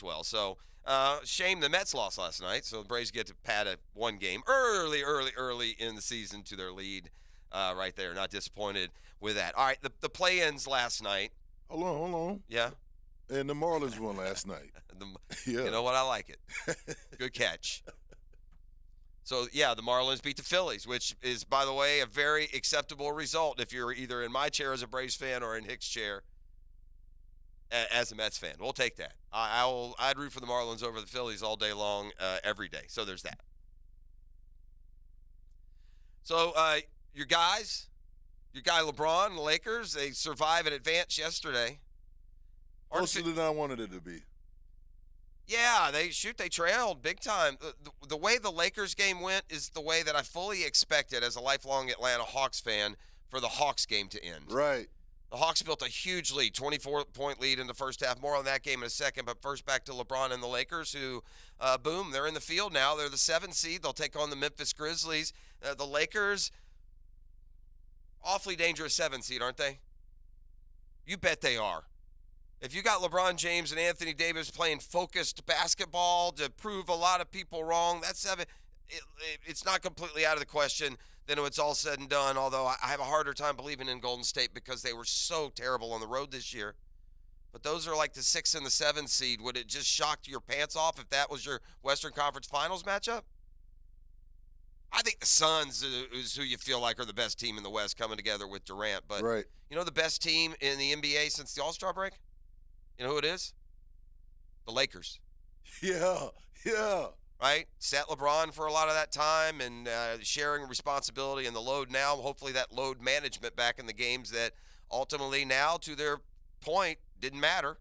as well. So shame the Mets lost last night. So the Braves get to pad a one game early in the season to their lead right there. Not disappointed with that. All right, the play-ins last night. Hold on. Yeah. And the Marlins won last night. Yeah. You know what? I like it. Good catch. So, yeah, the Marlins beat the Phillies, which is, by the way, a very acceptable result if you're either in my chair as a Braves fan or in Hick's chair as a Mets fan. We'll take that. I'd root for the Marlins over the Phillies all day long, every day. So there's that. So your guy LeBron, the Lakers, they survive and advance yesterday. Closer than I wanted it to be. Yeah, they trailed big time. The way the Lakers game went is the way that I fully expected as a lifelong Atlanta Hawks fan for the Hawks game to end. Right. The Hawks built a huge lead, 24-point lead in the first half. More on that game in a second, but first back to LeBron and the Lakers who, boom, they're in the field now. They're the 7th seed. They'll take on the Memphis Grizzlies. The Lakers, awfully dangerous 7th seed, aren't they? You bet they are. If you got LeBron James and Anthony Davis playing focused basketball to prove a lot of people wrong, that's it's not completely out of the question then when it's all said and done, although I have a harder time believing in Golden State because they were so terrible on the road this year. But those are like the 6th and the 7th seed. Would it just shock your pants off if that was your Western Conference Finals matchup? I think the Suns is who you feel like are the best team in the West coming together with Durant. But right. You know the best team in the NBA since the All-Star break? You know who it is? The Lakers. Yeah. Right? Sat LeBron for a lot of that time and sharing responsibility and the load now. Hopefully that load management back in the games that ultimately now, to their point, didn't matter.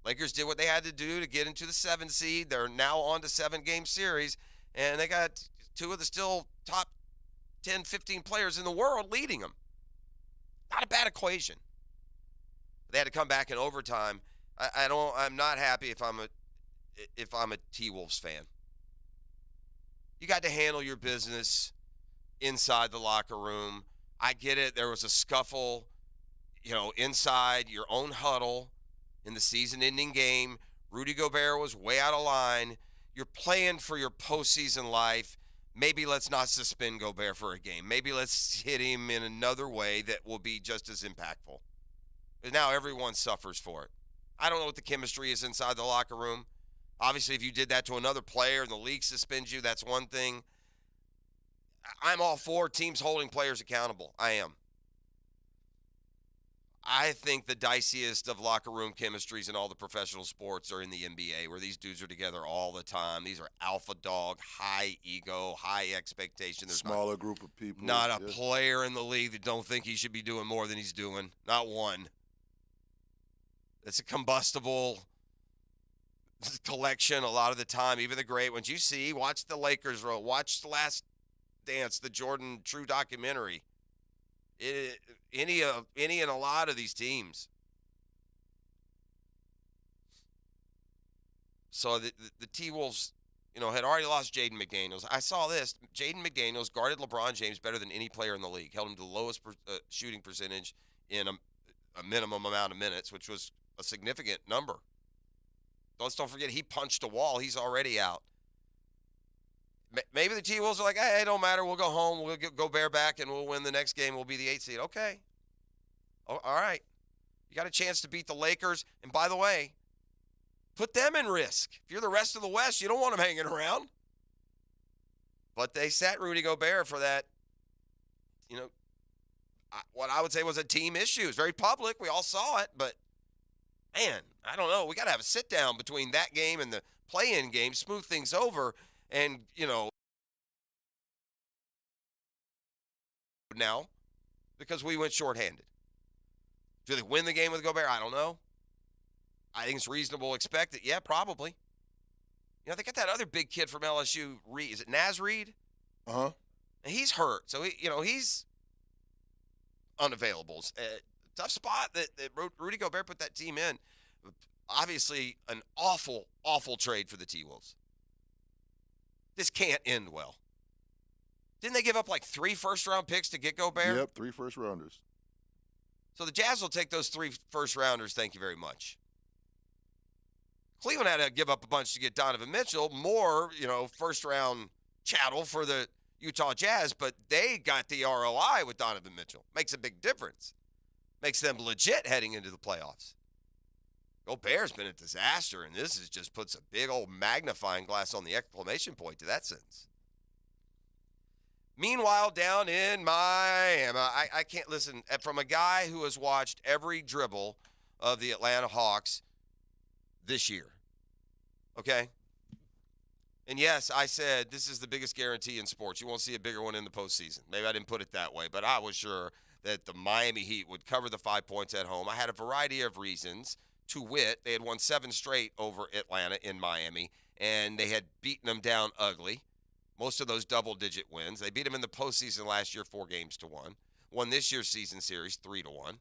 Lakers did what they had to do to get into the 7th seed. They're now on to 7-game series, and they got two of the still top 10, 15 players in the world leading them. Not a bad equation. They had to come back in overtime. I'm not happy if I'm a T-Wolves fan. You got to handle your business inside the locker room. I get it. There was a scuffle, inside your own huddle in the season-ending game. Rudy Gobert was way out of line. You're playing for your postseason life. Maybe let's not suspend Gobert for a game. Maybe let's hit him in another way that will be just as impactful. But now everyone suffers for it. I don't know what the chemistry is inside the locker room. Obviously, if you did that to another player and the league suspends you, that's one thing. I'm all for teams holding players accountable. I am. I think the diciest of locker room chemistries in all the professional sports are in the NBA, where these dudes are together all the time. These are alpha dog, high ego, high expectation. There's smaller group of people. Not a player in the league that don't think he should be doing more than he's doing. Not one. It's a combustible collection a lot of the time, even the great ones. Watch the Lakers roll, watch The Last Dance, the Jordan True documentary. Any and a lot of these teams. So the T-Wolves, had already lost Jaden McDaniels. I saw this. Jaden McDaniels guarded LeBron James better than any player in the league. Held him to the lowest shooting percentage in a minimum amount of minutes, which was a significant number. Let's don't forget he punched a wall. He's already out. Maybe the T-Wolves are like, hey, it don't matter. We'll go home. We'll go bareback, and we'll win the next game. We'll be the 8th seed. Okay. Oh, all right. You got a chance to beat the Lakers. And by the way, put them in risk. If you're the rest of the West, you don't want them hanging around. But they sat Rudy Gobert for that, what I would say was a team issue. It was very public. We all saw it. But, man, I don't know. We got to have a sit-down between that game and the play-in game, smooth things over. And, now, because we went shorthanded. Do they win the game with Gobert? I don't know. I think it's reasonable to expect it. Yeah, probably. They got that other big kid from LSU, Reed. Is it Naz Reid? Uh-huh. And he's hurt. So, he's unavailable. Tough spot that Rudy Gobert put that team in. Obviously, an awful, awful trade for the T-Wolves. This can't end well. Didn't they give up like 3 first-round picks to get Gobert? Yep, 3 first-rounders. So the Jazz will take those 3 first-rounders, thank you very much. Cleveland had to give up a bunch to get Donovan Mitchell, more, first-round chattel for the Utah Jazz, but they got the ROI with Donovan Mitchell. Makes a big difference. Makes them legit heading into the playoffs. Gobert's been a disaster, and this just puts a big old magnifying glass on the exclamation point to that sentence. Meanwhile, down in Miami, I can't listen. From a guy who has watched every dribble of the Atlanta Hawks this year, okay? And yes, I said this is the biggest guarantee in sports. You won't see a bigger one in the postseason. Maybe I didn't put it that way, but I was sure that the Miami Heat would cover the 5 points at home. I had a variety of reasons. To wit, they had won 7 straight over Atlanta in Miami, and they had beaten them down ugly. Most of those double-digit wins. They beat them in the postseason last year 4-1. Won this year's season series 3-1.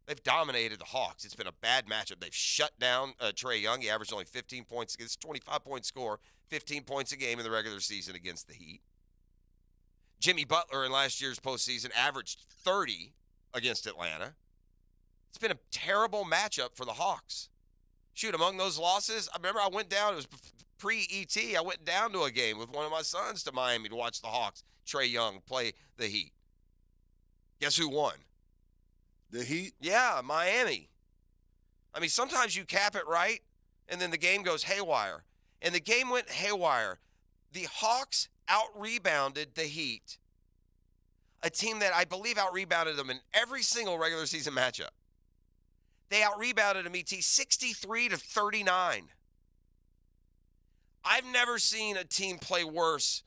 They've dominated the Hawks. It's been a bad matchup. They've shut down Trae Young. He averaged only 15 points against 25-point score, 15 points a game in the regular season against the Heat. Jimmy Butler in last year's postseason averaged 30 against Atlanta. It's been a terrible matchup for the Hawks. Shoot, among those losses, I remember I went down, it was pre-ET, I went down to a game with one of my sons to Miami to watch the Hawks, Trae Young, play the Heat. Guess who won? The Heat? Yeah, Miami. I mean, sometimes you cap it right, and then the game goes haywire. And the game went haywire. The Hawks out-rebounded the Heat, a team that I believe out-rebounded them in every single regular season matchup. They out-rebounded them, ET, 63-39. I've never seen a team play worse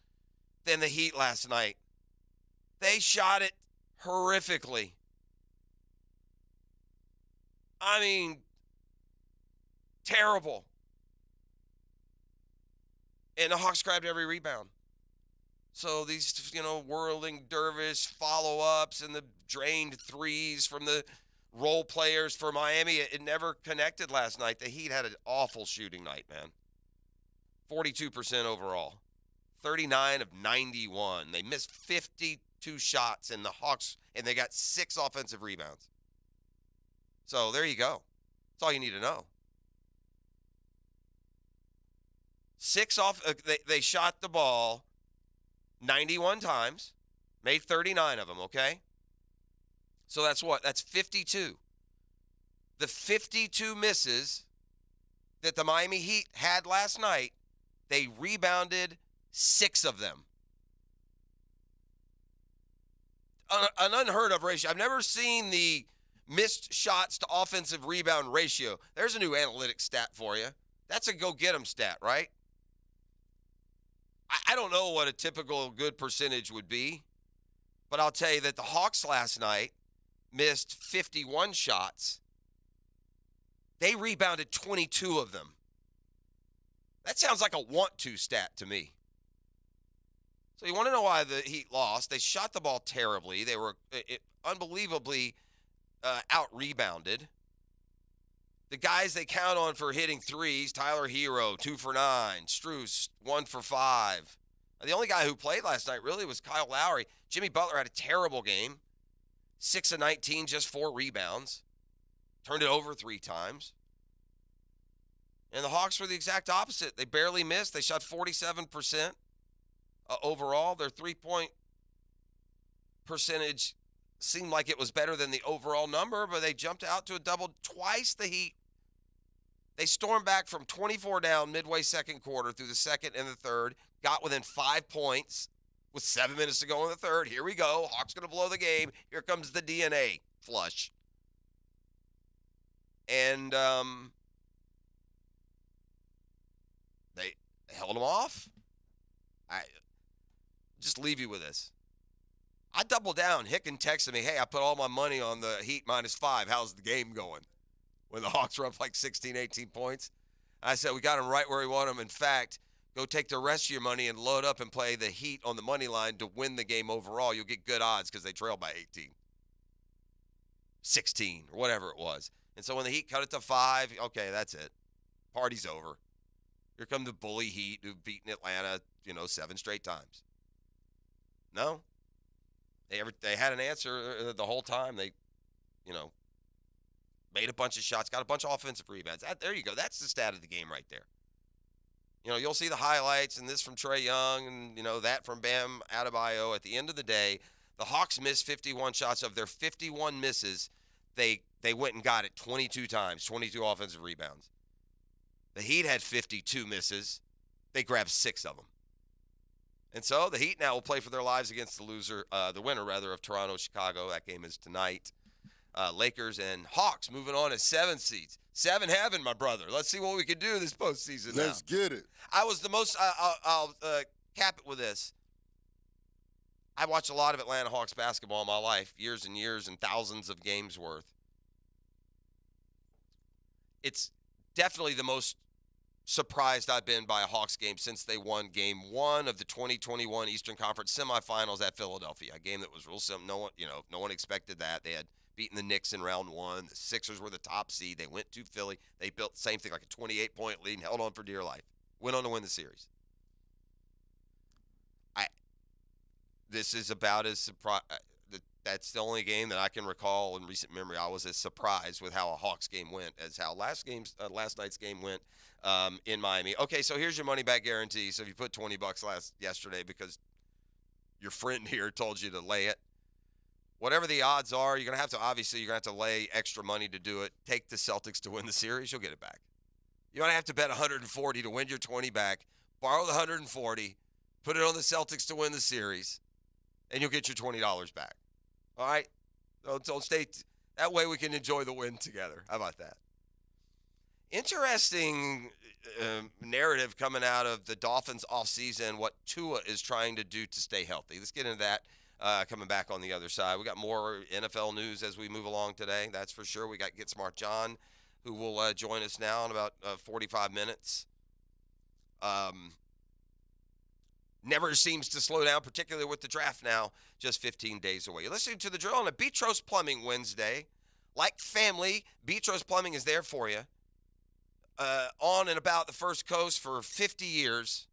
than the Heat last night. They shot it horrifically. I mean, terrible. And the Hawks grabbed every rebound. So these, whirling dervish follow-ups and the drained threes from the role players for Miami, it never connected last night. The Heat had an awful shooting night, man. 42% overall. 39 of 91. They missed 52 shots in the Hawks, and they got 6 offensive rebounds. So there you go. That's all you need to know. They shot the ball 91 times, made 39 of them, okay? So that's what? That's 52. The 52 misses that the Miami Heat had last night, they rebounded 6 of them. An unheard of ratio. I've never seen the missed shots to offensive rebound ratio. There's a new analytics stat for you. That's a go-get-'em stat, right? I don't know what a typical good percentage would be, but I'll tell you that the Hawks last night missed 51 shots. They rebounded 22 of them. That sounds like a want-to stat to me. So you want to know why the Heat lost? They shot the ball terribly. They were unbelievably out-rebounded. The guys they count on for hitting threes, Tyler Hero, 2 for 9. Strus, 1 for 5. The only guy who played last night really was Kyle Lowry. Jimmy Butler had a terrible game. 6 of 19, just 4 rebounds. Turned it over 3 times. And the Hawks were the exact opposite. They barely missed. They shot 47% overall. Their three-point percentage seemed like it was better than the overall number, but they jumped out to a double twice the Heat. They stormed back from 24 down midway second quarter through the second and the third, got within 5 points with 7 minutes to go in the third. Here we go. Hawks going to blow the game. Here comes the DNA flush. And they held them off. I just leave you with this. I doubled down. Hicken texted me, hey, I put all my money on the Heat -5. How's the game going? When the Hawks were up like 16, 18 points. I said, we got them right where we want them. In fact, go take the rest of your money and load up and play the Heat on the money line to win the game overall. You'll get good odds because they trailed by 18, 16, or whatever it was. And so when the Heat cut it to 5, okay, that's it. Party's over. Here come the bully Heat who've beaten Atlanta, 7 straight times. No. They had an answer the whole time. They, made a bunch of shots, got a bunch of offensive rebounds. There you go. That's the stat of the game right there. You'll see the highlights and this from Trae Young and, that from Bam Adebayo. At the end of the day, the Hawks missed 51 shots. Of their 51 misses, they went and got it 22 times, 22 offensive rebounds. The Heat had 52 misses. They grabbed 6 of them. And so the Heat now will play for their lives against the winner of Toronto-Chicago. That game is tonight. Lakers and Hawks moving on as 7 seeds. 7 heaven, my brother. Let's see what we can do this postseason now. Let's get it. I was the most I'll cap it with this. I watched a lot of Atlanta Hawks basketball in my life, years and years and thousands of games worth. It's definitely the most surprised I've been by a Hawks game since they won Game 1 of the 2021 Eastern Conference semifinals at Philadelphia. A game that was real simple. No one expected that. They had beaten the Knicks in round 1. The Sixers were the top seed. They went to Philly. They built the same thing, like a 28-point lead, and held on for dear life. Went on to win the series. This is about as surprised. That's the only game that I can recall in recent memory I was as surprised with how a Hawks game went as how last night's game went in Miami. Okay, so here's your money back guarantee. So if you put $20 yesterday because your friend here told you to lay it, whatever the odds are, you're gonna have to lay extra money to do it. Take the Celtics to win the series, you'll get it back. You're gonna have to bet 140 to win your 20 back. Borrow the 140, put it on the Celtics to win the series, and you'll get your $20 back. All right? Don't stay. That way we can enjoy the win together. How about that? Interesting narrative coming out of the Dolphins offseason, what Tua is trying to do to stay healthy. Let's get into that coming back on the other side. We got more NFL news as we move along today. That's for sure. We got Get Smart John, who will join us now in about 45 minutes. Never seems to slow down, particularly with the draft now, just 15 days away. You're listening to The Drill on a Betros Plumbing Wednesday. Like family, Betros Plumbing is there for you. On and about the First Coast for 50 years.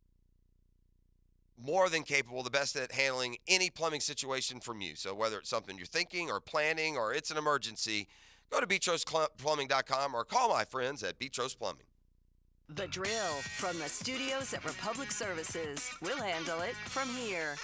More than capable, the best at handling any plumbing situation from you. So whether it's something you're thinking or planning or it's an emergency, go to BeatrosPlumbing.com or call my friends at Betros Plumbing. The Drill from the studios at Republic Services. We'll handle it from here.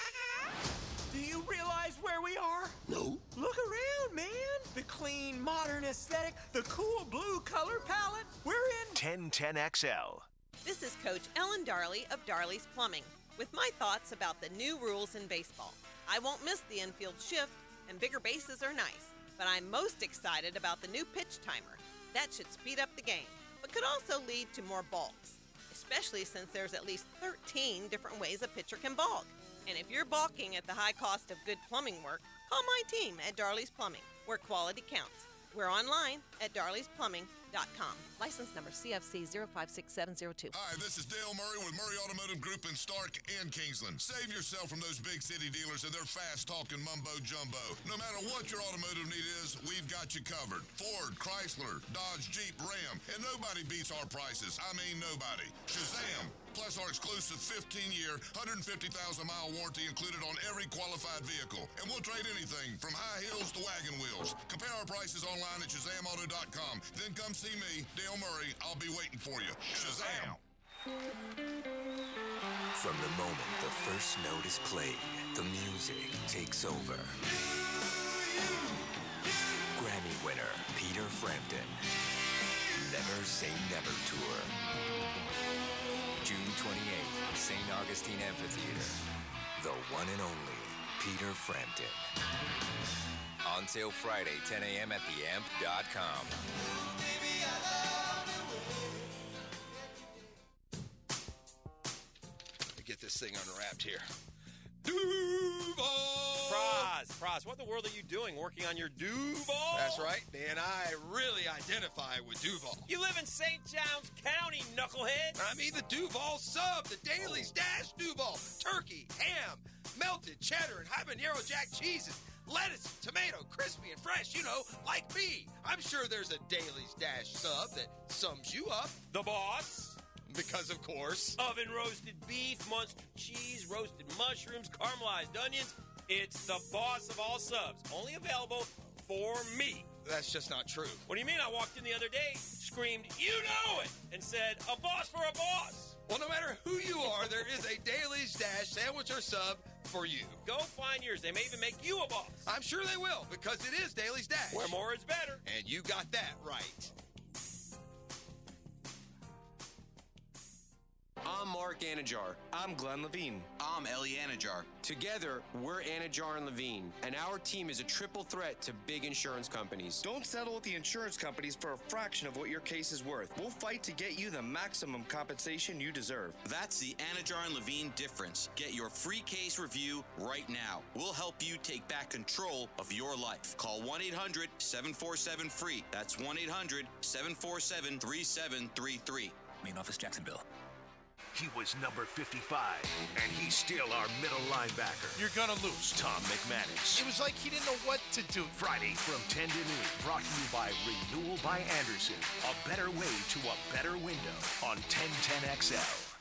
Do you realize where we are? No. Look around, man. The clean, modern aesthetic, the cool blue color palette. We're in 1010XL. This is Coach Ellen Darley of Darley's Plumbing with my thoughts about the new rules in baseball. I won't miss the infield shift, and bigger bases are nice, but I'm most excited about the new pitch timer. That should speed up the game, but could also lead to more balks, especially since there's at least 13 different ways a pitcher can balk. And if you're balking at the high cost of good plumbing work, call my team at Darley's Plumbing, where quality counts. We're online at darleysplumbing.com. License number CFC 056702. Hi, this is Dale Murray with Murray Automotive Group in Stark and Kingsland. Save yourself from those big city dealers and their fast-talking mumbo-jumbo. No matter what your automotive need is, we've got you covered. Ford, Chrysler, Dodge, Jeep, Ram, and nobody beats our prices. I mean nobody. Shazam! Plus our exclusive 15-year, 150,000-mile warranty included on every qualified vehicle. And we'll trade anything from high heels to wagon wheels. Compare our prices online at ShazamAuto.com. Then come see me, Dale Murray. I'll be waiting for you. Shazam! From the moment the first note is played, the music takes over. Grammy winner Peter Frampton. Never Say Never Tour. June 28th, St. Augustine Amphitheater. The one and only Peter Frampton. On sale Friday, 10 a.m. at theamp.com. Get this thing unwrapped here. Duval! Praz, what in the world are you doing working on your Duval? That's right, man. I really identify with Duval. You live in St. John's County, knucklehead. I mean the Duval sub, the Dailies Dash Duval. Turkey, ham, melted cheddar, and habanero jack cheeses. Lettuce, tomato, crispy and fresh, like me. I'm sure there's a Dailies Dash sub that sums you up. The boss. Because, of course. Oven roasted beef, Munster cheese, roasted mushrooms, caramelized onions. It's the boss of all subs. Only available for me. That's just not true. What do you mean? I walked in the other day, screamed, "You know it," and said, "A boss for a boss." Well, no matter who you are, there is a Dailies Dash sandwich or sub for you. Go find yours. They may even make you a boss. I'm sure they will, because it is Dailies Dash. Where more is better. And you got that right. I'm Mark Anajar. I'm Glenn Levine. I'm Ellie Anajar. Together, we're Anajar and Levine, and our team is a triple threat to big insurance companies. Don't settle with the insurance companies for a fraction of what your case is worth. We'll fight to get you the maximum compensation you deserve. That's the Anajar and Levine difference. Get your free case review right now. We'll help you take back control of your life. Call 1-800-747-FREE. That's 1-800-747-3733. Main office, Jacksonville. He was number 55, and he's still our middle linebacker. You're gonna lose Tom McManus. It was like he didn't know what to do. Friday from 10 to noon, brought to you by Renewal by Anderson. A better way to a better window on 1010XL.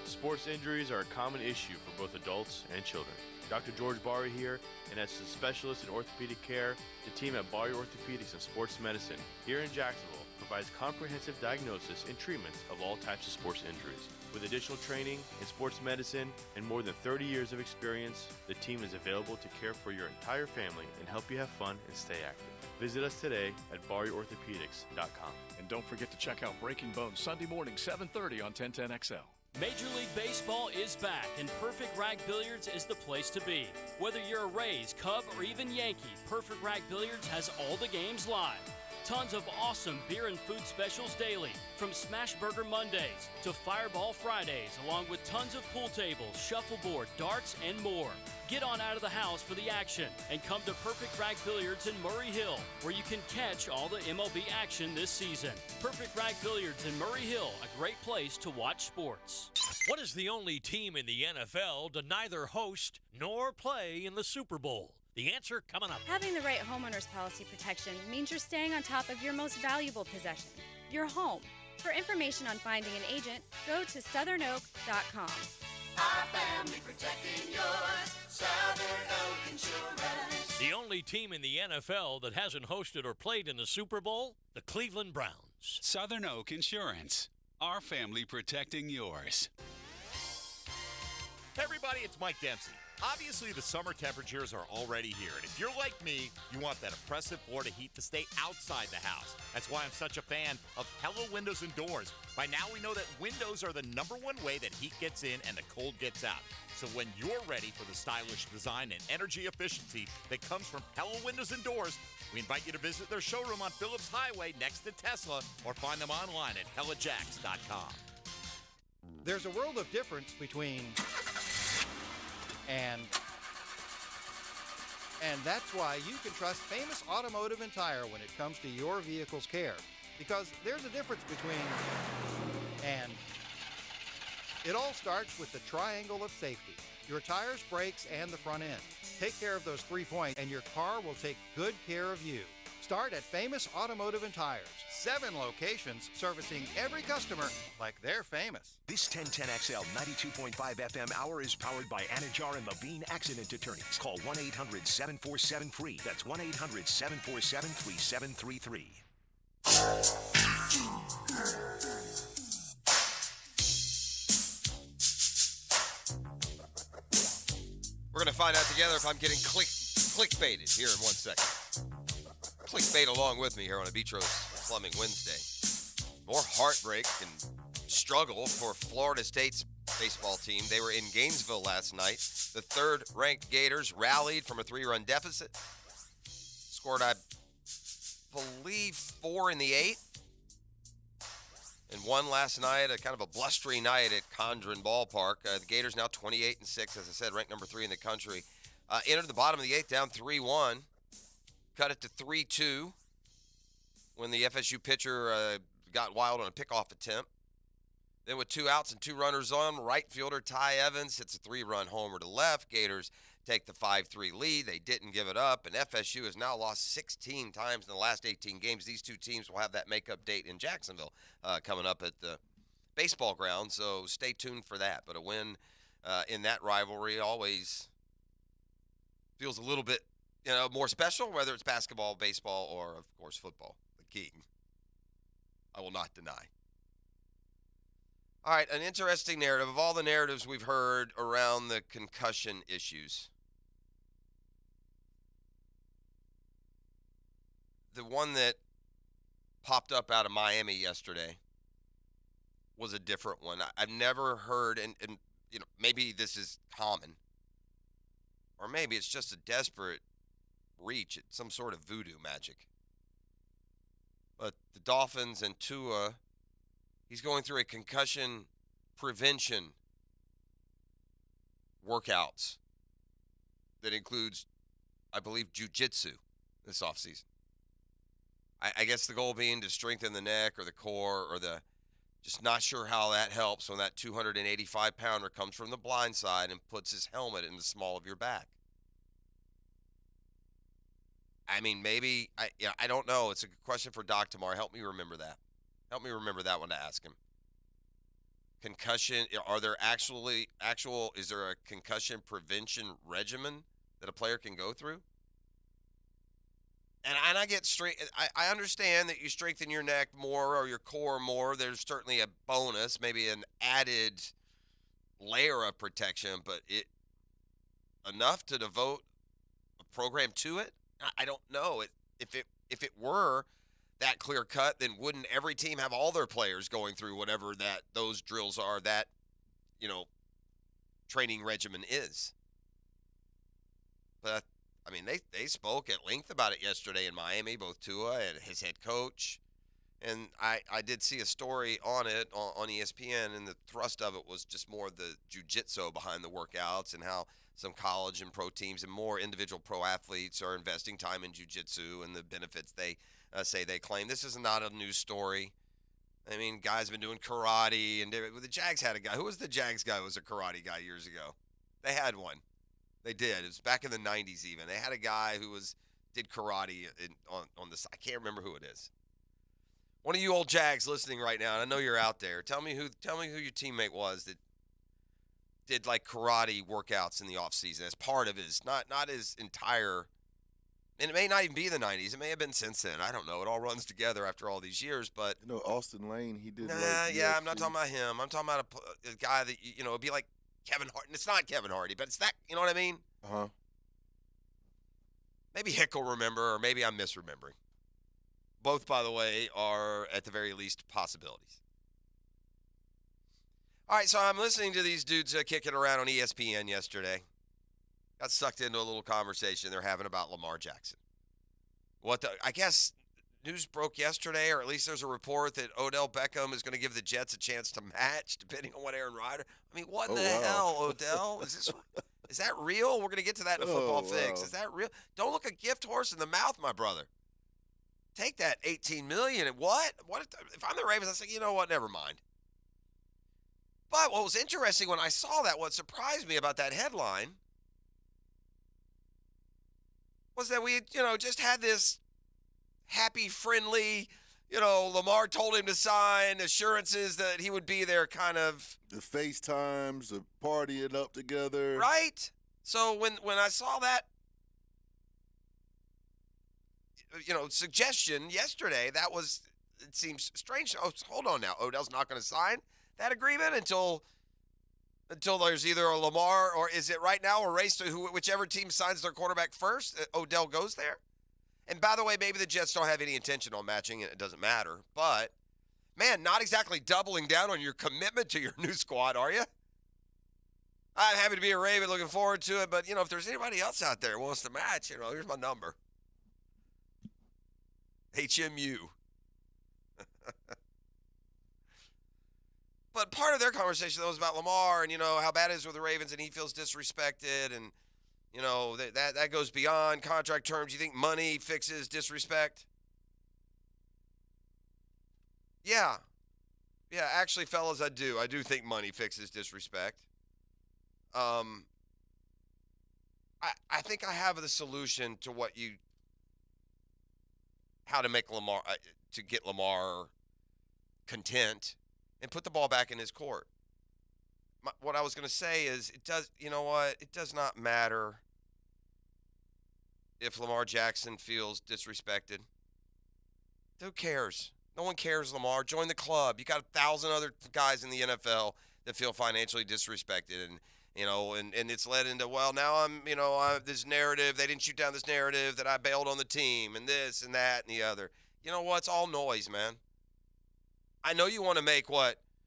Sports injuries are a common issue for both adults and children. Dr. George Barry here, and as a specialist in orthopedic care, the team at Barry Orthopedics and Sports Medicine here in Jacksonville provides comprehensive diagnosis and treatment of all types of sports injuries. With additional training in sports medicine and more than 30 years of experience, the team is available to care for your entire family and help you have fun and stay active. Visit us today at BarryOrthopedics.com. And don't forget to check out Breaking Bones Sunday morning, 7:30 on 1010XL. Major League Baseball is back, and Perfect Rag Billiards is the place to be. Whether you're a Rays, Cub, or even Yankee, Perfect Rag Billiards has all the games live. Tons of awesome beer and food specials daily, from Smash Burger Mondays to Fireball Fridays, along with tons of pool tables, shuffleboard, darts, and more. Get on out of the house for the action and come to Perfect Rag Billiards in Murray Hill, where you can catch all the MLB action this season. Perfect Rag Billiards in Murray Hill, a great place to watch sports. What is the only team in the NFL to neither host nor play in the Super Bowl? The answer coming up. Having the right homeowner's policy protection means you're staying on top of your most valuable possession, your home. For information on finding an agent, go to southernoak.com. Our family protecting yours, Southern Oak Insurance. The only team in the NFL that hasn't hosted or played in the Super Bowl? The Cleveland Browns. Southern Oak Insurance. Our family protecting yours. Hey everybody, it's Mike Dempsey. Obviously, the summer temperatures are already here, and if you're like me, you want that oppressive Florida heat to stay outside the house. That's why I'm such a fan of Pella Windows and Doors. By now, we know that windows are the #1 way that heat gets in and the cold gets out. So when you're ready for the stylish design and energy efficiency that comes from Pella Windows and Doors, we invite you to visit their showroom on Phillips Highway next to Tesla, or find them online at PellaJacks.com. There's a world of difference between and that's why you can trust Famous Automotive and Tire when it comes to your vehicle's care. Because there's a difference between and. It all starts with the triangle of safety: your tires, brakes, and the front end. Take care of those 3 points and your car will take good care of you. Start at Famous Automotive and Tires. 7 locations servicing every customer like they're famous. This 1010XL 92.5 FM hour is powered by Anajar and Levine Accident Attorneys. Call 1-800-747-FREE. That's 1-800-747-3733. We're going to find out together if I'm getting clickbaited here in 1 second. Clickbait along with me here on a Betros Plumbing Wednesday. More heartbreak and struggle for Florida State's baseball team. They were in Gainesville last night. The third-ranked Gators rallied from a 3-run deficit. Scored, I believe, 4 in the 8th. And won last night, a kind of a blustery night at Condren Ballpark. The Gators now 28-6, as I said, ranked number 3 in the country. Entered the bottom of the 8th down 3-1. Cut it to 3-2 when the FSU pitcher got wild on a pickoff attempt. Then with 2 outs and 2 runners on, right fielder Ty Evans hits a 3-run homer to left. Gators take the 5-3 lead. They didn't give it up, and FSU has now lost 16 times in the last 18 games. These two teams will have that makeup date in Jacksonville coming up at the baseball ground, so stay tuned for that. But a win in that rivalry always feels a little bit more special, whether it's basketball, baseball, or, of course, football. The king. I will not deny. All right, an interesting narrative. Of all the narratives we've heard around the concussion issues, the one that popped up out of Miami yesterday was a different one. I've never heard, and maybe this is common, or maybe it's just a desperate reach at some sort of voodoo magic. But the Dolphins and Tua, he's going through a concussion prevention workouts that includes, I believe, jiu-jitsu this offseason. I guess the goal being to strengthen the neck or the core or just not sure how that helps when that 285-pounder comes from the blind side and puts his helmet in the small of your back. I mean, maybe, I don't know. It's a good question for Doc tomorrow. Help me remember that. Help me remember that one to ask him. Concussion, are there is there a concussion prevention regimen that a player can go through? And I get straight. I understand that you strengthen your neck more or your core more. There's certainly a bonus, maybe an added layer of protection, but enough to devote a program to it? I don't know. If it were that clear cut, then wouldn't every team have all their players going through whatever those drills are, that training regimen is? But I mean, they spoke at length about it yesterday in Miami, both Tua and his head coach. And I did see a story on it on ESPN, and the thrust of it was just more the jiu-jitsu behind the workouts and how some college and pro teams and more individual pro athletes are investing time in jiu-jitsu and the benefits they say they claim. This is not a news story. I mean, guys have been doing karate, and the Jags had a guy. Who was the Jags guy who was a karate guy years ago? They had one. They did. It was back in the 90s even. They had a guy who did karate on this. I can't remember who it is. One of you old Jags listening right now, and I know you're out there. Tell me who your teammate was that did like karate workouts in the off season as part of his not his entire. And it may not even be the 90s. It may have been since then. I don't know. It all runs together after all these years. But Austin Lane, he did. I'm not talking about him. I'm talking about a guy that it'd be like Kevin Hart. And it's not Kevin Hardy, but it's that. You know what I mean? Uh-huh. Maybe Hick will remember, or maybe I'm misremembering. Both, by the way, are at the very least possibilities. All right, so I'm listening to these dudes kicking around on ESPN yesterday. Got sucked into a little conversation they're having about Lamar Jackson. I guess news broke yesterday, or at least there's a report that Odell Beckham is going to give the Jets a chance to match, depending on what Aaron Rodgers. I mean, what in the hell, Odell? Is that real? We're going to get to that in a football fix. Is that real? Don't look a gift horse in the mouth, my brother. Take that $18 million. And what? If I'm the Ravens, I say, you know what? Never mind. But what was interesting when I saw that, what surprised me about that headline was that we, just had this happy, friendly, Lamar told him to sign, assurances that he would be there kind of. The FaceTimes, the partying up together. Right? So when I saw that, suggestion yesterday, it seems strange. Oh, hold on now. Odell's not going to sign that agreement until there's either a Lamar, or is it right now a race to whichever team signs their quarterback first, Odell goes there? And by the way, maybe the Jets don't have any intention on matching, and it doesn't matter. But, man, not exactly doubling down on your commitment to your new squad, are you? I'm happy to be a Raven, looking forward to it. But, if there's anybody else out there who wants to match, here's my number. HMU. But part of their conversation, though, was about Lamar and, how bad it is with the Ravens, and he feels disrespected. And, that goes beyond contract terms. You think money fixes disrespect? Yeah. Yeah, actually, fellas, I do. I do think money fixes disrespect. I think I have the solution to how to make Lamar, to get Lamar content and put the ball back in his court. What I was going to say is, it does not matter if Lamar Jackson feels disrespected. Who cares? No one cares, Lamar. Join the club. You got 1,000 other guys in the NFL that feel financially disrespected, and it's led into, well, now I'm this narrative. They didn't shoot down this narrative that I bailed on the team, and this and that and the other. You know what? It's all noise, man. I know you want to make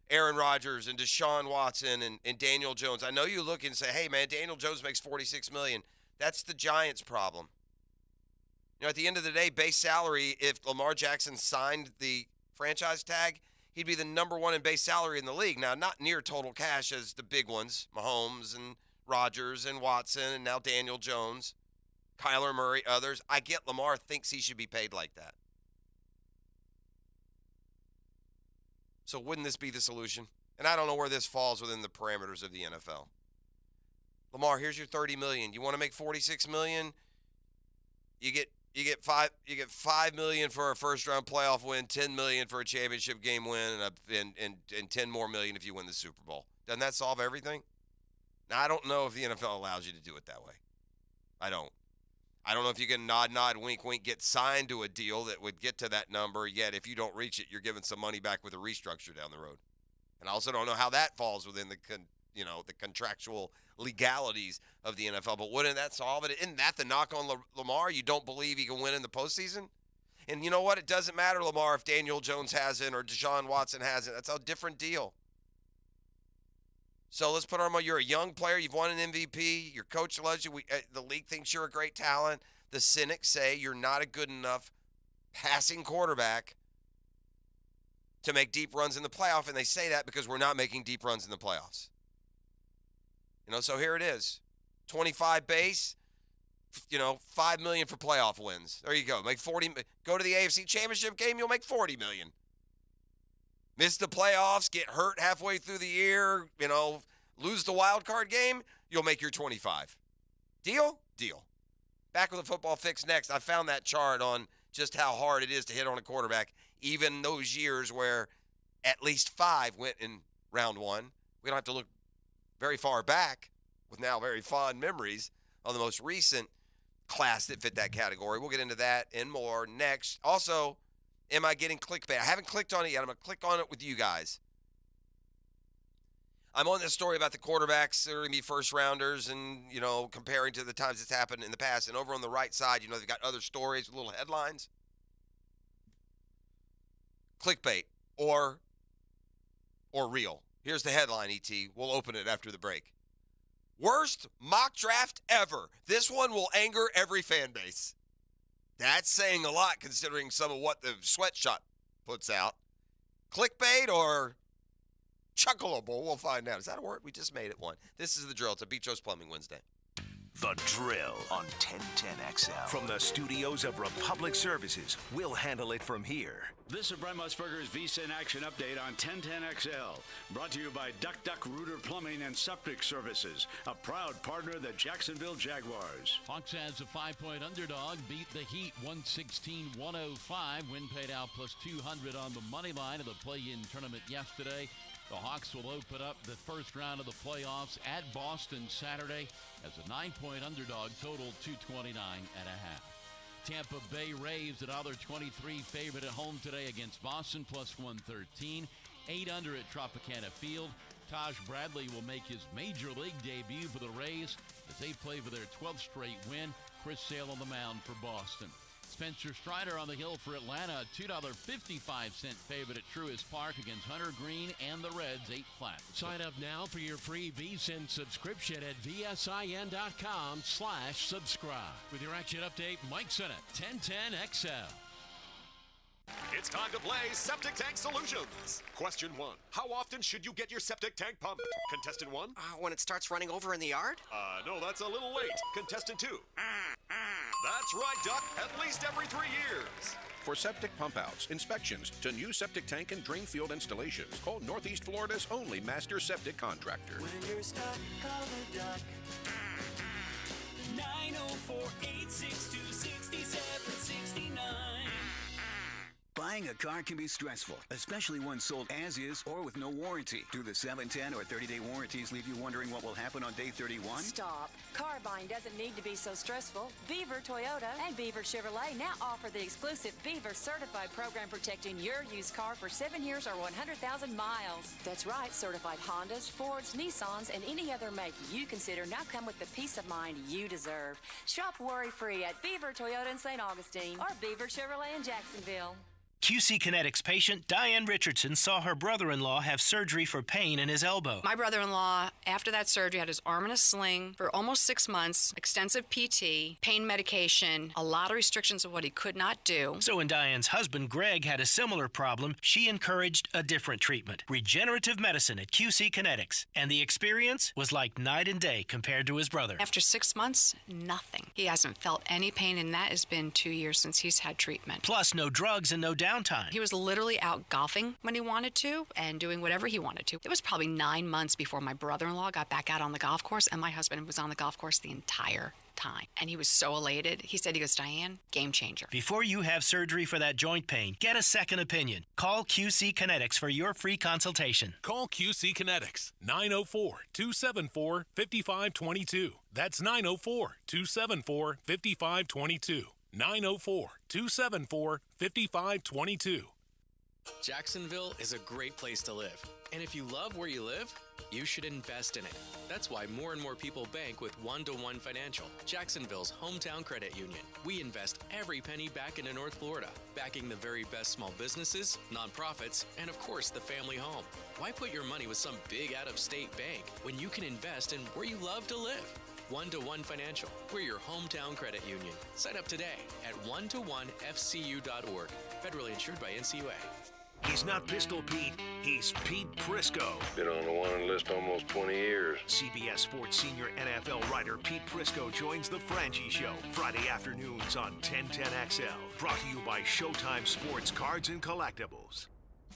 Aaron Rodgers and Deshaun Watson and Daniel Jones. I know you look and say, hey, man, Daniel Jones makes $46 million. That's the Giants' problem. At the end of the day, base salary, if Lamar Jackson signed the franchise tag, he'd be the number one in base salary in the league. Now, not near total cash as the big ones, Mahomes and Rodgers and Watson and now Daniel Jones, Kyler Murray, others. I get Lamar thinks he should be paid like that. So wouldn't this be the solution? And I don't know where this falls within the parameters of the NFL. Lamar, here's your $30 million. You want to make $46 million? You get $5 million for a first-round playoff win, $10 million for a championship game win, and $10 more million if you win the Super Bowl. Doesn't that solve everything? Now, I don't know if the NFL allows you to do it that way. I don't know if you can nod, wink, wink, get signed to a deal that would get to that number, yet if you don't reach it, you're giving some money back with a restructure down the road. And I also don't know how that falls within the contractual legalities of the NFL. But wouldn't that solve it? Isn't that the knock on Lamar? You don't believe he can win in the postseason? And you know what? It doesn't matter, Lamar, if Daniel Jones hasn't or Deshaun Watson hasn't. That's a different deal. So let's put our money. You're a young player. You've won an MVP. Your coach loves you. The league thinks you're a great talent. The cynics say you're not a good enough passing quarterback to make deep runs in the playoff, and they say that because we're not making deep runs in the playoffs. So here it is. 25 base, $5 million for playoff wins. There you go. Make 40. Go to the AFC Championship game, you'll make $40 million. Miss the playoffs, get hurt halfway through the year, lose the wild card game, you'll make your 25. Deal? Deal. Back with a football fix next. I found that chart on just how hard it is to hit on a quarterback, even those years where at least 5 went in round 1. We don't have to look very far back with now very fond memories of the most recent class that fit that category. We'll get into that and more next. Also, am I getting clickbait? I haven't clicked on it yet. I'm going to click on it with you guys. I'm on this story about the quarterbacks that are going to be first rounders and, comparing to the times it's happened in the past. And over on the right side, they've got other stories with little headlines. Clickbait or real. Here's the headline, ET. We'll open it after the break. Worst mock draft ever. This one will anger every fan base. That's saying a lot considering some of what the Sweatshop puts out. Clickbait or chuckleable? We'll find out. Is that a word? We just made it one. This is The Drill. It's a Beatrice Plumbing Wednesday. The Drill on 1010XL. From the studios of Republic Services, we'll handle it from here. This is Brent Musburger's VSIN Action Update on 1010XL. Brought to you by Duck Rooter Plumbing and Septic Services, a proud partner of the Jacksonville Jaguars. Hawks as a 5-point underdog beat the Heat 116-105. Win paid out plus 200 on the money line of the play-in tournament yesterday. The Hawks will open up the first round of the playoffs at Boston Saturday as a 9-point underdog, total 229.5. Tampa Bay Rays, $1.23 favorite at home today against Boston, plus 113. 8 under at Tropicana Field. Taj Bradley will make his major league debut for the Rays as they play for their 12th straight win. Chris Sale on the mound for Boston. Spencer Strider on the hill for Atlanta, $2.55 favorite at Truist Park against Hunter Green and the Reds, 8 flat. Sign up now for your free VSIN subscription at VSIN.com/subscribe. With your action update, Mike Sennett, 1010XL. It's time to play Septic Tank Solutions. Question 1. How often should you get your septic tank pumped? Contestant 1? When it starts running over in the yard? No, that's a little late. Contestant 2? That's right, Duck. At least every 3 years. For septic pump outs, inspections, to new septic tank and drain field installations, call Northeast Florida's only master septic contractor. When you're stuck, call the Duck. 904-862-6769. Buying a car can be stressful, especially one sold as is or with no warranty. Do the 7, 10, or 30-day warranties leave you wondering what will happen on day 31? Stop. Car buying doesn't need to be so stressful. Beaver Toyota and Beaver Chevrolet now offer the exclusive Beaver Certified program protecting your used car for 7 years or 100,000 miles. That's right, certified Hondas, Fords, Nissans, and any other make you consider now come with the peace of mind you deserve. Shop worry-free at Beaver Toyota in St. Augustine or Beaver Chevrolet in Jacksonville. QC Kinetics patient Diane Richardson saw her brother-in-law have surgery for pain in his elbow. My brother-in-law, after that surgery, had his arm in a sling for almost 6 months, extensive PT, pain medication, a lot of restrictions of what he could not do. So when Diane's husband, Greg, had a similar problem, she encouraged a different treatment, regenerative medicine at QC Kinetics. And the experience was like night and day compared to his brother. After 6 months, nothing. He hasn't felt any pain, and that has been 2 years since he's had treatment. Plus, no drugs and no downtime. He was literally out golfing when he wanted to and doing whatever he wanted to. It was probably 9 months before my brother-in-law got back out on the golf course, and my husband was on the golf course the entire time. And he was so elated. He goes, Diane, game changer. Before you have surgery for that joint pain, get a second opinion. Call QC Kinetics for your free consultation. Call QC Kinetics, 904-274-5522. That's 904-274-5522. 904-274-5522. Jacksonville is a great place to live. And if you love where you live, you should invest in it. That's why more and more people bank with One-to-One Financial, Jacksonville's hometown credit union. We invest every penny back into North Florida, backing the very best small businesses, nonprofits, and of course the family home. Why put your money with some big out-of-state bank when you can invest in where you love to live? One-to-One Financial. We're your hometown credit union. Sign up today at one-to-one-fcu.org. Federally insured by NCUA. He's not Pistol Pete, he's Pete Prisco. Been on the wanted list almost 20 years. CBS Sports senior NFL writer Pete Prisco joins The Frangie Show Friday afternoons on 1010XL. Brought to you by Showtime Sports Cards and Collectibles.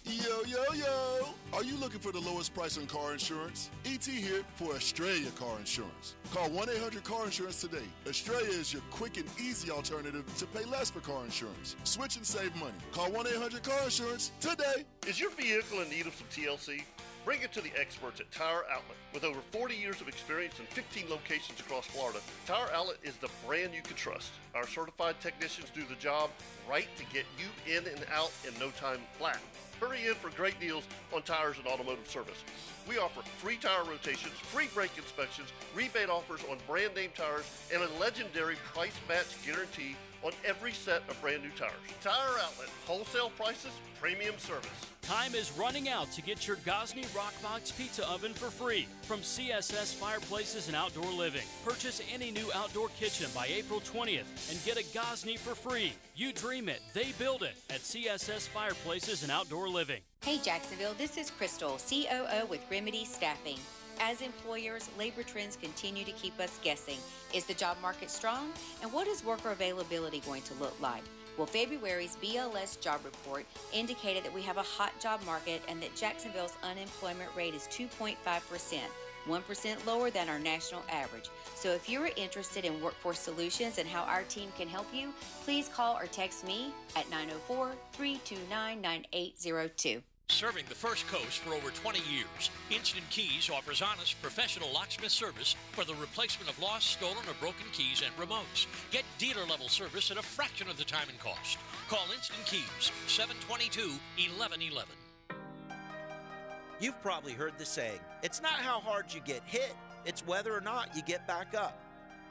Yo, yo, yo! Are you looking for the lowest price on car insurance? ET here for Australia Car Insurance. Call 1-800-CAR-INSURANCE today. Australia is your quick and easy alternative to pay less for car insurance. Switch and save money. Call 1-800-CAR-INSURANCE today. Is your vehicle in need of some TLC? Bring it to the experts at Tire Outlet. With over 40 years of experience in 15 locations across Florida, Tire Outlet is the brand you can trust. Our certified technicians do the job right to get you in and out in no time flat. Hurry in for great deals on tires and automotive service. We offer free tire rotations, free brake inspections, rebate offers on brand name tires, and a legendary price match guarantee on every set of brand new tires. Tire Outlet, wholesale prices, premium service. Time is running out to get your Gosney Rockbox Pizza Oven for free from CSS Fireplaces and Outdoor Living. Purchase any new outdoor kitchen by April 20th and get a Gosney for free. You dream it, they build it at CSS Fireplaces and Outdoor Living. Hey Jacksonville, this is Crystal, COO with Remedy Staffing. As employers, labor trends continue to keep us guessing. Is the job market strong? And what is worker availability going to look like? Well, February's BLS job report indicated that we have a hot job market and that Jacksonville's unemployment rate is 2.5%, 1% lower than our national average. So if you're interested in workforce solutions and how our team can help you, please call or text me at 904-329-9802. Serving the First Coast for over 20 years, Instant Keys offers honest, professional locksmith service for the replacement of lost, stolen, or broken keys and remotes. Get dealer-level service at a fraction of the time and cost. Call Instant Keys, 722-1111. You've probably heard the saying, it's not how hard you get hit, it's whether or not you get back up.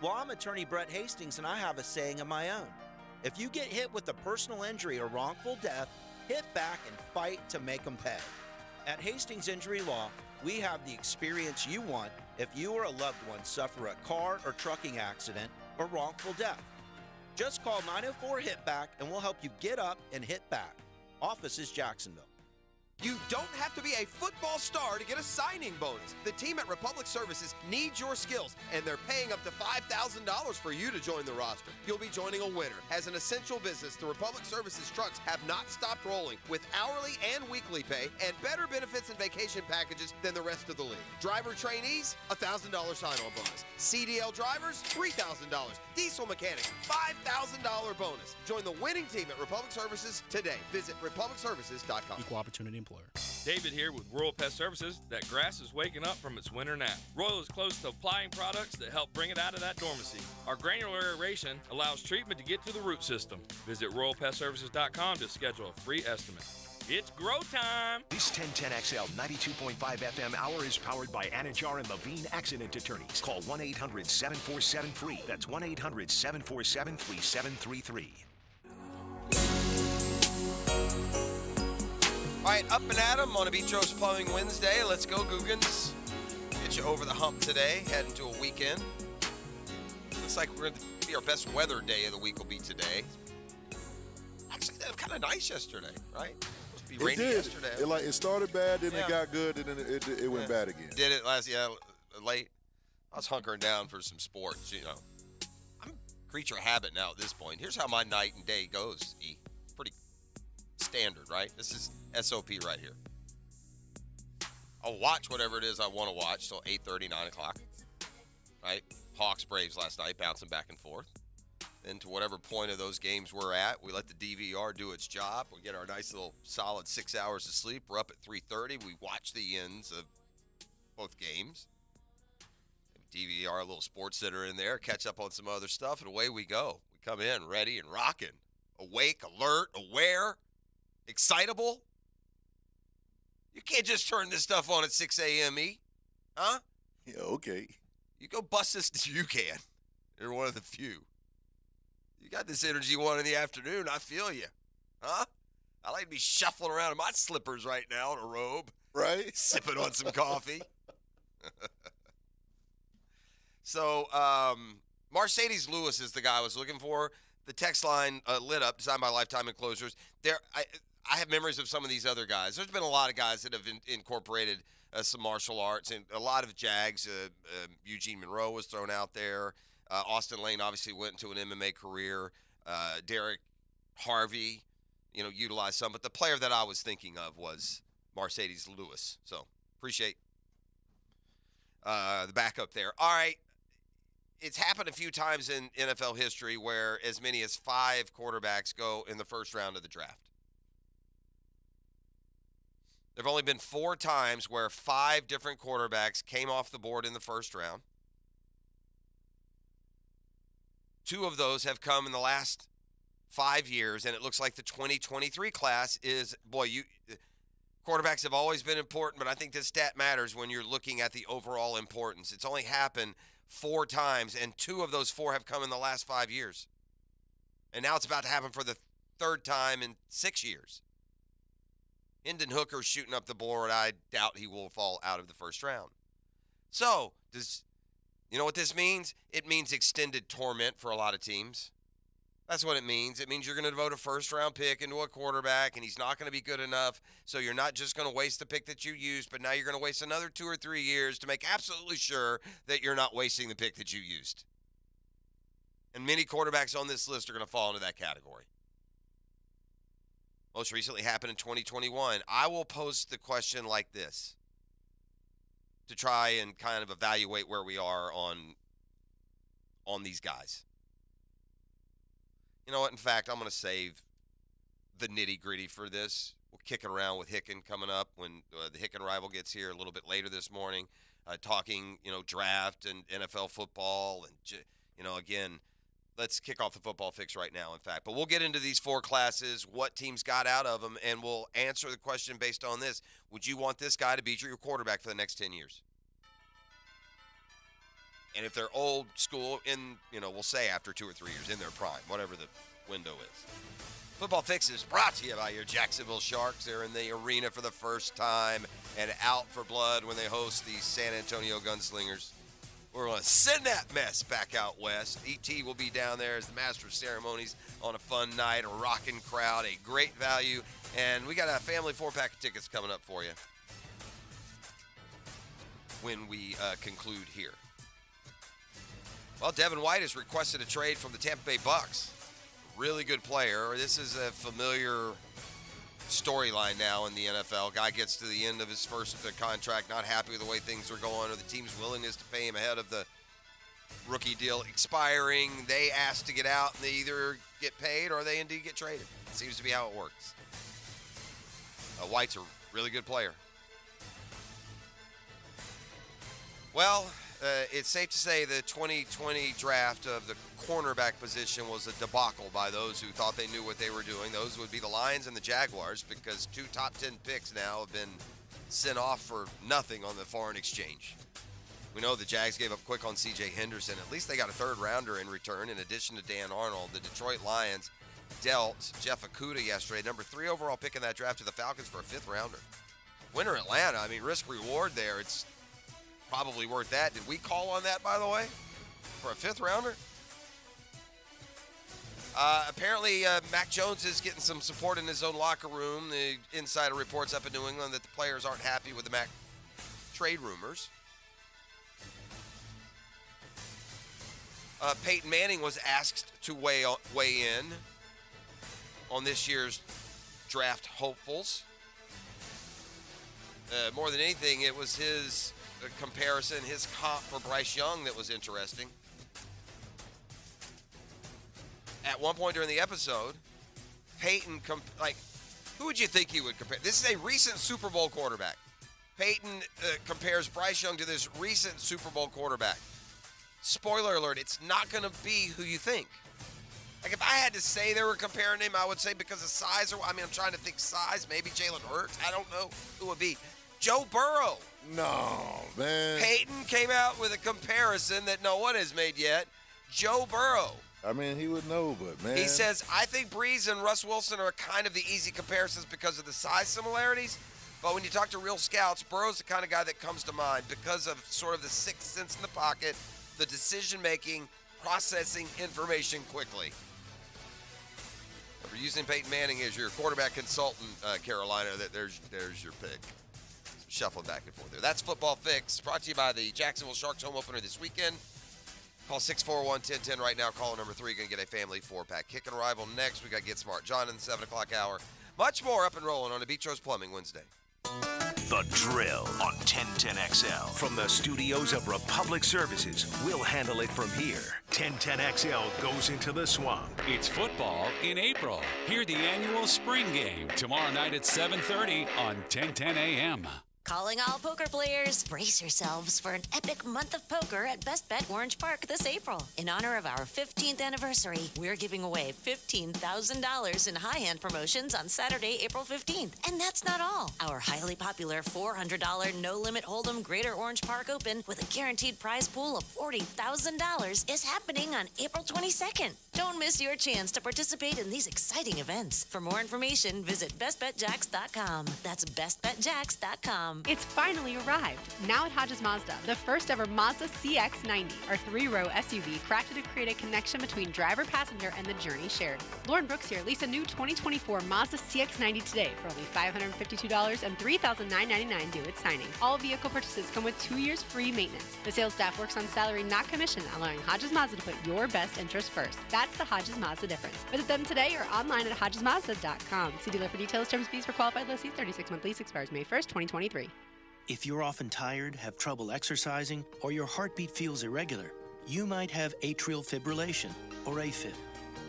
Well, I'm attorney Brett Hastings, and I have a saying of my own. If you get hit with a personal injury or wrongful death, hit back and fight to make them pay. At Hastings Injury Law, we have the experience you want if you or a loved one suffer a car or trucking accident or wrongful death. Just call 904-HIT-BACK and we'll help you get up and hit back. Office is Jacksonville. You don't have to be a football star to get a signing bonus. The team at Republic Services needs your skills, and they're paying up to $5,000 for you to join the roster. You'll be joining a winner. As an essential business, the Republic Services trucks have not stopped rolling with hourly and weekly pay and better benefits and vacation packages than the rest of the league. Driver trainees, $1,000 sign-on bonus. CDL drivers, $3,000. Diesel mechanics, $5,000 bonus. Join the winning team at Republic Services today. Visit republicservices.com. Equal opportunity employer. David here with Royal Pest Services. That grass is waking up from its winter nap. Royal is close to applying products that help bring it out of that dormancy. Our granular aeration allows treatment to get to the root system. Visit RoyalPestServices.com to schedule a free estimate. It's grow time! This 1010XL 92.5 FM hour is powered by Anajar and Levine Accident Attorneys. Call 1-800-747-FREE. That's 1-800-747-3733. All right, up and at 'em on a Beach Rose Plumbing Wednesday. Let's go, Googans. Get you over the hump today, head into a weekend. Looks like we're going to be our best weather day of the week will be today. Actually, that was kind of nice yesterday, right? Supposed to be rainy yesterday. It started bad, then it got good, and then it went bad again. Did it late. I was hunkering down for some sports, you know. I'm a creature of habit now at this point. Here's how my night and day goes, E. Pretty standard, right? This is SOP right here. I'll watch whatever it is I want to watch till 8:30, 9 o'clock, right? Hawks, Braves last night, bouncing back and forth. Then to whatever point of those games we're at, we let the DVR do its job. We get our nice little solid 6 hours of sleep. We're up at 3:30. We watch the ends of both games. DVR, a little sports center in there, catch up on some other stuff, and away we go. We come in ready and rocking, awake, alert, aware, excitable. You can't just turn this stuff on at 6 a.m., E. Huh? Yeah, okay. You go bust this. You can. You're one of the few. You got this energy one in the afternoon. I feel you. Huh? I like to be shuffling around in my slippers right now in a robe. Right? Sipping on some coffee. So, Mercedes Lewis is the guy I was looking for. The text line lit up, designed by Lifetime Enclosures. I have memories of some of these other guys. There's been a lot of guys that have incorporated some martial arts, and a lot of Jags. Eugene Monroe was thrown out there. Austin Lane obviously went into an MMA career. Derek Harvey, utilized some. But the player that I was thinking of was Mercedes Lewis. So appreciate the backup there. All right. It's happened a few times in NFL history where as many as 5 quarterbacks go in the first round of the draft. There have only been 4 times where 5 different quarterbacks came off the board in the first round. 2 of those have come in the last 5 years, and it looks like the 2023 class is, quarterbacks have always been important, but I think this stat matters when you're looking at the overall importance. It's only happened 4 times, and 2 of those 4 have come in the last 5 years. And now it's about to happen for the 3rd time in 6 years. Hendon Hooker's shooting up the board. I doubt he will fall out of the first round. So, you know what this means? It means extended torment for a lot of teams. That's what it means. It means you're going to devote a first-round pick into a quarterback, and he's not going to be good enough. So you're not just going to waste the pick that you used, but now you're going to waste another 2 or 3 years to make absolutely sure that you're not wasting the pick that you used. And many quarterbacks on this list are going to fall into that category. Most recently happened in 2021. I will pose the question like this to try and kind of evaluate where we are on these guys. You know what? In fact, I'm going to save the nitty-gritty for this. We'll kick it around with Hicken coming up when the Hicken rival gets here a little bit later this morning, talking, draft and NFL football. And, again, let's kick off the football fix right now, in fact. But we'll get into these 4 classes, what teams got out of them, and we'll answer the question based on this. Would you want this guy to be your quarterback for the next 10 years? And if they're old school, we'll say after 2 or 3 years, in their prime, whatever the window is. Football Fix is brought to you by your Jacksonville Sharks. They're in the arena for the first time and out for blood when they host the San Antonio Gunslingers. We're going to send that mess back out west. ET will be down there as the master of ceremonies on a fun night, a rocking crowd, a great value. And we got a family 4-pack of tickets coming up for you when we conclude here. Well, Devin White has requested a trade from the Tampa Bay Bucks. Really good player. This is a familiar storyline now in the NFL. Guy gets to the end of his first contract, not happy with the way things are going, or the team's willingness to pay him ahead of the rookie deal expiring. They ask to get out, and they either get paid or they indeed get traded. It seems to be how it works. White's a really good player. Well, it's safe to say the 2020 draft of the cornerback position was a debacle by those who thought they knew what they were doing. Those would be the Lions and the Jaguars, because 2 top 10 picks now have been sent off for nothing on the foreign exchange. We know the Jags gave up quick on C.J. Henderson. At least they got a 3rd rounder in return in addition to Dan Arnold. The Detroit Lions dealt Jeff Okudah yesterday, number 3 overall pick in that draft, to the Falcons for a 5th rounder. Winner Atlanta, I mean, risk reward there. It's probably worth that. Did we call on that, by the way, for a 5th rounder? Apparently, Mac Jones is getting some support in his own locker room. The insider reports up in New England that the players aren't happy with the Mac trade rumors. Peyton Manning was asked to weigh in on this year's draft hopefuls. More than anything, it was his comparison, his comp for Bryce Young that was interesting. At one point during the episode, Peyton, who would you think he would compare? This is a recent Super Bowl quarterback. Peyton compares Bryce Young to this recent Super Bowl quarterback. Spoiler alert, it's not going to be who you think. Like, if I had to say they were comparing him, I would say because of size. I'm trying to think size. Maybe Jalen Hurts. I don't know who it would be. Joe Burrow. No, man. Peyton came out with a comparison that no one has made yet. Joe Burrow. I mean, he would know, but, man. He says, I think Breeze and Russ Wilson are kind of the easy comparisons because of the size similarities. But when you talk to real scouts, Burrow's the kind of guy that comes to mind because of sort of the sixth sense in the pocket, the decision-making, processing information quickly. If you're using Peyton Manning as your quarterback consultant, Carolina, there's your pick. Shuffling back and forth there. That's Football Fix, brought to you by the Jacksonville Sharks home opener this weekend. Call 641-1010 right now. Caller number 3, going to get a family 4-pack. Kick and Arrival next. We got Get Smart John in the 7 o'clock hour. Much more up and rolling on a Beatrice Plumbing Wednesday. The Drill on 1010XL. From the studios of Republic Services, we'll handle it from here. 1010XL goes into the swamp. It's football in April. Hear the annual spring game tomorrow night at 7:30 on 1010 AM. Calling all poker players, brace yourselves for an epic month of poker at Best Bet Orange Park this April. In honor of our 15th anniversary, we're giving away $15,000 in high-hand promotions on Saturday, April 15th. And that's not all. Our highly popular $400 no-limit Hold'em Greater Orange Park Open with a guaranteed prize pool of $40,000 is happening on April 22nd. Don't miss your chance to participate in these exciting events. For more information, visit bestbetjacks.com. That's bestbetjacks.com. It's finally arrived. Now at Hodges Mazda, the first ever Mazda CX-90, our 3-row SUV crafted to create a connection between driver, passenger, and the journey shared. Lauren Brooks here. Lease a new 2024 Mazda CX-90 today for only $552 and $3,999 due at signing. All vehicle purchases come with 2 years free maintenance. The sales staff works on salary, not commission, allowing Hodges Mazda to put your best interest first. That's the Hodges Mazda difference. Visit them today or online at HodgesMazda.com. See dealer for details, terms, fees for qualified lessees. 36-month lease expires May 1st, 2023. If you're often tired, have trouble exercising, or your heartbeat feels irregular, you might have atrial fibrillation, or AFib.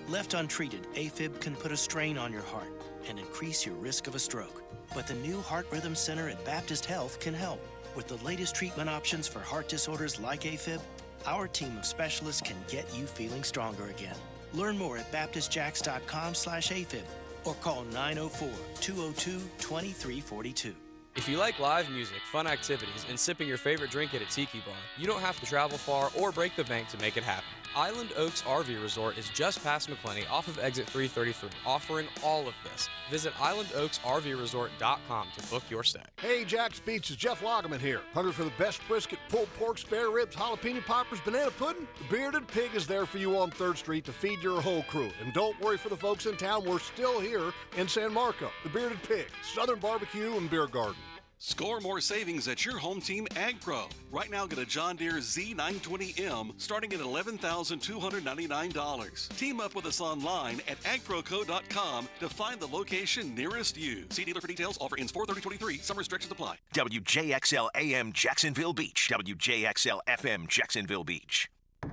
Left untreated, AFib can put a strain on your heart and increase your risk of a stroke. But the new Heart Rhythm Center at Baptist Health can help. With the latest treatment options for heart disorders like AFib, our team of specialists can get you feeling stronger again. Learn more at baptistjacks.com/AFib or call 904-202-2342. If you like live music, fun activities, and sipping your favorite drink at a tiki bar, you don't have to travel far or break the bank to make it happen. Island Oaks RV Resort is just past McClenny off of exit 333, offering all of this. Visit islandoaksrvresort.com to book your stay. Hey, Jack's Beach, Jeff Loggeman here. Hungry for the best brisket, pulled pork, spare ribs, jalapeno poppers, banana pudding? The Bearded Pig is there for you on 3rd Street to feed your whole crew. And don't worry for the folks in town, we're still here in San Marco. The Bearded Pig, Southern Barbecue and Beer Garden. Score more savings at your home team AgPro. Right now, get a John Deere Z920M starting at $11,299. Team up with us online at agproco.com to find the location nearest you. See dealer for details. Offer ends 4/30/23. Some restrictions apply. WJXL AM Jacksonville Beach. WJXL FM Jacksonville Beach.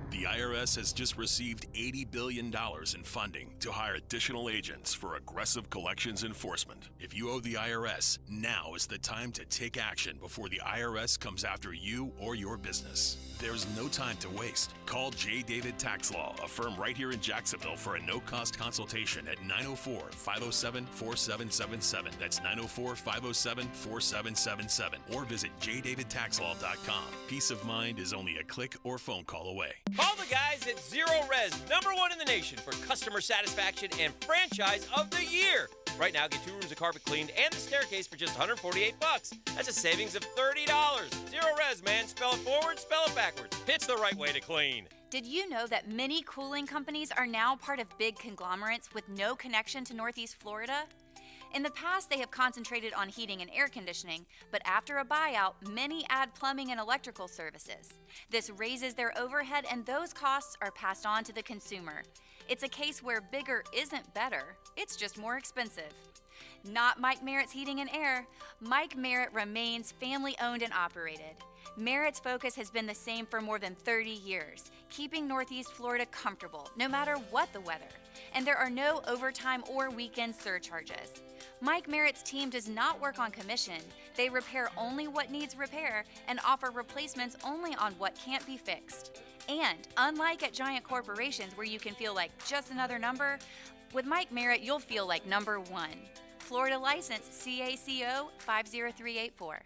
The IRS has just received $80 billion in funding to hire additional agents for aggressive collections enforcement. If you owe the IRS, now is the time to take action before the IRS comes after you or your business. There's no time to waste. Call J. David Tax Law, a firm right here in Jacksonville, for a no-cost consultation at 904-507-4777. That's 904-507-4777. Or visit jdavidtaxlaw.com. Peace of mind is only a click or phone call away. Call the guys at Zero Res, #1 in the nation for customer satisfaction and franchise of the year. Right now, get 2 rooms of carpet cleaned and the staircase for just $148. That's a savings of $30. Zero Res, man. Spell it forward, spell it backwards. It's the right way to clean. Did you know that many cooling companies are now part of big conglomerates with no connection to Northeast Florida? In the past, they have concentrated on heating and air conditioning, but after a buyout, many add plumbing and electrical services. This raises their overhead, and those costs are passed on to the consumer. It's a case where bigger isn't better, it's just more expensive. Not Mike Merritt's Heating and Air. Mike Merritt remains family-owned and operated. Merritt's focus has been the same for more than 30 years, keeping Northeast Florida comfortable, no matter what the weather. And there are no overtime or weekend surcharges. Mike Merritt's team does not work on commission. They repair only what needs repair and offer replacements only on what can't be fixed. And unlike at giant corporations where you can feel like just another number, with Mike Merritt, you'll feel like number one. Florida license CACO 50384.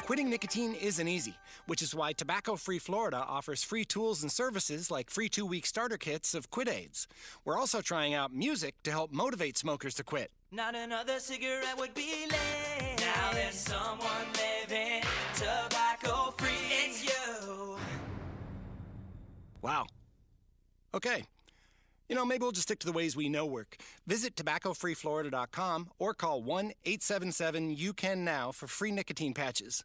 Quitting nicotine isn't easy, which is why Tobacco Free Florida offers free tools and services like free 2-week starter kits of Quit Aids. We're also trying out music to help motivate smokers to quit. Not another cigarette would be late. Now there's someone living tobacco free. It's you. Wow. Okay. Maybe we'll just stick to the ways we know work. Visit tobaccofreeflorida.com or call 1-877-YOU-CAN-NOW for free nicotine patches.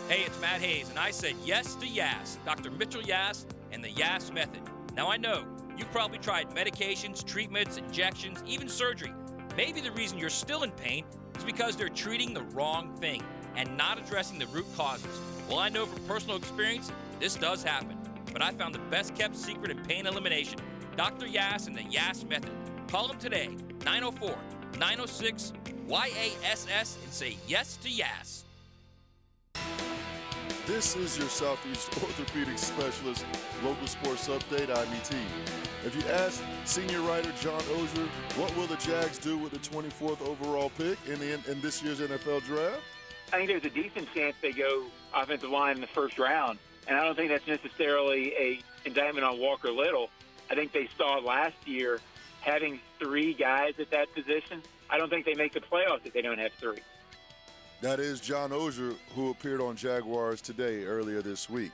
Hey, it's Matt Hayes, and I said yes to Yas, Dr. Mitchell Yas, and the Yas method. Now, I know you've probably tried medications, treatments, injections, even surgery. Maybe the reason you're still in pain is because they're treating the wrong thing and not addressing the root causes. Well, I know from personal experience, this does happen. But I found the best-kept secret in pain elimination, Dr. Yas and the Yas method. Call him today, 904-906-YASS, and say yes to Yas. This is your Southeast Orthopedic Specialist Local Sports Update, IBT. If you ask senior writer John Oehser, what will the Jags do with the 24th overall pick in this year's NFL Draft? I think there's a decent chance they go offensive line in the first round, and I don't think that's necessarily a indictment on Walker Little. I think they saw last year having 3 guys at that position. I don't think they make the playoffs if they don't have 3. That is John Oehser, who appeared on Jaguars Today earlier this week.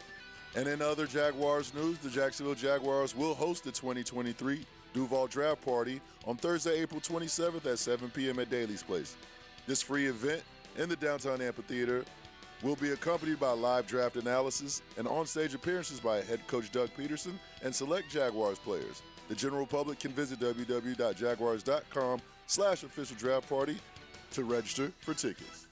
And in other Jaguars news, the Jacksonville Jaguars will host the 2023 Duval Draft Party on Thursday, April 27th at 7 p.m. at Daly's Place. This free event in the downtown amphitheater will be accompanied by live draft analysis and on-stage appearances by head coach Doug Peterson and select Jaguars players. The general public can visit www.jaguars.com/official draft party to register for tickets.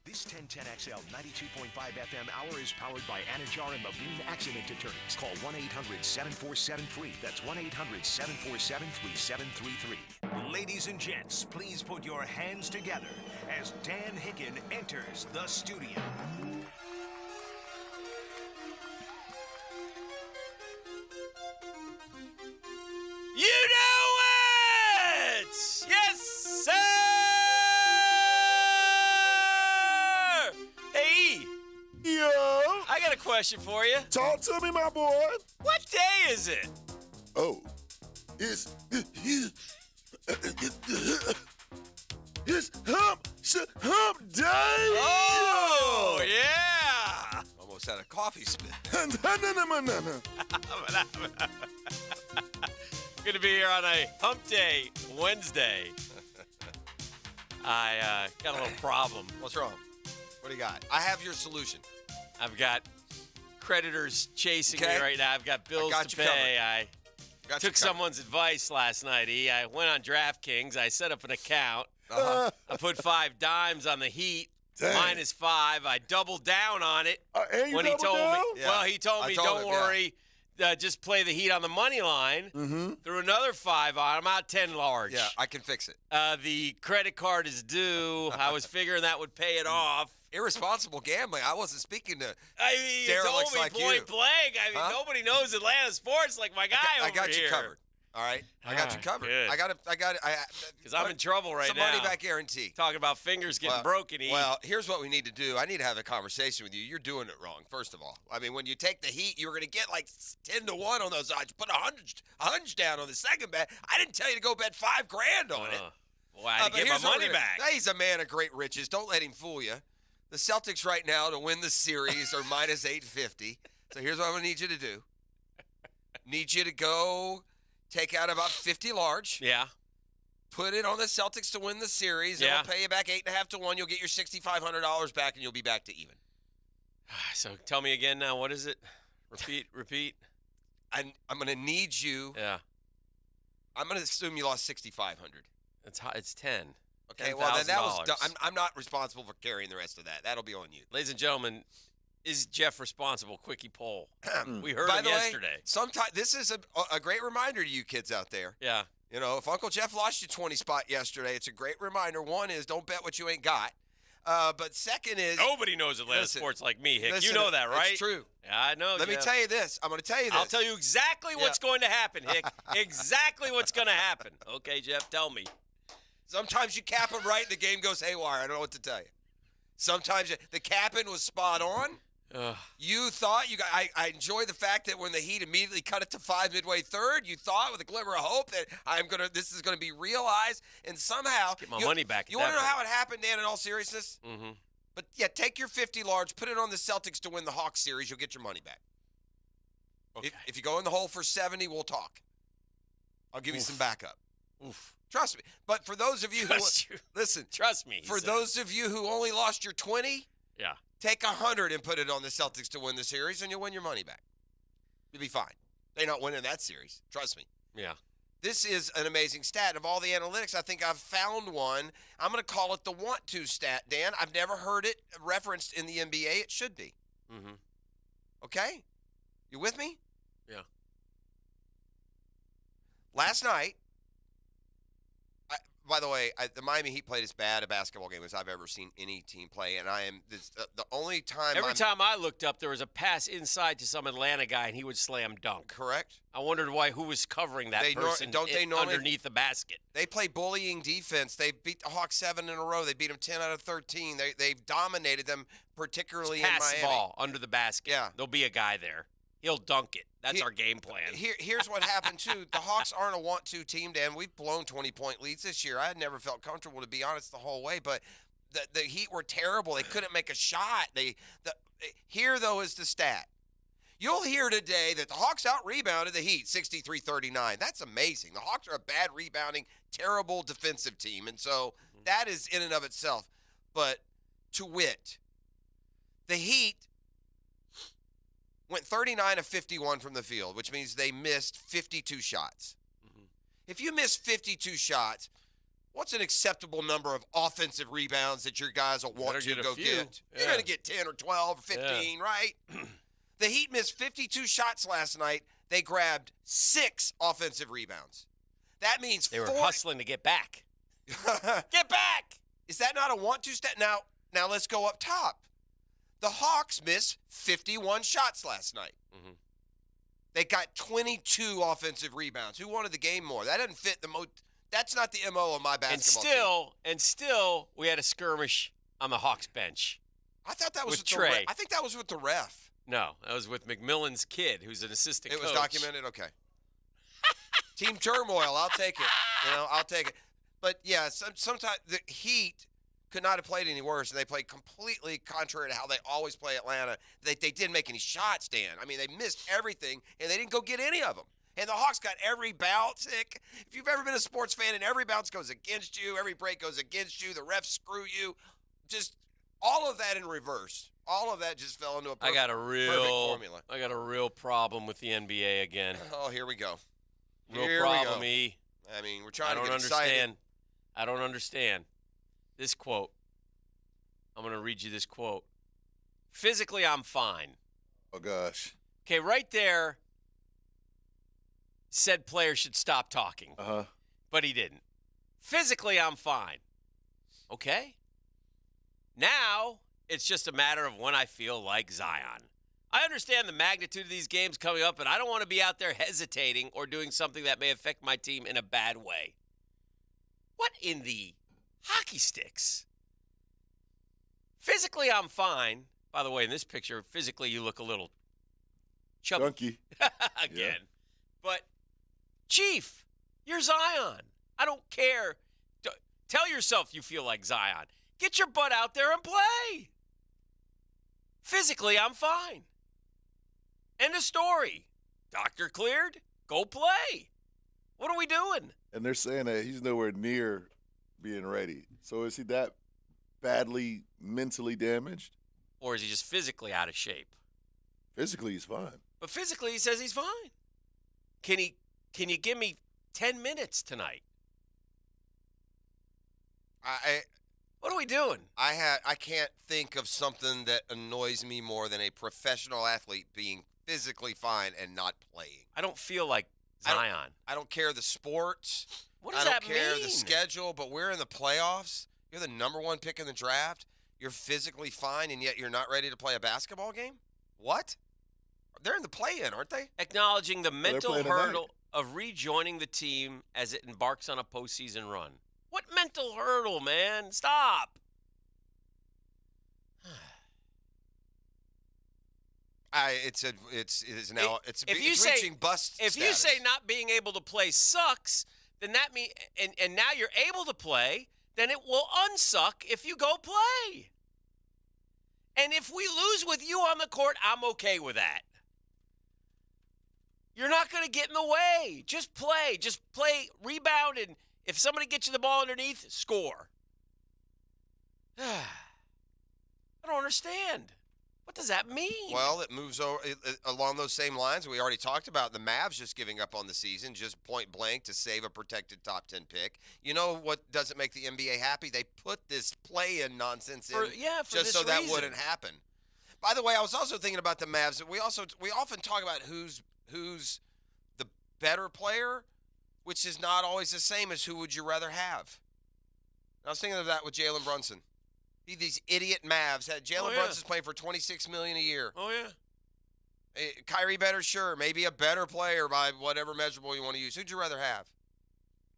This 1010XL 92.5 FM hour is powered by Anajar and Levine Accident Attorneys. Call 1-800-747-FREE. That's 1-800-747-3733. Ladies and gents, please put your hands together as Dan Hicken enters the studio. You know it! Yes, sir! question for you. Talk to me, my boy. What day is it? Oh, it's hump day. Oh, yeah. Almost had a coffee spit. Good to be here on a hump day Wednesday. I got a little problem. What's wrong? What do you got? I have your solution. I've got creditors chasing me Okay. right now. I've got bills got to you pay. covered. I Got you took covered. someone's advice last night, E. I went on DraftKings. I set up an account. Uh-huh. I put 5 dimes on the Heat. Dang. Minus 5. I doubled down on it And you when he doubled told down? me. Yeah. Well, he told I me, told don't him, yeah. worry. Just play the Heat on the money line. Mm-hmm. Threw another 5 on. I'm out 10 large. Yeah, I can fix it. The credit card is due. I was figuring that would pay it off. Irresponsible gambling. I wasn't speaking to. I mean, you Derelicts told me like point you. blank. I mean, Huh? nobody knows Atlanta sports like my guy I over got here. you covered. All right, I got you Ah, covered. good. I got it. Because I'm in trouble right it's a now. money back guarantee. Talking about fingers getting broken. E. Well, here's what we need to do. I need to have a conversation with you. You're doing it wrong, first of all. I mean, when you take the Heat, you were going to get like 10-1 on those odds. Put a hunch down on the second bet. I didn't tell you to go bet $5,000 on it. Well, I had to but get my here's what money we're back. gonna- He's a man of great riches. Don't let him fool you. The Celtics right now to win the series are minus 850. So here's what I'm going to need you to do. Need you to go take out about 50 large. Yeah. Put it on the Celtics to win the series. Yeah. It'll pay you back 8.5 to 1. You'll get your $6,500 back, and you'll be back to even. So tell me again now. What is it? Repeat. I'm going to need you. Yeah. I'm going to assume you lost 6,500. It's hot. It's 10. Okay. Well, then that was. $10,000. I'm not responsible for carrying the rest of that. That'll be on you. Ladies and gentlemen, is Jeff responsible? Quickie poll. We heard By him the way, yesterday. Sometimes this is a great reminder to you kids out there. Yeah. You know, if Uncle Jeff lost you 20 spot yesterday, it's a great reminder. One is don't bet what you ain't got. But second is Nobody knows Atlanta Listen, sports like me, Hick. listen, You know that, right? It's true. Yeah, I know. Let me Jeff. tell you this. I'm going to tell you this. I'll tell you exactly what's going to happen, Hick. Exactly what's going to happen. Okay, Jeff, tell me. Sometimes you cap them right and the game goes haywire. I don't know what to tell you. Sometimes the capping was spot on. You thought you got. I enjoy the fact that when the Heat immediately cut it to 5 midway third, you thought with a glimmer of hope that this is gonna be realized, and somehow Get my money back at You want that to know point. how it happened, Dan? In all seriousness, Mm-hmm. but yeah, take your 50 large, put it on the Celtics to win the Hawks series. You'll get your money back. Okay. If you go in the hole for 70, we'll talk. I'll give you some backup. Oof. Trust me. But for those of you Trust who you. listen, Trust me. he for said. those of you who only lost your 20, Yeah. take 100 and put it on the Celtics to win the series, and you'll win your money back. You'll be fine. They're not winning that series. Trust me. Yeah. This is an amazing stat. Of all the analytics, I think I've found one. I'm going to call it the want to stat, Dan. I've never heard it referenced in the NBA. It should be. Mm-hmm. Okay? You with me? Yeah. Last night, by the way, the Miami Heat played as bad a basketball game as I've ever seen any team play, and I am the only time. Every time I looked up, there was a pass inside to some Atlanta guy, and he would slam dunk. Correct. I wondered who was covering that person normally underneath the basket. They play bullying defense. They beat the Hawks 7 in a row. They beat them 10 out of 13. They've dominated them, particularly in Pass Miami. the ball under the basket. Yeah. There'll be a guy there. He'll dunk it. That's our game plan. Here's what happened, too. The Hawks aren't a want-to team, Dan. We've blown 20-point leads this year. I had never felt comfortable, to be honest, the whole way. But the Heat were terrible. They couldn't make a shot. Here, though, is the stat. You'll hear today that the Hawks out-rebounded the Heat 63-39. That's amazing. The Hawks are a bad rebounding, terrible defensive team. And so that is in and of itself. But to wit, the Heat went 39 of 51 from the field, which means they missed 52 shots. Mm-hmm. If you miss 52 shots, what's an acceptable number of offensive rebounds that your guys will want Better to get a go few. get? You're Yeah. going to get 10 or 12 or 15, right? The Heat missed 52 shots last night. They grabbed 6 offensive rebounds. That means They were 4 hustling to get back. Get back! Is that not a want-to stat? Now let's go up top. The Hawks missed 51 shots last night. Mhm. They got 22 offensive rebounds. Who wanted the game more? That doesn't fit the That's not the MO of my basketball team. And still, we had a skirmish on the Hawks bench. I thought that was with with the ref. Trey. I think that was with the ref. No, that was with McMillan's kid, who's an assistant It was coach. documented? Okay. Team turmoil. I'll take it. I'll take it. But, yeah, sometimes the Heat could not have played any worse, and they played completely contrary to how they always play Atlanta. They didn't make any shots, Dan. I mean, they missed everything, and they didn't go get any of them. And the Hawks got every bounce. If you've ever been a sports fan and every bounce goes against you, every break goes against you, the refs screw you, just all of that in reverse. All of that just fell into a perfect formula. I got a real problem with the NBA again. Oh, here we go. Real problem, E. I mean, we're trying to get excited. I don't understand. This quote. I'm going to read you this quote. Physically, I'm fine. Oh, gosh. Okay, right there, said player should stop talking. Uh-huh. But he didn't. Physically, I'm fine. Okay. Now, it's just a matter of when I feel like Zion. I understand the magnitude of these games coming up, and I don't want to be out there hesitating or doing something that may affect my team in a bad way. What in the hockey sticks? Physically, I'm fine. By the way, in this picture, physically, you look a little chubby. Chunky. Again. Yeah. But, Chief, you're Zion. I don't care. Tell yourself you feel like Zion. Get your butt out there and play. Physically, I'm fine. End of story. Doctor cleared. Go play. What are we doing? And they're saying that he's nowhere near being ready. So is he that badly mentally damaged? Or is he just physically out of shape? Physically, he's fine. But physically, he says he's fine. Can you give me 10 minutes tonight? What are we doing? I can't think of something that annoys me more than a professional athlete being physically fine and not playing. I don't feel like Zion. I don't care the sports. What does I don't that care mean? the schedule, but we're in the playoffs. You're the number one pick in the draft. You're physically fine, and yet you're not ready to play a basketball game? What? They're in the play-in, aren't they? Acknowledging the mental playing hurdle of rejoining the team as it embarks on a postseason run. What mental hurdle, man? Stop. It's reaching bust If you status. say not being able to play sucks, then that means and now you're able to play, then it will unsuck if you go play. And if we lose with you on the court, I'm okay with that. You're not going to get in the way. Just play. Just play, rebound, and if somebody gets you the ball underneath, score. I don't understand. What does that mean? Well, it moves over along those same lines. We already talked about the Mavs just giving up on the season, just point blank to save a protected top 10 pick. You know what doesn't make the NBA happy? They put this play-in nonsense in For just this so that reason. wouldn't happen. By the way, I was also thinking about the Mavs. We often talk about who's the better player, which is not always the same as who would you rather have. I was thinking of that with Jalen Brunson. These idiot Mavs had Jalen Brunson's playing for $26 million a year. Oh, yeah. Kyrie better, sure. Maybe a better player by whatever measurable you want to use. Who'd you rather have?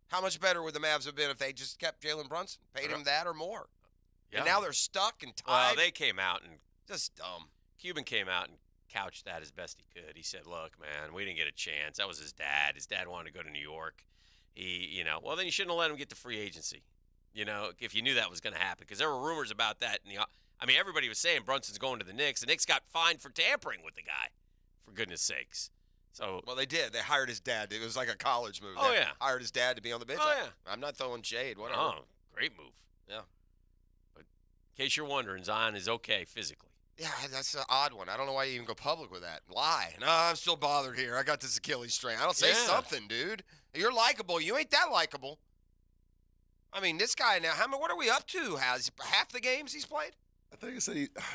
How much better would the Mavs have been if they just kept Jalen Brunson, paid him that or more? Yeah. And now they're stuck and tied. Well, they came out and just dumb. Cuban came out and couched that as best he could. He said, "Look, man, we didn't get a chance. That was his dad. His dad wanted to go to New York. Well, then you shouldn't have let him get to free agency. If you knew that was going to happen, because there were rumors about that. Everybody was saying Brunson's going to the Knicks. The Knicks got fined for tampering with the guy, for goodness sakes. So, well, they did. They hired his dad. It was like a college move. Oh, They yeah. hired his dad to be on the bench. Oh, yeah. I'm not throwing shade. Whatever. Oh, great move. Yeah. But in case you're wondering, Zion is okay physically. Yeah, that's an odd one. I don't know why you even go public with that. Lie. No, I'm still bothered here. I got this Achilles strain. I don't say Yeah. something, dude. You're likable. You ain't that likable. I mean, this guy now, what are we up to? Has half the games he's played? I think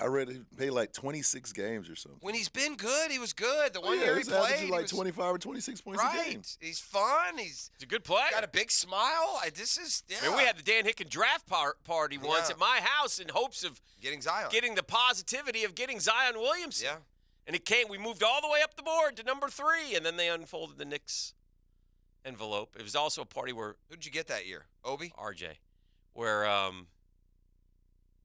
I read he played like 26 games or something. When he's been good, he was good. The one yeah, year he he's averaging played, like he was 25 or 26 points a game. He's fun. He's a good player. Got a big smile. We had the Dan Hicken draft party once Yeah. at my house in hopes of getting Zion, getting the positivity of getting Zion Williamson. Yeah. And it came. We moved all the way up the board to number 3, and then they unfolded the Knicks envelope. It was also a party where who'd you get that year? Obi? RJ, where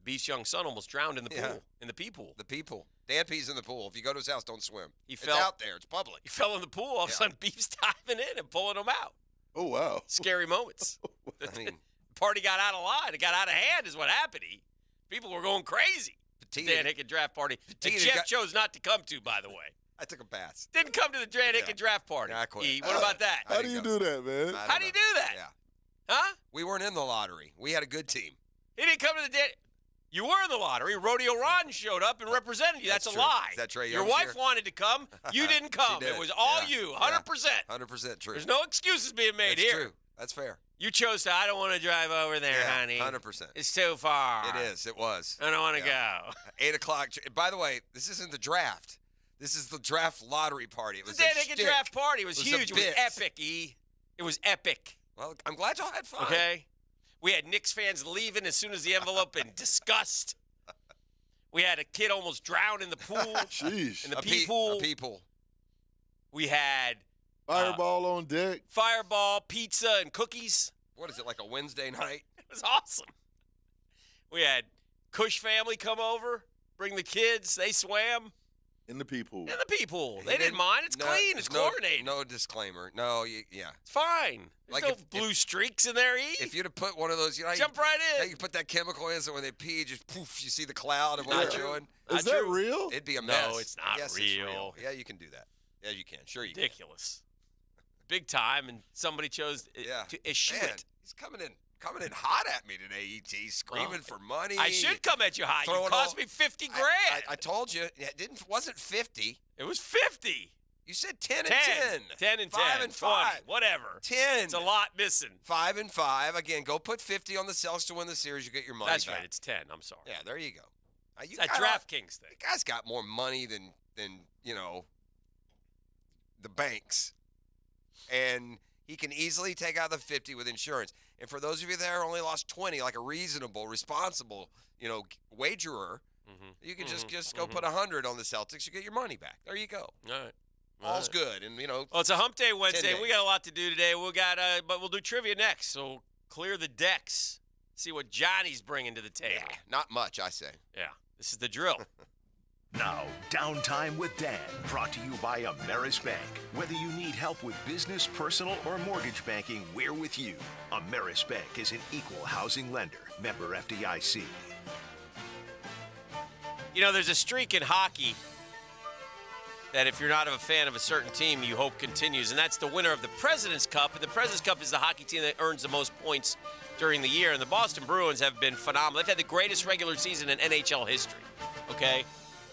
Beast's young son almost drowned in the pool, in the pee pool. The people. Dan pees in the pool. If you go to his house, don't swim. It's fell- out there. It's public. He fell in the pool. All of a sudden, Beef's diving in and pulling him out. Oh, wow. Scary moments. I mean, Party got out of line. It got out of hand is what happened. People were going crazy. Dan Hicken draft party. That Jeff chose not to come to, by the way. I took a pass. Didn't come to the Dan Hicken draft party. I quit. What about that? How do you do that, man? How do you do that? Yeah. Huh? We weren't in the lottery. We had a good team. He didn't come to the Dan. You were in the lottery. Rodeo Ron showed up and represented you. That's a true. lie. Is that Trey Your Young's wife here? wanted to come. You didn't come. She did. It was all Yeah. you. Yeah. 100%. 100% true. There's no excuses being made That's here. true. That's fair. You chose to, I don't want to drive over there, Yeah, honey. 100%. It's too far. It is. It was. I don't want to Yeah. go. 8 o'clock. By the way, this isn't the draft. This is the draft lottery party. It was The a Dan Hicken shtick. draft party was a huge. It was bit. epic, E. It was epic. Well, I'm glad y'all had fun. Okay? We had Knicks fans leaving as soon as the envelope in disgust. We had a kid almost drown in the pool. Sheesh. In the pee pool. A pee pool. We had Fireball on deck. Fireball, pizza, and cookies. What is it, like a Wednesday night? It was awesome. We had Cush family come over, bring the kids. They swam In the pee pool. in the pee pool. They didn't mind. It's No, clean. It's no- chlorinated. No disclaimer. No, yeah. It's fine. There's Like no if- blue streaks in there, E. If you'd have put one of those, you know, how Jump you, right in. how you put that chemical in, so when they pee, just poof, you see the cloud of what Not they're true. doing. Is that real? It'd be a No, mess. it's not yes, real. It's real. Yeah, you can do that. Yeah, you can. Sure, you can. Ridiculous. Big time, and somebody chose to issue Man, it. he's coming in hot at me today, E.T., screaming for money. I should come at you hot. You Throwing cost all- me 50 grand. I told you, it wasn't 50. It was 50. You said 10 and 10. 10. 10 and 5 10. and 20, 5. whatever. 10. It's a lot missing. 5 and 5. Again, go put 50 on the Celtics to win the series. You get your money That's back. right. It's 10. I'm sorry. Yeah, there you go. You It's that got DraftKings thing. You guys got more money than you know, the banks. And he can easily take out the 50 with insurance. And for those of you that only lost 20, like a reasonable, responsible, wagerer, you can just go put 100 on the Celtics. You get your money back. There you go. All right. All's good. And, Well, it's a hump day Wednesday. 10 We days. got a lot to do today. But we'll do trivia next. So clear the decks. See what Johnny's bringing to the table. Not much, I say. Yeah. This is the drill. Now, Downtime with Dan, brought to you by Ameris Bank. Whether you need help with business, personal, or mortgage banking, we're with you. Ameris Bank is an equal housing lender. Member FDIC. There's a streak in hockey that if you're not a fan of a certain team, you hope continues, and that's the winner of the President's Cup. And the President's Cup is the hockey team that earns the most points during the year, and the Boston Bruins have been phenomenal. They've had the greatest regular season in NHL history, okay?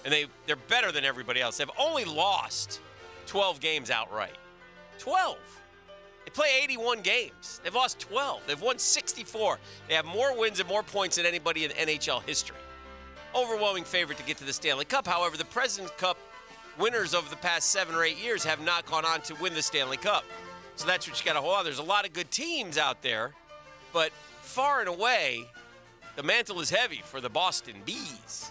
And they're better than everybody else. They've only lost 12 games outright. 12. They play 81 games. They've lost 12. They've won 64. They have more wins and more points than anybody in NHL history. Overwhelming favorite to get to the Stanley Cup. However, the President's Cup winners over the past 7 or 8 years have not gone on to win the Stanley Cup. So that's what you got to hold on. There's a lot of good teams out there, but far and away, the mantle is heavy for the Boston Bees.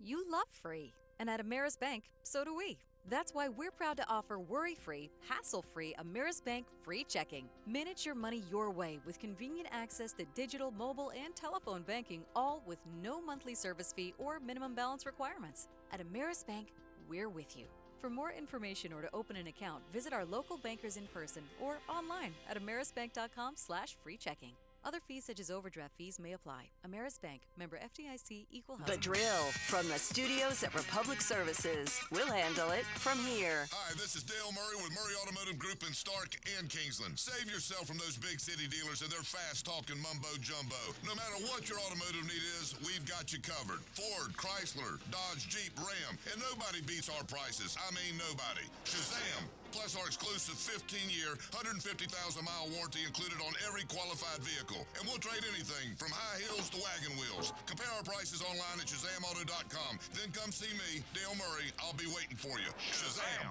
You love free, and at Ameris Bank, so do we. That's why we're proud to offer worry-free, hassle-free Ameris Bank free checking. Manage your money your way with convenient access to digital, mobile, and telephone banking, all with no monthly service fee or minimum balance requirements. At Ameris Bank, we're with you. For more information or to open an account, visit our local bankers in person or online at amerisbank.com/free checking. Other fees such as overdraft fees may apply. Ameris Bank, member FDIC, equal housing. The drill from the studios at Republic Services. We'll handle it from here. Hi, this is Dale Murray with Murray Automotive Group in Stark and Kingsland. Save yourself from those big city dealers and their fast-talking mumbo-jumbo. No matter what your automotive need is, we've got you covered. Ford, Chrysler, Dodge, Jeep, Ram, and nobody beats our prices. I mean nobody. Shazam! Plus our exclusive 15-year, 150,000-mile warranty included on every qualified vehicle. And we'll trade anything from high heels to wagon wheels. Compare our prices online at ShazamAuto.com. Then come see me, Dale Murray. I'll be waiting for you. Shazam!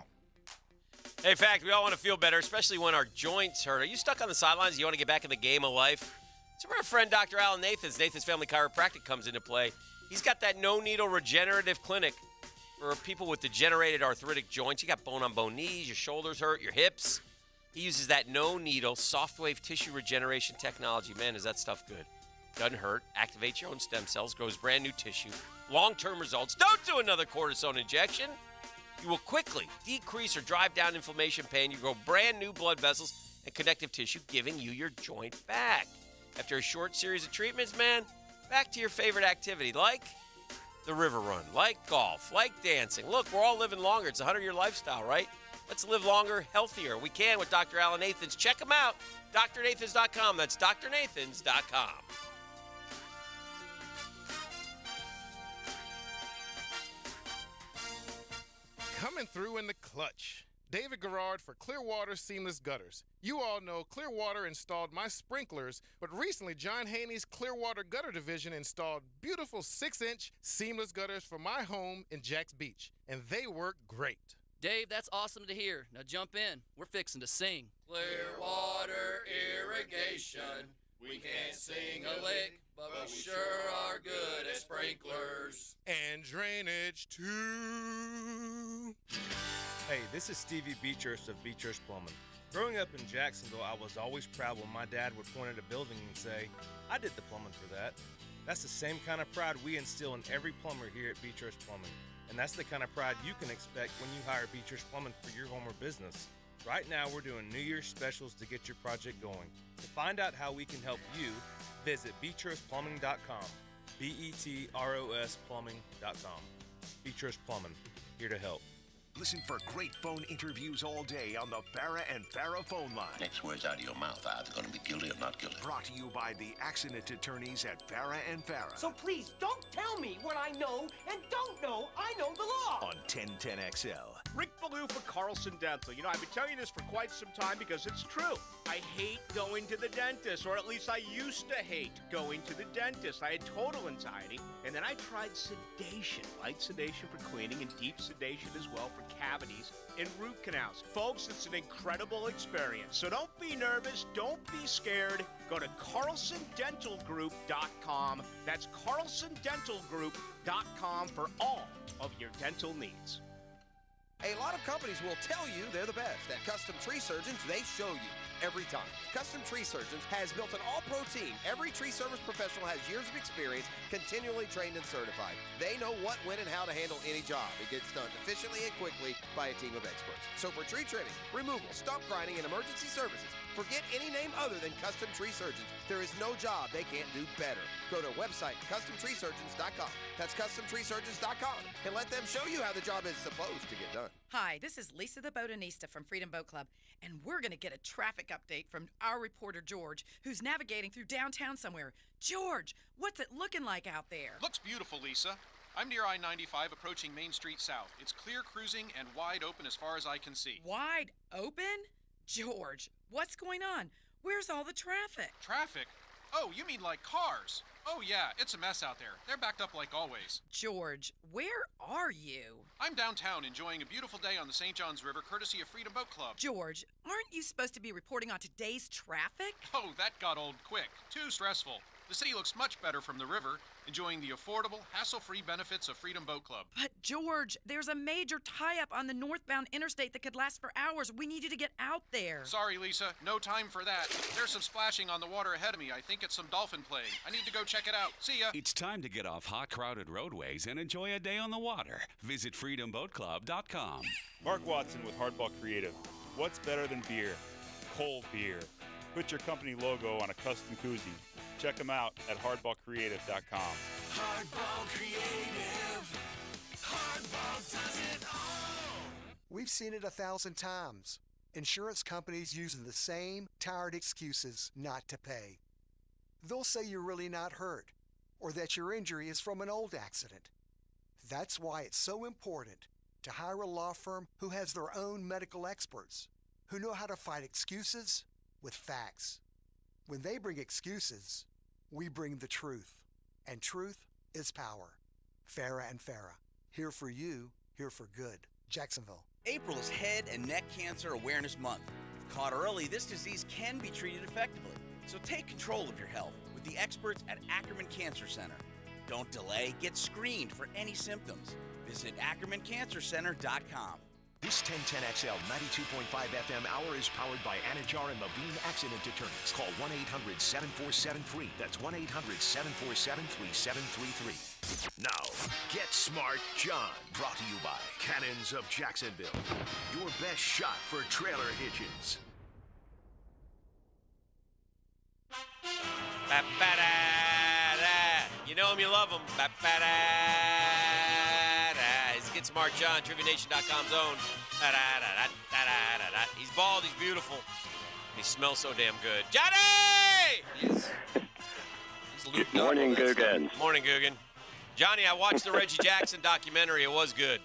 Hey, in fact, we all want to feel better, especially when our joints hurt. Are you stuck on the sidelines? You want to get back in the game of life? So our friend Dr. Alan Nathans, Nathan's Family Chiropractic, comes into play. He's got that no-needle regenerative clinic for people with degenerated arthritic joints. You got bone-on-bone knees, your shoulders hurt, your hips. He uses that no-needle soft-wave tissue regeneration technology. Man, is that stuff good. Doesn't hurt. Activates your own stem cells, grows brand new tissue. long-term results, don't do another cortisone injection. You will quickly decrease or drive down inflammation, pain. You grow brand new blood vessels and connective tissue, giving you your joint back. After a short series of treatments, man, back to your favorite activity, like the river run, like golf, like dancing. Look, we're all living longer. It's a 100-year lifestyle, right? Let's live longer, healthier. We can with Dr. Alan Nathans. Check him out, drnathans.com. That's drnathans.com. Coming through in the clutch. David Garrard for Clearwater Seamless Gutters. You all know Clearwater installed my sprinklers, but recently John Haney's Clearwater Gutter Division installed beautiful 6-inch seamless gutters for my home in Jacks Beach, and they work great. Dave, that's awesome to hear. Now jump in. We're fixing to sing. Clearwater Irrigation. We can't sing a lick, but we sure are good at sprinklers. And drainage too. Hey, this is Stevie Beechurst of Beechurst Plumbing. Growing up in Jacksonville, I was always proud when my dad would point at a building and say, I did the plumbing for that. That's the same kind of pride we instill in every plumber here at Beechurst Plumbing. And that's the kind of pride you can expect when you hire Beechurst Plumbing for your home or business. Right now, we're doing New Year's specials to get your project going. To find out how we can help you, visit BeechurstPlumbing.com. BETROS Plumbing.com. Beechurst Plumbing, here to help. Listen for great phone interviews all day on the Farah and Farah phone line. Next words out of your mouth are either going to be guilty or not guilty. Brought to you by the accident attorneys at Farah and Farah. So please don't tell me what I know and don't know. I know the law. On 1010XL. Rick Ballou for Carlson Dental. You know, I've been telling you this for quite some time because it's true. I hate going to the dentist, or at least I used to hate going to the dentist. I had total anxiety, and then I tried sedation. Light sedation for cleaning and deep sedation as well for cavities and root canals. Folks, it's an incredible experience. So don't be nervous. Don't be scared. Go to CarlsonDentalGroup.com. That's CarlsonDentalGroup.com for all of your dental needs. A lot of companies will tell you they're the best. At Custom Tree Surgeons, they show you every time. Custom Tree Surgeons has built an all-pro team. Every tree service professional has years of experience, continually trained and certified. They know what, when, and how to handle any job. It gets done efficiently and quickly by a team of experts. So for tree trimming, removal, stump grinding, and emergency services, forget any name other than Custom Tree Surgeons. There is no job they can't do better. Go to website CustomTreeSurgeons.com. That's CustomTreeSurgeons.com, and let them show you how the job is supposed to get done. Hi, this is Lisa the Botanista from Freedom Boat Club, and we're going to get a traffic update from our reporter, George, who's navigating through downtown somewhere. George, what's it looking like out there? Looks beautiful, Lisa. I'm near I-95 approaching Main Street South. It's clear cruising and wide open as far as I can see. Wide open? George, what's going on? Where's all the traffic? Traffic? Oh, you mean like cars? Oh yeah, it's a mess out there. They're backed up like always. George, where are you? I'm downtown enjoying a beautiful day on the St. Johns River courtesy of Freedom Boat Club. George, aren't you supposed to be reporting on today's traffic? Oh, that got old quick. Too stressful. The city looks much better from the river, enjoying the affordable, hassle-free benefits of Freedom Boat Club. But, George, there's a major tie-up on the northbound interstate that could last for hours. We need you to get out there. Sorry, Lisa. No time for that. There's some splashing on the water ahead of me. I think it's some dolphin playing. I need to go check it out. See ya. It's time to get off hot, crowded roadways and enjoy a day on the water. Visit FreedomBoatClub.com. Mark Watson with Hardball Creative. What's better than beer? Cold beer. Put your company logo on a custom koozie. Check them out at hardballcreative.com. Hardball Creative. Hardball does it all. We've seen it 1,000 times. Insurance companies using the same tired excuses not to pay. They'll say you're really not hurt, or that your injury is from an old accident. That's why it's so important to hire a law firm who has their own medical experts, who know how to fight excuses with facts. When they bring excuses, we bring the truth. And truth is power. Farah and Farah. Here for you, here for good. Jacksonville. April is Head and Neck Cancer Awareness Month. If caught early, this disease can be treated effectively. So take control of your health with the experts at Ackerman Cancer Center. Don't delay. Get screened for any symptoms. Visit AckermanCancerCenter.com. This 1010XL 92.5 FM hour is powered by Anajar and Levine Accident Attorneys. Call 1-800-747-FREE. That's 1-800-747-3733. Now, Get Smart John. Brought to you by Cannons of Jacksonville. Your best shot for trailer hitches. You know him, you love him. He's Get Smart John, TriviaNation.com's own. He's bald, he's beautiful. And he smells so damn good. Johnny! Good morning, Guggen. Morning, Guggen. Johnny, I watched the Reggie Jackson documentary. It was good.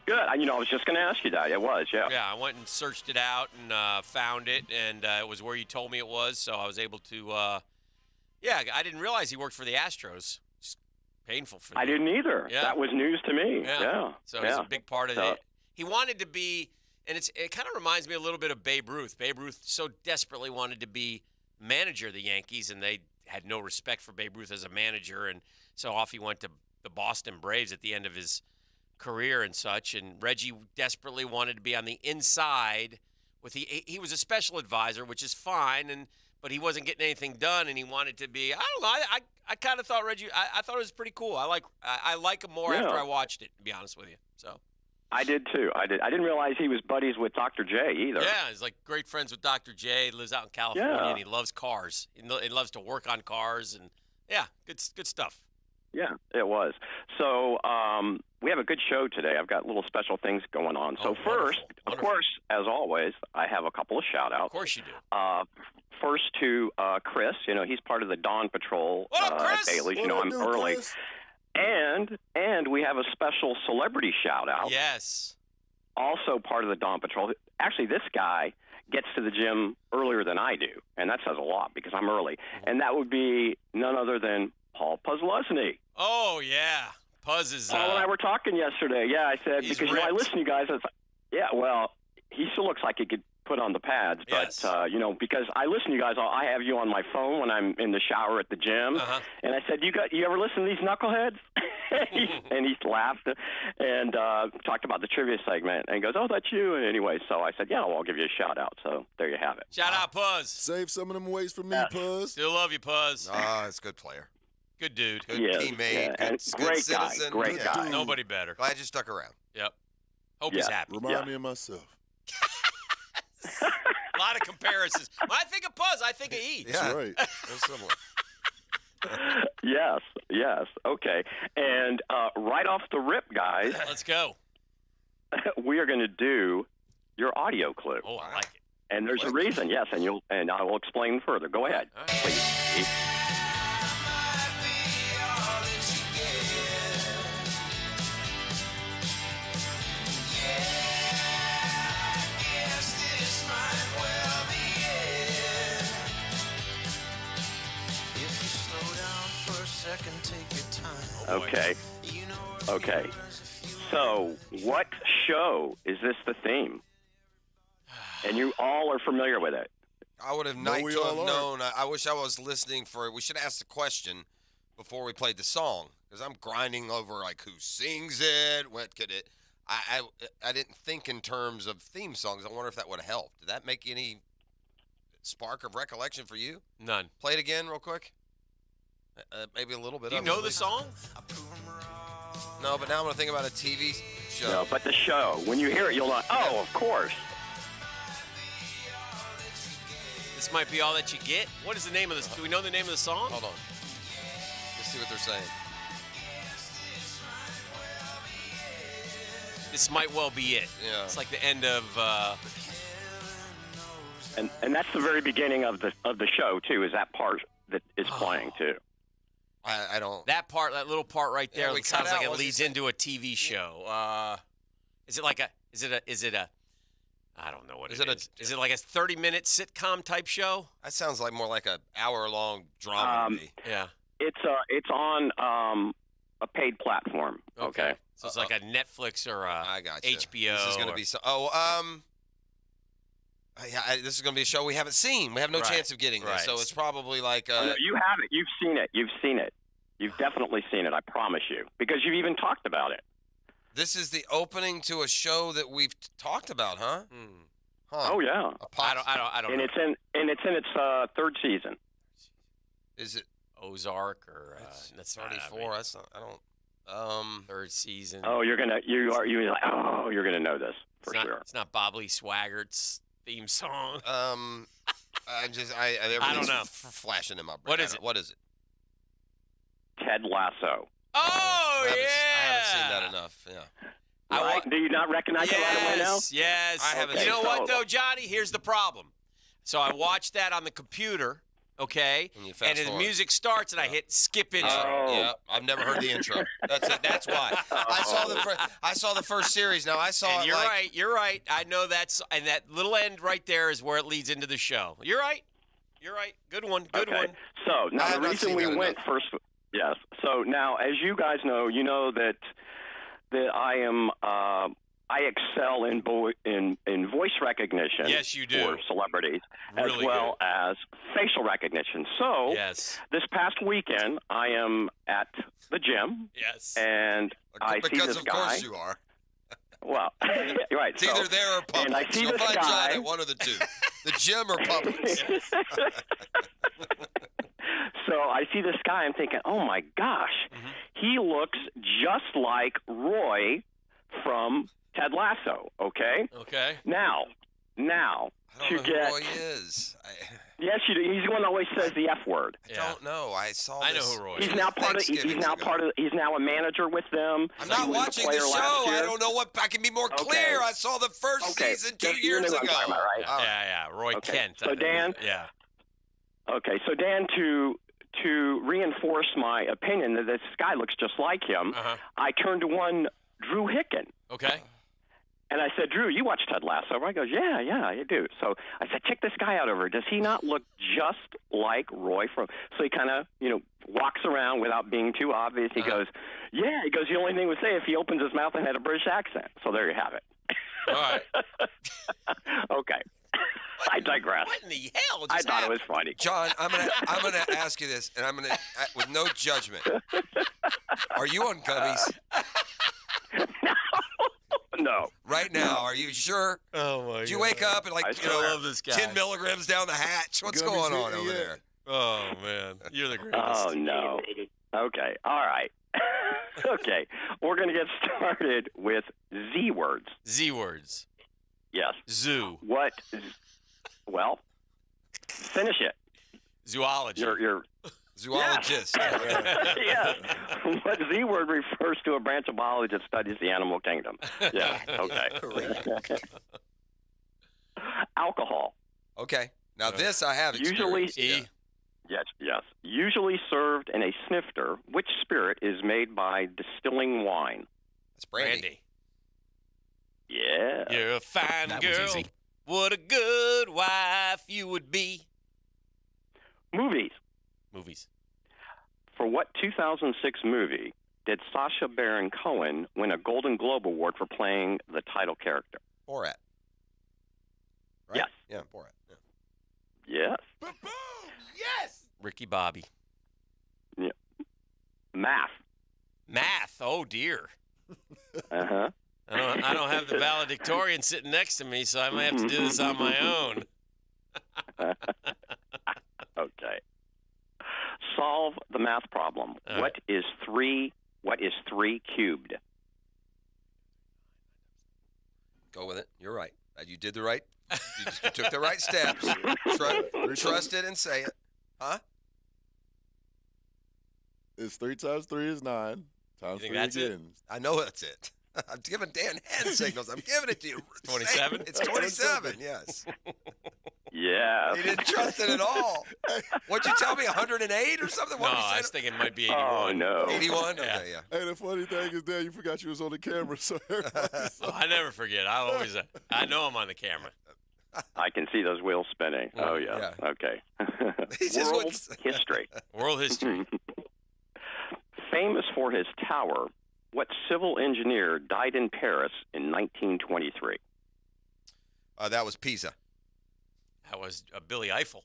Good. I was just going to ask you that. It was, yeah. Yeah, I went and searched it out and found it, and it was where you told me it was, so I was able to, I didn't realize he worked for the Astros. It's painful for me. I didn't either. Yeah. That was news to me. Yeah. So he's a big part of it. He wanted to be, and it kind of reminds me a little bit of Babe Ruth. Babe Ruth so desperately wanted to be manager of the Yankees, and they had no respect for Babe Ruth as a manager, and so off he went to the Boston Braves at the end of his career and such. And Reggie desperately wanted to be on the inside with he was a special advisor, which is fine, but he wasn't getting anything done, and he wanted to be. I don't know. I kind of thought Reggie. I thought it was pretty cool. I like him more after I watched it, to be honest with you. So. I did too. I didn't realize he was buddies with Dr. J either. Yeah, he's like great friends with Dr. J. He lives out in California, and he loves cars. He loves to work on cars, and good stuff. Yeah, it was. So we have a good show today. I've got little special things going on. So first, of course, as always, I have a couple of shout-outs. Of course you do. First to Chris. He's part of the Dawn Patrol at Bailey's. I'm early. Chris? And we have a special celebrity shout-out. Yes. Also part of the Dawn Patrol. Actually, this guy gets to the gym earlier than I do, and that says a lot because I'm early. And that would be none other than Paul Puzlesny. Oh, yeah. Puz is... Paul and I were talking yesterday. Yeah, I said, because I listen to you guys. He still looks like he could put on the pads, but, because I listen to you guys, I have you on my phone when I'm in the shower at the gym. And I said, you ever listen to these knuckleheads? And he laughed and talked about the trivia segment and goes, oh, that's you. And anyway, so I said, I'll give you a shout out. So there you have it. Shout out, Puz. Save some of them ways for me, Puz. Still love you, Puz. It's a good player. Good dude. Good teammate. Good great citizen. Guy. Great guy. Nobody better. Glad you stuck around. Yep. Hope he's happy. Remind me of myself. A lot of comparisons. When I think of Puz, I think of E. That's right. That's similar. Yes. Okay. And right off the rip, guys. Let's go. We are going to do your audio clip. Oh, I like it. And there's a reason, yes, and I will explain further. Go ahead, please. Okay. So, what show is this the theme? And you all are familiar with it. I would have liked to have known. I wish I was listening for it. We should ask the question before we played the song, because I'm grinding over like who sings it, what could it. I didn't think in terms of theme songs. I wonder if that would have helped. Did that make any spark of recollection for you? None. Play it again real quick. Maybe a little bit. Do you know the song? No, but now I'm going to think about a TV show. No, but the show. When you hear it, you'll know. Oh, of course. This might be all that you get. What is the name of this? Do we know the name of the song? Hold on. Let's see what they're saying. This might well be it. Yeah. It's like the end of. And that's the very beginning of the show too. Is that part that is playing too? I don't. That part, that little part right there, we sounds cut like out. it leads into a TV show. Is it like a? Is it a? I don't know what it is. Is it like a 30-minute sitcom type show? That sounds like more like an hour-long drama movie. Yeah. It's on a paid platform. Okay. So it's like a Netflix or a HBO. This is going to be so. This is going to be a show we haven't seen. We have no chance of getting this, so it's probably like. No, you have it. You've seen it. You've definitely seen it. I promise you, because you've even talked about it. This is the opening to a show that we've talked about, huh? Huh. Oh yeah. I don't and know. It's in its third season. Is it Ozark or that's 34? That's not, I don't. Third season. Oh, you're gonna know this for sure. It's not Bob Lee Swaggart's theme song. I don't know. Flashing in my brain. What is it? What is it? Ted Lasso. Oh, I haven't seen that enough. Yeah. Right? Do you not recognize it right away now? Yes. I haven't You seen know it. what though, Johnny? Here's the problem. So I watched that on the computer. Okay, And you fast the forward. music starts, and I hit skip intro. Yeah, I've never heard the intro. That's it. That's why. I saw the first series. Now I saw And it. you're like, right. You're right. I know and that little end right there is where it leads into the show. You're right. You're right. Good one. Good one. So I now have the not reason seen we that went enough. first. Yes. So now, as you guys know, you know that I am. I excel in voice recognition. Yes, you do. For celebrities, Really as well as facial recognition. So Yes. this past weekend, I am at the gym. Yes. And I see because this of guy. course you are. Well, you're right. It's either there or Publix. And I see You'll this find guy. John at one of the two. The gym or Publix. So I see this guy. I'm thinking, oh my gosh, he looks just like Roy from Ted Lasso. Okay. Okay. Now, I don't know to who get. Roy is. Yes, you do. He's the one that always says the F word. I don't know. I saw. I know this who Roy He's is. now part of. He's now a manager with them. I'm He not was a watching the player show. last year. I don't know what. I can be more clear. I saw the first Okay. season 2 Just- you years know who I'm ago. talking about, right? All right. Yeah. Roy Okay. Kent. So, Dan- Yeah. Okay, so Dan, to reinforce my opinion that this guy looks just like him, I turned to one Drew Hicken. Okay. And I said, Drew, you watch Ted Lasso? He goes, yeah, I do. So I said, check this guy out over. Does he not look just like Roy from? So he kind of, walks around without being too obvious. He goes, yeah. He goes, the only thing he would say if he opens his mouth and had a British accent. So there you have it. All right. Okay. I digress. What in the hell? I thought it was funny. John, I'm gonna ask you this, and I'm gonna with no judgment. Are you on gummies? No. Right now, are you sure? Oh my Did you wake up and I love this guy. 10 milligrams down the hatch? What's Gummies going on hitting over you. there? Oh man, you're the greatest. Oh, no. Okay. All right. Okay. We're going to get started with Z words. Z words. Yes. Zoo. What? Well, finish it. Zoology. You're Zoologist. yeah. What Z word refers to a branch of biology that studies the animal kingdom? Yeah. Okay. Alcohol. Okay. Now this I have Usually. experience. Yes. Usually served in a snifter, which spirit is made by distilling wine? It's brandy. Yeah. You're a fine That was girl. easy. What a good wife you would be. Movies. For what 2006 movie did Sacha Baron Cohen win a Golden Globe Award for playing the title character? Borat. Right? Yes. Yeah, Borat. Yes. Yes. Ricky Bobby. Yeah. Math. Oh dear. Uh-huh. I don't have the valedictorian sitting next to me, so I might have to do this on my own. Okay. Solve the math problem. All What is 3 cubed? Go with it. You're right. You did the right. You took the right steps. Trust it and say it. Huh? It's 3 times 3 is 9. Times 3 that's again. it? I know that's it. I'm giving Dan hand signals. I'm giving it to you. 27? It's 27, yes. Yeah. He didn't trust it at all. What'd you tell me, 108 or something? No, What were you I saying? was thinking it might be 81. Oh, no. 81? Yeah. Okay, yeah. Hey, the funny thing is, Dan, you forgot you was on the camera, so everybody saw. Oh, I never forget. I know I'm on the camera. I can see those wheels spinning. Oh, yeah. Okay. World history. World history. Famous for his tower, what civil engineer died in Paris in 1923? That was Pisa. That was Billy Eiffel.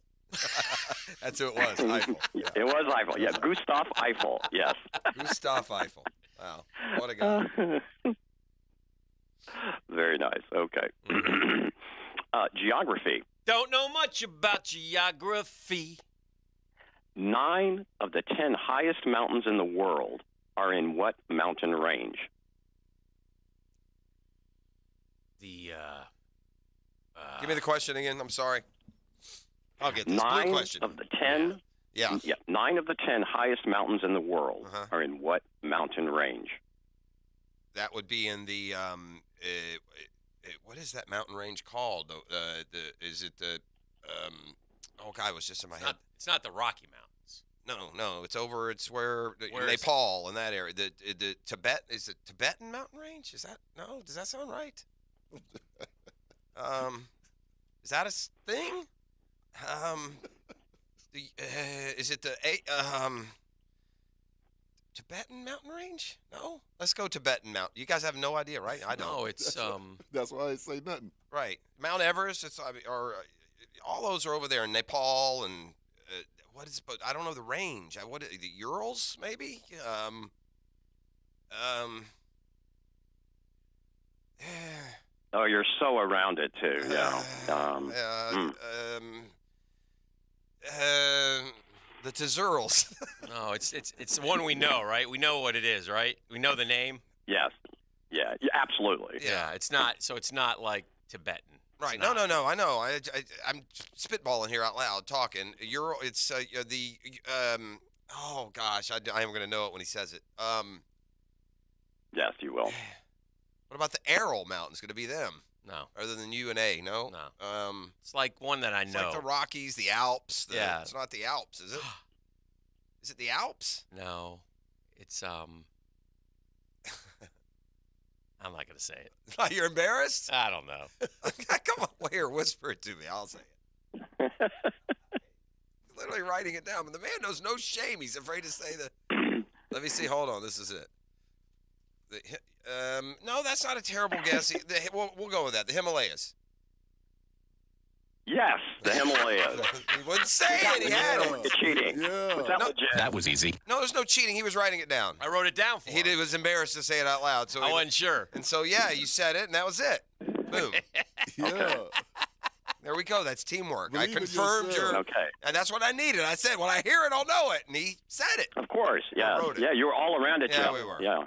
That's who it was, Eiffel. Yeah. It was Eiffel. Yeah, Gustav Eiffel. Yes. Gustav Eiffel. Wow. What a guy. Very nice. Okay. Geography. Don't know much about geography. 9 of the 10 highest mountains in the world are in what mountain range? Give me the question again. I'm sorry. I'll get this. 9 Blue question. of the 10. Yeah. 9 of the 10 highest mountains in the world are in what mountain range? That would be in the what is that mountain range called? Is it the oh God, it was just in my head. It's not the Rocky Mountains. No, it's over. It's where Where is Nepal in that area. The Tibet is it Tibetan mountain range? Is that no? Does that sound right? Is that a thing? Is it the Tibetan mountain range? No, let's go Tibetan mountain. You guys have no idea, right? I don't. No, it's That's why I say nothing. Right, Mount Everest. Or all those are over there in Nepal and what is? But I don't know the range. What the Urals maybe? Oh, you're so around it too. Yeah. The Tzurals. No, it's the one we know, right? We know what it is, right? We know the name. Yes. Yeah. Absolutely. Yeah, it's not. So it's not like Tibetan. Right. No. I know. I'm spitballing here out loud, talking. It's the. Oh gosh, I am going to know it when he says it. Yes, you will. What about the Aral Mountains? Going to be them? No. Other than UNA, no. No. It's like one that I know. It's like the Rockies, the Alps. Yeah. It's not the Alps, is it? Is it the Alps? No. It's I'm not gonna say it. You're embarrassed? I don't know. Come on, well, here, whisper it to me. I'll say it. Literally writing it down, but the man knows no shame. He's afraid to say the. Let me see. Hold on. This is it. No, that's not a terrible guess. We'll go with that. The Himalayas. Yes, the Himalayas. He wouldn't say it. He had it. Cheating. Yeah. Was that legit? That was easy. No, there's no cheating. He was writing it down. I wrote it down for him. He was embarrassed to say it out loud. So I wasn't sure. And so, yeah, you said it, and that was it. Boom. Yeah. There we go. That's teamwork. Believe I in confirmed yourself. Okay. And that's what I needed. I said, when I hear it, I'll know it. And he said it. Of course. Yeah. wrote it. Yeah, you were all around it. Yeah, Jeff. we were. Yeah.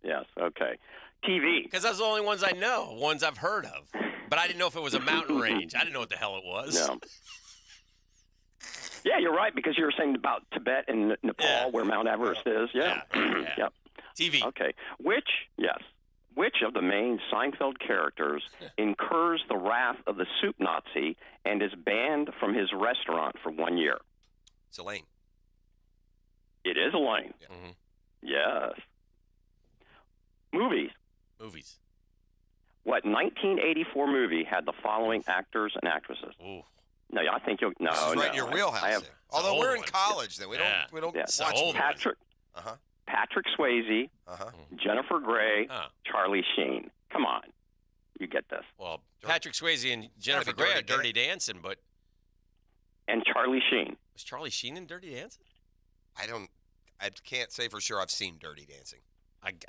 Yes. Okay. TV. Because those are the only ones I know, ones I've heard of. But I didn't know if it was a mountain range. I didn't know what the hell it was. No. Yeah, you're right, because you were saying about Tibet and Nepal, where Mount Everest is. Yeah. Yep. TV. Okay. Which of the main Seinfeld characters incurs the wrath of the soup Nazi and is banned from his restaurant for 1 year? It's Elaine. It is Elaine. Yeah. Mm-hmm. Yes. Movies. What 1984 movie had the following actors and actresses? Ooh. No, I think you'll. No, This is no. right in your wheelhouse. I have, there. Although old we're in one. college, then we Yeah. don't Yeah. watch old one. Patrick Swayze, Jennifer Grey, Oh. Charlie Sheen. Come on, you get this. Well, Patrick Swayze and Jennifer be Grey are Dirty Dirty Dancing, but And Charlie Sheen. was Charlie Sheen in Dirty Dancing? I can't say for sure I've seen Dirty Dancing.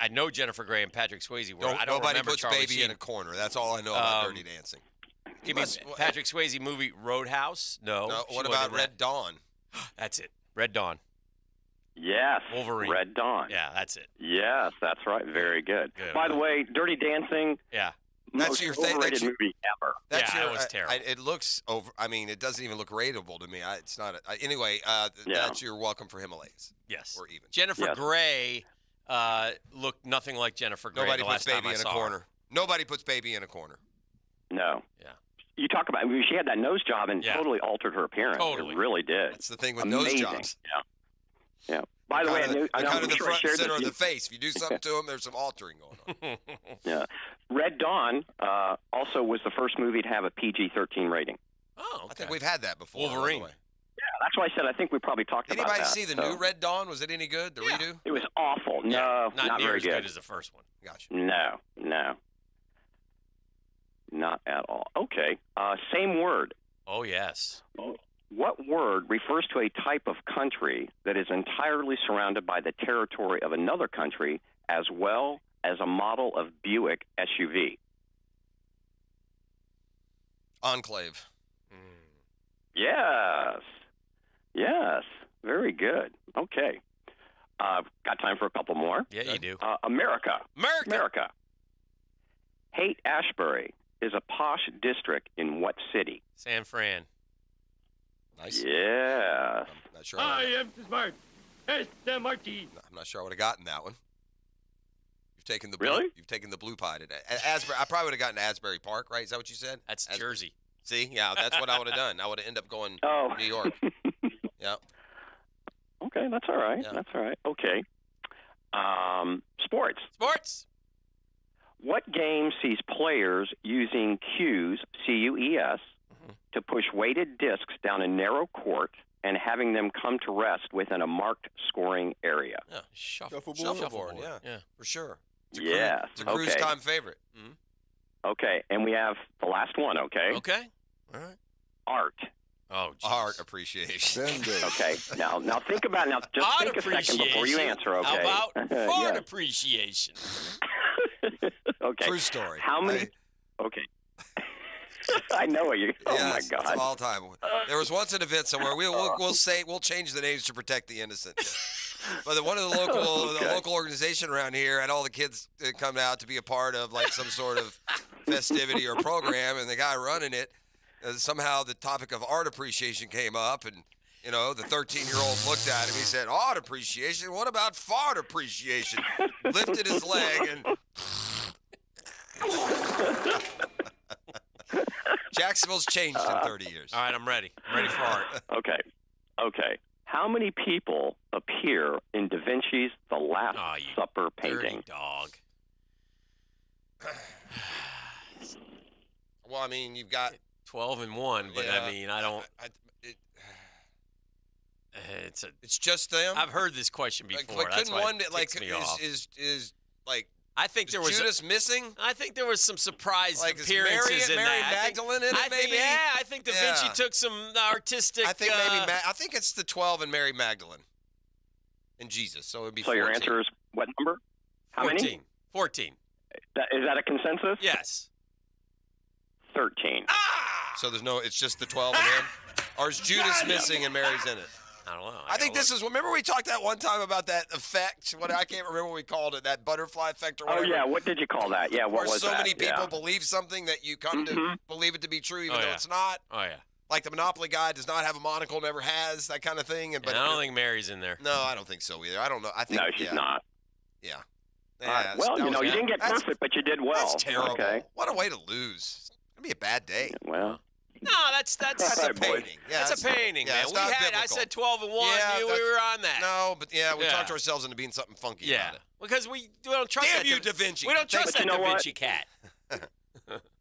I know Jennifer Grey and Patrick Swayze were. I don't Nobody remember puts Charlie baby Sheen. in a corner. That's all I know about Dirty Dancing. Give me Patrick Swayze movie Roadhouse. No. No, she what wasn't about in Red that. Dawn? That's it. Red Dawn. Yes. Wolverine. Red Dawn. Yeah, that's it. Yes, that's right. Very good. Good. By the way, Dirty Dancing. Yeah. That's Most your thing. overrated movie ever. That's Yeah, your, it was terrible. it looks over. I mean, it doesn't even look rateable to me. It's not. Anyway, that's your welcome for Himalayas. Yes. Or even. Jennifer Yes. Grey looked nothing like Jennifer Grey. Nobody the puts last time baby I in a saw her. corner. Nobody puts baby in a corner. No. Yeah. You talk about. I mean, she had that nose job and Yeah. totally altered her appearance. Totally. It really did. That's the thing with Amazing. nose jobs. Yeah. Yeah. By the way, They're I'm kind of the sure I front shared center of this. the face. If you do something to them, there's some altering going on. Yeah. Red Dawn also was the first movie to have a PG-13 rating. Oh, okay. I think we've had that before. by the Wolverine. way. Yeah, that's why I said I think we probably talked about Anybody that. see the so. new Red Dawn? Was it any good? The redo? It was awful. Yeah, No, not near very as good as the first one. Gotcha. No. Not at all. Okay. Same word. Oh yes. What word refers to a type of country that is entirely surrounded by the territory of another country as well as a model of Buick SUV? Enclave. Yes. Yes. Very good. Okay. Got time for a couple more? Yeah, you do. America. Haight-Ashbury is a posh district in what city? San Fran. Nice. Yeah. I'm not sure. I am smart. Esther Martin. I'm not sure I would have gotten that one. You've taken the Really? You've taken the blue pie today. Asbury. I probably would have gotten Asbury Park, right? Is that what you said? That's Jersey. See, yeah, that's what I would have done. I would have ended up going New York. Yeah. Okay, that's all right. Yeah. That's all right. Okay. Sports. What game sees players using cues, C-U-E-S, to push weighted discs down a narrow court and having them come to rest within a marked scoring area? Yeah. Shuffleboard. Yeah, for sure. Yes. It's a cruise okay. time favorite. Okay, and we have the last one, okay? Okay. All right. Art. Oh, geez. Art appreciation. Okay, now think about it. Now, just Art think a second before you answer, okay? How about fart Yes. appreciation? Okay. True story. How many? Okay. I know what you. Oh my Yes, God. it's of all time. There was once an event somewhere. We'll change the names to protect the innocent. But one of the local organization around here had all the kids come out to be a part of like some sort of festivity or program, and the guy running it, somehow the topic of art appreciation came up, and the 13-year-old looked at him. He said, "Art appreciation? What about fart appreciation?" Lifted his leg and. Jacksonville's changed in 30 years. All right, I'm ready. I'm ready for art. Okay. How many people appear in Da Vinci's The Last Supper painting? Dirty dog. Well, I mean, you've got 12 and 1, but Yeah. I mean, I don't. It's just them. I've heard this question before. Like, That's couldn't why one it like ticks me off. is like? I think there was Judas missing. I think there was some surprise Like, is appearances in Mary that. Magdalene in it, I think, maybe? yeah, I think Da Vinci Yeah. took some artistic. I think I think it's the 12 and Mary Magdalene and Jesus. So it'd be. So 14. your answer is what number? How 14. many? 14. Is that a consensus? Yes. 13. So there's no. It's just the 12 and him. Or is Judas missing and Mary's in it? I don't know. I think this is. Remember we talked that one time about that effect. What I can't remember what we called it. That butterfly effect or Oh whatever. yeah, what did you call that? Yeah, what Where was so that? many people Yeah. believe something that you come to believe it to be true, even Oh, though yeah. it's not. Oh yeah. Like the Monopoly guy does not have a monocle, never has, that kind of thing. But I don't think Mary's in there. No, I don't think so either. I don't know. I think No, she's not. Yeah. All right. Well, that you know, was- you didn't get that's- perfect, but you did well. That's terrible. Okay. What a way to lose. It's gonna be a bad day. Well. No, that's That's a a painting. Yeah, that's a painting, yeah, man. it's We not had. I biblical. said 12 and 1. Yeah, we were on that. No, but we Yeah. talked ourselves into being something funky Yeah, about it. because we don't trust Damn that you, Da Vinci. We don't trust But that you know Da what? Vinci cat.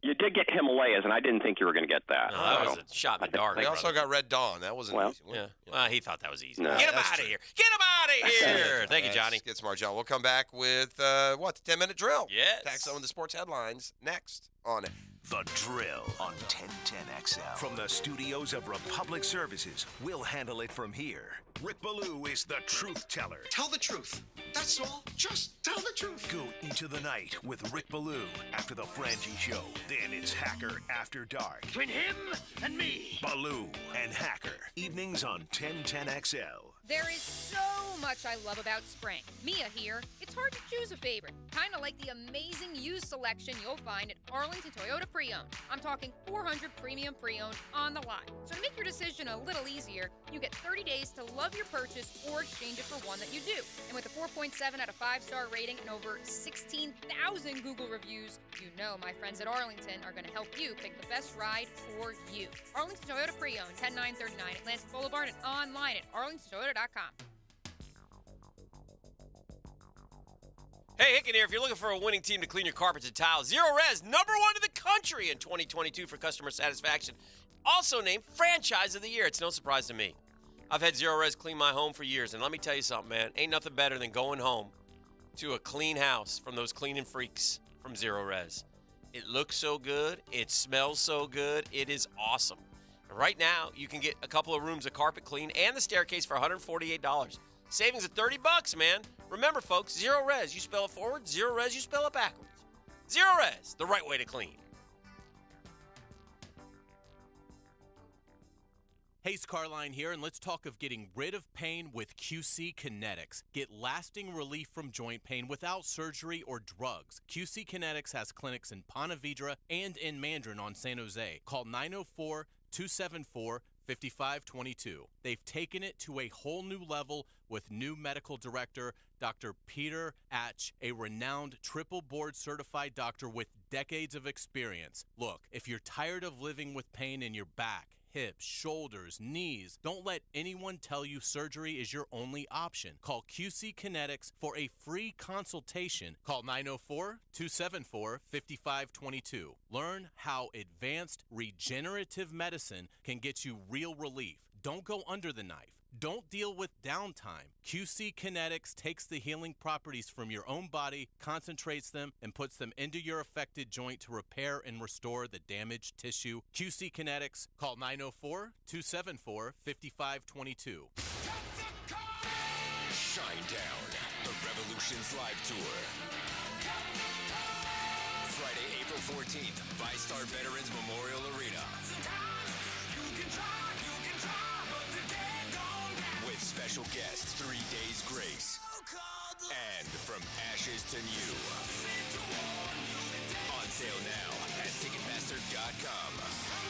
You did get Himalayas, and I didn't think you were going to get that. No, that So, was a shot in the dark. We also brother. got Red Dawn. That wasn't Well, easy. Yeah. Well, he thought that was easy. No. Get him That's out of true. here. Get him out of here. Thank you, Johnny. Get smart, John. We'll come back with the 10-minute drill. Yes. Tack some of the sports headlines next on it. The Drill on 1010XL. From the studios of Republic Services, we'll handle it from here. Rick Ballou is the truth teller. Tell the truth. That's all. Just tell the truth. Go into the night with Rick Ballou after the Frangie Show. Then it's Hacker After Dark. Between him and me. Ballou and Hacker. Evenings on 1010XL. There is so much I love about spring. Mia here. It's hard to choose a favorite. Kind of like the amazing used selection you'll find at Arlington Toyota Pre-Owned. I'm talking 400 premium pre-owned on the lot. So to make your decision a little easier, you get 30 days to love your purchase or exchange it for one that you do. And with a 4.7 out of 5-star rating and over 16,000 Google reviews, you know my friends at Arlington are going to help you pick the best ride for you. Arlington Toyota Pre-Owned, 10939 Atlantic Boulevard, and online at arlingtontoyota.com. Hey, Hicken here. If you're looking for a winning team to clean your carpets and tiles, Zero Res, #1 in the country in 2022 for customer satisfaction. Also named Franchise of the Year. It's no surprise to me. I've had Zero Res clean my home for years, and let me tell you something, man. Ain't nothing better than going home to a clean house from those cleaning freaks from Zero Res. It looks so good. It smells so good. It is awesome. And right now, you can get a couple of rooms of carpet clean and the staircase for $148. Savings of $30, man. Remember, folks, Zero Res, you spell it forward. Zero Res, you spell it backwards. Zero Res, the right way to clean. Hey, Carline here, and let's talk of getting rid of pain with QC Kinetics. Get lasting relief from joint pain without surgery or drugs. QC Kinetics has clinics in Ponte Vedra and in Mandarin on San Jose. Call 904-274-5522. They've taken it to a whole new level with new medical director, Dr. Peter Atch, a renowned triple board certified doctor with decades of experience. Look, if you're tired of living with pain in your back, hips, shoulders, knees, don't let anyone tell you surgery is your only option. Call QC Kinetics for a free consultation. Call 904-274-5522. Learn how advanced regenerative medicine can get you real relief. Don't go under the knife. Don't deal with downtime. QC Kinetics takes the healing properties from your own body, concentrates them, and puts them into your affected joint to repair and restore the damaged tissue. QC Kinetics, call 904-274-5522. Shine Down, the Revolution's live tour. Friday, April 14th, VyStar Veterans Memorial Arena. With special guests, 3 Days Grace, and From Ashes to New. On sale now at Ticketmaster.com.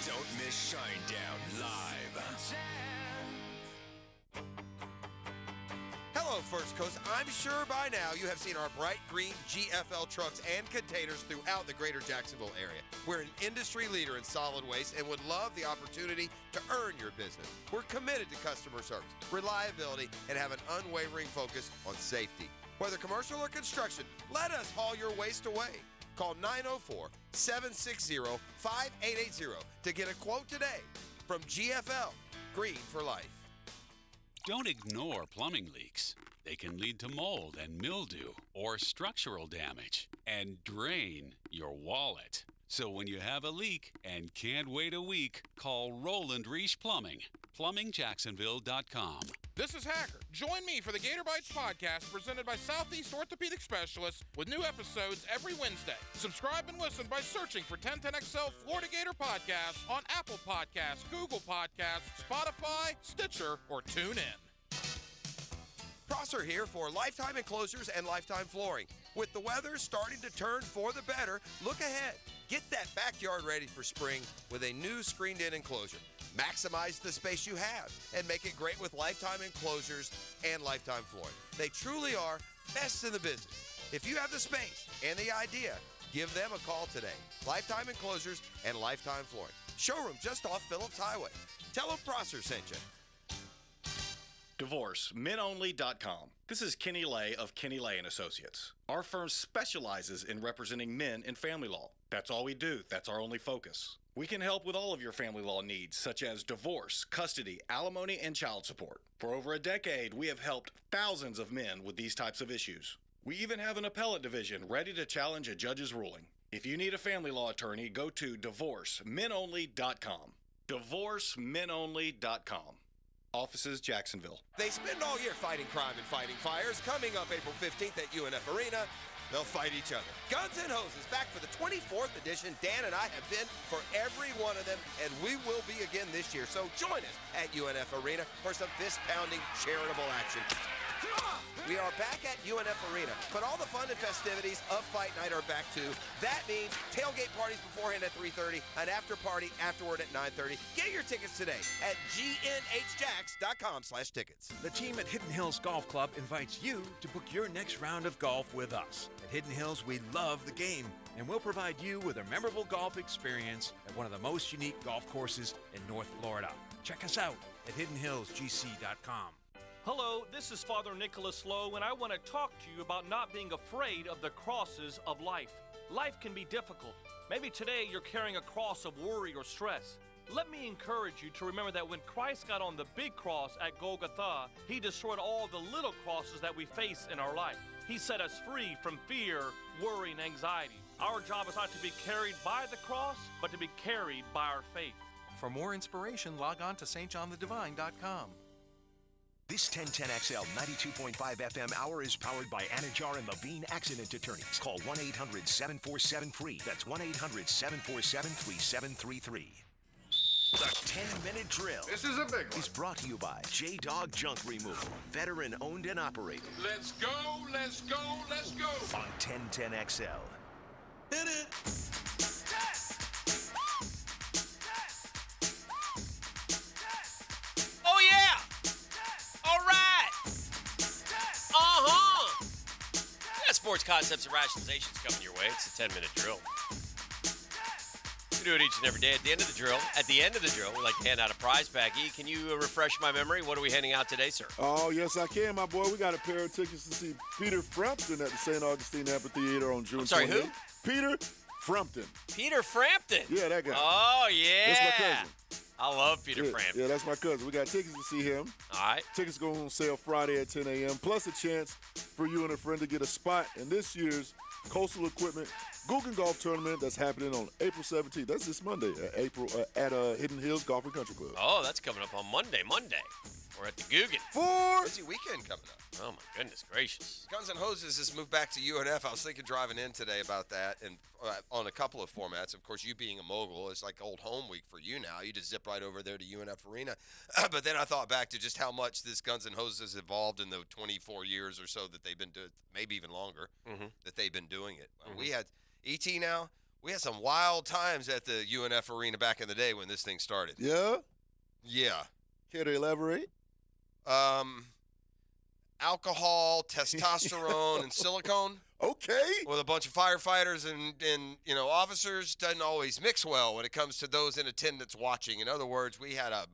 Don't miss Shine Down live. Hello, First Coast. I'm sure by now you have seen our bright green GFL trucks and containers throughout the greater Jacksonville area. We're an industry leader in solid waste and would love the opportunity to earn your business. We're committed to customer service, reliability, and have an unwavering focus on safety. Whether commercial or construction, let us haul your waste away. Call 904-760-5880 to get a quote today. From GFL, Green for Life. Don't ignore plumbing leaks. They can lead to mold and mildew or structural damage and drain your wallet. So when you have a leak and can't wait a week, call Roland Reich Plumbing. PlumbingJacksonville.com. This is Hacker. Join me for the Gator Bites podcast presented by Southeast Orthopedic Specialists with new episodes every Wednesday. Subscribe and listen by searching for 1010XL Florida Gator Podcast on Apple Podcasts, Google Podcasts, Spotify, Stitcher, or TuneIn. Prosser here for Lifetime Enclosures and Lifetime Flooring. With the weather starting to turn for the better, look ahead. Get that backyard ready for spring with a new screened-in enclosure. Maximize the space you have and make it great with Lifetime Enclosures and Lifetime Flooring. They truly are best in the business. If you have the space and the idea, give them a call today. Lifetime Enclosures and Lifetime Flooring. Showroom just off Phillips Highway. Tell them Prosser sent you. DivorceMenOnly.com. This is Kenny Lay of Kenny Lay & Associates. Our firm specializes in representing men in family law. That's all we do. That's our only focus. We can help with all of your family law needs, such as divorce, custody, alimony, and child support. For over a decade, we have helped thousands of men with these types of issues. We even have an appellate division ready to challenge a judge's ruling. If you need a family law attorney, go to DivorceMenOnly.com. DivorceMenOnly.com. Offices, Jacksonville. They spend all year fighting crime and fighting fires. Coming up April 15th at UNF Arena, they'll fight each other. Guns N' Hoses back for the 24th edition. Dan and I have been for every one of them, and we will be again this year. So join us at UNF Arena for some fist-pounding charitable action. We are back at UNF Arena, but all the fun and festivities of Fight Night are back too. That means tailgate parties beforehand at 3:30, an after party afterward at 9:30. Get your tickets today at GNHJacks.com/tickets. The team at Hidden Hills Golf Club invites you to book your next round of golf with us. At Hidden Hills, we love the game, and we'll provide you with a memorable golf experience at one of the most unique golf courses in North Florida. Check us out at hiddenhillsgc.com. Hello, this is Father Nicholas Lowe, and I want to talk to you about not being afraid of the crosses of life. Life can be difficult. Maybe today you're carrying a cross of worry or stress. Let me encourage you to remember that when Christ got on the big cross at Golgotha, he destroyed all the little crosses that we face in our life. He set us free from fear, worry, and anxiety. Our job is not to be carried by the cross, but to be carried by our faith. For more inspiration, log on to stjohnthedivine.com. This 1010XL 92.5 FM hour is powered by Anajar and Levine Accident Attorneys. Call 1-800-747-FREE. That's 1-800-747-3733. The 10-minute drill. This is a big one. Is brought to you by J-Dog Junk Removal. Veteran owned and operated. Let's go, let's go, let's go. On 1010XL. Hit it. Oh, yeah. All right. Uh-huh. Yeah, sports concepts and rationalizations coming your way. It's a 10-minute drill. We do it each and every day. At the end of the drill, we like to hand out a prize pack. E, can you refresh my memory? What are we handing out today, sir? Oh, yes, I can, my boy. We got a pair of tickets to see Peter Frampton at the St. Augustine Amphitheater on June 28th. Who? Peter Frampton. Peter Frampton? Yeah, that guy. Oh, yeah. That's my cousin. I love Peter Frampton. Yeah, that's my cousin. We got tickets to see him. All right. Tickets go on sale Friday at 10 a.m., plus a chance for you and a friend to get a spot in this year's Coastal Equipment Guggen Golf Tournament that's happening on April 17th. That's this Monday at Hidden Hills Golf and Country Club. Oh, that's coming up on Monday. We're at the Guggen. Busy weekend coming up. Oh, my goodness gracious. Guns N' Hoses has moved back to UNF. I was thinking driving in today about that, and on a couple of formats. Of course, you being a mogul, it's like old home week for you now. You just zip right over there to UNF Arena. But then I thought back to just how much this Guns N' Hoses has evolved in the 24 years or so that they've been doing, maybe even longer, that they've been doing it. We had ET now. We had some wild times at the UNF Arena back in the day when this thing started. Yeah? Yeah. Care to elaborate? Alcohol, testosterone, and silicone. Okay. With a bunch of firefighters and officers doesn't always mix well when it comes to those in attendance watching. In other words, we had a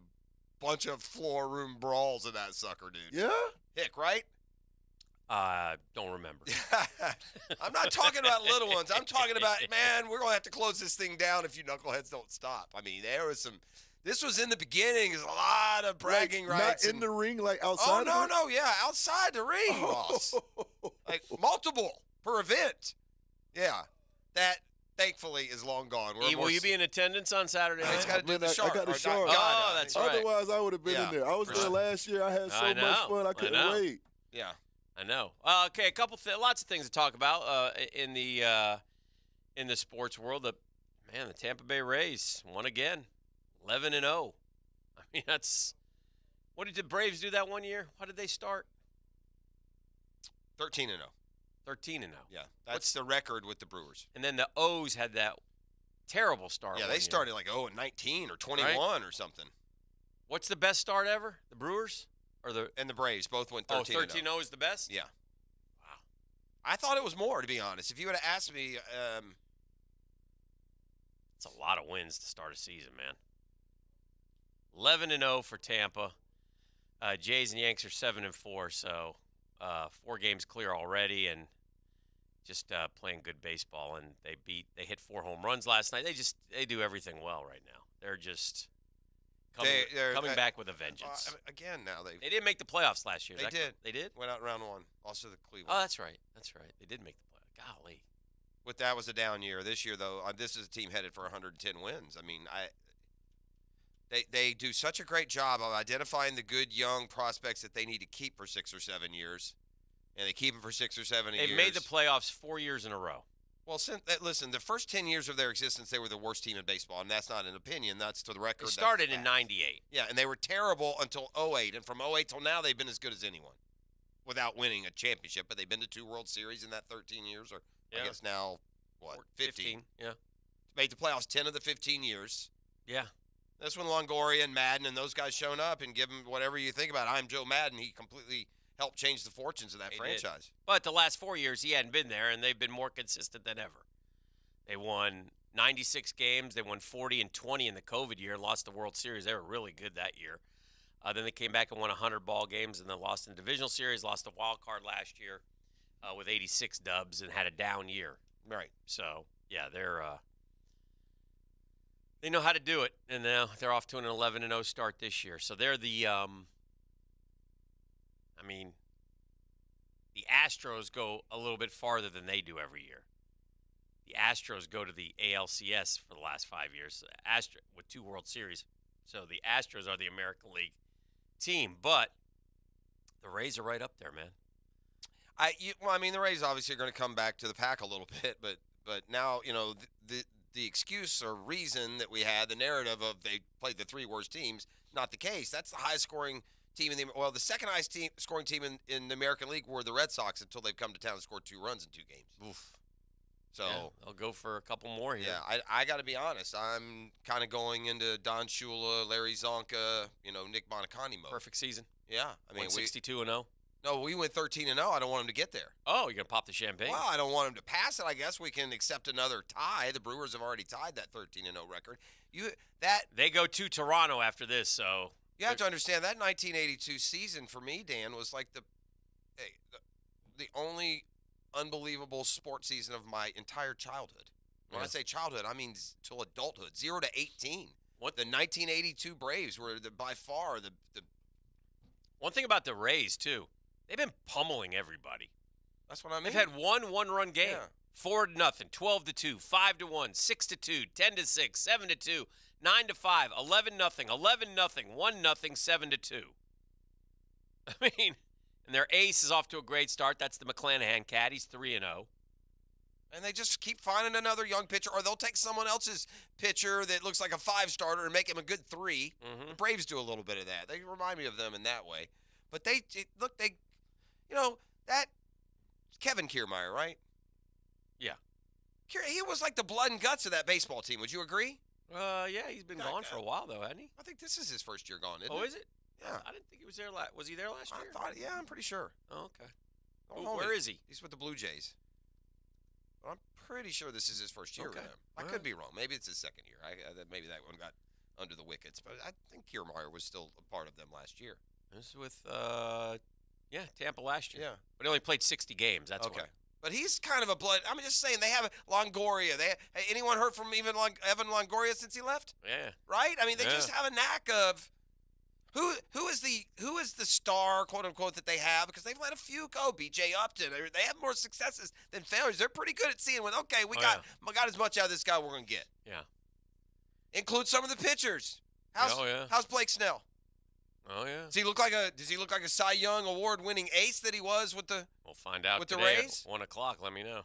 bunch of floor room brawls in that sucker, dude. Yeah? Hick, right? Don't remember. I'm not talking about little ones. I'm talking about, man, we're going to have to close this thing down if you knuckleheads don't stop. I mean, there was some... This was in the beginning. There's a lot of bragging rights. Not in the ring, like outside? Oh, no, yeah, outside the ring, boss. Like multiple per event. Yeah, that thankfully is long gone. Will you be in attendance on Saturday night? He's got to do the shark. I got the shark. Oh, that's right. Otherwise, I would have been in there. I was there last year. I had so much fun. I couldn't wait. Yeah, I know. Okay, lots of things to talk about in the sports world. The Tampa Bay Rays won again. 11-0. I mean, that's – what did the Braves do that one year? How did they start? 13-0. 13-0. Yeah, that's the record with the Brewers. And then the O's had that terrible start. Yeah, they started like 0-19 or 21 or something. What's the best start ever? The Brewers? And the Braves both went 13-0. Oh, 13-0 is the best? Yeah. Wow. I thought it was more, to be honest. If you would have asked me it's a lot of wins to start a season, man. 11-0 for Tampa. Jays and Yanks are 7-4, so 4 games clear already, and just playing good baseball. And they hit 4 home runs last night. They do everything well right now. They're just coming back with a vengeance. Again, now they didn't make the playoffs last year. They did. Went out in round 1. Lost to the Cleveland. Oh, that's right. They did make the playoffs. Golly. That was a down year. This year, though, this is a team headed for 110 wins. I mean, They do such a great job of identifying the good young prospects that they need to keep for 6 or 7 years, and they keep them for 6 or 7 years. They've made the playoffs 4 years in a row. Well, listen, the first 10 years of their existence, they were the worst team in baseball, and that's not an opinion. That's to the record. They started in 98. Yeah, and they were terrible until 08, and from 08 till now, they've been as good as anyone without winning a championship, but they've been to 2 World Series in that 13 years, or I guess now, 15? Yeah. Made the playoffs 10 of the 15 years. Yeah. That's when Longoria and Madden and those guys shown up and give them whatever you think about. I'm Joe Madden. He completely helped change the fortunes of that franchise. But the last 4 years, he hadn't been there, and they've been more consistent than ever. They won 96 games. They won 40 and 20 in the COVID year and lost the World Series. They were really good that year. Then they came back and won 100 ball games and then lost in the divisional series, lost the wild card last year with 86 dubs and had a down year. Right. So, yeah, they know how to do it, and now they're off to an 11-0 start this year. So they're the the Astros go a little bit farther than they do every year. The Astros go to the ALCS for the last 5 years, with 2 World Series. So the Astros are the American League team, but The Rays are right up there, man. I mean, the Rays obviously are going to come back to the pack a little bit, but now, the excuse or reason that we had, the narrative of they played the 3 worst teams, not the case. That's the highest scoring team the second highest scoring team in the American League were the Red Sox until they've come to town and scored 2 runs in 2 games. Oof. So I'll go for a couple more here. Yeah, I got to be honest. I'm kind of going into Don Shula, Larry Zonka, Nick Bonicani mode. Perfect season. Yeah, I mean 62-0. No, we went 13-0. I don't want him to get there. Oh, you're gonna pop the champagne? Well, I don't want him to pass it. I guess we can accept another tie. The Brewers have already tied that 13-0 record. They go to Toronto after this, so you have to understand that 1982 season for me, Dan, was like the only unbelievable sports season of my entire childhood. When I say childhood, I mean till adulthood, 0 to 18. What the 1982 Braves were by far the. One thing about the Rays too, they've been pummeling everybody. That's what I mean. They've had one-run game. Yeah. 4-0, 12-2, 5-1, 6-2, 10-6, 7-2, 9-5, 11-0, 11-0, 1-0, 7-2. I mean, and their ace is off to a great start. That's the McClanahan cat. He's 3-0. And they just keep finding another young pitcher, or they'll take someone else's pitcher that looks like a 5-starter and make him a good 3. Mm-hmm. The Braves do a little bit of that. They remind me of them in that way. But that Kevin Kiermaier, right? Yeah. He was like the blood and guts of that baseball team. Would you agree? Yeah, he's been gone for a while, though, hasn't he? I think this is his first year gone, isn't it? Oh, is it? Yeah. I didn't think he was there. Was he there last year? Yeah, I'm pretty sure. Oh, okay. Oh, where is he? He's with the Blue Jays. I'm pretty sure this is his first year with them. I All could right. be wrong. Maybe it's his second year. Maybe that one got under the wickets. But I think Kiermaier was still a part of them last year. This is with, Tampa last year. Yeah. But he only played 60 games. That's okay. why. But he's kind of a blood. I'm just saying, they have Longoria. Anyone heard from even Evan Longoria since he left? Yeah. Right? I mean, they just have a knack of who is the star, quote unquote, that they have, because they've let a few go. B.J. Upton. They have more successes than failures. They're pretty good at seeing we got as much out of this guy we're gonna get. Yeah. Include some of the pitchers. How's Blake Snell? Oh yeah. Does he look like a Cy Young award-winning ace that he was with the? We'll find out with today the Rays. At 1 o'clock. Let me know.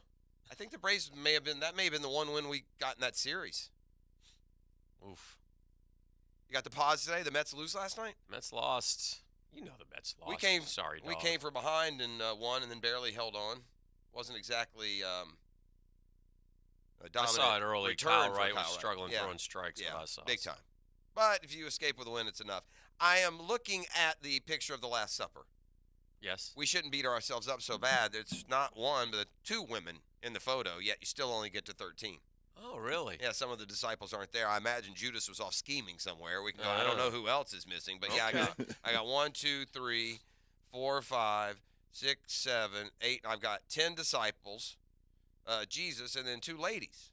I think the Braves may have been the one win we got in that series. Oof. You got the pause today. The Mets lose last night. Mets lost. You know the Mets lost. We came dog. from behind and won, and then barely held on. Wasn't exactly a dominant I saw it early. return Kyle for Wright was Kyle Wright. struggling Yeah. throwing strikes. Yeah, What I saw. big time. But if you escape with a win, it's enough. I am looking at the picture of the Last Supper. Yes. We shouldn't beat ourselves up so bad. It's not one, but 2 women in the photo, yet you still only get to 13. Oh, really? Yeah, some of the disciples aren't there. I imagine Judas was off scheming somewhere. We can go, I don't know who else is missing, but yeah, I got 1, 2, 3, 4, 5, 6, 7, 8. I've got 10 disciples, Jesus, and then 2 ladies.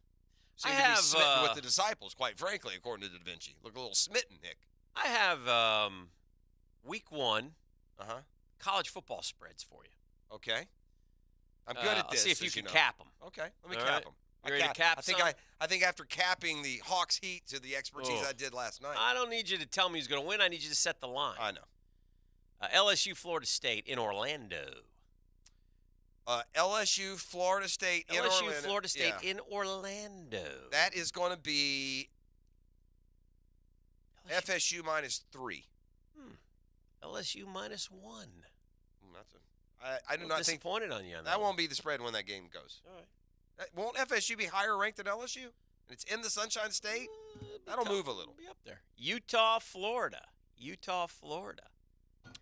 Seem to be smitten with the disciples, quite frankly, according to Da Vinci. Look a little smitten, Nick. I have week 1 college football spreads for you. Okay. I'm good at this. Let's see if you as can know. cap them. Okay, let me All cap right. them. You ready to cap some? I think after capping the Hawks Heat to the expertise I did last night. I don't need you to tell me who's going to win. I need you to set the line. I know. LSU, Florida State in Orlando. LSU, Florida State in Orlando. LSU, Florida State in Orlando. That is going to be FSU -3. LSU -1. I do not think disappointed on you on that won't be the spread when that game goes. All right. Won't FSU be higher ranked than LSU? And it's in the Sunshine State. That'll move a little. Be up there. Utah, Florida.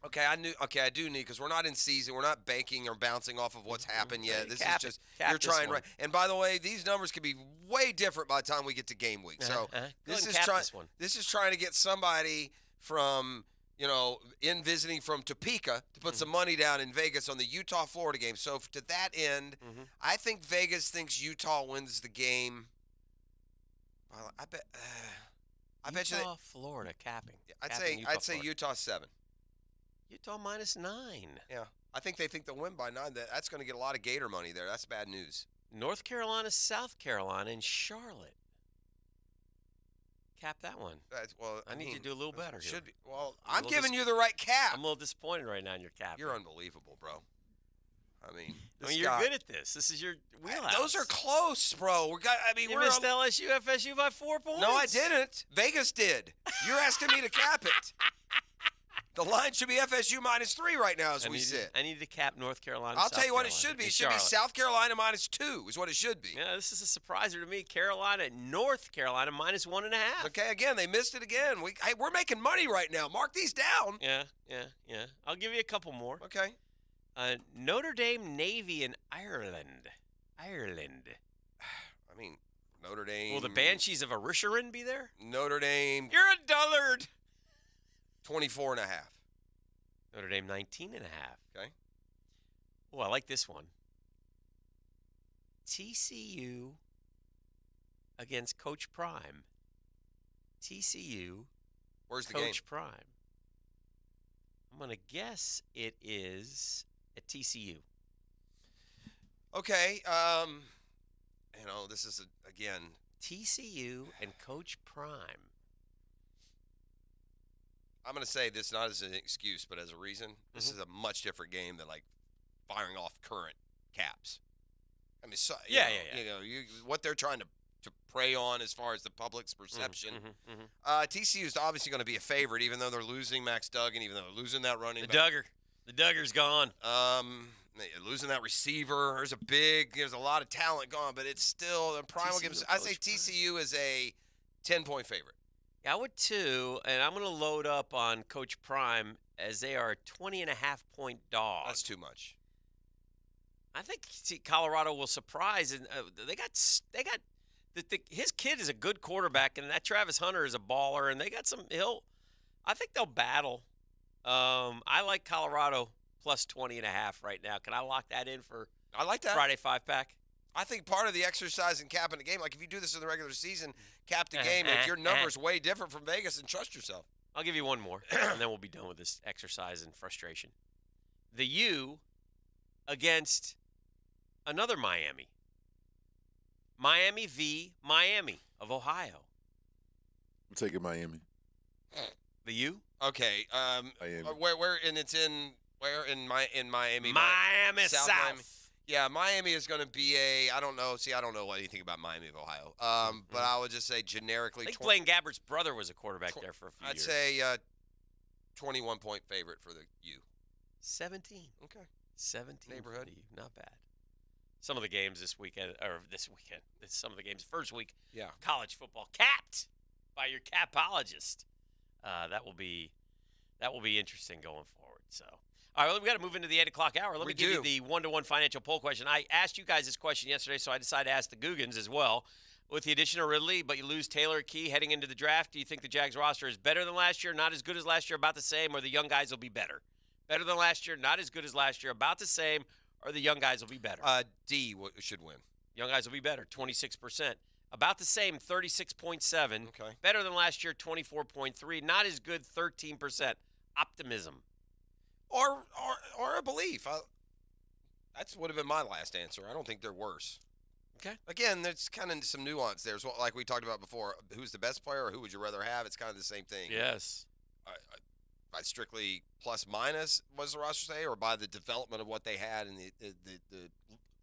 Okay, I do need, because we're not in season. We're not banking or bouncing off of what's happened yet. This is just you're trying right. And by the way, these numbers could be way different by the time we get to game week. So this is trying to get somebody from in visiting from Topeka to put some money down in Vegas on the Utah-Florida game. So to that end, I think Vegas thinks Utah wins the game. Well, I bet you Utah, Florida capping. I'd say Utah 7. Utah -9. Yeah, I think they think they'll win by 9. That's going to get a lot of Gator money there. That's bad news. North Carolina, South Carolina, and Charlotte. cap that one. I need you to do a little better. Should be. Well, I'm giving you the right cap. I'm a little disappointed right now in your cap. You're unbelievable, bro. I mean, you're good at this. This is your wheelhouse. Those are close, bro. You missed LSU, FSU by 4 points. No, I didn't. Vegas did. You're asking me to cap it. The line should be FSU -3 right now as we sit. I need to cap North Carolina. I'll tell you what it should be. It should be South Carolina -2 is what it should be. Yeah, this is a surpriser to me. North Carolina -1.5. Okay, again, they missed it again. We're making money right now. Mark these down. Yeah. I'll give you a couple more. Okay. Notre Dame, Navy, and Ireland. I mean, Notre Dame. Will the Banshees of Inisherin be there? Notre Dame. You're a dullard. 24.5. Notre Dame 19.5. Okay. Oh, I like this one. TCU against Coach Prime. TCU. Where's the Coach game? Coach Prime. I'm going to guess it is at TCU. Okay. This is, again. TCU and Coach Prime. I'm going to say this not as an excuse, but as a reason. This is a much different game than, like, firing off current caps. I mean, what they're trying to prey on as far as the public's perception. TCU is obviously going to be a favorite, even though they're losing Max Duggan, even though they're losing that running back. The Duggar's gone. Losing that receiver. There's a lot of talent gone, but it's still the primal games. I say TCU is a 10-point favorite. Yeah, I would too, and I'm going to load up on Coach Prime as they are a 20.5-point dog. That's too much. I think Colorado will surprise, and they got his kid is a good quarterback, and that Travis Hunter is a baller, and they got some. I think they'll battle. I like Colorado plus 20.5 right now. Can I lock that in for? I like that Friday 5-pack. I think part of the exercise in capping the game, like if you do this in the regular season, cap the game, like your number's way different from Vegas, and trust yourself. I'll give you one more, and then we'll be done with this exercise and frustration. The U against another Miami. Miami v. Miami of Ohio. I'm taking Miami. The U? Okay. Miami. Where and it's in Miami? Miami South. Miami. Yeah, Miami is going to be I don't know. See, I don't know anything about Miami of Ohio. But I would just say generically. I think Blaine Gabbert's brother was a quarterback there for a few years. I'd say 21-point favorite for the U. 17. Okay. 17 neighborhood. For the U. Not bad. Some of the games some of the games first week. Yeah. College football capped by your capologist. That will be interesting going forward. So. All right, well, we got to move into the 8 o'clock hour. Let me give you the one-to-one financial poll question. I asked you guys this question yesterday, so I decided to ask the Googans as well. With the addition of Ridley, but you lose Taylor Key heading into the draft, do you think the Jags roster is better than last year, not as good as last year, about the same, or the young guys will be better? Better than last year, not as good as last year, about the same, or the young guys will be better? D should win. Young guys will be better, 26%. About the same, 36.7. Okay. Better than last year, 24.3. Not as good, 13%. Optimism. Or a belief. That would have been my last answer. I don't think they're worse. Okay. Again, there's kind of some nuance there. Like we talked about before, who's the best player or who would you rather have? It's kind of the same thing. Yes. By strictly plus minus, what does the roster say, or by the development of what they had and the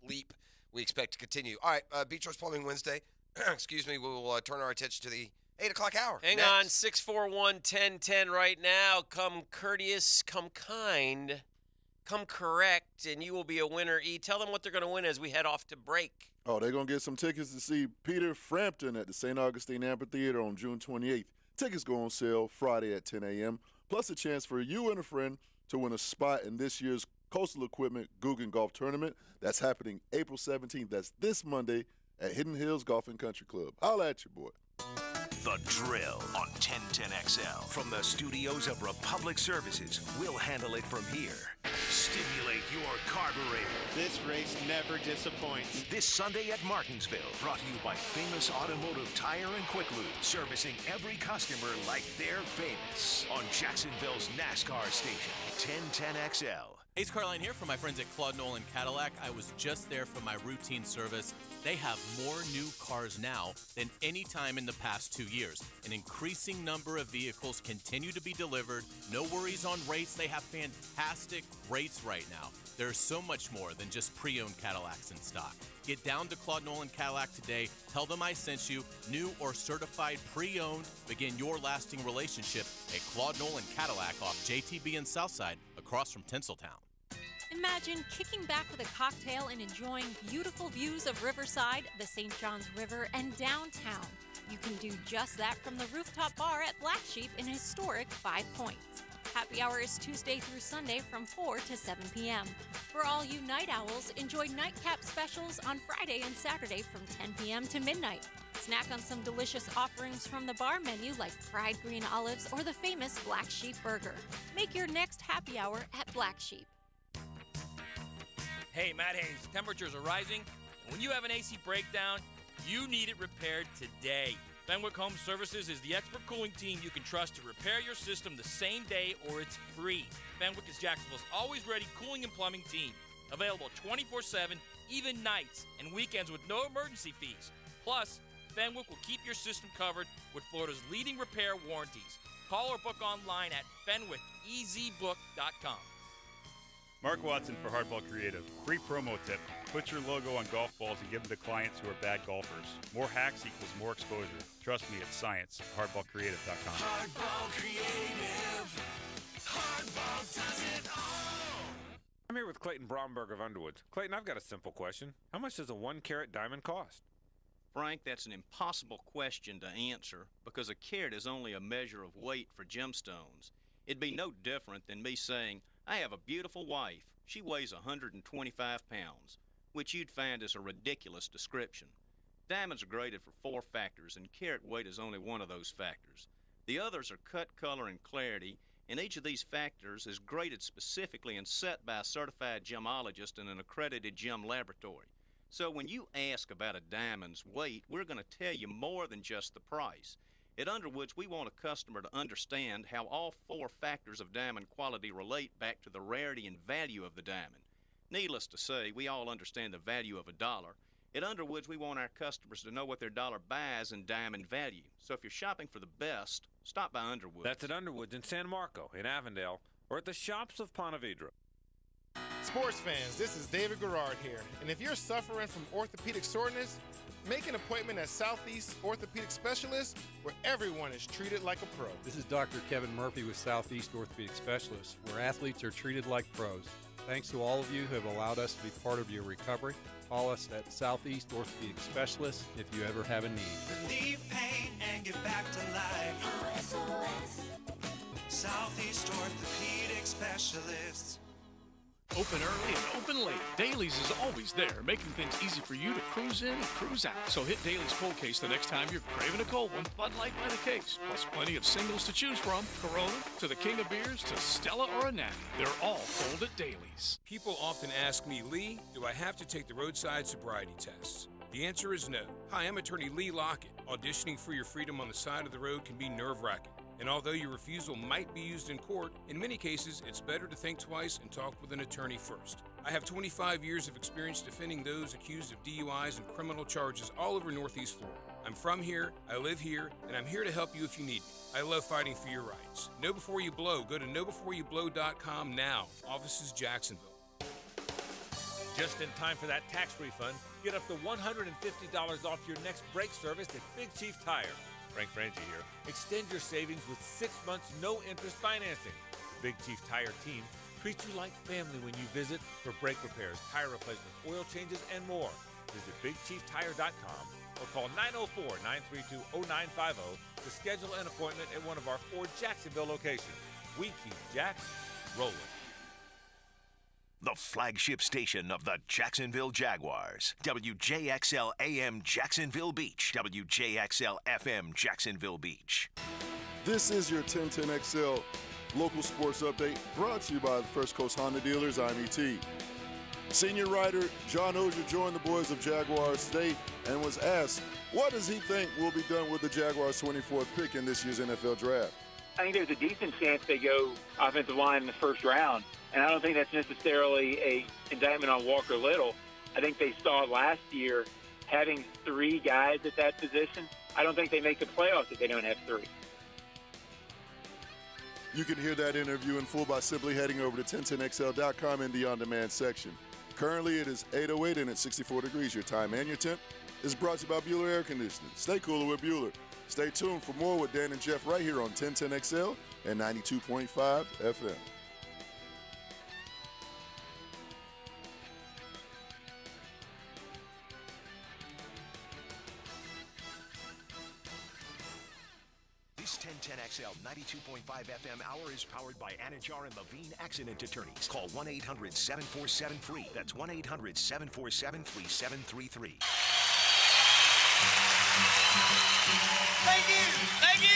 leap we expect to continue. All right, Beach Shores Plumbing Wednesday. Excuse me. We will turn our attention to the 8 o'clock hour. Hang on, 641-1010 right now. Come courteous, come kind, come correct, and you will be a winner. Tell them what they're going to win as we head off to break. Oh, they're going to get some tickets to see Peter Frampton at the St. Augustine Amphitheater on June 28th. Tickets go on sale Friday at 10 a.m., plus a chance for you and a friend to win a spot in this year's Coastal Equipment Guggen Golf Tournament. That's happening April 17th. That's this Monday at Hidden Hills Golf and Country Club. Holla at you, boy. The Drill on 1010XL. From the studios of Republic Services, we'll handle it from here. Stimulate your carburetor. This race never disappoints. This Sunday at Martinsville, brought to you by Famous Automotive Tire and Quick Lube, servicing every customer like they're famous. On Jacksonville's NASCAR station, 1010XL. Hey, it's Carline here from my friends at Claude Nolan Cadillac. I was just there for my routine service. They have more new cars now than any time in the past 2 years. An increasing number of vehicles continue to be delivered. No worries on rates. They have fantastic rates right now. There's so much more than just pre-owned Cadillacs in stock. Get down to Claude Nolan Cadillac today. Tell them I sent you. New or certified pre-owned. Begin your lasting relationship at Claude Nolan Cadillac off JTB and Southside across from Tinseltown. Imagine kicking back with a cocktail and enjoying beautiful views of Riverside, the St. Johns River, and downtown. You can do just that from the rooftop bar at Black Sheep in historic 5 Points. Happy hour is Tuesday through Sunday from 4 to 7 p.m. For all you night owls, enjoy nightcap specials on Friday and Saturday from 10 p.m. to midnight. Snack on some delicious offerings from the bar menu like fried green olives or the famous Black Sheep burger. Make your next happy hour at Black Sheep. Hey, Matt Hayes, temperatures are rising. When you have an AC breakdown, you need it repaired today. Fenwick Home Services is the expert cooling team you can trust to repair your system the same day or it's free. Fenwick is Jacksonville's always-ready cooling and plumbing team. Available 24/7, even nights and weekends with no emergency fees. Plus, Fenwick will keep your system covered with Florida's leading repair warranties. Call or book online at fenwickezbook.com. Mark Watson for Hardball Creative. Free promo tip. Put your logo on golf balls and give them to clients who are bad golfers. More hacks equals more exposure. Trust me, it's science. Hardballcreative.com. Hardball Creative. Hardball does it all. I'm here with Clayton Bromberg of Underwoods. Clayton, I've got a simple question. How much does a 1-carat diamond cost? Frank, that's an impossible question to answer because a carat is only a measure of weight for gemstones. It'd be no different than me saying, I have a beautiful wife. She weighs 125 pounds, which you'd find is a ridiculous description. Diamonds are graded for 4 factors, and carat weight is only one of those factors. The others are cut, color, and clarity, and each of these factors is graded specifically and set by a certified gemologist in an accredited gem laboratory. So when you ask about a diamond's weight, we're going to tell you more than just the price. At Underwoods, we want a customer to understand how all 4 factors of diamond quality relate back to the rarity and value of the diamond. Needless to say, we all understand the value of a dollar. At Underwoods, we want our customers to know what their dollar buys in diamond value. So if you're shopping for the best, stop by Underwoods. That's at Underwoods in San Marco, in Avondale, or at the shops of Ponte Vedra. Sports fans, this is David Garrard here. And if you're suffering from orthopedic soreness, make an appointment at Southeast Orthopedic Specialists, where everyone is treated like a pro. This is Dr. Kevin Murphy with Southeast Orthopedic Specialists, where athletes are treated like pros. Thanks to all of you who have allowed us to be part of your recovery. Call us at Southeast Orthopedic Specialists if you ever have a need. Relieve pain and get back to life. SOS. Southeast Orthopedic Specialists. Open early and open late. Dailies is always there, making things easy for you to cruise in and cruise out. So hit Dailies Cold Case the next time you're craving a cold one. Bud Light by the case, plus plenty of singles to choose from. Corona, to the King of Beers, to Stella or a Natty. They're all cold at Dailies. People often ask me, Lee, do I have to take the roadside sobriety tests? The answer is no. Hi, I'm attorney Lee Lockett. Auditioning for your freedom on the side of the road can be nerve-wracking. And although your refusal might be used in court, in many cases, it's better to think twice and talk with an attorney first. I have 25 years of experience defending those accused of DUIs and criminal charges all over Northeast Florida. I'm from here, I live here, and I'm here to help you if you need me. I love fighting for your rights. Know Before You Blow. Go to knowbeforeyoublow.com now. Office is Jacksonville. Just in time for that tax refund, get up to $150 off your next brake service at Big Chief Tire. Frank Frangie here. Extend your savings with 6 months no-interest financing. The Big Chief Tire team treats you like family when you visit for brake repairs, tire replacements, oil changes, and more. Visit BigChiefTire.com or call 904-932-0950 to schedule an appointment at one of our 4 Jacksonville locations. We keep Jacks rolling. The flagship station of the Jacksonville Jaguars. WJXL AM Jacksonville Beach. WJXL FM Jacksonville Beach. This is your 1010XL local sports update brought to you by the First Coast Honda dealers. I'm ET. Senior writer John Ogier joined the boys of Jaguars today and was asked, what does he think will be done with the Jaguars' 24th pick in this year's NFL draft? I think there's a decent chance they go offensive line in the first round. And I don't think that's necessarily a indictment on Walker Little. I think they saw last year having 3 guys at that position. I don't think they make the playoffs if they don't have 3. You can hear that interview in full by simply heading over to 1010XL.com in the on-demand section. Currently, it is 8:08 and it's 64 degrees. Your time and your temp is brought to you by Bueller Air Conditioning. Stay cooler with Bueller. Stay tuned for more with Dan and Jeff right here on 1010XL and 92.5 FM. This 1010XL 92.5 FM hour is powered by Anajar and Levine Accident Attorneys. Call 1-800-747-FREE. That's 1-800-747-3733. Thank you. Thank you.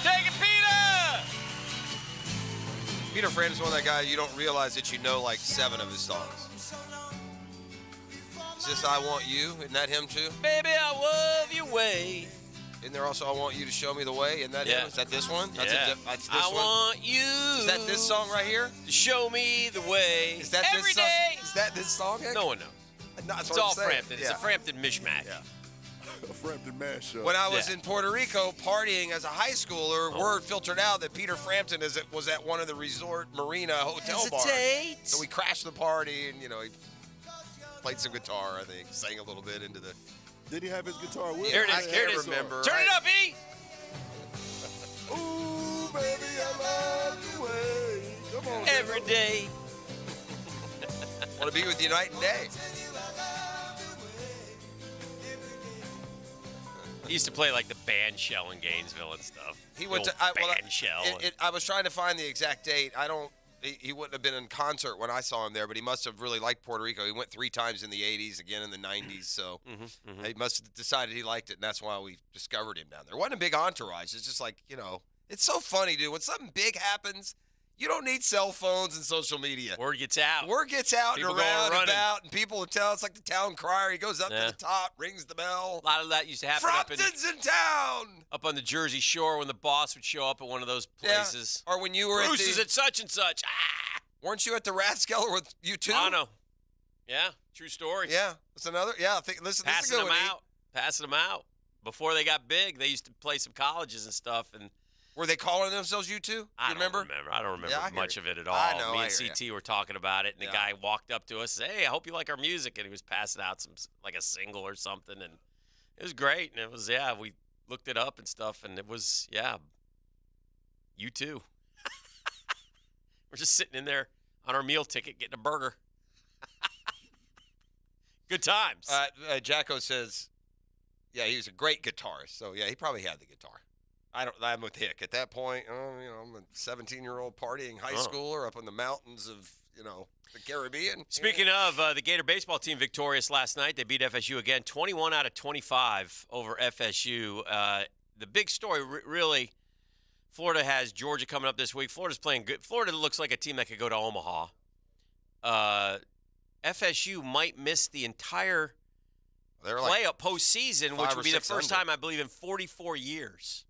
Take it, Peter. Peter Frampton's one of that guy you don't realize that you know like 7 of his songs. Is this I Want You? Isn't that him too? Baby, I love your way. Isn't there also I Want You to Show Me the Way? Isn't that him? Is that this one? That's Yeah. that's this I one. want you. Is that this song right here? To show me the way. Is that every this song? day. Is that this song? Hank? No one knows. No, that's It's what I'm all saying. Frampton. It's a Frampton mishmash. Yeah. A Frampton mashup. When I was in Puerto Rico partying as a high schooler, word filtered out that Peter Frampton was at one of the resort marina hotel bars. Hesitate. So we crashed the party, and he played some guitar. I think sang a little bit into the. Did he have his guitar with Here it him? is. Here it is. Remember? Turn it up, E. Ooh, baby, I love the way. Come on. Every day. Want to be with you night and day. He used to play like the band shell in Gainesville and stuff. He went The to old band shell. I was trying to find the exact date. He wouldn't have been in concert when I saw him there, but he must have really liked Puerto Rico. He went 3 times in the 80s, again in the 90s, so he must have decided he liked it, and that's why we discovered him down there. It wasn't a big entourage. It's just like, it's so funny, dude. When something big happens, you don't need cell phones and social media. Word gets out. Word gets out People and go around and running. about, and people will tell. It's like the town crier. He goes up to the top, rings the bell. A lot of that used to happen Frampton's in town. up on the Jersey Shore when the boss would show up at one of those places. Or when you were Bruce at is at such and such. Ah! Weren't you at the Rathskeller with you too? Bono. Yeah, true story. Yeah, it's another. Yeah, listen, this is a Passing good them one. out. Passing them out. Before they got big, they used to play some colleges and stuff. And were they calling themselves U2? You remember? I don't remember Yeah, I hear much you. of it at all. I know, Me I and hear CT were talking about it, and the Yeah. guy walked up to us and said, "Hey, I hope you like our music." And he was passing out like a single or something, and it was great. And it was, we looked it up and stuff, and it was, U2. We're just sitting in there on our meal ticket getting a burger. Good times. Jacko says, he was a great guitarist. So he probably had the guitar. I'm with Hick at that point. I'm a 17-year-old partying high schooler up in the mountains of the Caribbean. Speaking of the Gator baseball team, victorious last night. They beat FSU again, 21 out of 25 over FSU. The big story, really, Florida has Georgia coming up this week. Florida's playing good. Florida looks like a team that could go to Omaha. FSU might miss the entire playoff postseason, which would be the first time, I believe, in 44 years.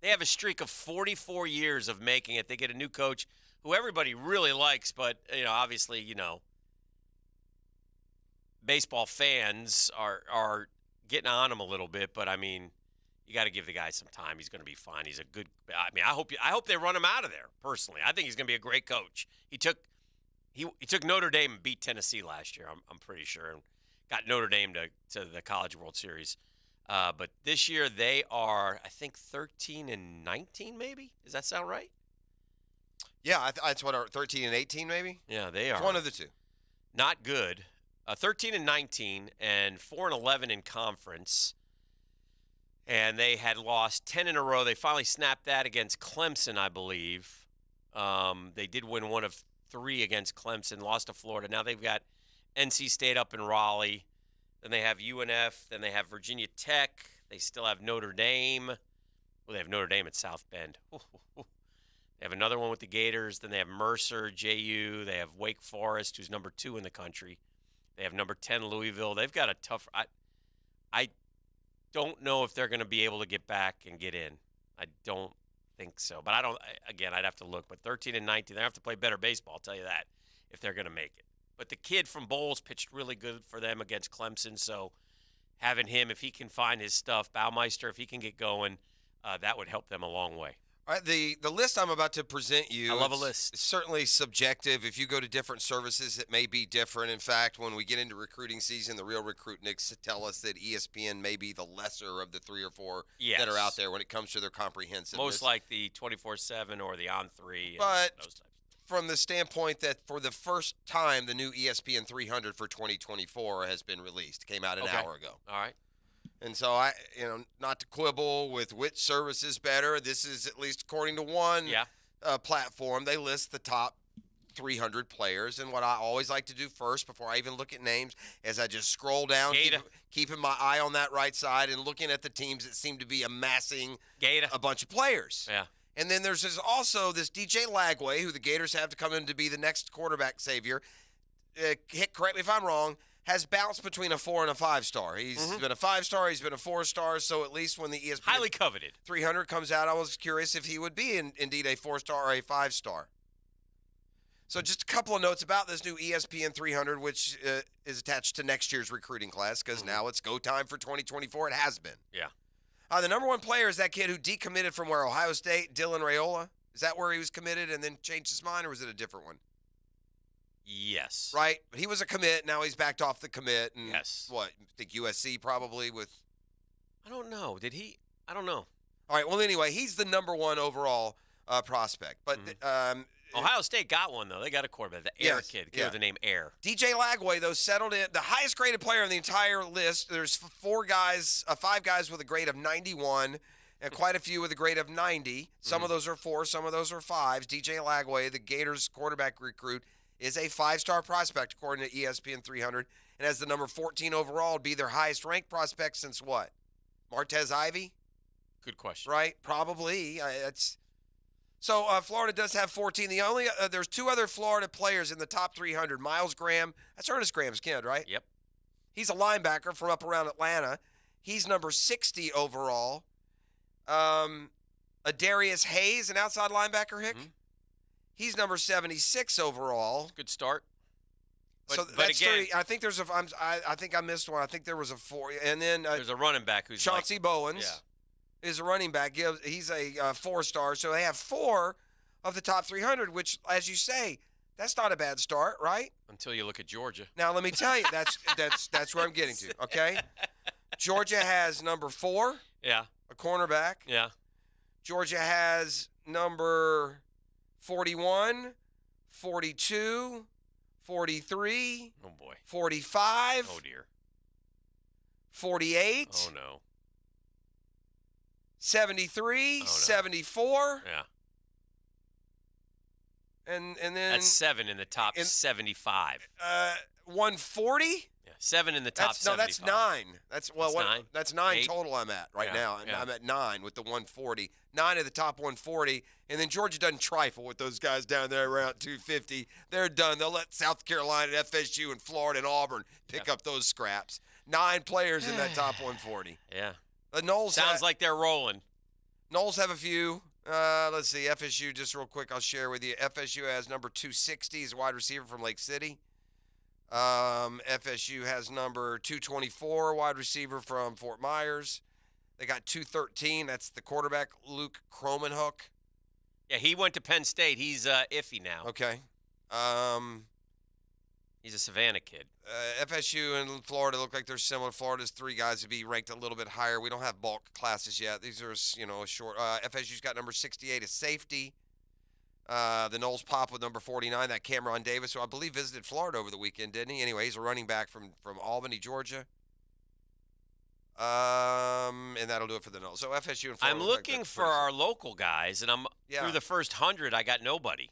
They have a streak of 44 years of making it. They get a new coach who everybody really likes, but, obviously, baseball fans are getting on him a little bit. But, I mean, you got to give the guy some time. He's going to be fine. He's a good – I hope they run him out of there, personally. I think he's going to be a great coach. He took Notre Dame and beat Tennessee last year, I'm pretty sure, and got Notre Dame to the College World Series. But this year they are, I think, 13-19 maybe? Does that sound right? Yeah, that's what, 13 and 18 maybe? Yeah, they are. It's one of the two. Not good. 13-19 and 4-11 in conference. And they had lost 10 in a row. They finally snapped that against Clemson, I believe. They did win one of 3 against Clemson, lost to Florida. Now they've got NC State up in Raleigh. Then they have UNF. Then they have Virginia Tech. They still have Notre Dame. Well, they have Notre Dame at South Bend. They have another one with the Gators. Then they have Mercer, JU. They have Wake Forest, who's number 2 in the country. They have number 10 Louisville. They've got a tough. don't know if they're going to be able to get back and get in. I don't think so. But again, I'd have to look. But 13 and 19, they have to play better baseball, I'll tell you that, if they're going to make it. But the kid from Bowles pitched really good for them against Clemson. So having him, if he can find his stuff, Baumeister, if he can get going, that would help them a long way. All right, the list I'm about to present you, I love a list. It's certainly subjective. If you go to different services, it may be different. In fact, when we get into recruiting season, the Real Recruitniks tell us that ESPN may be the lesser of the 3 or 4 that are out there when it comes to their comprehensiveness. Most like the 24/7 or the On3. But those types. from the standpoint that for the first time, the new ESPN 300 for 2024 has been released. Came out an hour ago. All right. And so not to quibble with which service is better. This is at least according to one platform. They list the top 300 players. And what I always like to do first, before I even look at names, is I just scroll down, keeping my eye on that right side and looking at the teams that seem to be amassing a bunch of players. Yeah. And then there's also this DJ Lagway, who the Gators have to come in to be the next quarterback savior. Correct me if I'm wrong. Has bounced between a 4 and a 5-star. He's been a 5-star. He's been a 4-star. So at least when the ESPN highly coveted 300 comes out, I was curious if he would be indeed a 4-star or a 5-star. So just a couple of notes about this new ESPN 300, which is attached to next year's recruiting class, because now it's go time for 2024. It has been. Yeah. The number one player is that kid who decommitted from where, Ohio State, Dylan Raiola. Is that where he was committed and then changed his mind, or was it a different one? Yes. Right? But he was a commit. Now he's backed off the commit. And yes. What? I think USC probably with. I don't know. Did he? I don't know. All right. Well, anyway, he's the number one overall prospect. But Ohio State got one, though. They got a quarterback, the Air kid. Give the name Air. DJ Lagway, though, settled in. The highest graded player in the entire list. There's 5 guys with a grade of 91. And quite a few with a grade of 90. Some of those are 4s, some of those are 5s. DJ Lagway, the Gators quarterback recruit, is a 5-star prospect according to ESPN 300, and as the number 14 overall, would be their highest ranked prospect since what? Martez Ivy? Good question. Right? Probably. So Florida does have 14. The only there's 2 other Florida players in the top 300. Miles Graham. That's Ernest Graham's kid, right? Yep. He's a linebacker from up around Atlanta. He's number 60 overall. Adarius Hayes, an outside linebacker, Hick. He's number 76 overall. Good start. But that's again, 3. I think there's I think I missed one. I think there was a 4. And then there's a running back who's Chauncey Bowens is a running back. He's a 4-star. So they have 4 of the top 300, which, as you say, that's not a bad start, right? Until you look at Georgia. Now let me tell you, that's where I'm getting to. Okay, Georgia has number 4. Yeah. A cornerback. Yeah. Georgia has number 41, 42, 43. Oh, boy. 45. Oh, dear. 48. Oh, no. 73, 74. Yeah. And then. That's 7 in the top 75. 140? Yeah, 7 in the top 75. No, that's 9. That's 9 8? total I'm at right now. Yeah. I'm at 9 with the 140. 9 of the top 140. And then Georgia doesn't trifle with those guys down there around 250. They're done. They'll let South Carolina, FSU, and Florida and Auburn pick up those scraps. 9 players in that top 140. Yeah. Knowles sounds like they're rolling. Knowles have a few. Let's see. FSU, just real quick, I'll share with you. FSU has number 260. He's a wide receiver from Lake City. FSU has number 224, wide receiver from Fort Myers. They got 213. That's the quarterback, Luke Kromenhoek. Yeah, he went to Penn State. He's iffy now. Okay. He's a Savannah kid. FSU and Florida look like they're similar. Florida's 3 guys to be ranked a little bit higher. We don't have bulk classes yet. These are, a short. FSU's got number 68 as safety. The Knowles Pop with number 49, that Cameron Davis, who I believe visited Florida over the weekend, didn't he? Anyway, he's a running back from Albany, Georgia. And that'll do it for the Knowles. So FSU and Florida. I'm looking for our local guys, and through the first 100, I got nobody.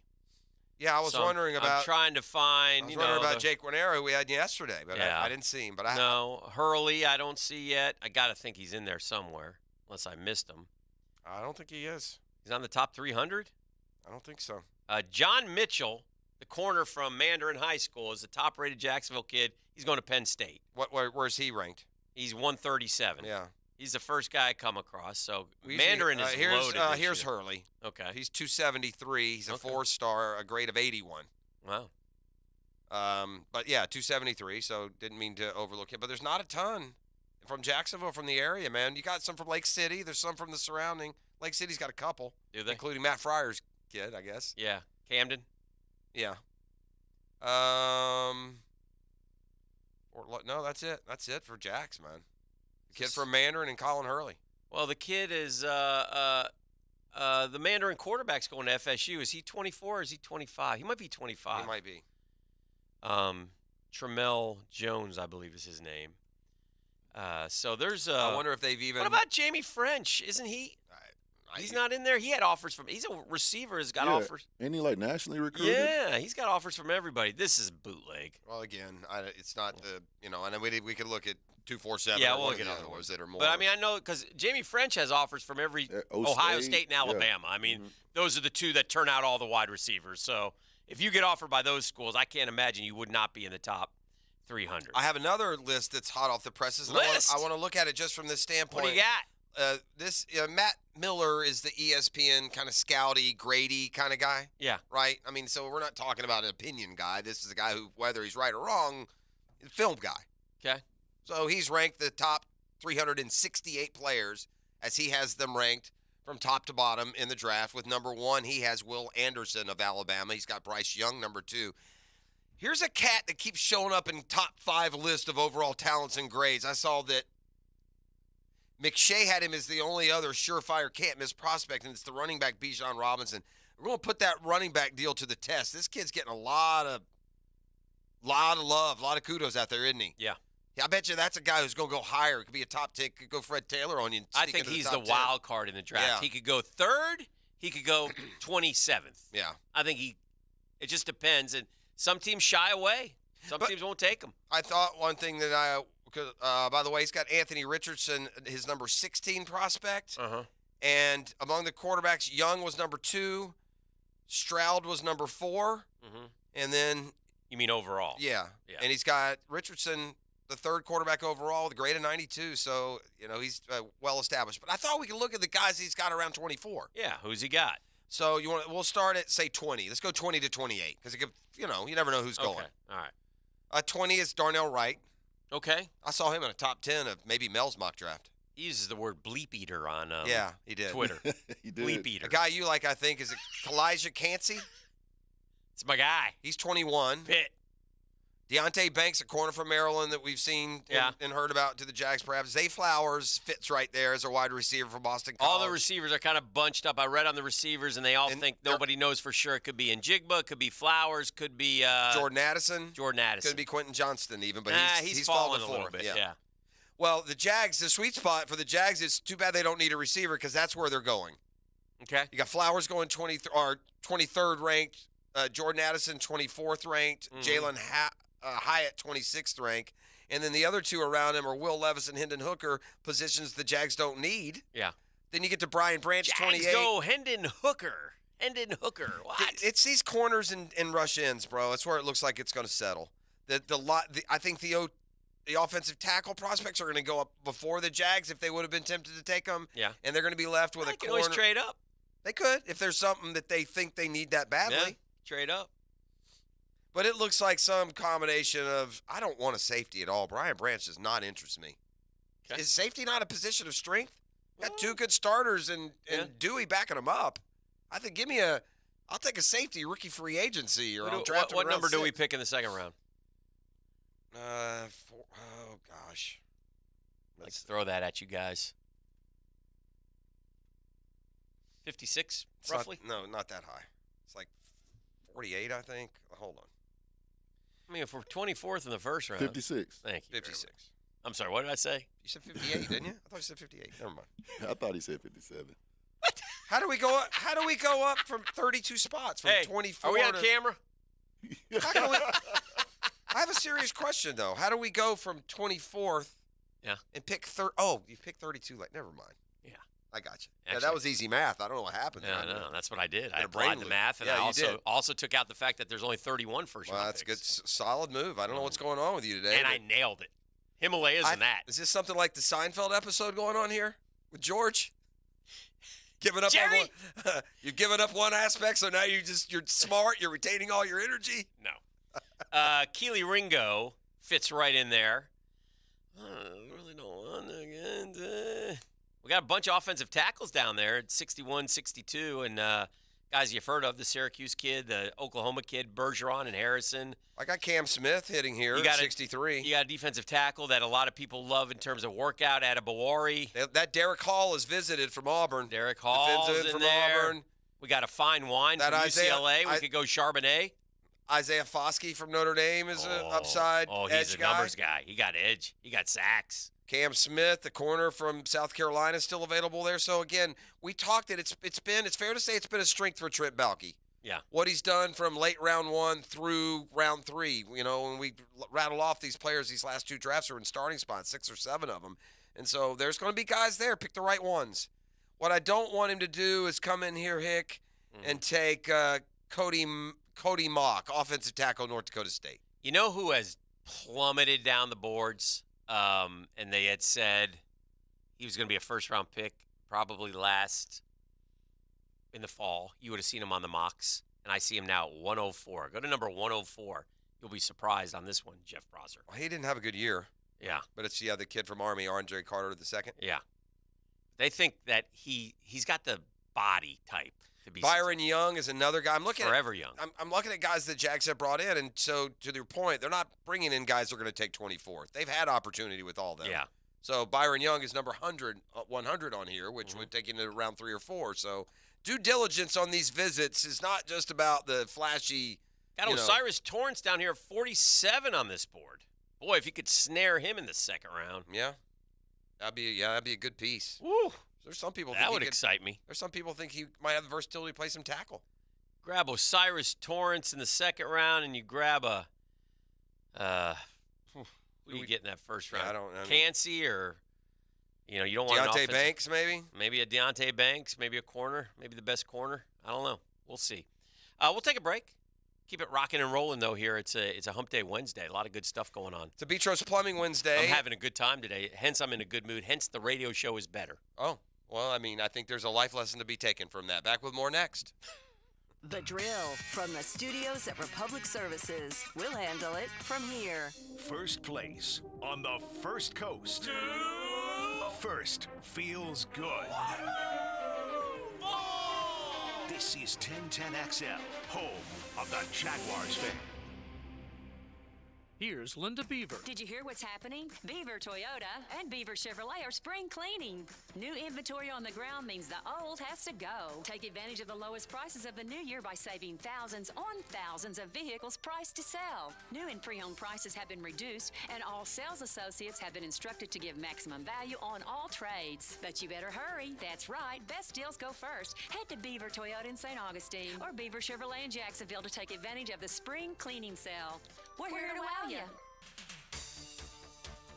Yeah, I was wondering about. I'm trying to find. I was wondering about Jake Guarnero, who we had yesterday, but I didn't see him. But Hurley, I don't see yet. I got to think he's in there somewhere, unless I missed him. I don't think he is. He's on the top 300. I don't think so. John Mitchell, the corner from Mandarin High School, is the top-rated Jacksonville kid. He's going to Penn State. Where's he ranked? He's 137. Yeah. He's the first guy I come across. So We Mandarin see- is here's, loaded. this Here's year. Hurley. Okay. He's 273. He's a 4-star, a grade of 81. Wow. But yeah, 273. So didn't mean to overlook him. But there's not a ton from Jacksonville, from the area, man. You got some from Lake City. There's some from the surrounding. Lake City's got a couple. Do they? Including Matt Fryer's kid, I guess. Yeah. Camden. Yeah. No, that's it. That's it for Jacks, man. The kid from Mandarin and Colin Hurley. Well, the kid is the Mandarin quarterback's going to FSU. Is he 24 or is he 25? He might be 25. He might be. Tramel Jones, I believe is his name. So there's. I wonder if they've even. What about Jamie French? Isn't he? He's not in there. He had offers from. He's a receiver. Has got offers. Ain't he like nationally recruited? Yeah, he's got offers from everybody. This is bootleg. Well, again, it's not the and then we could look at 247. Yeah, or we'll one of look the at other ones that are more. But I mean, I know because Jamie French has offers from every Ohio State and Alabama. I mean, those are the two that turn out all the wide receivers. So if you get offered by those schools, I can't imagine you would not be in the top 300. I have another list that's hot off the presses. And I want to look at it just from this standpoint. What do you got? Matt Miller is the ESPN kind of scouty, Grady kind of guy. Yeah. Right? I mean, so we're not talking about an opinion guy. This is a guy who, whether he's right or wrong, is a film guy. Okay. So he's ranked the top 368 players as he has them ranked from top to bottom in the draft. With number 1, he has Will Anderson of Alabama. He's got Bryce Young, number 2. Here's a cat that keeps showing up in top 5 list of overall talents and grades. I saw that McShay had him as the only other surefire can't-miss prospect, and it's the running back Bijan Robinson. We're going to put that running back deal to the test. This kid's getting a lot of love, a lot of kudos out there, isn't he? Yeah. I bet you that's a guy who's going to go higher. It could be a top 10. Could go Fred Taylor on you. And I sneak think into he's the, the top 10. wild card in the draft. Yeah. He could go 3rd. He could go 27th. Yeah. I think it just depends. And some teams shy away. Some teams won't take him. I thought one thing that by the way, he's got Anthony Richardson, his number 16 prospect. And among the quarterbacks, Young was number 2. Stroud was number 4. And then. You mean overall? Yeah. And he's got Richardson, the 3rd quarterback overall, with a grade of 92. So, he's well established. But I thought we could look at the guys he's got around 24. Yeah. Who's he got? So we'll start at, say, 20. Let's go 20 to 28 because, you never know who's going. All right. 20 is Darnell Wright. Okay. I saw him in a top 10 of maybe Mel's mock draft. He uses the word bleep eater on yeah, he did. Twitter. He did. Bleep eater. A guy you like, I think, is Kalijah Cansey. It's my guy. He's 21. Pitt. Deontay Banks, a corner from Maryland that we've seen and heard about to the Jags, perhaps. Zay Flowers fits right there as a wide receiver from Boston College. All the receivers are kind of bunched up. I read on the receivers, and they all think nobody knows for sure. It could be Njigba, could be Flowers, could be Jordan Addison. Could be Quentin Johnston even, but he's fallen fallen a little forth. bit. Yeah. Well, the Jags, the sweet spot for the Jags, it's too bad they don't need a receiver because that's where they're going. Okay. You got Flowers going 23rd ranked, Jordan Addison 24th ranked, Jalen Hyatt 26th ranked, and then the other two around him are Will Levis and Hendon Hooker, positions the Jags don't need. Yeah. Then you get to Brian Branch, Jags 28. go Hendon Hooker. What? It's these corners and rush ends, bro. That's where it looks like it's going to settle. I think the offensive tackle prospects are going to go up before the Jags if they would have been tempted to take them. Yeah. And they're going to be left with They a can corner. always trade up. They could if there's something that they think they need that badly. Yeah. Trade up. But it looks like some combination of, I don't want a safety at all. Brian Branch does not interest me. Okay. Is safety not a position of strength? Got 2 good starters and Dewey backing them up. I think I'll take a safety rookie free agency or I'll draft him What around number do we 6. pick in the second round? Oh gosh. Let's throw that at you guys. 56, roughly? Not that high. It's like 48, I think. Hold on. I mean, if we're 24th in the first round. 56. Thank you. 56. I'm sorry, what did I say? You said 58, didn't you? I thought you said 58. Never mind. I thought he said 57. How do we go up from 32 spots from 24 Are we on to camera? I have a serious question though. How do we go from 24th and pick you picked 32 never mind. Yeah. I got you. Actually, that was easy math. I don't know what happened there. No, that's what I did. I Had a applied brain the loop. math, and Yeah, I you did. also took out the fact that there's only 31 first Well, round that's a picks. good, solid move. I don't know what's going on with you today. And I nailed it. Himalayas and that. Is this something like the Seinfeld episode going on here with George? Giving up Jerry? on one, you've given up one aspect, so now you're smart. You're retaining all your energy. No. Keely Ringo fits right in there. I really don't want to get. We got a bunch of offensive tackles down there at 61, 62, and guys you've heard of, the Syracuse kid, the Oklahoma kid, Bergeron and Harrison. I got Cam Smith hitting here at 63. You got a defensive tackle that a lot of people love in terms of workout, Adebawari. That Derek Hall is visited from Auburn. Derek Hall's Defensive in from there. Auburn. We got a fine wine That from Isaiah- UCLA. We could go Charbonnet. Isaiah Foskey from Notre Dame is an upside Oh, edge he's a guy. numbers guy. He got edge. He got sacks. Cam Smith, the corner from South Carolina, is still available there. So again, we talked that it's fair to say it's been a strength for Trent Baalke. Yeah. What he's done from late round 1 through round 3. You know, when we rattle off these players, these last 2 drafts are in starting spots, 6 or 7 of them. And so there's going to be guys there. Pick the right ones. What I don't want him to do is come in here, Hick, and take Cody Mock, offensive tackle, North Dakota State. You know who has plummeted down the boards? And they had said he was going to be a first-round pick, probably last in the fall. You would have seen him on the mocks, and I see him now at 104. Go to number 104. You'll be surprised on this one, Jeff Prosser. Well, he didn't have a good year. Yeah. But it's, the kid from Army, Andre Carter II. Yeah. They think that he's got the body type to be Byron Young is another guy. I'm looking forever young. I'm looking at guys that Jags have brought in, and so to their point, they're not bringing in guys that are going to take 24th. They've had opportunity with all of them. Yeah. So Byron Young is number 100 on here, which would take you to round 3 or 4. So due diligence on these visits is not just about the flashy. Got Osiris Torrance down here, 47 on this board. Boy, if you could snare him in the second round. Yeah. That'd be a good piece. Woo. There's some people That would excite me. There's some people think he might have the versatility to play some tackle. Grab Osiris Torrance in the second round, and you grab a who do you get in that first round? I don't know. Cansey or you don't want Deontay Banks, maybe a Deontay Banks, maybe a corner, maybe the best corner. I don't know. We'll see. We'll take a break. Keep it rocking and rolling though. Here it's a Hump Day Wednesday. A lot of good stuff going on. It's a Betros Plumbing Wednesday. I'm having a good time today. Hence, I'm in a good mood. Hence, the radio show is better. Oh, well, I mean, I think there's a life lesson to be taken from that. Back with more next. The Drill from the studios at Republic Services. We'll handle it from here. First place on the First Coast. First feels good. This is 1010XL, home of the Jaguars fan. Here's Linda Beaver. Did you hear what's happening? Beaver Toyota and Beaver Chevrolet are spring cleaning. New inventory on the ground means the old has to go. Take advantage of the lowest prices of the new year by saving thousands on thousands of vehicles priced to sell. New and pre-owned prices have been reduced, and all sales associates have been instructed to give maximum value on all trades. But you better hurry. That's right. Best deals go first. Head to Beaver Toyota in St. Augustine or Beaver Chevrolet in Jacksonville to take advantage of the spring cleaning sale. We're here to wow you.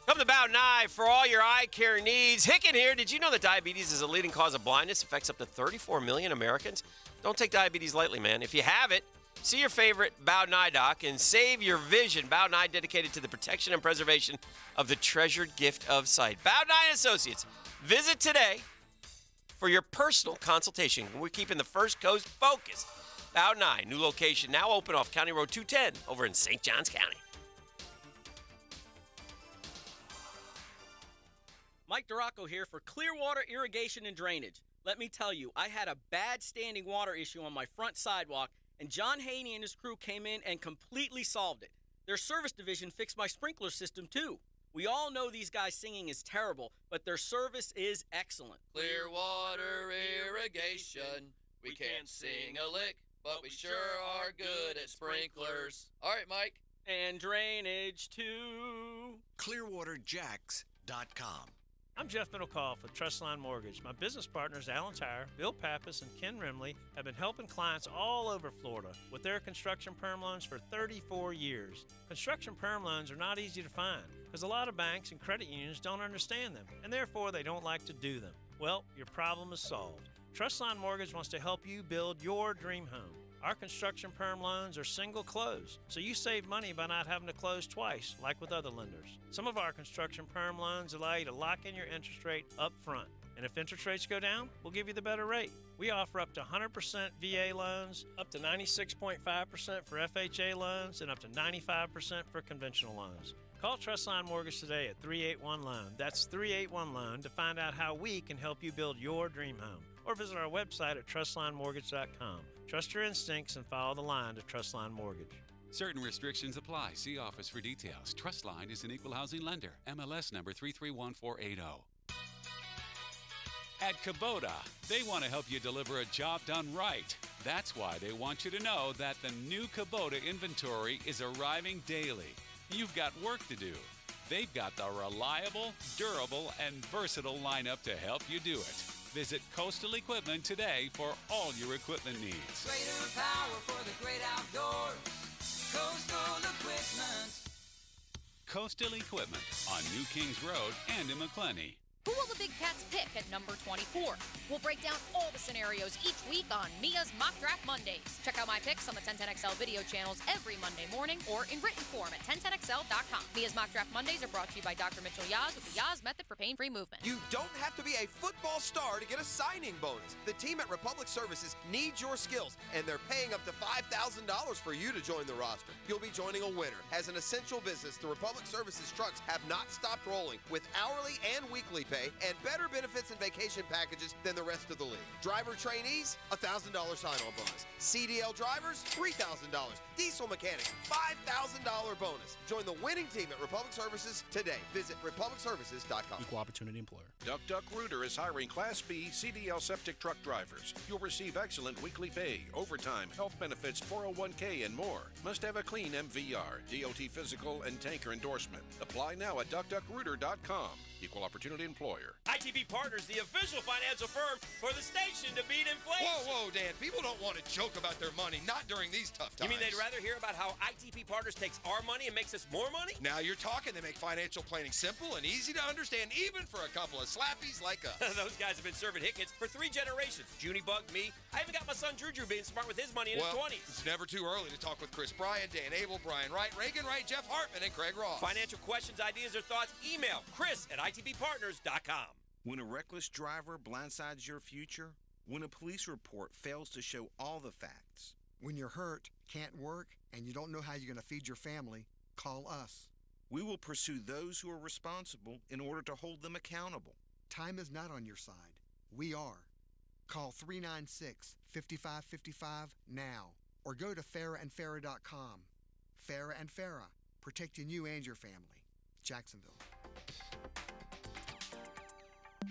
Come to Bowden Eye for all your eye care needs. Hicken here. Did you know that diabetes is a leading cause of blindness? Affects up to 34 million Americans. Don't take diabetes lightly, man. If you have it, see your favorite Bowden Eye doc and save your vision. Bowden Eye, dedicated to the protection and preservation of the treasured gift of sight. Bowden Eye Associates. Visit today for your personal consultation. We're keeping the First Coast focused. Bowden Eye, new location now open off County Road 210 over in St. Johns County. Mike Duraco here for Clearwater Irrigation and Drainage. Let me tell you, I had a bad standing water issue on my front sidewalk, and John Haney and his crew came in and completely solved it. Their service division fixed my sprinkler system, too. We all know these guys singing is terrible, but their service is excellent. Clearwater Irrigation. We can't sing a lick, but we sure are good at sprinklers. All right, Mike. And drainage, too. ClearwaterJacks.com. I'm Jeff Middlecoff with Trustline Mortgage. My business partners, Alan Tyre, Bill Pappas, and Ken Rimley, have been helping clients all over Florida with their construction perm loans for 34 years. Construction perm loans are not easy to find because a lot of banks and credit unions don't understand them, and therefore they don't like to do them. Well, your problem is solved. Trustline Mortgage wants to help you build your dream home. Our construction perm loans are single close, so you save money by not having to close twice, like with other lenders. Some of our construction perm loans allow you to lock in your interest rate up front. And if interest rates go down, we'll give you the better rate. We offer up to 100% VA loans, up to 96.5% for FHA loans, and up to 95% for conventional loans. Call Trustline Mortgage today at 381-LOAN. That's 381-LOAN to find out how we can help you build your dream home. Or visit our website at trustlinemortgage.com. Trust your instincts and follow the line to Trustline Mortgage. Certain restrictions apply. See office for details. Trustline is an equal housing lender. MLS number 331480. At Kubota, they want to help you deliver a job done right. That's why they want you to know that the new Kubota inventory is arriving daily. You've got work to do. They've got the reliable, durable, and versatile lineup to help you do it. Visit Coastal Equipment today for all your equipment needs. Greater power for the great outdoors. Coastal Equipment. Coastal Equipment on New Kings Road and in McClenny. Who will the Big Cats pick at number 24? We'll break down all the scenarios each week on Mia's Mock Draft Mondays. Check out my picks on the 1010XL video channels every Monday morning or in written form at 1010XL.com. Mia's Mock Draft Mondays are brought to you by Dr. Mitchell Yaz with the Yaz Method for Pain-Free Movement. You don't have to be a football star to get a signing bonus. The team at Republic Services needs your skills, and they're paying up to $5,000 for you to join the roster. You'll be joining a winner. As an essential business, the Republic Services trucks have not stopped rolling with hourly and weekly pay and better benefits and vacation packages than the rest of the league. Driver trainees, $1,000 sign-on bonus. CDL drivers, $3,000. Diesel mechanics, $5,000 bonus. Join the winning team at Republic Services today. Visit republicservices.com. Equal opportunity employer. Duck Rooter is hiring Class B CDL septic truck drivers. You'll receive excellent weekly pay, overtime, health benefits, 401k, and more. Must have a clean MVR, DOT physical, and tanker endorsement. Apply now at duckduckrooter.com. Equal opportunity employer. ITP Partners, the official financial firm for the station to beat inflation. Whoa, Dan. People don't want to joke about their money, not during these tough times. You mean they'd rather hear about how ITP Partners takes our money and makes us more money? Now you're talking. They make financial planning simple and easy to understand, even for a couple of slappies like us. Those guys have been serving Hickets for 3 generations. Junie Bug, me. I even got my son Juju being smart with his money in his 20s. It's never too early to talk with Chris Bryan, Dan Abel, Brian Wright, Reagan Wright, Jeff Hartman, and Craig Ross. Financial questions, ideas, or thoughts, email chris@itbpartners.com. When a reckless driver blindsides your future, when a police report fails to show all the facts, when you're hurt, can't work, and you don't know how you're going to feed your family, call us. We will pursue those who are responsible in order to hold them accountable. Time is not on your side. We are. Call 396-5555 now, or go to farahandfarah.com. Farah and Farah, protecting you and your family. Jacksonville.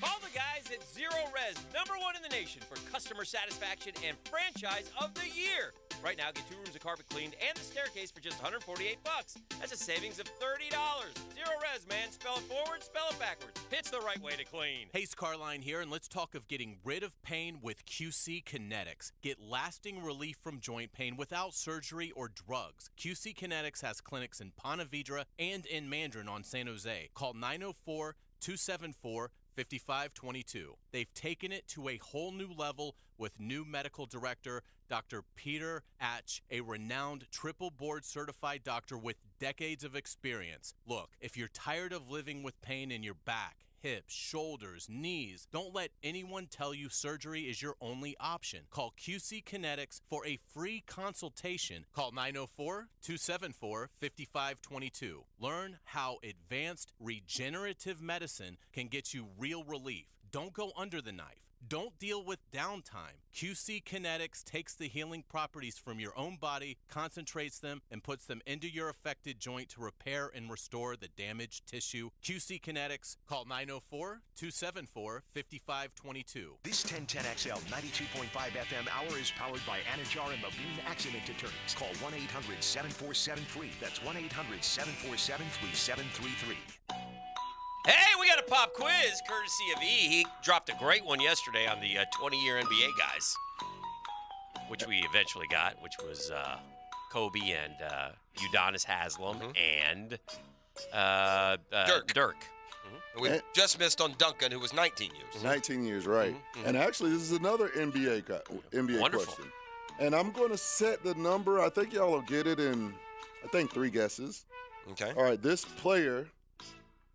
Call the guys at Zero Res, #1 in the nation for customer satisfaction and franchise of the year. Right now, get 2 rooms of carpet cleaned and the staircase for just $148. That's a savings of $30. Zero Res, man. Spell it forward, spell it backwards. It's the right way to clean. Hey, Carline here, and let's talk of getting rid of pain with QC Kinetics. Get lasting relief from joint pain without surgery or drugs. QC Kinetics has clinics in Ponte Vedra and in Mandarin on San Jose. Call 904-274-5522. They've taken it to a whole new level with new medical director, Dr. Peter Atch, a renowned triple board certified doctor with decades of experience. Look, if you're tired of living with pain in your back, hips, shoulders, knees, don't let anyone tell you surgery is your only option. Call QC Kinetics for a free consultation. Call 904-274-5522. Learn how advanced regenerative medicine can get you real relief. Don't go under the knife. Don't deal with downtime. QC Kinetics takes the healing properties from your own body, concentrates them, and puts them into your affected joint to repair and restore the damaged tissue. QC Kinetics, call 904-274-5522. This 1010XL 92.5 FM hour is powered by Anajar and Levine Accident Attorneys. Call 1-800-7473. That's 1-800-747-3733. Hey, we got a pop quiz courtesy of E. He dropped a great one yesterday on the 20-year NBA guys, which we eventually got, which was Kobe and Udonis Haslem and Dirk. And we just missed on Duncan, who was 19 years. 19 years, right. And actually, this is another NBA Wonderful. question. And I'm going to set the number. I think y'all will get it in, 3 guesses. Okay. All right, this player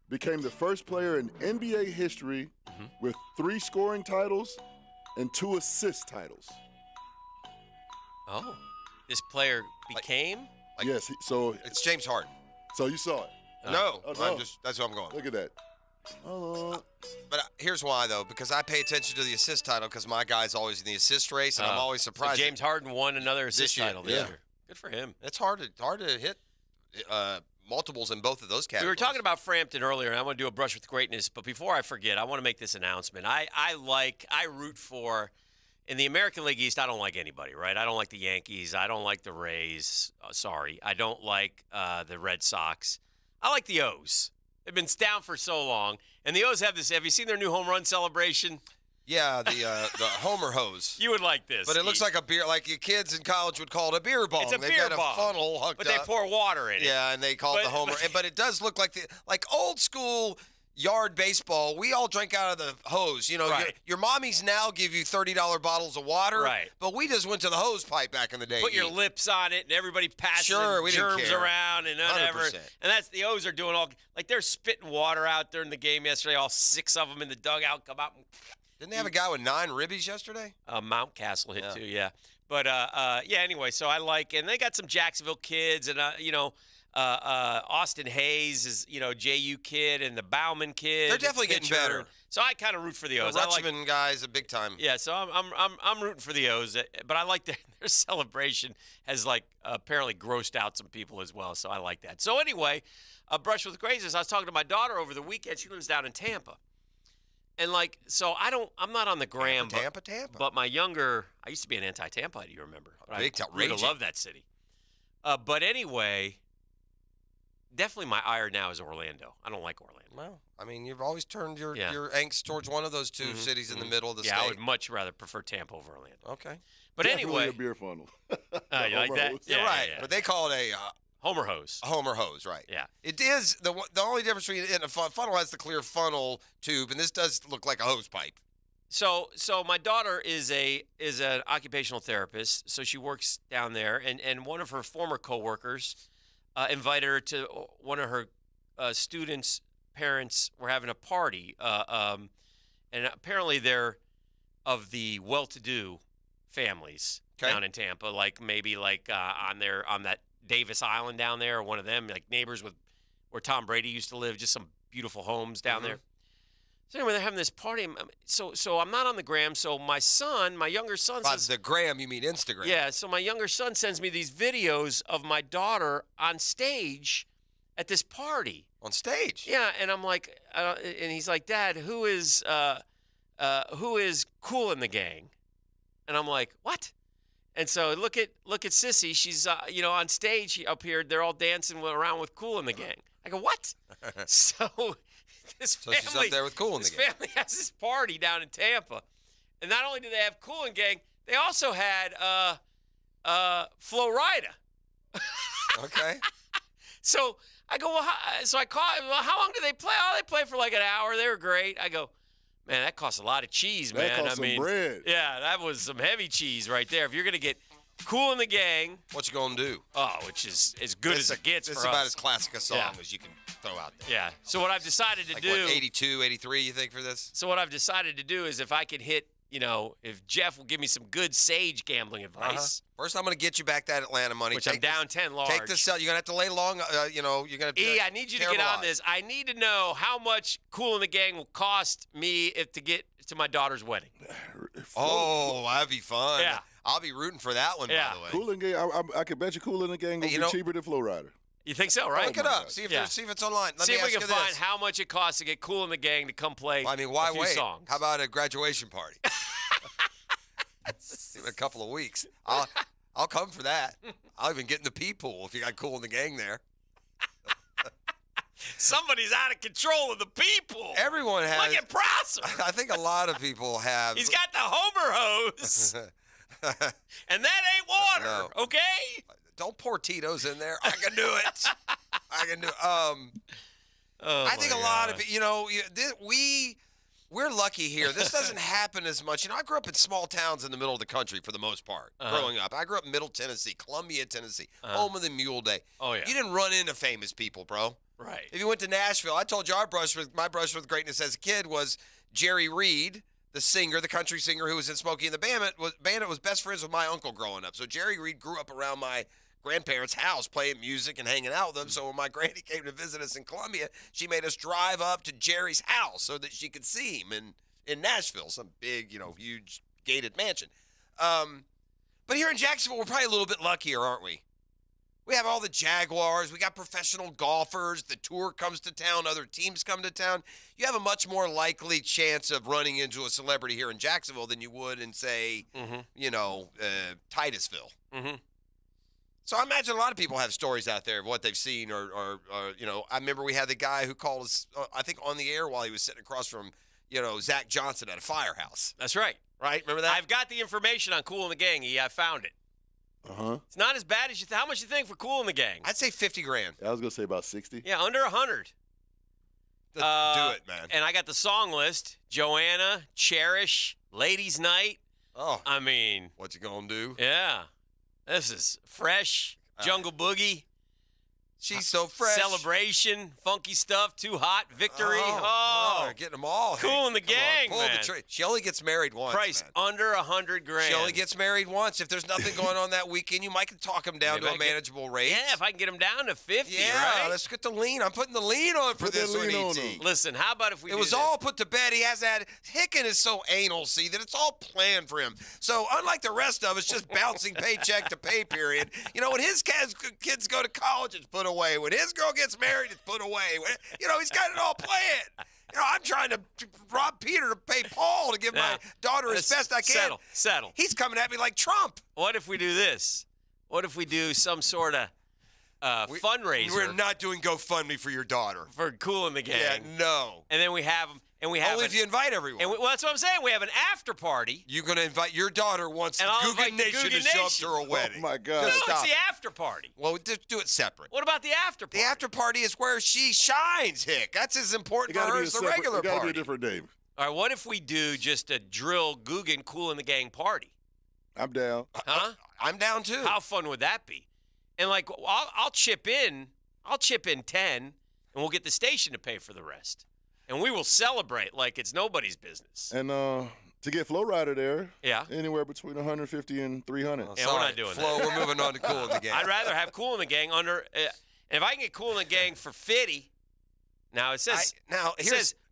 became the first player in NBA history with 3 scoring titles and 2 assist titles. Oh, this player became? Yes, so it's James Harden. So you saw it? No, Oh, no. that's what I'm going. Look at that. But here's why, though, because I pay attention to the assist title because my guy's always in the assist race, and I'm always surprised. So James Harden won another assist title this year. Good for him. It's hard to hit multiples in both of those categories. We were talking about Frampton earlier, and I want to do a brush with greatness. But before I forget, I want to make this announcement. I root for, in the American League East, I don't like anybody, right? I don't like the Yankees. I don't like the Rays. Sorry. I don't like the Red Sox. I like the O's. They've been down for so long. And the O's have this. Have you seen their new home run celebration? Yeah, the Homer hose. You would like this. But it looks like a beer, like your kids in college would call it a beer bong. It's a They've beer got bong. a funnel hooked But they up. pour water in it. Yeah, and they call it the Homer. But it does look like like old school yard baseball. We all drink out of the hose. You know, Right. your mommies now give you $30 bottles of water. Right. But we just went to the hose pipe back in the day. Put your lips on it, and everybody passes we didn't germs care. around and whatever. 100%. And that's the O's are doing all like they're spitting water out during the game yesterday. All 6 of them in the dugout come out. Didn't they have a guy with 9 ribbies yesterday? Mountcastle hit too, yeah. But yeah. Anyway, so I like, and they got some Jacksonville kids, and Austin Hayes is JU kid, and the Bauman kid. They're definitely getting pitcher. better. So I kind of root for the O's. The I like, Rutschman guys, a big time. yeah, so I'm rooting for the O's, but I like their celebration has apparently grossed out some people as well. So I like that. So anyway, a brush with greatness. I was talking to my daughter over the weekend. She lives down in Tampa. And so I'm not on the gram. Tampa. But my younger, I used to be an anti-Tampa. Do you remember? But Big I outrageous. love that city. But anyway, definitely my ire now is Orlando. I don't like Orlando. Well, I mean, you've always turned your angst towards one of those 2 cities in the middle of the state. I would much rather prefer Tampa over Orlando. Okay. But Definitely anyway, a beer funnel. you like that? You're Yeah, right, yeah. but they call it a Homer hose. Homer hose, right? Yeah. It is the only difference between a funnel has the clear funnel tube, and this does look like a hose pipe. So my daughter is an occupational therapist, so she works down there, and one of her former coworkers invited her to one of her students' parents were having a party, and apparently they're of the well-to-do families down in Tampa, maybe on that Davis Island down there, or one of them, like neighbors with where Tom Brady used to live, just some beautiful homes down there. So anyway, they're having this party. So I'm not on the gram. So my younger son By says, the gram, you mean Instagram? yeah. So my younger son sends me these videos of my daughter on stage at this party. On stage? Yeah, and I'm like, and he's like, Dad, who is Cool in the Gang? And I'm like, what? And so look at Sissy. She's on stage up here. They're all dancing around with Cool in the Gang. I go, what? So this family, she's up there with Cool in the this Gang. family has this party down in Tampa, and not only do they have Cool in Gang, they also had Flo Rida. Okay. So I go, well, I call. Well, how long do they play? Oh, they play for like an hour. They were great. I go, man, that costs a lot of cheese, man. That costs some bread. Yeah, that was some heavy cheese right there. If you're gonna get Cool in the Gang, what you gonna do? Oh, which is as good as it gets for us. It's about as classic a song Yeah. as you can throw out there. Yeah. So what I've decided to Like do, what, 82, 83, you think, for this? So what I've decided to do is if I could hit, if Jeff will give me some good sage gambling advice. First, I'm going to get you back that Atlanta money. Which I'm down 10 large. Take the sell. You're going to have to lay long. You're going to. I need you to get on this. I need to know how much Cool in the Gang will cost me to get to my daughter's wedding. Oh, that'd be fun. Yeah. I'll be rooting for that one, by the way. Cool in Gang. I can bet you Cool in the Gang will be cheaper than Flow Rider. You think so, right? Look it up. See if it's online. Let See me if we ask can you find this. how much it costs to get Cool in the Gang to come play. I mean, why a few wait? songs. How about a graduation party? In a couple of weeks, I'll come for that. I'll even get in the pee pool if you got Cool in the Gang there. Somebody's out of control of the people. Everyone has. Look at Prosser. I think a lot of people have. He's got the Homer hose, and that ain't water. No. Okay. Don't pour Tito's in there. I can do it. I can do. I think a lot of we We're lucky here. This doesn't happen as much. I grew up in small towns in the middle of the country for the most part, growing up. I grew up in Middle Tennessee, Columbia, Tennessee, home of the Mule Day. Oh, yeah. You didn't run into famous people, bro. Right. If you went to Nashville, I told you my brush with greatness as a kid was Jerry Reed, the singer, the country singer who was in Smokey and the Bandit was best friends with my uncle growing up. So Jerry Reed grew up around my grandparents' house playing music and hanging out with them. So when my granny came to visit us in Columbia, she made us drive up to Jerry's house so that she could see him in Nashville, some big, huge gated mansion. But here in Jacksonville, we're probably a little bit luckier, aren't we? We have all the Jaguars. We got professional golfers. The tour comes to town. Other teams come to town. You have a much more likely chance of running into a celebrity here in Jacksonville than you would in, say, Titusville. Mm-hmm. So I imagine a lot of people have stories out there of what they've seen or I remember we had the guy who called us, I think, on the air while he was sitting across from, Zach Johnson at a firehouse. That's right. Right? Remember that? I've got the information on Kool and the Gang. I found it. Uh-huh. It's not as bad as you think. How much you think for Kool and the Gang? I'd say $50,000. I was going to say about 60. Yeah, under 100. Do it, man. And I got the song list. Joanna, Cherish, Ladies Night. Oh. I mean. What you gonna do? Yeah. This is fresh. Jungle Boogie. She's so fresh. Celebration. Funky Stuff. Too Hot. Victory. Getting them all. Kool and the Gang, pull man. the trigger. She only gets married once. Price man. under $100,000. She only gets married once. If there's nothing going on that weekend, you might talk them down to a manageable rate. Yeah, if I can get them down to 50, yeah, right? Let's get the lean. I'm putting the lean on for this one, ET. Listen, how about if we It do was this? all put to bed. He has that. Hicken is so anal, see, that it's all planned for him. So unlike the rest of us, just bouncing paycheck to pay period, when his kids go to college, it's put away. When his girl gets married, it's put away. He's got it all planned. I'm trying to rob Peter to pay Paul to give my daughter as best I can. Settle. He's coming at me like Trump. What if we do this? What if we do some sort of fundraiser? We're not doing GoFundMe for your daughter. For Kool and the Gang. Yeah, no. And then we have them. And we have only if you invite everyone. And that's what I'm saying. We have an after party. You're going to invite your daughter wants the Guggen Nation to show up to her wedding. Oh, my God. No, it's the after party. Well, just do it separate. What about the after party? The after party is where she shines, Hick. That's as important for her as the regular party. It got to party. be a different day. All right, what if we do just a drill Guggen Kool and the Gang party? I'm down. Huh? I'm down too. How fun would that be? And I'll chip in. I'll chip in 10, and we'll get the station to pay for the rest. And we will celebrate like it's nobody's business. And to get Flow Rider there, yeah, anywhere between 150 and 300. Yeah, we're not doing Flo, that. We're moving on to Kool and the Gang. I'd rather have Kool and the Gang under. And if I can get Kool and the Gang for 50, now it says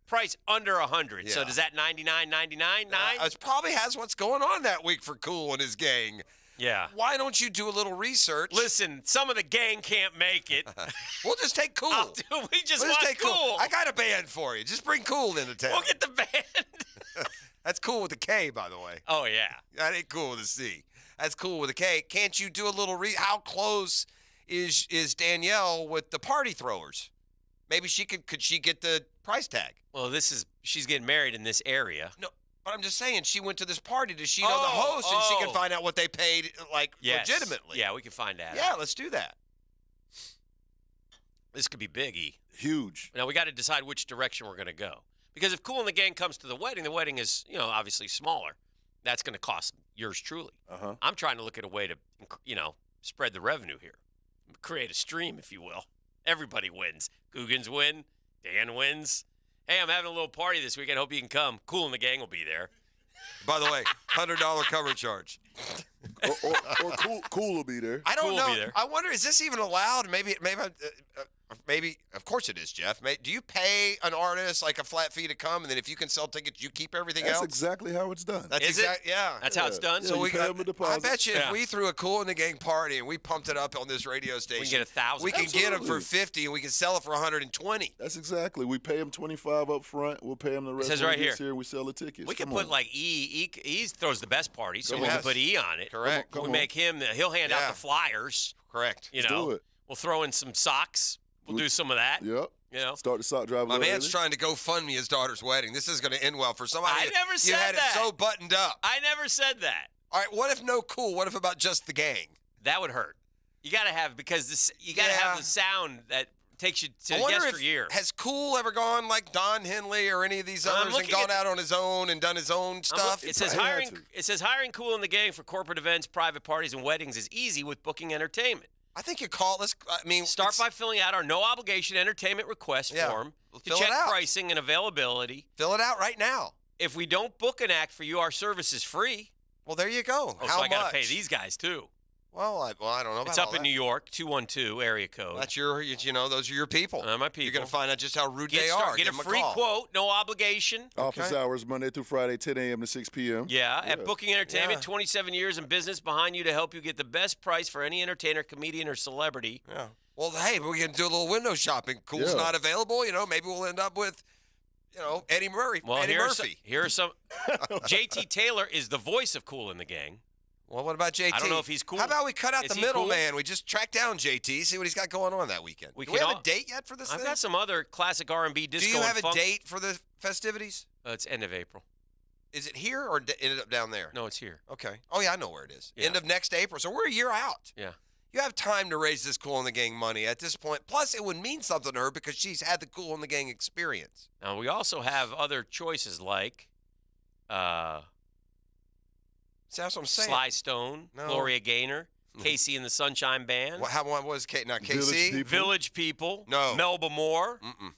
price under 100. Yeah. So does that 99.99? It probably has what's going on that week for Kool and his gang. Yeah. Why don't you do a little research? Listen, some of the gang can't make it. We'll just take Kool. We just We'll want take Kool. I got a band for you. Just bring Kool into town. We'll get the band. That's Kool with a K, by the way. Oh, yeah. That ain't Kool with a C. That's Kool with a K. Can't you do a little how close is Danielle with the party throwers? Maybe she could she get the price tag? Well, she's getting married in this area. No, but I'm just saying, she went to this party. Does she know the host and she can find out what they paid, legitimately? Yeah, we can find out. Yeah, let's do that. This could be big, E. Huge. Now, we got to decide which direction we're going to go. Because if Kool and the Gang comes to the wedding is, obviously smaller. That's going to cost yours truly. Uh-huh. I'm trying to look at a way to, spread the revenue here. Create a stream, if you will. Everybody wins. Guggens win. Dan wins. Hey, I'm having a little party this weekend. Hope you can come. Kool and the Gang will be there. By the way, $100 cover charge. or Kool will be there. I don't Kool will know. be there. I wonder, is this even allowed? Maybe. Of course it is, Jeff. Do you pay an artist like a flat fee to come, and then if you can sell tickets, you keep everything That's else? exactly how it's done. That's yeah. That's how it's done. Yeah, So you we pay them a deposit. I bet you if we threw a Kool and the Gang party and we pumped it up on this radio station, We can get 1,000. We can get them for Absolutely. 50 and we can sell it for 120. That's exactly. We pay them 25 up front. We'll pay them the rest says when right he gets here. here. We sell the tickets. We can Come put on. like E throws the best party, so Yes. we can put E on it. Correct. Come we on. make him, he'll hand out Yeah. the flyers. Correct. You Let's know, do it. we'll throw in some socks. We'll do some of that. Yep. You know, Start the sock drive. a My little man's early. trying to go fund me his daughter's wedding. This is going to end well for somebody. I never You said had that. it so buttoned up. I never said that. All right, what if no Kool? What if about just the gang? That would hurt. You got to have because you got to have the sound that takes you to I wonder yesteryear. Has Cool ever gone like Don Henley or any of these others and gone out on his own and done his own stuff? It says hiring Cool in the Gang for corporate events, private parties, and weddings is easy with Booking Entertainment. I think you call it. Start by filling out our no obligation entertainment request form to fill it check out. pricing and availability. Fill it out right now. If we don't book an act for you, our service is free. Well, there you go. Oh, How so I got much? to pay these guys too. Well, I don't know about It's all up in that. New York, 212 area code. That's those are your people. My people. You're going to find out just how rude Get they are. Get a Give 'em free call. quote, no obligation. Office hours Monday through Friday, 10 a.m. to 6 p.m. Yeah, at Booking Entertainment, 27 years in business behind you to help you get the best price for any entertainer, comedian, or celebrity. Yeah. Well, hey, we're going to do a little window shopping. Cool's not available. Maybe we'll end up with, Eddie Murray. Well, Eddie Murphy. Here are some. JT Taylor is the voice of Cool in the Gang. Well, what about JT? I don't know if he's cool. How about we cut out Is the he cool? middleman? We just track down JT, see what he's got going on that weekend. Do we have a date yet for this I've thing? got some other classic R&B disco. Do you have and a funk. date for the festivities? It's end of April. Is it here or ended up down there? No, it's here. Okay. Oh, yeah, I know where it is. Yeah. End of next April. So we're a year out. Yeah. You have time to raise this Cool in the Gang money at this point. Plus, it would mean something to her because she's had the Cool in the Gang experience. Now, we also have other choices like See, that's what I'm saying. Sly Stone, No. Gloria Gaynor, Casey and the Sunshine Band. How one was not Village KC? People. Village People. No. Melba Moore. Mm-mm.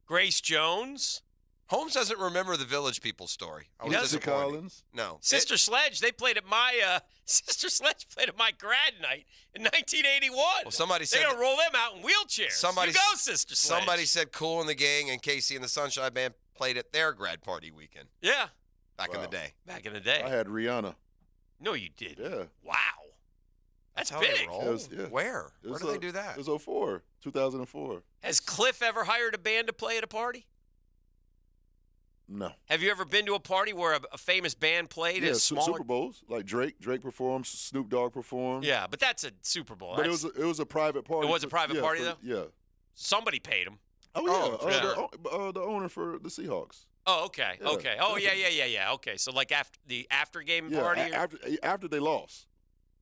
Grace Jones. Holmes doesn't remember the Village People story. I was Nancy disappointed. Collins. No. Sister Sledge. They played at my Sister Sledge played at my grad night in 1981. Well, somebody said they're gonna roll them out in wheelchairs. Somebody you go, Sister Sledge. Somebody said Cool in the Gang and Casey and the Sunshine Band played at their grad party weekend Yeah. back in the day. Back in the day. I had Rihanna. No, you didn't. Yeah. Wow. That's how big. they roll. It was- yeah. Where? It Where was do they do that? It was 2004. Has Cliff ever hired a band to play at a party? No. Have you ever been to a party where a famous band played Yeah, at a smaller? Super Bowls like Drake. Drake performed. Snoop Dogg performed. Yeah, but that's a Super Bowl. But it That's- was a private party. It was a private party, though? Yeah. Somebody paid him. Oh yeah. yeah. The owner for the Seahawks. Oh, okay. Yeah. Okay. Oh, yeah. Okay. So like after game Yeah. party. Or- After they lost.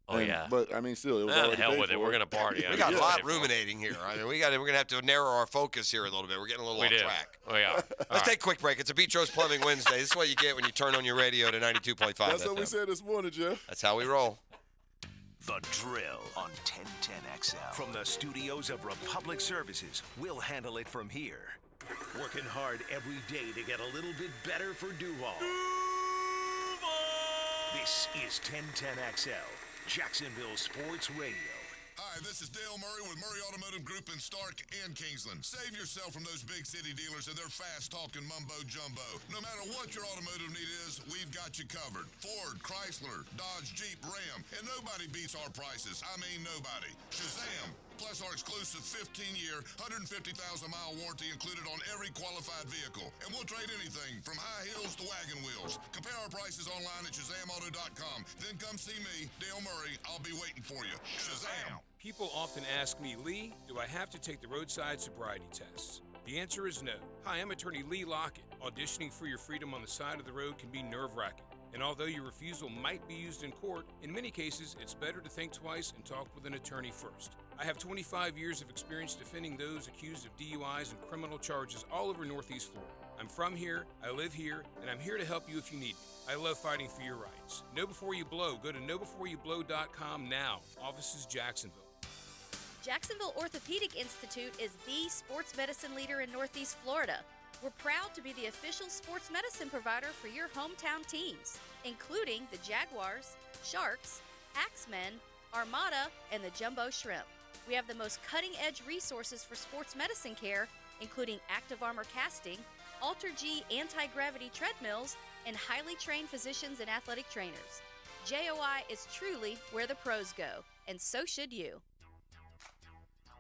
Oh, yeah. But I mean, still, it was Ah, the already hell paid with it. for. We're gonna party. We got a lot ruminating here. I mean, we're gonna have to narrow our focus here a little bit. We're getting a little We off do. track. Oh yeah. Let's take a quick break. It's a Beatrice Plumbing Wednesday. This is what you get when you turn on your radio to 92.5 That's what we FM. said this morning, Jeff. That's how we roll. The Drill on 1010XL. From the studios of Republic Services, we'll handle it from here. Working hard every day to get a little bit better for Duval. This is 1010XL, Jacksonville Sports Radio. Hi, this is Dale Murray with Murray Automotive Group in Stark and Kingsland. Save yourself from those big city dealers and their fast-talking mumbo-jumbo. No matter what your automotive need is, we've got you covered. Ford, Chrysler, Dodge, Jeep, Ram, and nobody beats our prices. I mean nobody. Shazam! Plus our exclusive 15-year, 150,000-mile warranty included on every qualified vehicle. And we'll trade anything from high heels to wagon wheels. Compare our prices online at ShazamAuto.com. Then come see me, Dale Murray. I'll be waiting for you. Shazam! People often ask me, Lee, do I have to take the roadside sobriety tests? The answer is no. Hi, I'm attorney Lee Lockett. Auditioning for your freedom on the side of the road can be nerve-wracking. And although your refusal might be used in court, in many cases, it's better to think twice and talk with an attorney first. I have 25 years of experience defending those accused of DUIs and criminal charges all over Northeast Florida. I'm from here, I live here, and I'm here to help you if you need me. I love fighting for your rights. Know Before You Blow. Go to knowbeforeyoublow.com now. Offices Jacksonville. Jacksonville Orthopedic Institute is the sports medicine leader in Northeast Florida. We're proud to be the official sports medicine provider for your hometown teams, including the Jaguars, Sharks, Axemen, Armada, and the Jumbo Shrimp. We have the most cutting-edge resources for sports medicine care, including Active Armor casting, Alter-G anti-gravity treadmills, and highly trained physicians and athletic trainers. JOI is truly where the pros go, and so should you.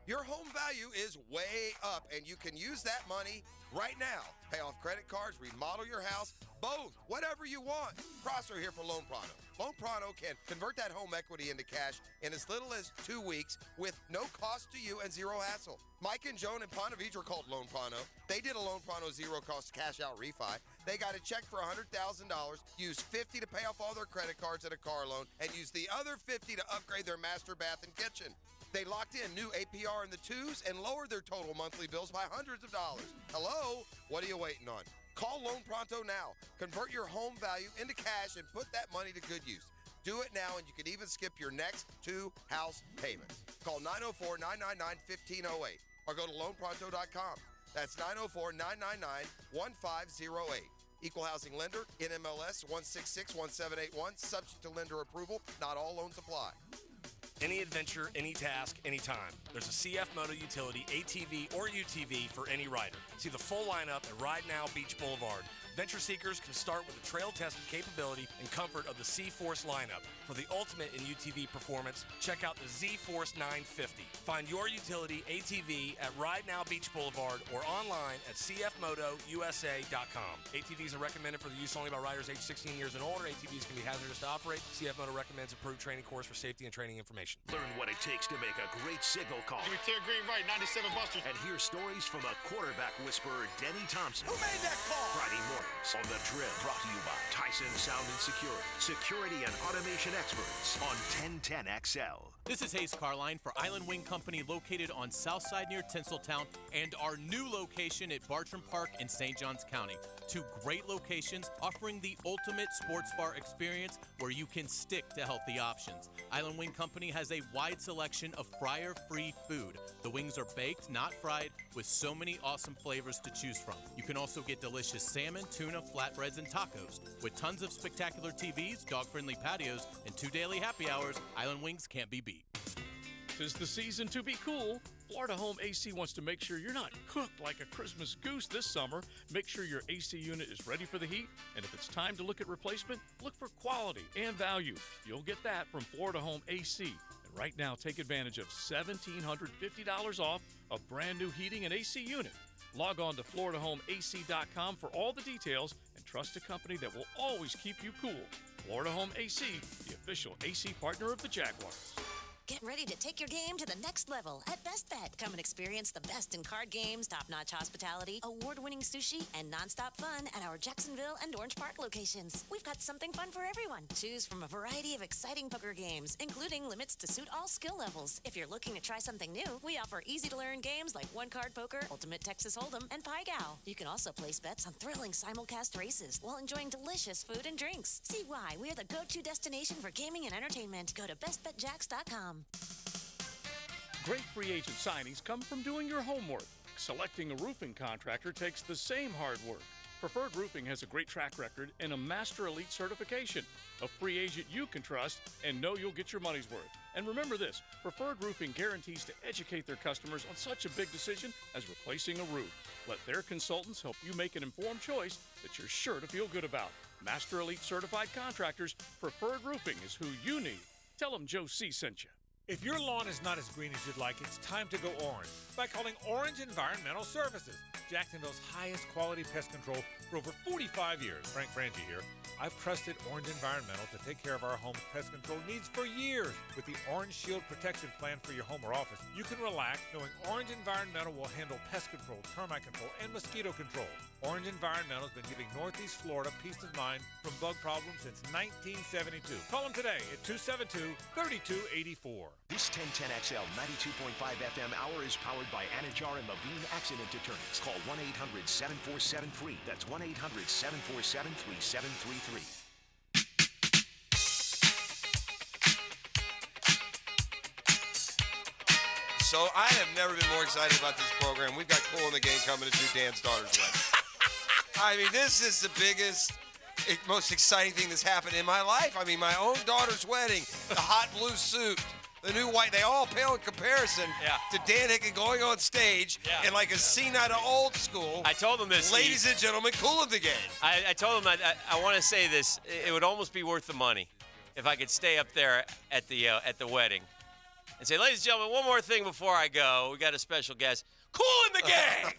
Your home value is way up, and you can use that money right now. Pay off credit cards, remodel your house, both, whatever you want. Prosser here for Loan Pronto. Loan Pronto can convert that home equity into cash in as little as 2 weeks with no cost to you and zero hassle. Mike and Joan in Ponte Vedra called Loan Pronto. They did a Loan Pronto zero cost cash out refi. They got a check for $100,000, used $50 to pay off all their credit cards and a car loan, and used the other $50 to upgrade their master bath and kitchen. They locked in new APR in the 2s and lowered their total monthly bills by hundreds of dollars. Hello? What are you waiting on? Call Loan Pronto now. Convert your home value into cash and put that money to good use. Do it now, and you can even skip your next 2 house payments. Call 904-999-1508 or go to loanpronto.com. That's 904-999-1508. Equal housing lender, NMLS 1661781, subject to lender approval. Not all loans apply. Any adventure, any task, anytime. There's a CF Moto Utility ATV or UTV for any rider. See the full lineup at Ride Now Beach Boulevard. Venture seekers can start with the trail-tested capability and comfort of the C-Force lineup. For the ultimate in UTV performance, check out the Z-Force 950. Find your utility ATV at Ride Now Beach Boulevard or online at cfmotousa.com. ATVs are recommended for the use only by riders age 16 years and older. ATVs can be hazardous to operate. CF Moto recommends approved training course for safety and training information. Learn what it takes to make a great signal call. Give me clear green right, 97 Busters. And hear stories from a quarterback whisperer, Denny Thompson. Who made that call? Friday mornings on The Drill. Brought to you by Tyson Sound and Security. Security and automation experts on 1010XL. This is Hayes Carline for Island Wing Company, located on Southside near Tinseltown, and our new location at Bartram Park in St. Johns County. 2 great locations offering the ultimate sports bar experience where you can stick to healthy options. Island Wing Company has a wide selection of fryer-free food. The wings are baked, not fried, with so many awesome flavors to choose from. You can also get delicious salmon, tuna, flatbreads, and tacos. With tons of spectacular TVs, dog-friendly patios, and 2 daily happy hours, Island Wings can't be beat. 'Tis the season to be cool. Florida Home AC wants to make sure you're not cooked like a Christmas goose this summer. Make sure your AC unit is ready for the heat, and if it's time to look at replacement, look for quality and value. You'll get that from Florida Home AC. And right now, take advantage of $1,750 off a brand new heating and AC unit. Log on to FloridaHomeAC.com for all the details and trust a company that will always keep you cool. Florida Home AC, the official AC partner of the Jaguars. Get ready to take your game to the next level at Best Bet. Come and experience the best in card games, top-notch hospitality, award-winning sushi, and nonstop fun at our Jacksonville and Orange Park locations. We've got something fun for everyone. Choose from a variety of exciting poker games, including limits to suit all skill levels. If you're looking to try something new, we offer easy-to-learn games like one-card poker, Ultimate Texas Hold'em, and Pai Gow. You can also place bets on thrilling simulcast races while enjoying delicious food and drinks. See why we're the go-to destination for gaming and entertainment. Go to bestbetjacks.com. Great free agent signings come from doing your homework. Selecting a roofing contractor takes the same hard work. Preferred Roofing has a great track record and a Master Elite certification. A free agent you can trust and know you'll get your money's worth. And remember this, Preferred Roofing guarantees to educate their customers on such a big decision as replacing a roof. Let their consultants help you make an informed choice that you're sure to feel good about. Master Elite certified contractors, Preferred Roofing is who you need. Tell them Joe C. sent you. If your lawn is not as green as you'd like, it's time to go orange by calling Orange Environmental Services, Jacksonville's highest quality pest control for over 45 years. Frank Frangie here. I've trusted Orange Environmental to take care of our home's pest control needs for years. With the Orange Shield Protection Plan for your home or office, you can relax knowing Orange Environmental will handle pest control, termite control, and mosquito control. Orange Environmental has been giving Northeast Florida peace of mind from bug problems since 1972. Call them today at 272-3284. This 1010XL 92.5 FM hour is powered by Anajar and Levine Accident Attorneys. Call 1-800-747-FREE. That's 1-800-747-3733. So I have never been more excited about this program. We've got Cool in the Game coming to do Dan's daughter's wedding. I mean, this is the biggest, most exciting thing that's happened in my life. I mean, my own daughter's wedding, the hot blue suit, the new white, they all pale in comparison to Dan Hicken going on stage in like a scene out of Old School. I told him this. Ladies and gentlemen, Cool in the Game. I told him I want to say this. It would almost be worth the money if I could stay up there at the wedding and say, ladies and gentlemen, one more thing before I go. We got a special guest. Cool in the Game!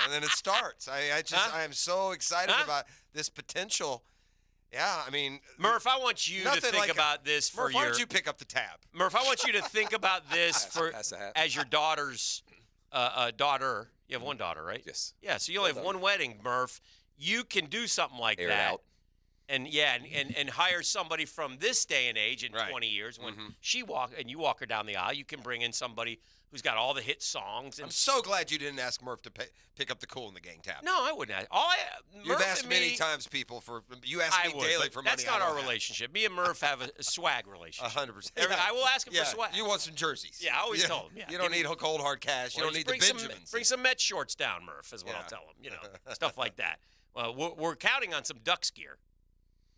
And then it starts. I am so excited about this potential. Yeah, I mean, Murph, I want you to think about this for Murph, why don't you pick up the tab? Murph, I want you to think about this as your daughter's daughter. You have one daughter, right? Yes. Yeah, so you only have one wedding, Murph. You can do something like that. And hire somebody from this day and age in 20 years when you walk her down the aisle, you can bring in somebody who's got all the hit songs. And I'm so glad you didn't ask Murph to pick up the Cool in the Gang Tab. No, I wouldn't. You've asked many times people you ask me daily for money. That's not our relationship. Me and Murph have a swag relationship. 100%. I will ask him for swag. You want some jerseys. Yeah, I always tell him. Yeah, you don't need cold hard cash. You don't need the Benjamins. Bring some Met shorts down, Murph, is what I'll tell him. Stuff like that. Well, we're counting on some Ducks gear.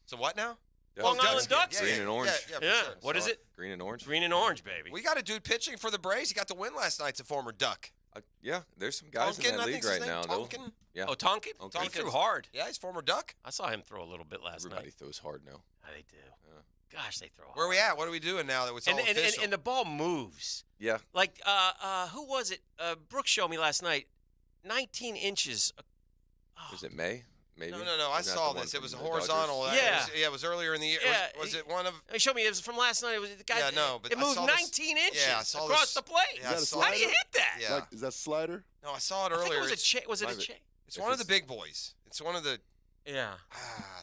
So what now? Long Island Ducks. Green and orange. Yeah, for sure. What is it? Green and orange. Green and orange, baby. We got a dude pitching for the Braves. He got the win last night. It's a former Duck. Yeah, there's some guys Tonkin, in that league right now. Tonkin? Yeah. Oh, Tonkin? He threw hard. Yeah, he's former Duck. I saw him throw a little bit last night. Everybody throws hard now. Yeah, they do. Gosh, they throw hard. Where are we at? What are we doing now that it's all official? And the ball moves. Yeah. Like, who was it? Brooks showed me last night. 19 inches. Was it May? Maybe. No. I saw this. It was horizontal. It was earlier in the year. Yeah. Was it one of? He showed me. It was from last night. It was the guy. Yeah, no, but it moved 19 inches across the plate. Yeah, how do you hit that? Yeah. Is that slider? No, I saw it earlier. I think it was a chain? It's one of the big boys. It's one of the. Yeah.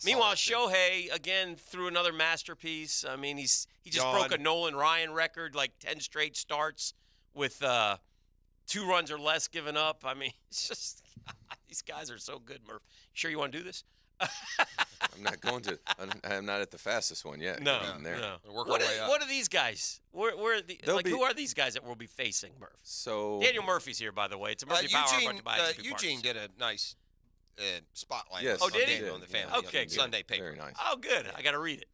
Meanwhile, Shohei again threw another masterpiece. I mean, he just broke a Nolan Ryan record, like 10 straight starts with 2 runs or less given up. I mean, it's just these guys are so good, Murph. Sure you want to do this? I'm not going to. I'm not at the fastest one yet. No. What are these guys? Who are these guys that we'll be facing, Murph? So Daniel Murphy's here, by the way. It's a Murphy Power. Eugene did a nice spotlight. Yes. On did he? On the family. Okay, good. Sunday paper. Very nice. Oh, good. I got to read it.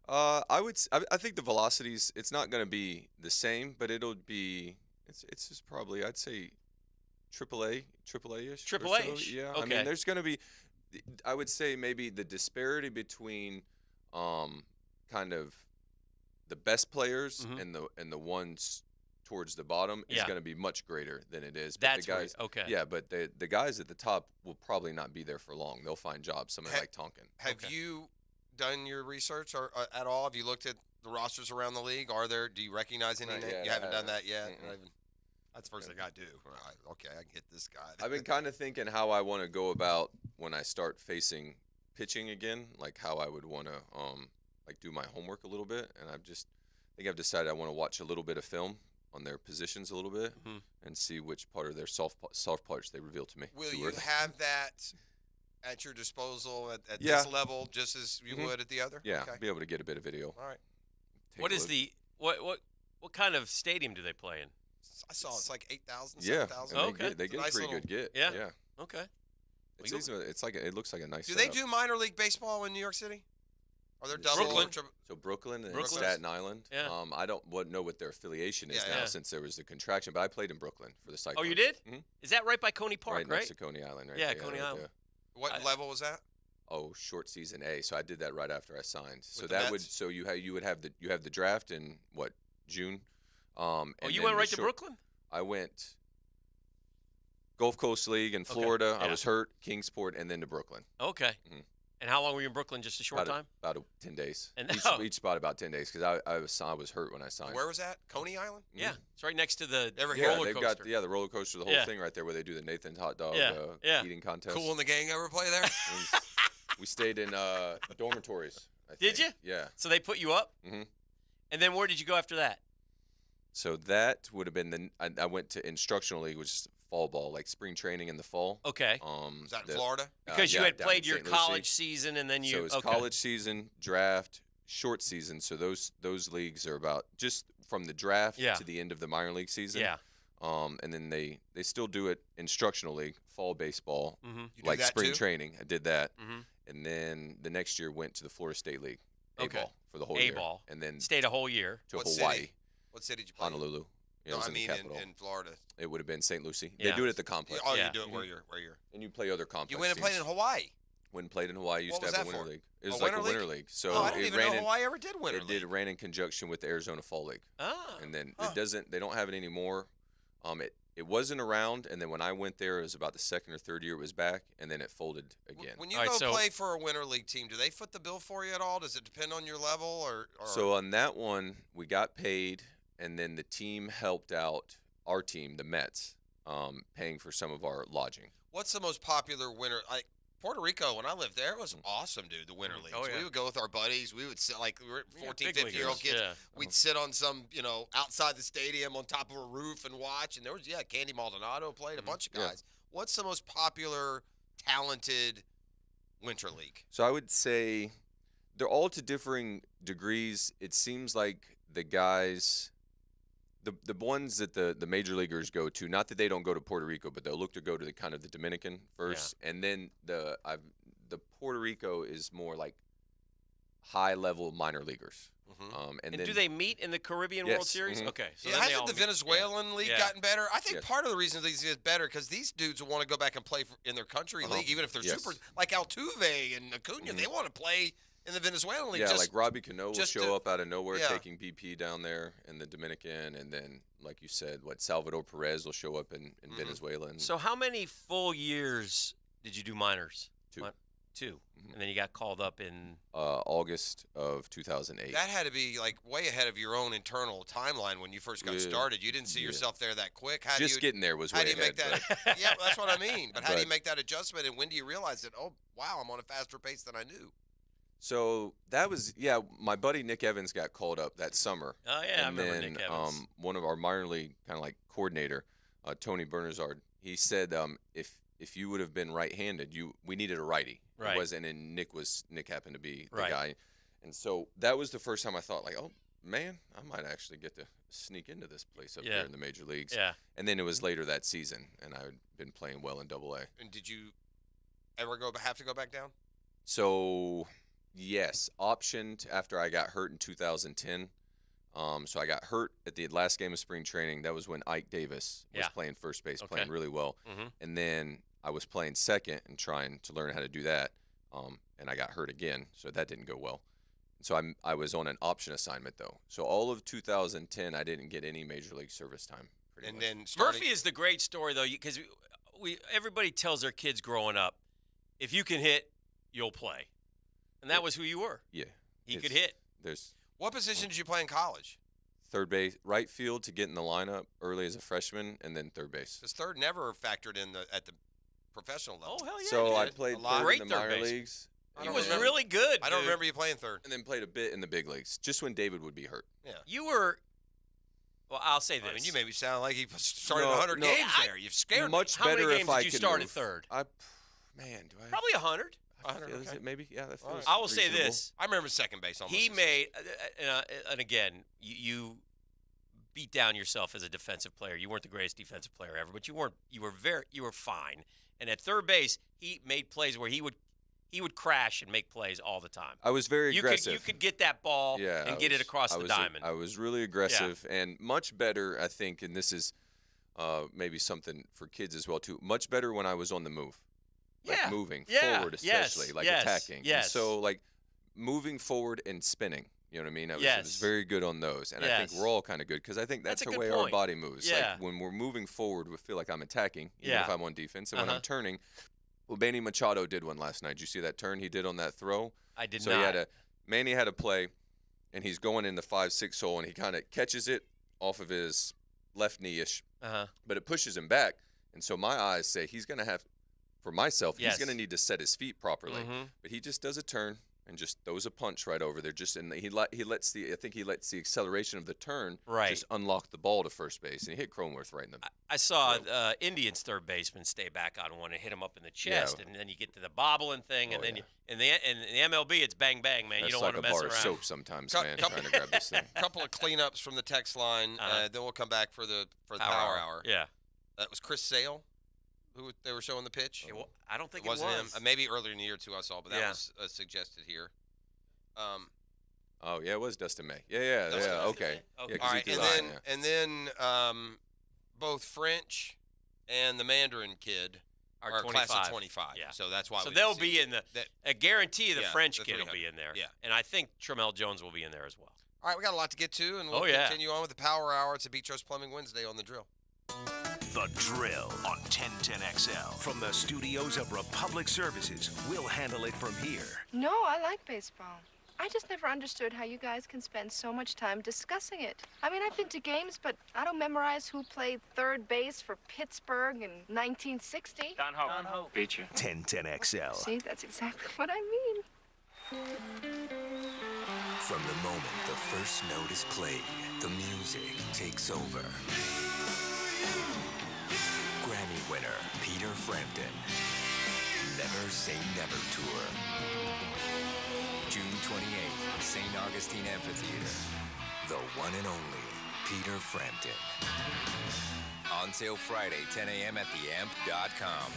I think the velocities. It's not going to be the same, but it'll be. It's just probably I'd say AAA-ish. AAA-ish. Yeah. Okay. I mean, there's going to be. I would say maybe the disparity between kind of the best players and the ones towards the bottom is going to be much greater than it is. But That's the guys, right. Okay. Yeah, but the guys at the top will probably not be there for long. They'll find jobs. Somebody like Tonkin. Have you done your research or at all? Have you looked at the rosters around the league? Do you recognize any names? You haven't done that yet? That's the first thing I do. Okay, I can hit this guy. I've been kind of thinking how I want to go about when I start facing pitching again, like how I would want to like do my homework a little bit, and I think I've decided I want to watch a little bit of film on their positions a little bit and see which part of their soft parts they reveal to me. Will you have that at your disposal at this level, just as you would at the other? Yeah, okay. be able to get a bit of video. All right. What is what kind of stadium do they play in? I saw it's like 8,000, Yeah, 7,000. okay. They get a pretty good get. Yeah. Yeah. Okay. It's like it looks like a nice. Do they do minor league baseball in New York City? Are there double? Brooklyn. So Brooklyn and Staten Island. Yeah. I don't know what their affiliation is now since there was the contraction, but I played in Brooklyn for the Cyclones. Oh, you did? Mm-hmm. Is that right by Coney Park? Right next to Coney Island, right? Yeah, Coney Island. What level was that? Oh, short season A. So I did that right after I signed. So With the that Mets? you would have the draft in what, June? Oh, you went right to Brooklyn? I went Gulf Coast League in Florida. Yeah. I was hurt, Kingsport, and then to Brooklyn. Okay. Mhm. And how long were you in Brooklyn? Just a short time? About 10 days. And each spot about 10 days because I was hurt when I signed. Where was that? Coney Island? Yeah, it's right next to the Ever Yeah, roller they've coaster. got the roller coaster, the whole Yeah. thing right there where they do the Nathan's hot dog eating contest. Cool in the Gang ever play there? We stayed in dormitories. I Did think. you? Yeah. So they put you up? Mm-hmm. And then where did you go after that? So that would have been I went to instructional league, which is fall ball, like spring training in the fall. Okay. Was that in Florida? Because you yeah, had down played in your St. Lucie. college season and then you. So it was college season, draft, short season. So those leagues are about just from the draft to the end of the minor league season. Yeah. And then they still do it instructional league, fall baseball, Mhm. You do like that spring too? training. I did that. Mhm. And then the next year went to the Florida State League, Okay. A-ball for the whole year. A-ball. And then Stayed a whole year. to What Hawaii, city? What city did you play? Honolulu. Yeah, No, it was I in mean the capital. in Florida. It would have been St. Lucie. Yeah. They do it at the complex. Oh, Yeah. you do it where you're. And you play other complex You went and played in teams. Hawaii. When played in Hawaii, used What to was have a that winter for? league. It was A like winter a winter league? league. So Oh, I didn't it even ran know in, Hawaii ever did winter league. It ran in conjunction with the Arizona Fall League. Ah. And then they don't have it anymore. It wasn't around, and then when I went there, it was about the second or third year it was back, and then it folded again. When you go play for a winter league team, do they foot the bill for you at all? Does it depend on your level or? So on that one, we got paid, and then the team helped out our team, the Mets, paying for some of our lodging. What's the most popular winter? Puerto Rico, when I lived there, it was awesome, dude, the winter leagues. Oh, yeah. We would go with our buddies. We would sit, like, we were 14, big 15-year-old leaguers. kids. Yeah. We'd sit on some, outside the stadium on top of a roof and watch. And there was, Candy Maldonado played, a bunch of guys. What's the most popular, talented winter league? So I would say they're all to differing degrees. It seems like the guys, the ones that the major leaguers go to, not that they don't go to Puerto Rico, but they'll look to go to the Dominican first, and then the Puerto Rico is more like high level minor leaguers. And then, do they meet in the Caribbean World Yes. Series? Mhm. Okay. So Yeah, then they hasn't all the meet. Venezuelan league Yeah. gotten better? I think Yes. part of the reason these get better because these dudes want to go back and play in their country league, even if they're Yes. super, like Altuve and Acuna. They want to play in the Venezuelan league. Yeah, just, like Robbie Cano will just show to- up out of nowhere Yeah. taking BP down there in the Dominican, and then, like you said, Salvador Perez will show up in Venezuela. And So how many full years did you do minors? 2. 2. And then you got called up in August of 2008. That had to be like way ahead of your own internal timeline when you first got Yeah. started. You didn't see Yeah. yourself there that quick. How Just do you, getting there was how way do you make ahead, that? Yeah, that's what I mean. But how do you But- make that adjustment, and when do you realize that? Oh, wow, I'm on a faster pace than I knew. So that was, my buddy Nick Evans got called up that summer. Oh, yeah, I and remember then, Nick Evans. One of our minor league kind of like coordinator, Tony Bernazard, he said if you would have been right-handed, we needed a righty. Right. It wasn't, and Nick happened to be the Right. guy. And so that was the first time I thought, like, oh, man, I might actually get to sneak into this place up Yeah. here in the major leagues. Yeah. And then it was later that season, and I had been playing well in AA. And did you ever have to go back down? So, yes, optioned after I got hurt in 2010. So I got hurt at the last game of spring training. That was when Ike Davis was Yeah. playing first base, Okay. playing really well. Mhm. And then I was playing second and trying to learn how to do that. And I got hurt again, so that didn't go well. So I was on an option assignment, though. So all of 2010, I didn't get any major league service time. Pretty And much. then starting, Murphy is the great story, though, because everybody tells their kids growing up, if you can hit, you'll play. And that was who you were. Yeah. He could it's- hit. There's what position did you play in college? third base, right field to get in the lineup early as a freshman, and then third base. Because third never factored in at the professional level. Oh, hell yeah. So he I did. played A lot. third Great in the third minor base. leagues. He was really good. I don't dude. remember you playing third. And then played a bit in the big leagues, just when David would be hurt. Yeah. You were, well, I'll say this. I mean, you made me sound like he started No, 100 no, games there. You've scared Much How many better games if I did you could start move. at third? Man, do I? Probably 100. Is it maybe? Yeah, that feels I will say reasonable. this. I remember second base almost. He the made, and again, you beat down yourself as a defensive player. You weren't the greatest defensive player ever, but you were fine. And at third base, he made plays where he would crash and make plays all the time. I was very aggressive. You could get that ball and get it across the diamond. I was really aggressive and much better, I think, and this is maybe something for kids as well too. Much better when I was on the move, like moving forward, especially like attacking. Yes. And so like moving forward and spinning. You know what I mean? I was very good on those, and I think we're all kind of good because I think that's That's a the good way our point. body moves. Yeah. Like when we're moving forward, we feel like I'm attacking, even Yeah. if I'm on defense, and when I'm turning. Well, Manny Machado did one last night. Did you see that turn he did on that throw? I did so not. Manny had a play, and he's going in the 5-6 hole, and he kind of catches it off of his left knee-ish, but it pushes him back. And so my eyes say he's going to have, for myself, Yes. he's going to need to set his feet properly. Mhm. But he just does a turn and just throws a punch right over there. Just and he lets the acceleration of the turn just unlock the ball to first base, and he hit Cronworth right in the. I saw Indians third baseman stay back on one and hit him up in the chest, and then you get to the bobbling thing, and then in the MLB it's bang bang, man. That's you don't like want to a mess bar around. of soap sometimes, man. Trying to grab this thing. couple of cleanups from the text line. Then we'll come back for the power hour. Yeah, that was Chris Sale, who they were showing the pitch. I don't think it wasn't him. was. Maybe earlier in the year too. I saw, but that Yeah. was suggested here. Oh yeah, it was Dustin May. Yeah. Okay. All Yeah, 'cause he right, threw and the then, line, both French and the Mandarin kid Are class of 25. 25. Yeah. So that's why. So we they'll didn't see be in the. I guarantee the Yeah, French the kid will 300. be in there. Yeah. and I think Tramel Jones will be in there as well. All right, we got a lot to get to, and we'll Oh, yeah. continue on with the Power Hour. It's a Beach Trust Plumbing Wednesday on The Drill. The Drill on 1010XL. From the studios of Republic Services, we'll handle it from here. No, I like baseball. I just never understood how you guys can spend so much time discussing it. I mean, I've been to games, but I don't memorize who played third base for Pittsburgh in 1960. Don Hope. Beat you. 1010XL. See, that's exactly what I mean. From the moment the first note is played, the music takes over. Grammy winner Peter Frampton. Never Say Never Tour. June 28th, St. Augustine Amphitheater. The one and only Peter Frampton. On sale Friday, 10 a.m. at theamp.com.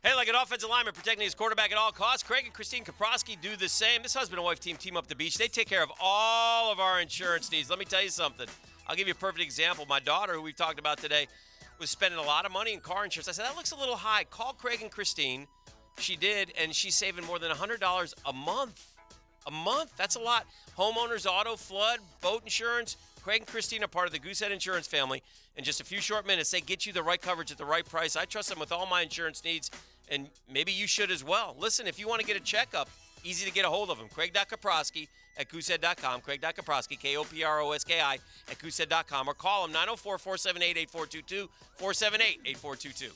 Hey, like an offensive lineman protecting his quarterback at all costs, Craig and Christine Kaprowski do the same. This husband and wife team up the beach. They take care of all of our insurance needs. Let me tell you something. I'll give you a perfect example. My daughter, who we've talked about today, was spending a lot of money in car insurance. I said, that looks a little high. Call Craig and Christine. She did, and she's saving more than $100 a month. A month? That's a lot. Homeowners, auto, flood, boat insurance. Craig and Christine are part of the Goosehead Insurance family. In just a few short minutes, they get you the right coverage at the right price. I trust them with all my insurance needs, and maybe you should as well. Listen, if you want to get a checkup, easy to get a hold of them. Craig.Kaprowski at Goosehead.com. Craig.Kaprowski, Koproski at Goosehead.com, or call them 904-478-8422, 478-8422.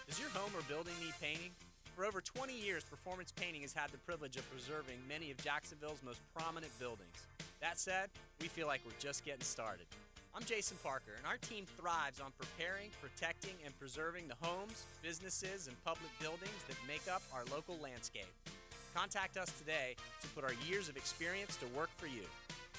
Does your home or building need painting? For over 20 years, Performance Painting has had the privilege of preserving many of Jacksonville's most prominent buildings. That said, we feel like we're just getting started. I'm Jason Parker, and our team thrives on preparing, protecting, and preserving the homes, businesses, and public buildings that make up our local landscape. Contact us today to put our years of experience to work for you.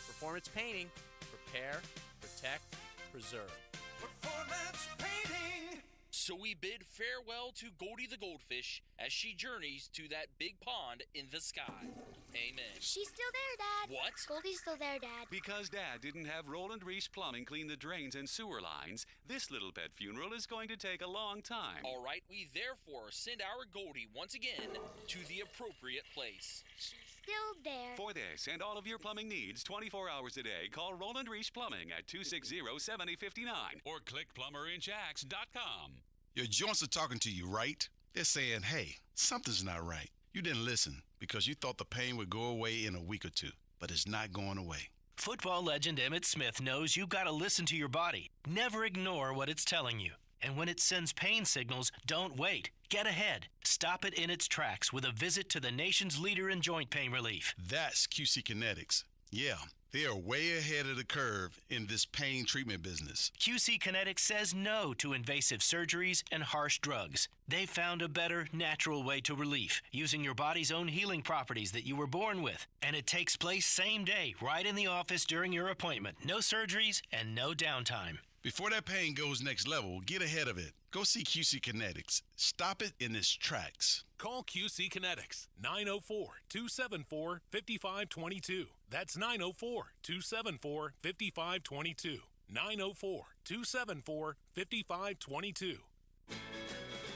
Performance Painting. Prepare, protect, preserve. Performance Painting. So we bid farewell to Goldie the goldfish as she journeys to that big pond in the sky. Amen. She's still there, Dad. What? Goldie's still there, Dad. Because Dad didn't have Roland Reese Plumbing clean the drains and sewer lines, this little pet funeral is going to take a long time. All right, we therefore send our Goldie once again to the appropriate place. She's still there. For this and all of your plumbing needs 24 hours a day, call Roland Reese Plumbing at 260-7059 or click plumberinjacks.com. Your joints are talking to you, right? They're saying, hey, something's not right. You didn't listen because you thought the pain would go away in a week or two, but it's not going away. Football legend Emmitt Smith knows you've got to listen to your body. Never ignore what it's telling you. And when it sends pain signals, don't wait. Get ahead. Stop it in its tracks with a visit to the nation's leader in joint pain relief. That's QC Kinetics. Yeah, they are way ahead of the curve in this pain treatment business. QC Kinetics says no to invasive surgeries and harsh drugs. They've found a better, natural way to relief, using your body's own healing properties that you were born with. And it takes place same day, right in the office during your appointment. No surgeries and no downtime. Before that pain goes next level, get ahead of it. Go see QC Kinetics. Stop it in its tracks. Call QC Kinetics, 904-274-5522. That's 904-274-5522. 904-274-5522.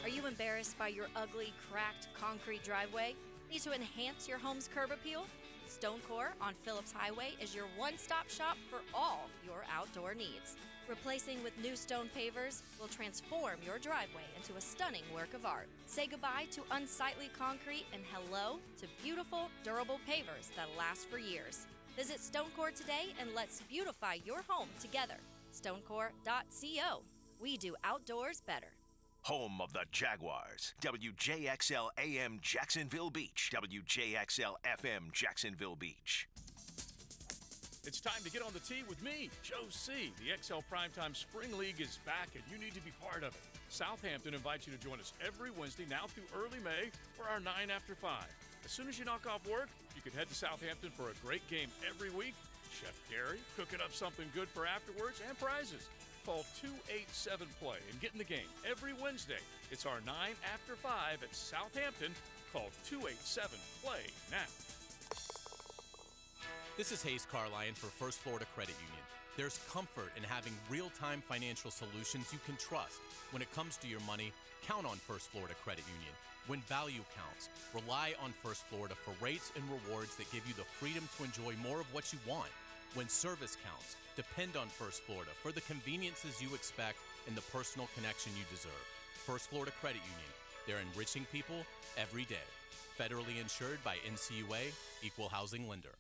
Are you embarrassed by your ugly, cracked concrete driveway? Need to enhance your home's curb appeal? Stonecore on Phillips Highway is your one-stop shop for all your outdoor needs. Replacing with new stone pavers will transform your driveway into a stunning work of art. Say goodbye to unsightly concrete and hello to beautiful, durable pavers that last for years. Visit Stonecore today and let's beautify your home together. Stonecore.co. We do outdoors better. Home of the Jaguars. WJXL AM Jacksonville Beach. WJXL FM Jacksonville Beach. It's time to get on the tee with me, Joe C. The XL Primetime Spring League is back, and you need to be part of it. Southampton invites you to join us every Wednesday now through early May for our 9 after 5. As soon as you knock off work, you can head to Southampton for a great game every week. Chef Gary cooking up something good for afterwards and prizes. Call 287-PLAY and get in the game every Wednesday. It's our 9 after 5 at Southampton. Call 287-PLAY now. This is Hayes Carline for First Florida Credit Union. There's comfort in having real-time financial solutions you can trust. When it comes to your money, count on First Florida Credit Union. When value counts, rely on First Florida for rates and rewards that give you the freedom to enjoy more of what you want. When service counts, depend on First Florida for the conveniences you expect and the personal connection you deserve. First Florida Credit Union. They're enriching people every day. Federally insured by NCUA, Equal Housing Lender.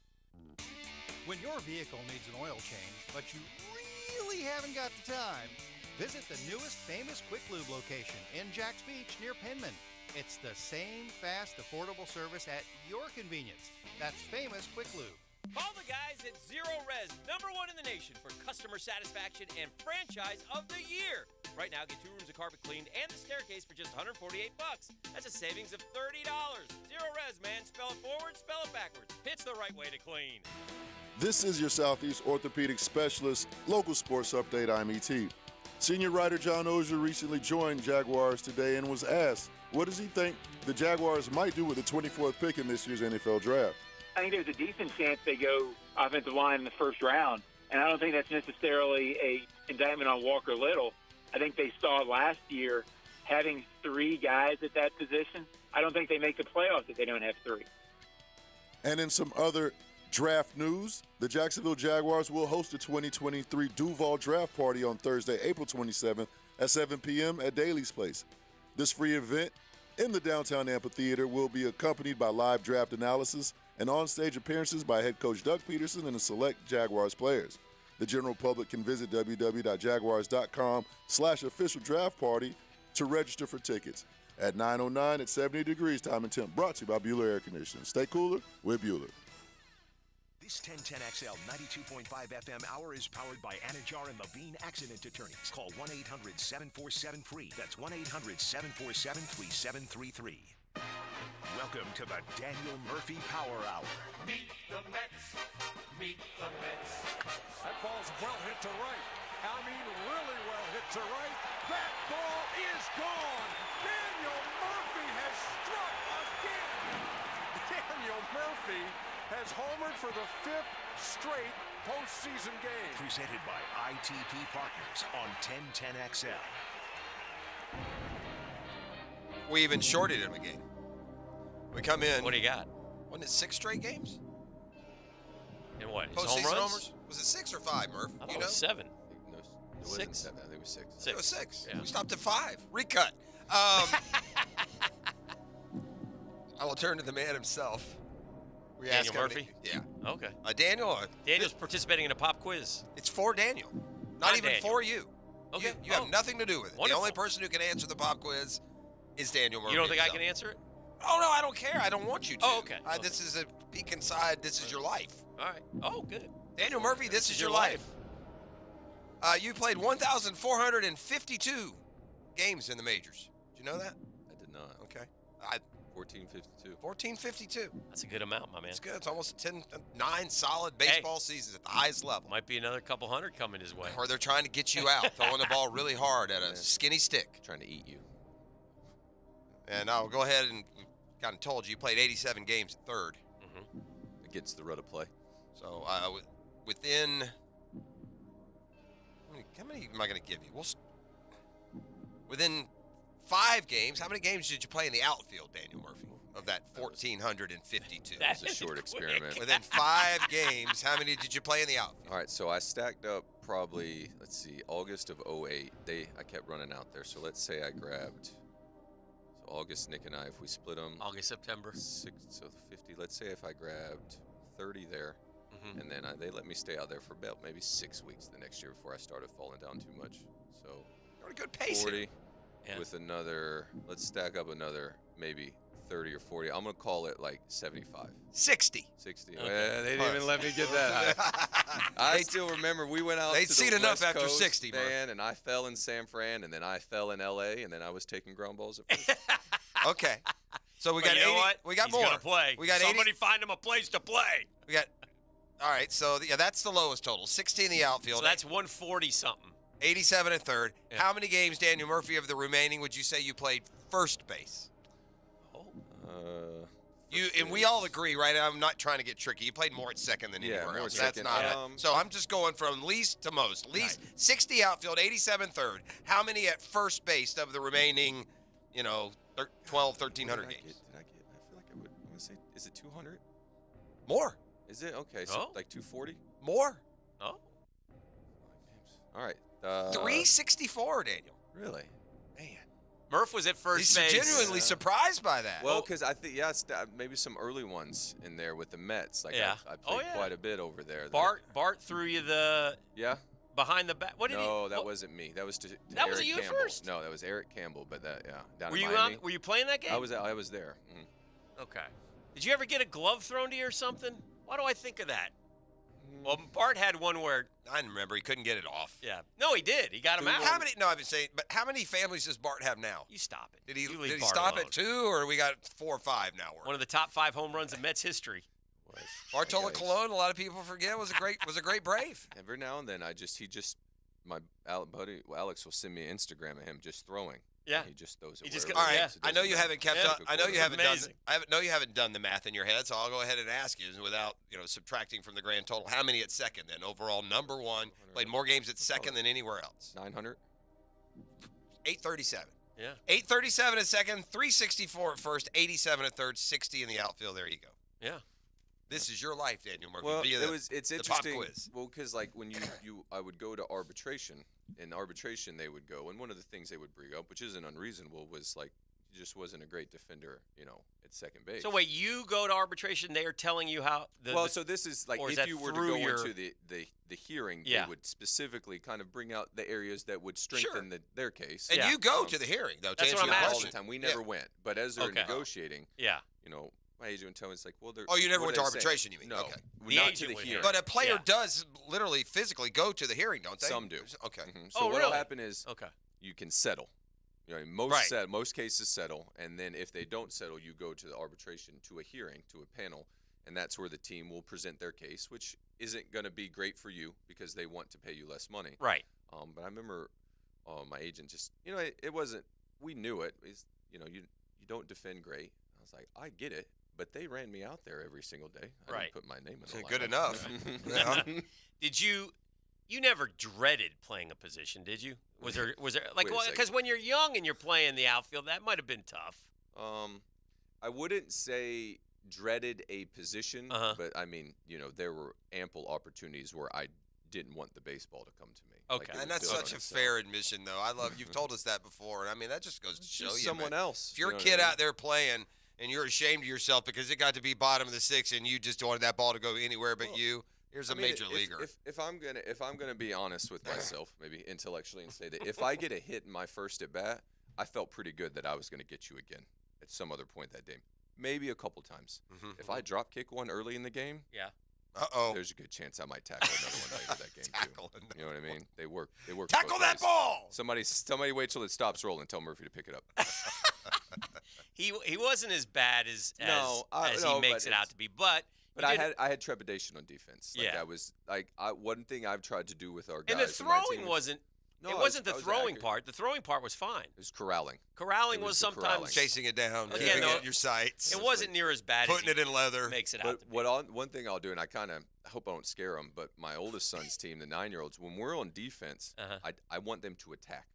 When your vehicle needs an oil change, but you really haven't got the time, visit the newest Famous Quick Lube location in Jacks Beach near Penman. It's the same fast, affordable service at your convenience. That's Famous Quick Lube. Call the guys at Zero Res, #1 in the nation for customer satisfaction and franchise of the year. Right now, get 2 rooms of carpet cleaned and the staircase for just $148. That's a savings of $30. Zero Res, man. Spell it forward, spell it backwards. It's the right way to clean. This is your Southeast Orthopedic Specialist local sports update. I'm ET. Senior writer John Ozier recently joined Jaguars today and was asked, what does he think the Jaguars might do with the 24th pick in this year's NFL draft? I think there's a decent chance they go offensive line in the first round, and I don't think that's necessarily a indictment on Walker Little. I think they saw last year having 3 guys at that position. I don't think they make the playoffs if they don't have 3. And in some other draft news, the Jacksonville Jaguars will host the 2023 Duval Draft Party on Thursday, April 27th at 7 p.m. at Daly's Place. This free event in the downtown amphitheater will be accompanied by live draft analysis and on-stage appearances by head coach Doug Peterson and the select Jaguars players. The general public can visit www.jaguars.com/official draft party to register for tickets. At 9:09 at 70 degrees, time and temp, brought to you by Bueller Air Conditioning. Stay cooler with Bueller. This 1010XL 92.5 FM hour is powered by Anajar and Levine Accident Attorneys. Call 1-800-747-FREE. That's 1-800-747-3733. Welcome to the Daniel Murphy Power Hour. Meet the Mets. Meet the Mets. That ball's well hit to right. I mean, really well hit to right. That ball is gone. Daniel Murphy has struck again. Daniel Murphy has homered for the 5th straight postseason game. Presented by ITP Partners on 1010XL. We even shorted him a game. We come in. What do you got? Wasn't it 6 straight games? And what? His Postseason home runs? homers? Was it 6 or 5, Murph? I thought it was 7. No, it wasn't 6. 7. I think it was 6. It was 6. Yeah. We stopped at 5. Recut. I will turn to the man himself. We Daniel ask how many- Murphy? Yeah. Okay. Daniel. Daniel's participating in a pop quiz. It's for Daniel. Not even Daniel. for you. Okay. You have nothing to do with it. Wonderful. The only person who can answer the pop quiz is Daniel Murphy. You don't think I himself. can answer it? Oh, no, I don't care. I don't want you to. Oh, okay. This is a peek inside. This is your life. All right. Oh, good. Daniel Murphy, this is your life. You played 1,452 games in the majors. Did you know that? I did not. Okay. 1452. 1452. That's a good amount, my man. It's good. It's almost 9 solid baseball seasons at the highest level. Might be another couple hundred coming his way. Or they're trying to get you out, throwing the ball really hard at a skinny stick. Trying to eat you. And I'll go ahead and kind of told you played 87 games at third. Against the run of play. So within, how many am I going to give you? Within 5 games, how many games did you play in the outfield, Daniel Murphy, of that 1,452? That was a short experiment. Within 5 games, how many did you play in the outfield? All right, so I stacked up probably, let's see, August of 08. I kept running out there. So let's say I grabbed, so August, Nick and I, if we split them. August, September. 6, so 50. Let's say if I grabbed 30 there, and then they let me stay out there for about maybe 6 weeks the next year before I started falling down too much. So you're at a good pace 40 here. with another, let's stack up another maybe 30 or 40. I'm going to call it like 75. 60. 60. Okay. Well, they didn't even let me get that high. I still remember we went out They'd to the seen enough West after Coast, 60, Murph. man, and I fell in San Fran, and then I fell in L.A., and then I was taking ground balls at first. Okay. So we But got you know 80. what? We got He's more. gonna play. We got Somebody 80. find him a place to play. We got. All right. So that's the lowest total. 60 in the outfield. So that's 140 something. 87 at third. Yeah. How many games, Daniel Murphy, of the remaining would you say you played first base? We all agree, right? I'm not trying to get tricky. You played more at second than anywhere more else. at That's second. not. So I'm just going from least to most. Least 60 outfield, 87 third. How many at first base of the remaining, 12, 1,300 games? Did I get? I feel like I would. I want to say, is it 200? More. Is it? Okay, so Oh. like 240? More. Oh. All right. 364, Daniel. Really? Murph was at first He's base. genuinely surprised by that. Well, because I think maybe some early ones in there with the Mets. Like Yeah. I played yeah. quite a bit over there. Bart threw you the behind the back. What did he? No, that wasn't me. That was to That was Eric you at Campbell. first? No, that was Eric Campbell. But down Were in you Miami. Were you playing that game? I was there. Mhm. Okay. Did you ever get a glove thrown to you or something? Why do I think of that? Well, Bart had one where I remember he couldn't get it off. Yeah. No, he did. He got him out. How many? No, I've been saying, but how many families does Bart have now? You stop it. Did he You leave did he Bart stop alone. at 2, or we got 4 or 5 now? One of the top 5 home runs in Mets history. Bartolo Colon, a lot of people forget, was a great Brave. Every now and then, my buddy Alex will send me an Instagram of him just throwing. Yeah. He just throws it. He just wherever all he right. wants. It I know doesn't you matter. haven't kept Yeah. up. I know you haven't done. Amazing. I know you haven't done the math in your head, so I'll go ahead and ask you without subtracting from the grand total. How many at second then? Overall, number one, played more games at second than anywhere else. 900. 837. Yeah. 837 at second, 364 at first, 87 at third, 60 in the outfield. There you go. Yeah. This is your life, Daniel Murphy. Well, via it's the pop interesting. quiz. Well, because like when I would go to arbitration. In arbitration, they would go, and one of the things they would bring up, which isn't unreasonable, was like he just wasn't a great defender, at second base. So wait, you go to arbitration, they are telling you how So this is like or is if that you were to through go your- into the hearing, Yeah. they would specifically kind of bring out the areas that would strengthen their case. And you go to the hearing, though, to That's answer what your I'm all question. the time. We never went, but as they're Okay. negotiating, Yeah. my agent would tell me, it's like, well, they're. Oh, you never what went to are they saying? arbitration, you mean? No, Okay. The not to agent the would hearing. But a player Yeah. does literally physically go to the hearing, don't they? Some do. Okay. So Oh, what'll really? happen is Okay. you can settle. Most cases settle, and then if they don't settle, you go to the arbitration, to a hearing, to a panel, and that's where the team will present their case, which isn't going to be great for you because they want to pay you less money. Right. But I remember my agent just, it wasn't. We knew it. You don't defend great. I was like, I get it, but they ran me out there every single day. I Right. didn't put my name in the Good lineup. enough. Yeah. Did you never dreaded playing a position, did you? Was there like Wait a second. because when you're young and you're playing the outfield, that might have been tough. I wouldn't say dreaded a position, Uh-huh. but I mean, there were ample opportunities where I didn't want the baseball to come to me. Okay. it And would that's build such on a itself. fair admission, though. I love you've told us that before, and I mean that just goes to show Just you, someone man. else. If you're you a know kid what I mean? out there playing and you're ashamed of yourself because it got to be bottom of the sixth and you just wanted that ball to go anywhere but you, here's a I mean, major leaguer. If I'm gonna be honest with myself, maybe intellectually, and say that if I get a hit in my first at bat, I felt pretty good that I was gonna get you again at some other point that game, maybe a couple times. Mhm. If I drop kick one early in the game, Yeah. there's a good chance I might tackle another one later that game too. You know what I mean? They work. Tackle both that ways. ball! Somebody wait till it stops rolling. Tell Murphy to pick it up. He wasn't as bad as No, as no, he makes but it out to be, but But he I did- had trepidation on defense. Like Yeah. I was like one thing I've tried to do with our guys. and the in my throwing team is- wasn't. No, it I wasn't was- I the was throwing accurate. part. The throwing part was fine. It was corralling. Corralling It was was the sometimes corralling. Chasing it down, Again, keeping though, it in your sights. It wasn't near as bad. Putting as it in leather. makes it out. But To be. one thing I'll do, and I hope I don't scare them, but my oldest son's team, the 9-year-olds, when we're on defense, Uh-huh. I want them to attack.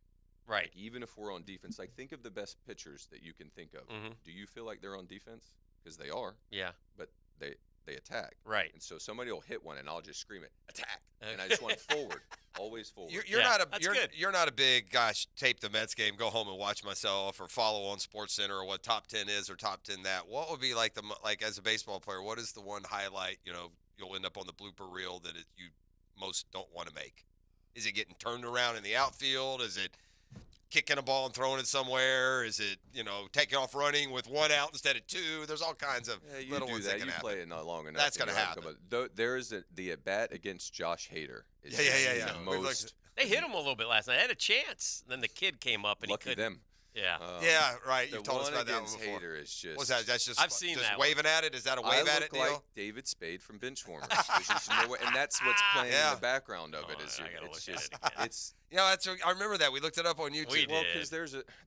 Right. Like, even if we're on defense, like think of the best pitchers that you can think of. Mhm. Do you feel like they're on defense? Because they are. Yeah. But they attack. Right. And so somebody will hit one, and I'll just scream it, attack, and Okay. I just want forward, always forward. You're not a big gosh. Tape the Mets game, go home and watch myself, or follow on Sports Center, or what top 10 is, or top 10 that. What would be like as a baseball player? What is the one highlight you'll end up on the blooper reel that you most don't want to make? Is it getting turned around in the outfield? Is it kicking a ball and throwing it somewhere? Is it taking off running with one out instead of two? There's all kinds of Yeah, you little do ones that. that can You happen. play it not long enough. That's and gonna you're like, happen. but there is the at bat against Josh Hader. Is Yeah. the We've most They hit him a little bit last night. They had a chance. And then the kid came up and lucky he couldn't. them. Yeah. Yeah, right. The You've told us one about that one against before. Hader is just. What's that? That's just I've seen just that one. waving at it. Is that a I wave at look it like deal? David Spade from Benchwarmers. There's just no way, and that's what's playing in the background of it. Is I gotta it's look at just it again. it's. I remember that. We looked it up on YouTube. Well, because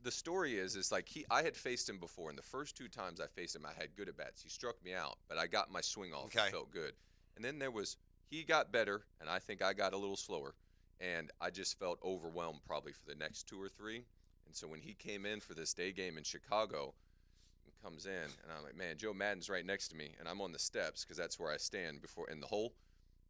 the story is like I had faced him before, and the first 2 times I faced him, I had good at bats. He struck me out, but I got my swing off. Okay. It felt good. And then he got better, and I think I got a little slower, and I just felt overwhelmed probably for the next 2 or 3. And so when he came in for this day game in Chicago, he comes in, and I'm like, man, Joe Madden's right next to me, and I'm on the steps because that's where I stand in the hole,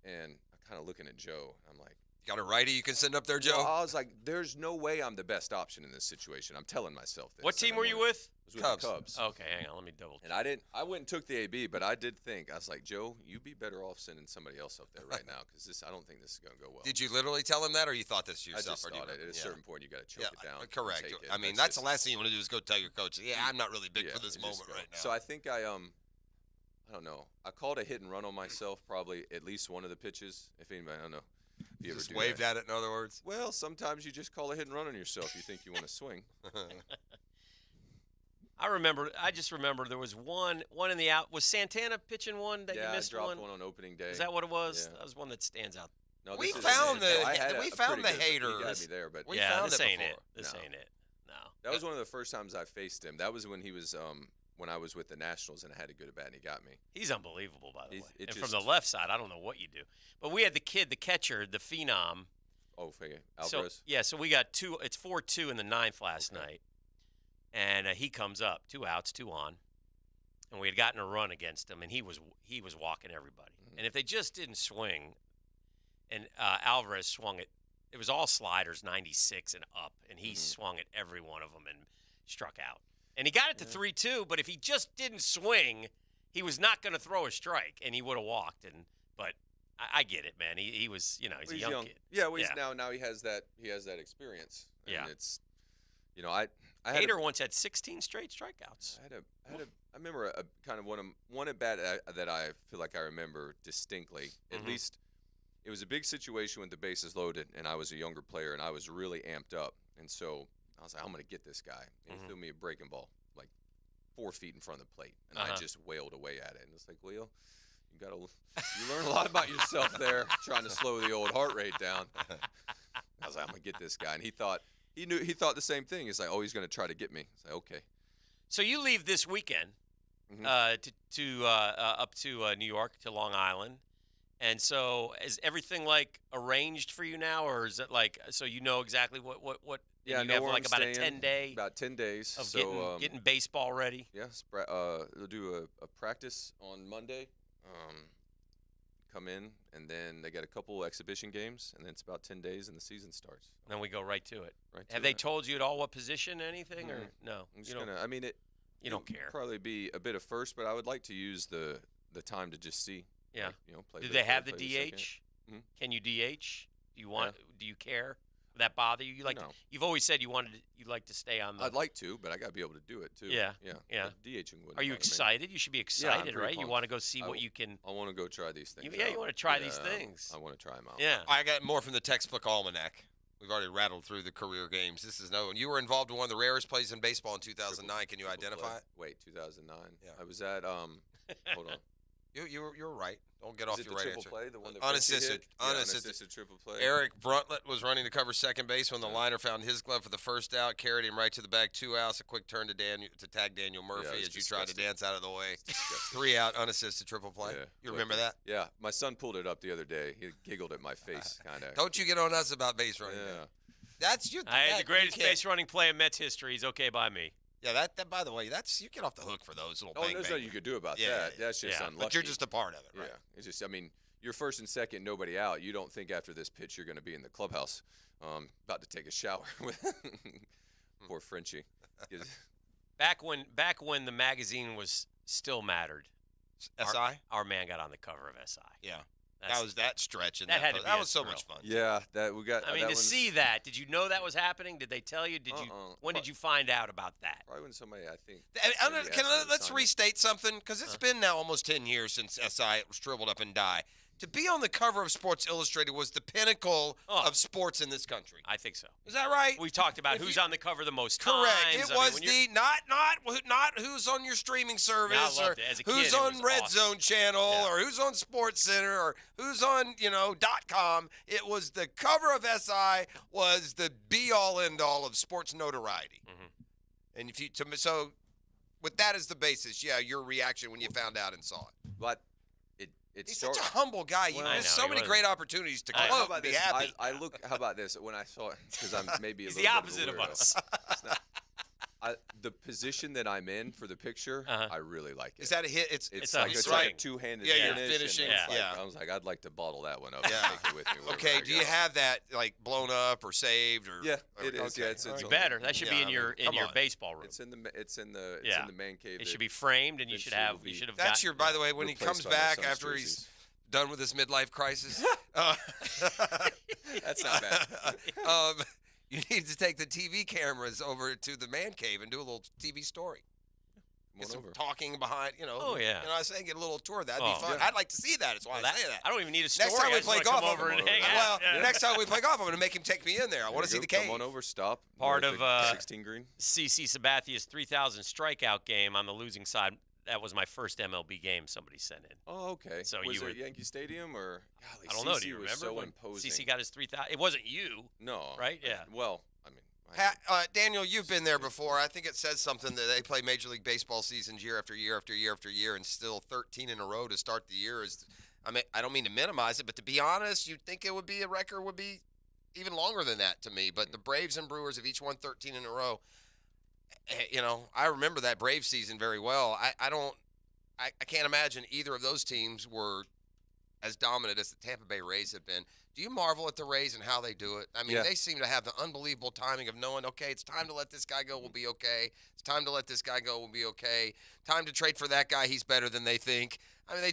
and I kind of looking at Joe. I'm like, got a righty you can send up there, Joe? Well, I was like, there's no way I'm the best option in this situation. I'm telling myself this. What team were you with? I was with the Cubs. Okay, hang on. Let me double check. And I went and took the AB, but I did think, I was like, Joe, you'd be better off sending somebody else up there right now because I don't think this is going to go well. Did you literally tell him that, or you thought this to I yourself? just or do you thought it. At a certain point, you got to choke it down. Correct. Take it. I mean, that's the last thing you want to do is go tell your coach, yeah, I'm not really big for this just moment go. right now. So I think I don't know. I called a hit and run on myself probably at least one of the pitches. If anybody, I don't know. If you just ever do waved that. at it, in other words? Well, sometimes you just call a hit and run on yourself. You think you want to swing. I just remember there was one in the out. Was Santana pitching one that you missed? I dropped one on opening day. Is that what it was? Yeah. That was one that stands out. No, we this found isn't it. the I had we a found pretty the good- hater. He got me there, but we yeah, found this it ain't before. it. This ain't it. No. That was one of the first times I faced him. That was when he was when I was with the Nationals and I had to go to bat and he got me. He's unbelievable, by the way. it And just- from the left side, I don't know what you do. But we had the kid, the catcher, the phenom. Oh, So, Alvarez. so we got two. It's 4-2 in the ninth last night, and he comes up, 2 outs, 2 on, and we had gotten a run against him, and he was walking everybody. And if they just didn't swing, and Alvarez swung it, it was all sliders, 96 and up, and he swung at every one of them and struck out. And he got it to 3-2, but if he just didn't swing, he was not going to throw a strike, and he would have walked. But I get it, man. He was, he's a young kid. Yeah, well, now he has that experience. And Yeah. it's, I had Hader once had 16 straight strikeouts. I remember a kind of one at bat that I feel like I remember distinctly. At least it was a big situation with the bases loaded, and I was a younger player, and I was really amped up. And so I was like, I'm going to get this guy. And he threw me a breaking ball, like 4 feet in front of the plate, and I just wailed away at it. And it's like, well, you learn a lot about yourself there, trying to slow the old heart rate down. I was like, I'm going to get this guy, and he thought the same thing. He's like, oh, he's going to try to get me. It's like, okay. So you leave this weekend up to New York, to Long Island. And so is everything like arranged for you now, or is it like so you know exactly what Yeah, you have like about a 10-day about 10 days of so getting baseball ready? Yes, they'll do a practice on Monday. Come in, and then they got a couple exhibition games, and then it's about 10 days, and the season starts. And then we go right to it. Right. Have they told you at all what position, anything, or no? I'm just gonna. I mean, you don't care. Probably be a bit of first, but I would like to use the time to just see. Yeah. Like, play. Do the they have play the second. DH? Can you DH? Do you want? Do you care? Would that bother you? No. You've always said you'd like to stay on the. I'd like to, but I got to be able to do it too. Yeah. Yeah. DHing wouldn't. Are you bother me. excited? You should be Yeah, I'm excited, pretty right? You pumped. want to go see what you can. I want to go try these things. Yeah, out. you want to try these things. I want to try them out. Yeah. I got more from the textbook almanac. We've already rattled through the career games. This is no one. You were involved in one of the rarest plays in baseball in 2009. Can you identify it? Wait, 2009. Yeah. I was at hold on. You were right. Don't get Is off it your the right triple answer. play, the one that Unassisted. Frenchie hit? Yeah, Unassisted. unassisted triple play. Eric Bruntlett was running to cover second base when the liner found his glove for the first out, carried him right to the bag, 2 outs, a quick turn to tag Daniel Murphy it's as you tried to disgusting. dance out of the way. 3 out, unassisted triple play. Yeah. You remember that? Yeah. My son pulled it up the other day. He giggled at my face, kind of. Don't you get on us about base running. Yeah. man. That's you. I had the greatest base running play in Mets history. Is okay by me. Yeah, that. By the way, that's you get off the hook for those little. Oh, bang, there's bang. nothing you could do about Yeah, that. yeah, That's just unlucky. But you're just a part of it, right? Yeah. It's just, I mean, you're first and second, nobody out. You don't think after this pitch you're going to be in the clubhouse, about to take a shower with poor Frenchie. Back when the magazine was still mattered. SI? Our man got on the cover of SI. Yeah. That was that stretch. And that had to be that a was so thrill. much fun. Yeah, that we got. I mean, that to one's- see that, did you know that was happening? Did they tell you? Did you? When did you find out about that? Probably when somebody, I think. Let's restate something because it's been now almost 10 years since SI shriveled up and die. To be on the cover of Sports Illustrated was the pinnacle of sports in this country. I think so. Is that right? We've talked about who's on the cover the most Correct. times. It was not who's on your streaming service I loved or it. As a who's kid, it on was Red awesome. Zone channel or who's on Sports Center or who's on .com. It was the cover of SI was the be all end all of sports notoriety. And if you so with that as the basis, your reaction when you found out and saw it. But He's such a humble guy. You have so many great opportunities to How gloat about and be this? happy. How about this? When I saw it, because I'm maybe a He's little the bit opposite of of a weirdo. us. The position that I'm in for the picture, I really like it. Is that a hit? It's like it's a like two-handed Yeah, you're finish. finishing. And it's Yeah. I was like, I'd like to bottle that one up. Yeah. And take it with me wherever Okay, I do you go. have that like blown up or saved or? Yeah, it is. Okay. Yeah, it's all right. on- Better. That should be Yeah, in I your mean, come on. baseball room. It's in the Yeah. man cave. It should be framed, and you should have. You should have. That's your. By the way, when he comes back after he's done with his midlife crisis, That's not bad. You need to take the TV cameras over to the man cave and do a little TV story. Come Get on some over. talking behind, Oh, yeah. You know, I was saying get a little tour. That'd Oh, be fun. yeah. I'd like to see that. That's why I say that. I don't even need a story. Next time I we just play wanna golf, come over and hang out. well, Yeah. next time we play golf, I'm going to make him take me in there. I want to see the cave. Come on over. Stop. Part north of 16 green. CC Sabathia's 3,000 strikeout game on the losing side. That was my first MLB game somebody sent in. Oh, okay. So was you it were Yankee Stadium or? Golly, I don't know. Do CeCe you was remember so when imposing. CC got his 3,000? It wasn't you. No. Right? Yeah. Well, I mean, Daniel, you've been there before. I think it says something that they play Major League Baseball seasons year after year after year after year, and still 13 in a row to start the year is. I mean, I don't mean to minimize it, but to be honest, you'd think it would be a record would be even longer than that to me. But the Braves and Brewers have each won 13 in a row. You know, I remember that Braves season very well. I can't imagine either of those teams were as dominant as the Tampa Bay Rays have been. Do you marvel at the Rays and how they do it? I mean, Yeah. they seem to have the unbelievable timing of knowing, okay, it's time to let this guy go, we'll be okay. It's time to let this guy go, we'll be okay. Time to trade for that guy, he's better than they think. I mean,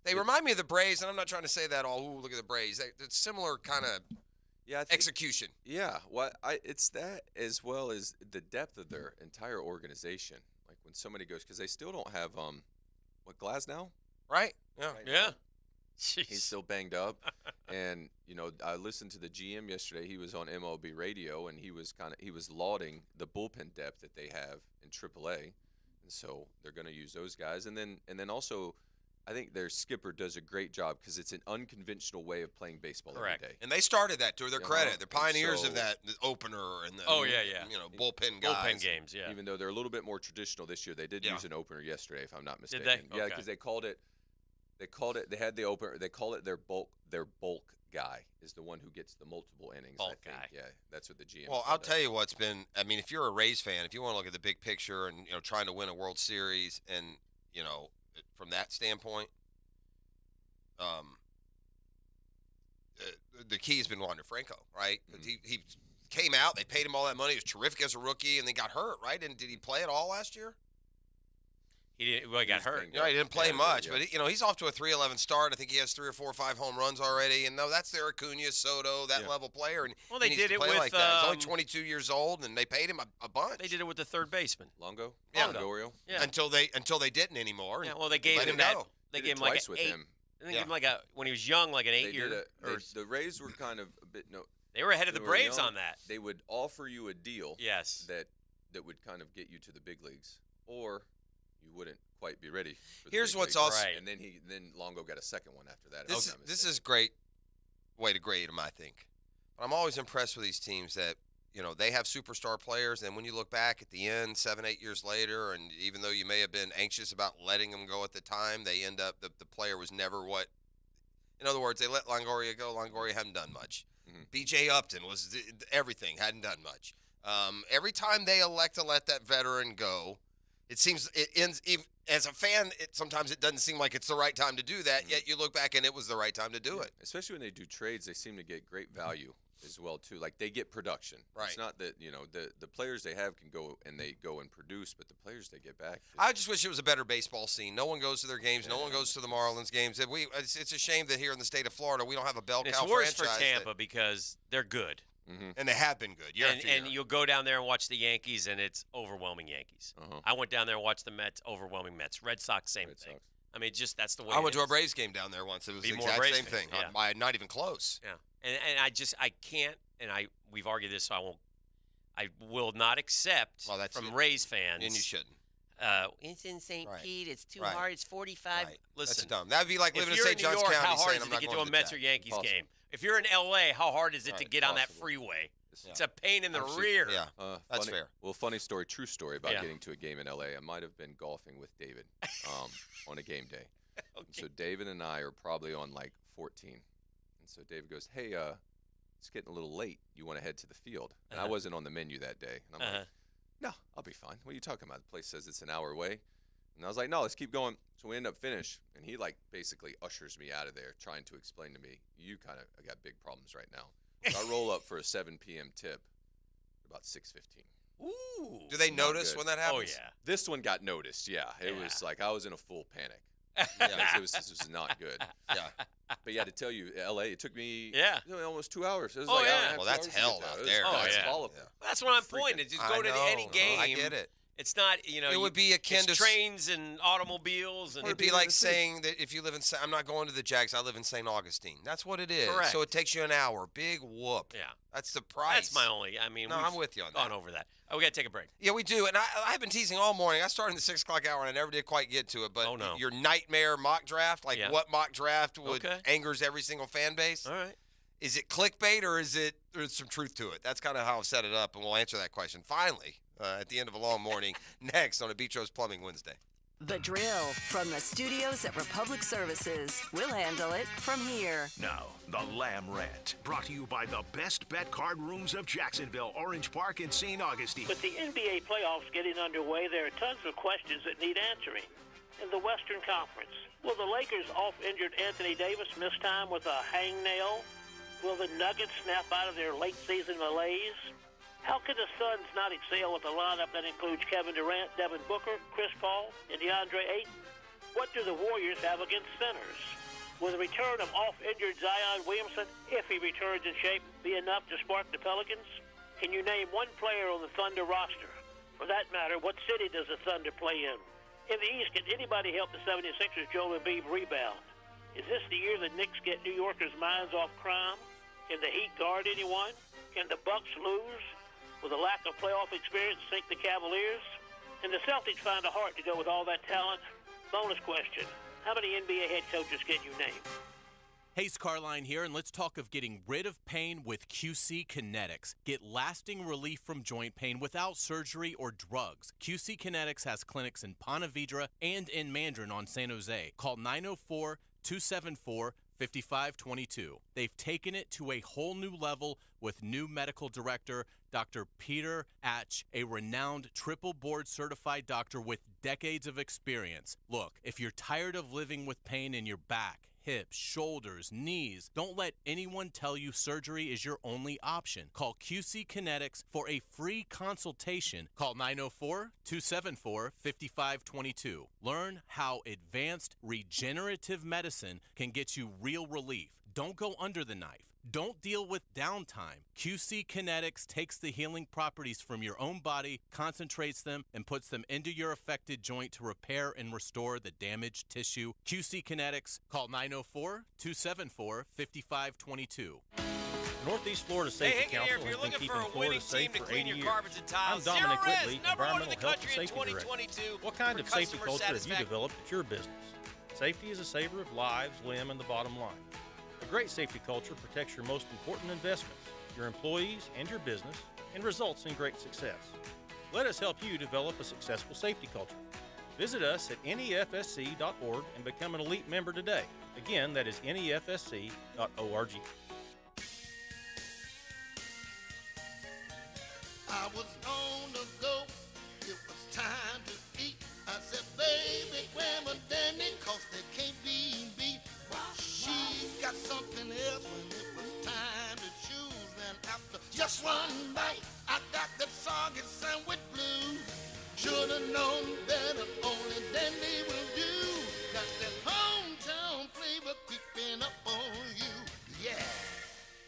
they remind me of the Braves, and I'm not trying to say that look at the Braves. It's similar kind of execution. Yeah, it's that as well as the depth of their entire organization. Like when somebody goes, because they still don't have Glasnow, right? Yeah, yeah. He's still banged up, and I listened to the GM yesterday. He was on MLB radio, and he was lauding the bullpen depth that they have in AAA, and so they're going to use those guys, and then also. I think their skipper does a great job because it's an unconventional way of playing baseball Correct. every day. And they started that to their credit. They're pioneers And of that the opener and the bullpen guys. Bullpen games, yeah. Even though they're a little bit more traditional this year, they did use an opener yesterday, if I'm not Did mistaken. they? Yeah, Okay. because they called it. They had the opener. They call it their bulk guy is the one who gets the multiple innings. Bulk I think. guy. Yeah, that's what the GM. Well, called I'll it. tell you what's been. I mean, if you're a Rays fan, if you want to look at the big picture and trying to win a World Series, and from that standpoint, the key has been Wander Franco, right? He came out, they paid him all that money. He was terrific as a rookie, and then got hurt, right? And did he play at all last year? He didn't. Well, he got hurt. He didn't play much, but he's off to a 3-11 start. I think he has 3 or 4 or 5 home runs already. And that's their Acuna, Soto, that level player. And Well, they he needs did to it play with, like that. He's only 22 years old, and they paid him a bunch. They did it with the third baseman. Longo. Yeah. Longorio. Yeah. Until they didn't anymore. Yeah. Well, they gave let him him that. go. They Did gave it him like twice an with 8. him. They gave him like when he was young, like an 8-year. The Rays were kind of a bit They were ahead of the they Braves young. on that. They would offer you a deal. Yes. That would kind of get you to the big leagues, or you wouldn't quite be ready. For the Here's big what's leagues. also- and then Longo got a second one after that. This is great way to grade him, I think. But I'm always impressed with these teams that they have superstar players, and when you look back at the end, 7-8 years later, and even though you may have been anxious about letting them go at the time, they end up the player was never what. In other words, they let Longoria go. Longoria hadn't done much. B.J. Upton was everything, hadn't done much. Every time they elect to let that veteran go, it seems it ends. Even, as a fan, sometimes it doesn't seem like it's the right time to do that. Yet you look back and it was the right time to do it. Especially when they do trades, they seem to get great value as well too. Like they get production. Right. It's not that the players they have can go and produce, but the players they get back. I just wish it was a better baseball scene. No one goes to their games. No one goes to the Marlins games. It's a shame that here in the state of Florida we don't have a bell And cow it's worse franchise. for Tampa because they're good. And they have been good. Year after And year. you'll go down there and watch the Yankees, and it's overwhelming Yankees. I went down there and watched the Mets, overwhelming Mets. Red Sox, same thing. I mean, that's the way I it went to a is. Braves game down there once. It was Be the more exact Braves same fan, thing. yeah. Not even close. Yeah, and I can't, and we've argued this, so I will not accept from Rays fans. And you shouldn't. It's in St. Right. Pete. It's too Right. hard. It's 45. Right. Listen, That's dumb. That would be like living in if you're St. Johns New York, County how hard saying is I'm it not to get going to a to Mets the or Jack. Yankees Impossible. game? If you're in L.A., how hard is it to Right. get on that Impossible. freeway? Yeah. It's a pain in the Actually, rear. Yeah, that's funny, fair. Well, funny story, true story about Yeah. getting to a game in LA. I might have been golfing with David on a game day. And so David and I are probably on like 14. And so David goes, "Hey, it's getting a little late. You want to head to the field?" And I wasn't on the menu that day. And I'm like, no, I'll be fine. What are you talking about? The place says it's an hour away. And I was like, no, let's keep going. So we end up finish, and he like basically ushers me out of there, trying to explain to me, you kind of got big problems right now. So I roll up for a 7 p.m. tip, about 6:15. Ooh. Do they Not notice good. when that happens? Oh, yeah. This one got noticed. Yeah, it was like I was in a full panic. This was not good. Yeah. But yeah, to tell you, L.A. it took me almost 2 hours. It was Oh, like, yeah. Well, that's hell out there. Oh, That's yeah. volatile. That's what I'm pointing. Just go I to know. any game. I get it. It's not, It would be akin it's to trains and automobiles. And It'd be like saying that if you live in, I'm not going to the Jags. I live in St. Augustine. That's what it is. Correct. So it takes you an hour. Big whoop. Yeah. That's the price. That's my only. I mean, No, we've I'm with you on gone that. over that. Oh, we got to take a break. Yeah, we do. And I've been teasing all morning. I started in the 6 o'clock hour, and I never did quite get to it. But Oh, no. your nightmare mock draft, like Yeah. what mock draft would Okay. angers every single fan base? All right. Is it clickbait or is there's some truth to it? That's kind of how I've set it up, and we'll answer that question finally at the end of a long morning next on a Beach Rose Plumbing Wednesday. The Drill from the studios at Republic Services. We'll handle it from here. Now, the Lamb Rant, brought to you by the best bet card rooms of Jacksonville, Orange Park, and St. Augustine. With the NBA playoffs getting underway, there are tons of questions that need answering. In the Western Conference, will the Lakers off-injured Anthony Davis miss time with a hangnail? Will the Nuggets snap out of their late-season malaise? How can the Suns not excel with a lineup that includes Kevin Durant, Devin Booker, Chris Paul, and DeAndre Ayton? What do the Warriors have against centers? Will the return of off-injured Zion Williamson, if he returns in shape, be enough to spark the Pelicans? Can you name one player on the Thunder roster? For that matter, what city does the Thunder play in? In the East, can anybody help the 76ers Joel Embiid rebound? Is this the year the Knicks get New Yorkers' minds off crime? Can the Heat guard anyone? Can the Bucks lose? Will the lack of playoff experience sink the Cavaliers? Can the Celtics find a heart to go with all that talent? Bonus question. How many NBA head coaches can you name? Hayes Carline here, and let's talk of getting rid of pain with QC Kinetics. Get lasting relief from joint pain without surgery or drugs. QC Kinetics has clinics in Ponte Vedra and in Mandarin on San Jose. Call 904-274-5522. They've taken it to a whole new level with new medical director, Dr. Peter Atch, a renowned triple board certified doctor with decades of experience. Look, if you're tired of living with pain in your back, hips, shoulders, knees, don't let anyone tell you surgery is your only option. Call QC Kinetics for a free consultation. Call 904-274-5522. Learn how advanced regenerative medicine can get you real relief. Don't go under the knife. Don't deal with downtime. QC Kinetics takes the healing properties from your own body, concentrates them, and puts them into your affected joint to repair and restore the damaged tissue. QC Kinetics, call 904-274-5522. Northeast Florida Safety Hey, Council if you're has been looking keeping for a Florida winning safe team to for clean 80 your years. garbage and tiles, I'm Dominic Zero Res, Whitley, number one in the Environmental Health country and in Safety Director. 2022 What kind for of safety customer culture have you satisfaction. developed at your business? Safety is a saver of lives, limb, and the bottom line. A great safety culture protects your most important investments, your employees and your business, and results in great success. Let us help you develop a successful safety culture. Visit us at nefsc.org and become an elite member today. Again, that is nefsc.org. I was on the go, it was time to eat. I said, baby, grab a Danny, cause they can't be beat. She got something else when it was time to choose. Then after just one bite, I got that soggy sandwich blue. Should've known better, only Danny will do. Got that hometown flavor creeping up on you, yeah.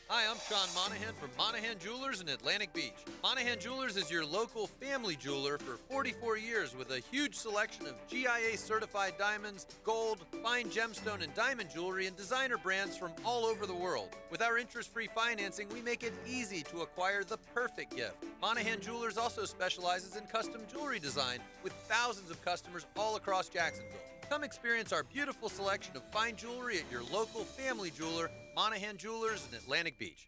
Hi, I'm Sean Monahan from Monahan Jewelers in Atlantic Beach. Monahan Jewelers is your local family jeweler for 44 years with a huge selection of GIA certified diamonds, gold, fine gemstone and diamond jewelry, and designer brands from all over the world. With our interest-free financing, we make it easy to acquire the perfect gift. Monahan Jewelers also specializes in custom jewelry design with thousands of customers all across Jacksonville. Come experience our beautiful selection of fine jewelry at your local family jeweler, Monahan Jewelers in Atlantic Beach.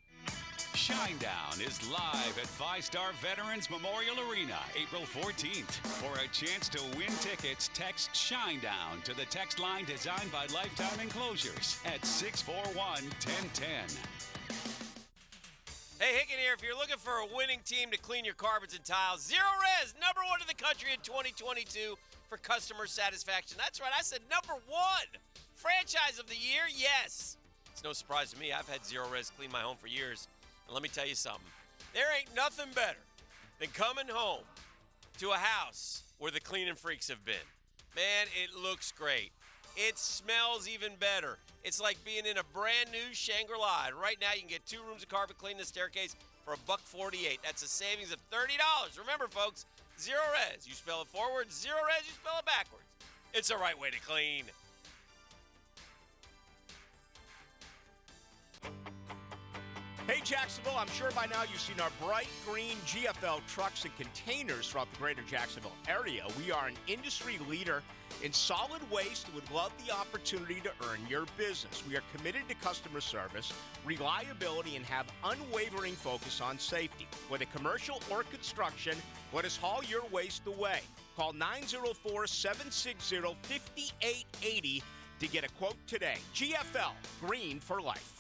Shinedown is live at 5-Star Veterans Memorial Arena, April 14th. For a chance to win tickets, text Shinedown to the text line designed by Lifetime Enclosures at 641-1010. Hey, Hicken here. If you're looking for a winning team to clean your carpets and tiles, Zero Res, number one in the country in 2022 for customer satisfaction. That's right, I said number one. Franchise of the year, yes. It's no surprise to me. I've had Zero Res clean my home for years. And let me tell you something. There ain't nothing better than coming home to a house where the cleaning freaks have been. Man, it looks great. It smells even better. It's like being in a brand new Shangri-La. And right now you can get 2 rooms of carpet clean, the staircase for $148. That's a savings of $30. Remember, folks, Zero Res. You spell it forward. Zero Res, you spell it backwards. It's the right way to clean. Hey, Jacksonville, I'm sure by now you've seen our bright green GFL trucks and containers throughout the greater Jacksonville area. We are an industry leader in solid waste and would love the opportunity to earn your business. We are committed to customer service, reliability, and have unwavering focus on safety. Whether commercial or construction, let us haul your waste away. Call 904-760-5880 to get a quote today. GFL, green for life.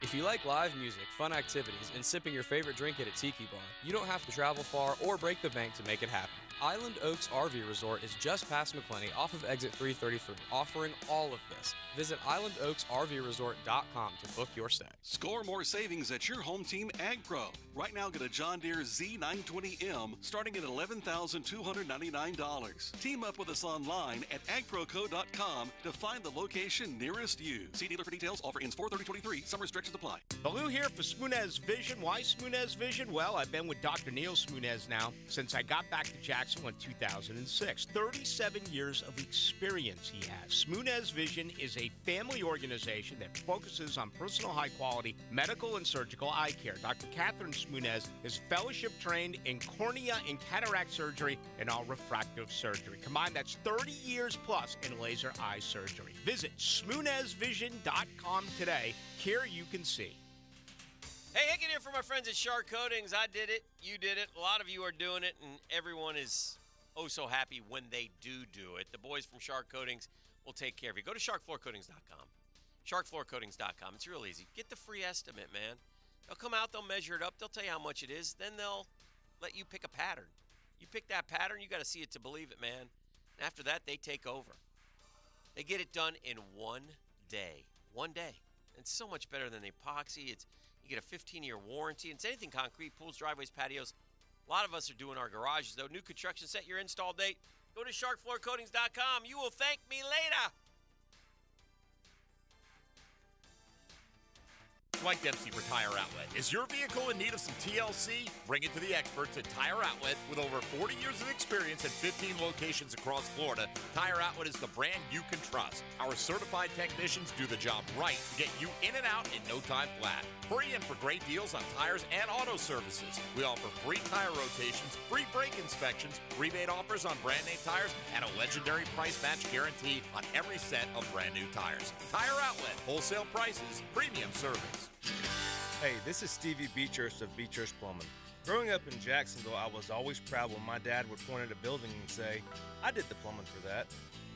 If you like live music, fun activities, and sipping your favorite drink at a tiki bar, you don't have to travel far or break the bank to make it happen. Island Oaks RV Resort is just past McClenny off of exit 333, offering all of this. Visit islandoaksrvresort.com to book your stay. Score more savings at your home team AgPro. Right now, get a John Deere Z920M starting at $11,299. Team up with us online at agproco.com to find the location nearest you. See dealer for details. Offer ends 4/30/23. Some restrictions apply. Baloo here for Smoonez Vision. Why Smoonez Vision? Well, I've been with Dr. Neil Smoonez now since I got back to Jacksonville in 2006. 37 years of experience he has. Smoonez Vision is a family organization that focuses on personal high-quality medical and surgical eye care. Dr. Catherine Smoonez is fellowship-trained in cornea and cataract surgery and all refractive surgery. Combined, that's 30 years plus in laser eye surgery. Visit SmoonezVision.com today. Here you can see. Hey, Hicken here for my friends at Shark Coatings. I did it. You did it. A lot of you are doing it, and everyone is oh so happy when they do it. The boys from Shark Coatings will take care of you. Go to sharkfloorcoatings.com. Sharkfloorcoatings.com. It's real easy. Get the free estimate, man. They'll come out, they'll measure it up, they'll tell you how much it is, then they'll let you pick a pattern. You pick that pattern, you got to see it to believe it, man. And after that, they take over. They get it done in 1 day. 1 day. It's so much better than epoxy. You get a 15-year warranty. It's anything concrete, pools, driveways, patios. A lot of us are doing our garages, though. New construction, set your install date. Go to sharkfloorcoatings.com. You will thank me later. Mike Dempsey for Tire Outlet. Is your vehicle in need of some TLC? Bring it to the experts at Tire Outlet. With over 40 years of experience at 15 locations across Florida, Tire Outlet is the brand you can trust. Our certified technicians do the job right to get you in and out in no time flat. Hurry in for great deals on tires and auto services. We offer free tire rotations, free brake inspections, rebate offers on brand name tires, and a legendary price match guarantee on every set of brand new tires. Tire Outlet, wholesale prices, premium service. Hey, this is Stevie Beechurst of Beechurst Plumbing. Growing up in Jacksonville, I was always proud when my dad would point at a building and say, I did the plumbing for that.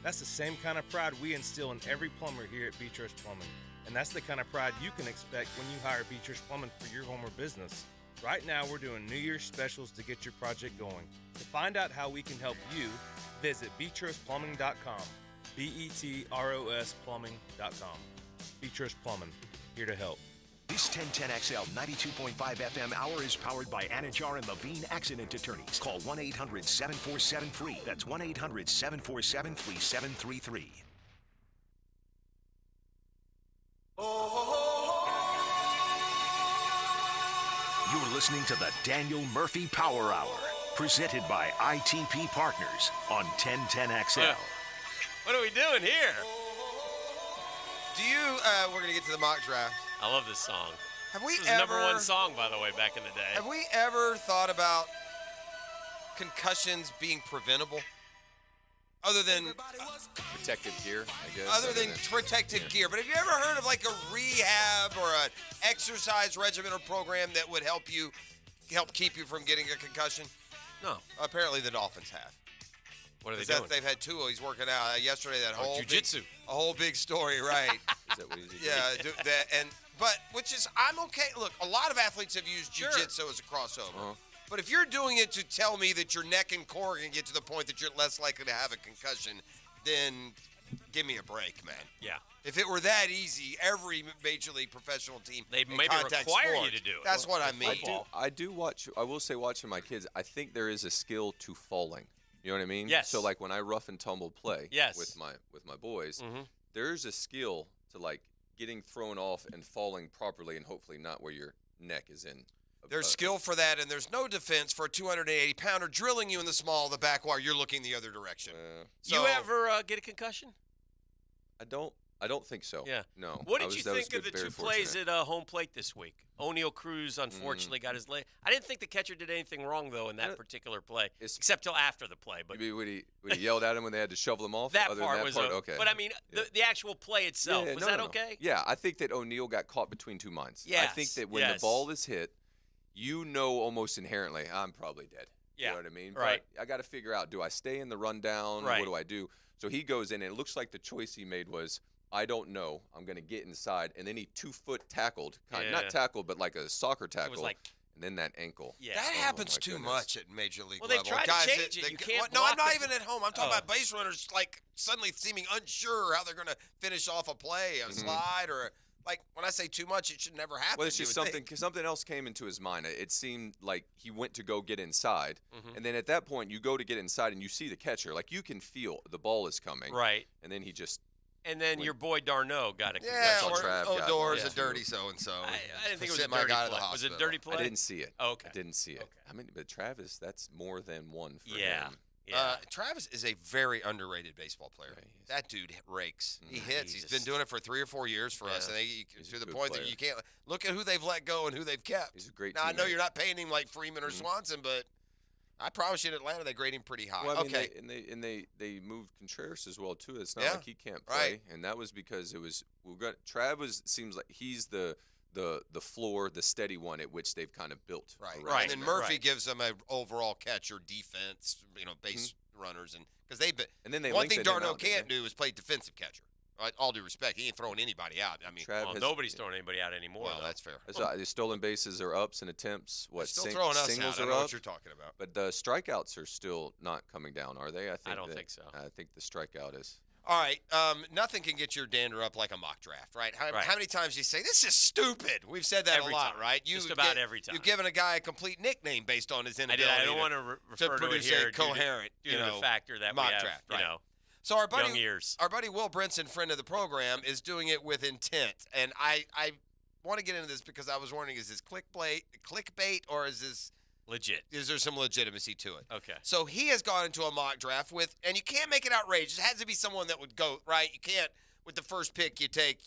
That's the same kind of pride we instill in every plumber here at Beechurst Plumbing. And that's the kind of pride you can expect when you hire Beechurst Plumbing for your home or business. Right now, we're doing New Year's specials to get your project going. To find out how we can help you, visit BeechurstPlumbing.com. BETROS Plumbing.com. Beechurst Plumbing, here to help. This 1010XL 92.5 FM hour is powered by Anajar and Levine Accident Attorneys. Call 1-800-747-FREE. That's 1-800-747-3733. You're listening to the Daniel Murphy Power Hour, presented by ITP Partners on 1010XL. What are we doing here? We're going to get to the mock draft. I love this song. Have we this was ever, the number one song, by the way, back in the day. Have we ever thought about concussions being preventable? Other than protective gear, I guess. Other than protective gear. But have you ever heard of like a rehab or an exercise regimen or program that would help keep you from getting a concussion? No. Apparently the Dolphins have. What are they Is that doing? they've had Tua. He's working out yesterday. That whole jiu-jitsu. a whole big story, right? Is that what he's doing? Yeah, but which is I'm okay. Look, a lot of athletes have used jiu-jitsu as a crossover. But if you're doing it to tell me that your neck and core can get to the point that you're less likely to have a concussion, then give me a break, man. Yeah. If it were that easy, every major league professional team They'd in maybe contact require sport, you to do it. That's what I mean. I do watch. I will say, watching my kids, I think there is a skill to falling. You know what I mean? Yes. So like when I rough and tumble play Yes. with my boys, Mhm. there's a skill to like getting thrown off and falling properly, and hopefully not where your neck is in. There's skill for that, and there's no defense for a 280-pounder drilling you in the small of the back while you're looking the other direction. You ever get a concussion? I don't think so. Yeah. No. What I did was- you that was think of good, the very two plays fortunate. at home plate this week? O'Neal Cruz unfortunately got his leg. I didn't think the catcher did anything wrong though in that particular play, except till after the play. But When he yelled at him when they had to shovel him off? that Other than part that was part? okay. Okay. But I mean, the actual play itself Yeah, was no, that no. okay? Yeah, I think that O'Neal got caught between two minds. I think Yes, that when the yes. ball is hit, you know almost inherently, I'm probably dead. Yeah, You know what I mean? right. But I got to figure out, do I stay in the rundown? Right. What do I do? So he goes in, and it looks like the choice he made was, I don't know. I'm going to get inside. And then he 2-foot tackled. Yeah. Not tackled, but like a soccer tackle. like- and then that ankle. Yeah. That Oh, happens my too goodness. much at major league Well, they've level. tried to Guys change that- it. You that- can't No, I'm block not the- even at home. I'm talking Oh. about base runners like suddenly seeming unsure how they're going to finish off a play, a slide, or like when I say too much, it should never happen. Well, it's you just would something. think. Something else came into his mind. It seemed like he went to go get inside, Mhm. and then at that point, you go to get inside, and you see the catcher. Like you can feel the ball is coming. Right. And then he just. And then your boy Darno got a Yeah, concussion. or Trav got Odor's one, a too. dirty so-and-so. I didn't think it was a Sent my dirty guy to the play. Was it a hospital. dirty play? I didn't see it. Oh, okay. I didn't see it. Okay. I mean, but Travis, that's more than one for Yeah. him. Yeah. Travis is a very underrated baseball player. That dude rakes. He hits. He's been doing it for 3 or 4 years for us, and He's to a the good point that player. you can't look at who they've let go and who they've kept. He's a great Now I know teammate. you're not paying him like Freeman or Swanson, but I promise you in Atlanta they grade him pretty high. Well, I mean, okay. they moved Contreras as well too. It's not Yeah, like he can't play, right. and that was because it was Travis seems like he's the floor, the steady one at which they've kind of built. Right. around And then him. Murphy gives them an overall catcher, defense, base runners, and because they've been. And then they one thing lengthened him Darno out, didn't can't they? do is play defensive catcher. Right? All due respect, he ain't throwing anybody out. I mean, Well, nobody's throwing anybody out anymore. Well, though. that's fair. The stolen bases are ups and attempts. What still throwing us singles out. I are know up. what you're talking about. But the strikeouts are still not coming down, are they? I don't think so. I think the strikeout is. All right, nothing can get your dander up like a mock draft, right? How many times do you say this is stupid? We've said that Every a lot, time. right? Just about every time. You've given a guy a complete nickname based on his I inability. don't want to refer to it produce here a coherent, due to the factor that we mock have, draft, you right? know, So our buddy, young ears. our buddy Will Brinson, friend of the program, is doing it with intent, and I want to get into this because I was wondering: is this clickbait, or is this legit? Is there some legitimacy to it? Okay. So he has gone into a mock draft with, and you can't make it outrageous. It has to be someone that would go, right? You can't, with the first pick, you take,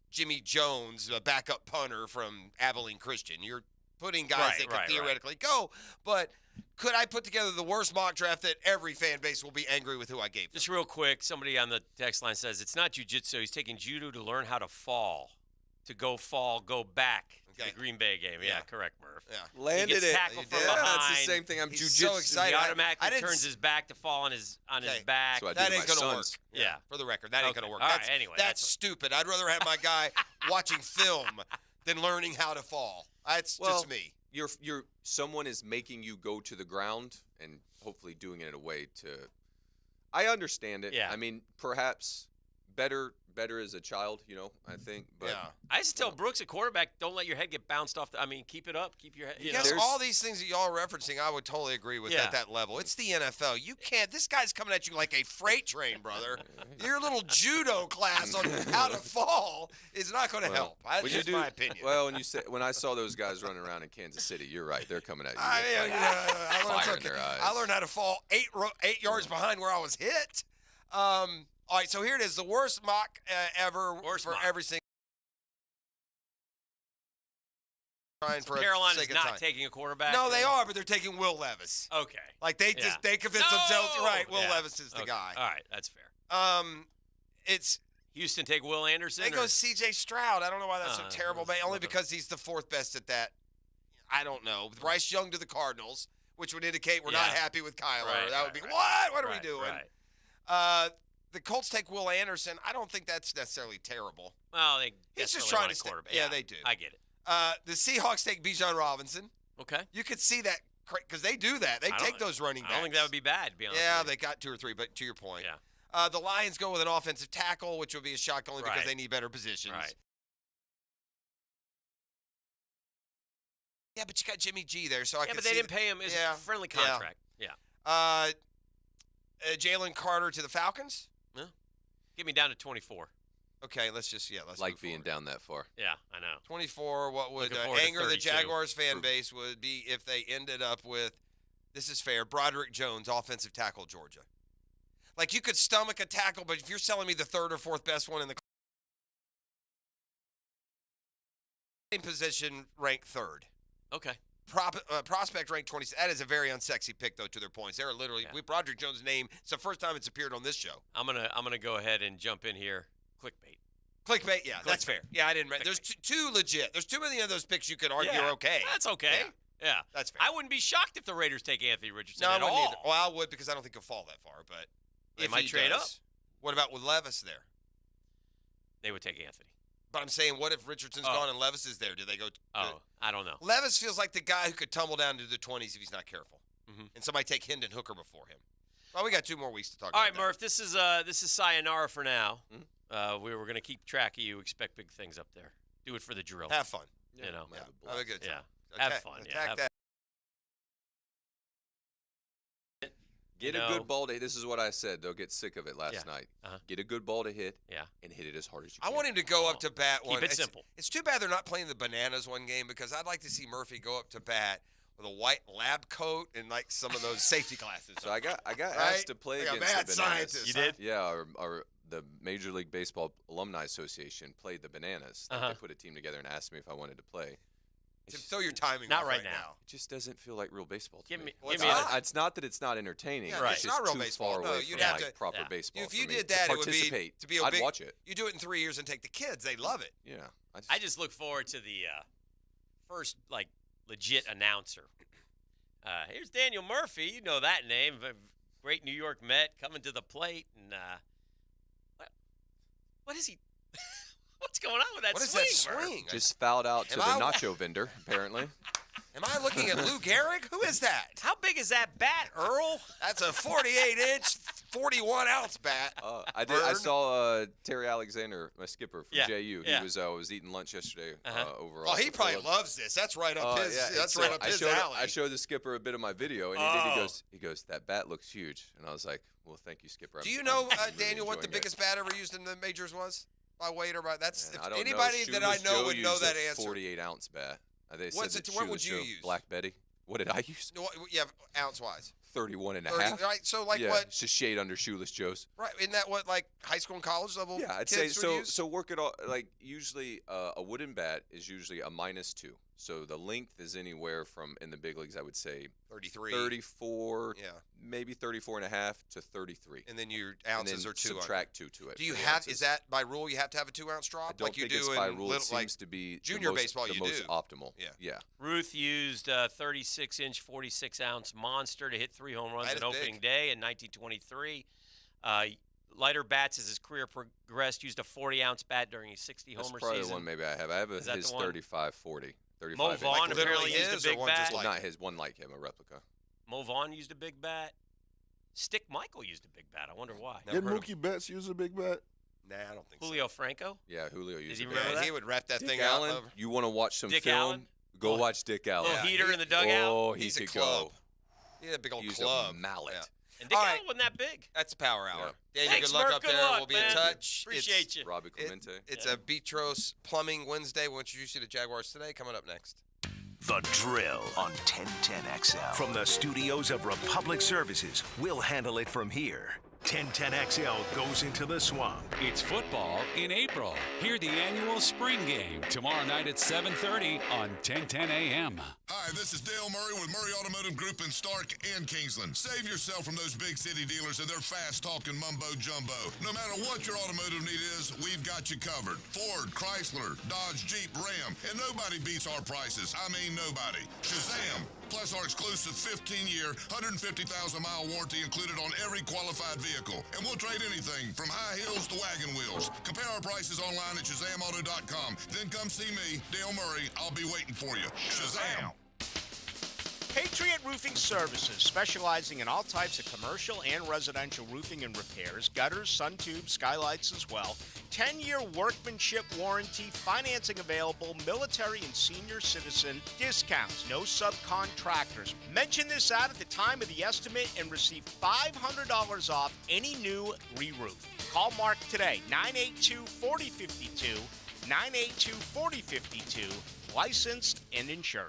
Jimmy Jones, a backup punter from Abilene Christian. You're putting guys that could theoretically go, but could I put together the worst mock draft that every fan base will be angry with who I gave them? Just real quick, somebody on the text line says it's not jiu-jitsu. He's taking judo to learn how to fall, go back to the Green Bay game. Yeah, correct, Murph. Yeah. Landed he gets it. tackled from Yeah, behind. that's the same thing. I'm He's jiu-jitsu. so excited. He automatically I didn't turns his back to fall on his back. So I do That to ain't my gonna work. sons. Yeah. For the record, that ain't Okay. gonna work. All right, That's, anyway, that's stupid. I'd rather have my guy watching film than learning how to fall. That's just me. You're someone is making you go to the ground and hopefully doing it in a way to. I understand it. Yeah. I mean, perhaps better as a child, I think. But I used to tell Brooks at quarterback, don't let your head get bounced off. Keep it up. Keep your head. Yes, all these things that y'all are referencing, I would totally agree with Yeah. at that level. It's the NFL. You can't. This guy's coming at you like a freight train, brother. Your little judo class on how to fall is not going to help. That's when just you do, my opinion. Well, when I saw those guys running around in Kansas City, you're right. They're coming at you. I learned fire in their eyes. I learned how to fall 8 yards behind where I was hit. All right, so here it is, the worst mock ever for every single. Carolina's not taking a quarterback. No, they are, but they're taking Will Levis. Okay. Like they convince themselves, right? Will Levis is the Okay. guy. All right, that's fair. It's Houston take Will Anderson. they go C.J. Stroud. I don't know why that's so terrible, but only whatever. because he's the fourth best at that. I don't know. Bryce Young to the Cardinals, which would indicate we're not happy with Kyler. Right, that would be, what are we doing? The Colts take Will Anderson. I don't think that's necessarily terrible. Well, they He's just desperately trying want to a stay. quarterback. Yeah, they do. I get it. The Seahawks take Bijan Robinson. Okay. You could see that because they do that. They take those running backs. I don't think that would be bad, to be honest Yeah, with you. they got 2 or 3, but to your point. Yeah. The Lions go with an offensive tackle, which would be a shock only because Right. they need better positions. Right. Yeah, but you got Jimmy G there, so I Yeah, can but see they didn't pay him as a friendly Yeah. contract. Yeah. Jalen Carter to the Falcons. Yeah. Get me down to 24. Okay, let's like move being forward. down that far. Yeah, I know. 24. What would Looking forward to anger the 32. Jaguars fan base would be if they ended up with, this is fair, Broderick Jones, offensive tackle, Georgia. Like, you could stomach a tackle, but if you're selling me the 3rd or 4th best one in the position, ranked 3rd. Okay. Prospect ranked 20. That is a very unsexy pick, though, to their points. They're literally, with Broderick Jones' name, it's the first time it's appeared on this show. I'm gonna go ahead and jump in here. Clickbait. Clickbait, yeah, that's fair. Yeah, I didn't. There's two legit. There's too many of those picks you could argue are okay. That's okay. Yeah. That's fair. I wouldn't be shocked if the Raiders take Anthony Richardson No, I at wouldn't all. either. Well, I would because I don't think he'll fall that far. But They if might he trade does, up. What about with Levis there? They would take Anthony. But I'm saying, what if Richardson's gone and Levis is there? Do they go? I don't know. Levis feels like the guy who could tumble down to the 20s if he's not careful, and somebody take Hendon Hooker before him. Well, we got 2 more weeks to talk All about. right, Murph. This is sayonara for now. We were going to keep track of you. Expect big things up there. Do it for the drill. Have fun. You know. Have a good time. Yeah. Have fun. Attack have that. Get a good ball to hit. This is what I said. They'll get sick of it last night. Get a good ball to hit and hit it as hard as you I can. want him to go up to bat one. Keep it simple. It's too bad they're not playing the Bananas one game because I'd like to see Murphy go up to bat with a white lab coat and like some of those safety glasses. So I got Right? asked to play Like a against mad the Bananas. scientist, You huh? did? Yeah, the Major League Baseball Alumni Association played the Bananas. Like, They put a team together and asked me if I wanted to play. Throw your timing Not off right now. It just doesn't feel like real baseball to Give me. me- Well, give me a- It's not that it's not entertaining. Yeah, It's it's just not real too baseball. far No, away you'd from have like to- proper baseball. If for you me did to that, it would be participate. to be a I'd big. watch it. You do it in 3 years and take the kids. They love it. Yeah. I just look forward to the first legit announcer. Here's Daniel Murphy. You know that name, a great New York Met coming to the plate, and what is he? What's going on with that What is swing? that Murph? swing? Just fouled out to Am the I- nacho vendor, apparently. Am I looking at Lou Gehrig? Who is that? How big is that bat, Earl? That's a 48-inch, 41-ounce bat. I Bird. saw Terry Alexander, my skipper from Yeah, JU. yeah. He was eating lunch yesterday over. Oh, he off the probably field. loves this. That's right up his. Yeah, that's and right so up his I alley. showed the skipper a bit of my video, and he goes, that bat looks huge. And I was like, well, thank you, skipper. Do you know, I'm really Daniel, what the enjoying it. biggest bat ever used in the majors was? By weight or by that's Man, if I don't anybody know. that I Shoeless know Joe would know used that a answer. 48-ounce bat. They What's said it- that what would Shoeless you Joe- use? Black Betty. What did I use? No, yeah, ounce-wise. 31 and a 30, half. right, so like yeah, what- It's just shade under Shoeless Joe's. Right, isn't that what like high school and college level? Yeah, I'd kids say would so. use? So work it all like usually a wooden bat is usually a -2. So the length is anywhere from in the big leagues I would say 33, 34, yeah, maybe 34 and a half to 33. And then your And ounces then are 2 subtract 2 to it. Do you for the have? ounces. Is that by rule? You have to have a 2-ounce drop, I don't like you think do it's in by rule. little, It seems like to be junior the most, baseball. the You most do optimal. Yeah. Yeah. Ruth used a 36-inch, 46-ounce monster to hit 3 home runs That on is opening big. day in 1923. Lighter bats as his career progressed used a 40-ounce bat during his 60-homer That's probably season. the one maybe I have. I have Is that his the one? 35-40. 35 Mo inch. Vaughn Like apparently literally used his a or big one bat. just Well, like not his, one like him, a replica. Mo Vaughn used a big bat. Stick Michael used a big bat. I wonder why. Did Mookie Betts use a big bat? Nah, I don't think Julio Franco? Yeah, Julio used he a remember big that? bat. He would wrap that Dick thing Allen, out. Over. you want to watch some Dick film? Allen? Go watch Dick Allen. Little heater in the dugout? Oh, he He's a could club. go. He had a big old He used club. a mallet. Yeah. And Dick All Allen right. wasn't that big. That's a power hour. Daniel, Thanks, good luck Murph. up Good there. luck, We'll be man. in touch. Appreciate you. Robbie Clemente. It's a Betros Plumbing Wednesday. We'll introduce you to Jaguars today. Coming up next. The Drill on 1010XL. From the studios of Republic Services, we'll handle it from here. 1010XL goes into the swamp. It's football in April. Hear the annual spring game tomorrow night at 7:30 on 1010 AM. Hi, this is Dale Murray with Murray Automotive Group in Stark and Kingsland. Save yourself from those big city dealers and their fast-talking mumbo-jumbo. No matter what your automotive need is, we've got you covered. Ford, Chrysler, Dodge, Jeep, Ram, and nobody beats our prices. I mean nobody. Shazam! plus our exclusive 15-year, 150,000-mile warranty included on every qualified vehicle. And we'll trade anything from high heels to wagon wheels. Compare our prices online at ShazamAuto.com. Then come see me, Dale Murray. I'll be waiting for you. Shazam! Patriot Roofing Services, specializing in all types of commercial and residential roofing and repairs, gutters, sun tubes, skylights as well. 10-year workmanship warranty, financing available, military and senior citizen discounts, no subcontractors. Mention this ad at the time of the estimate and receive $500 off any new re-roof. Call Mark today, 982-4052, 982-4052, licensed and insured.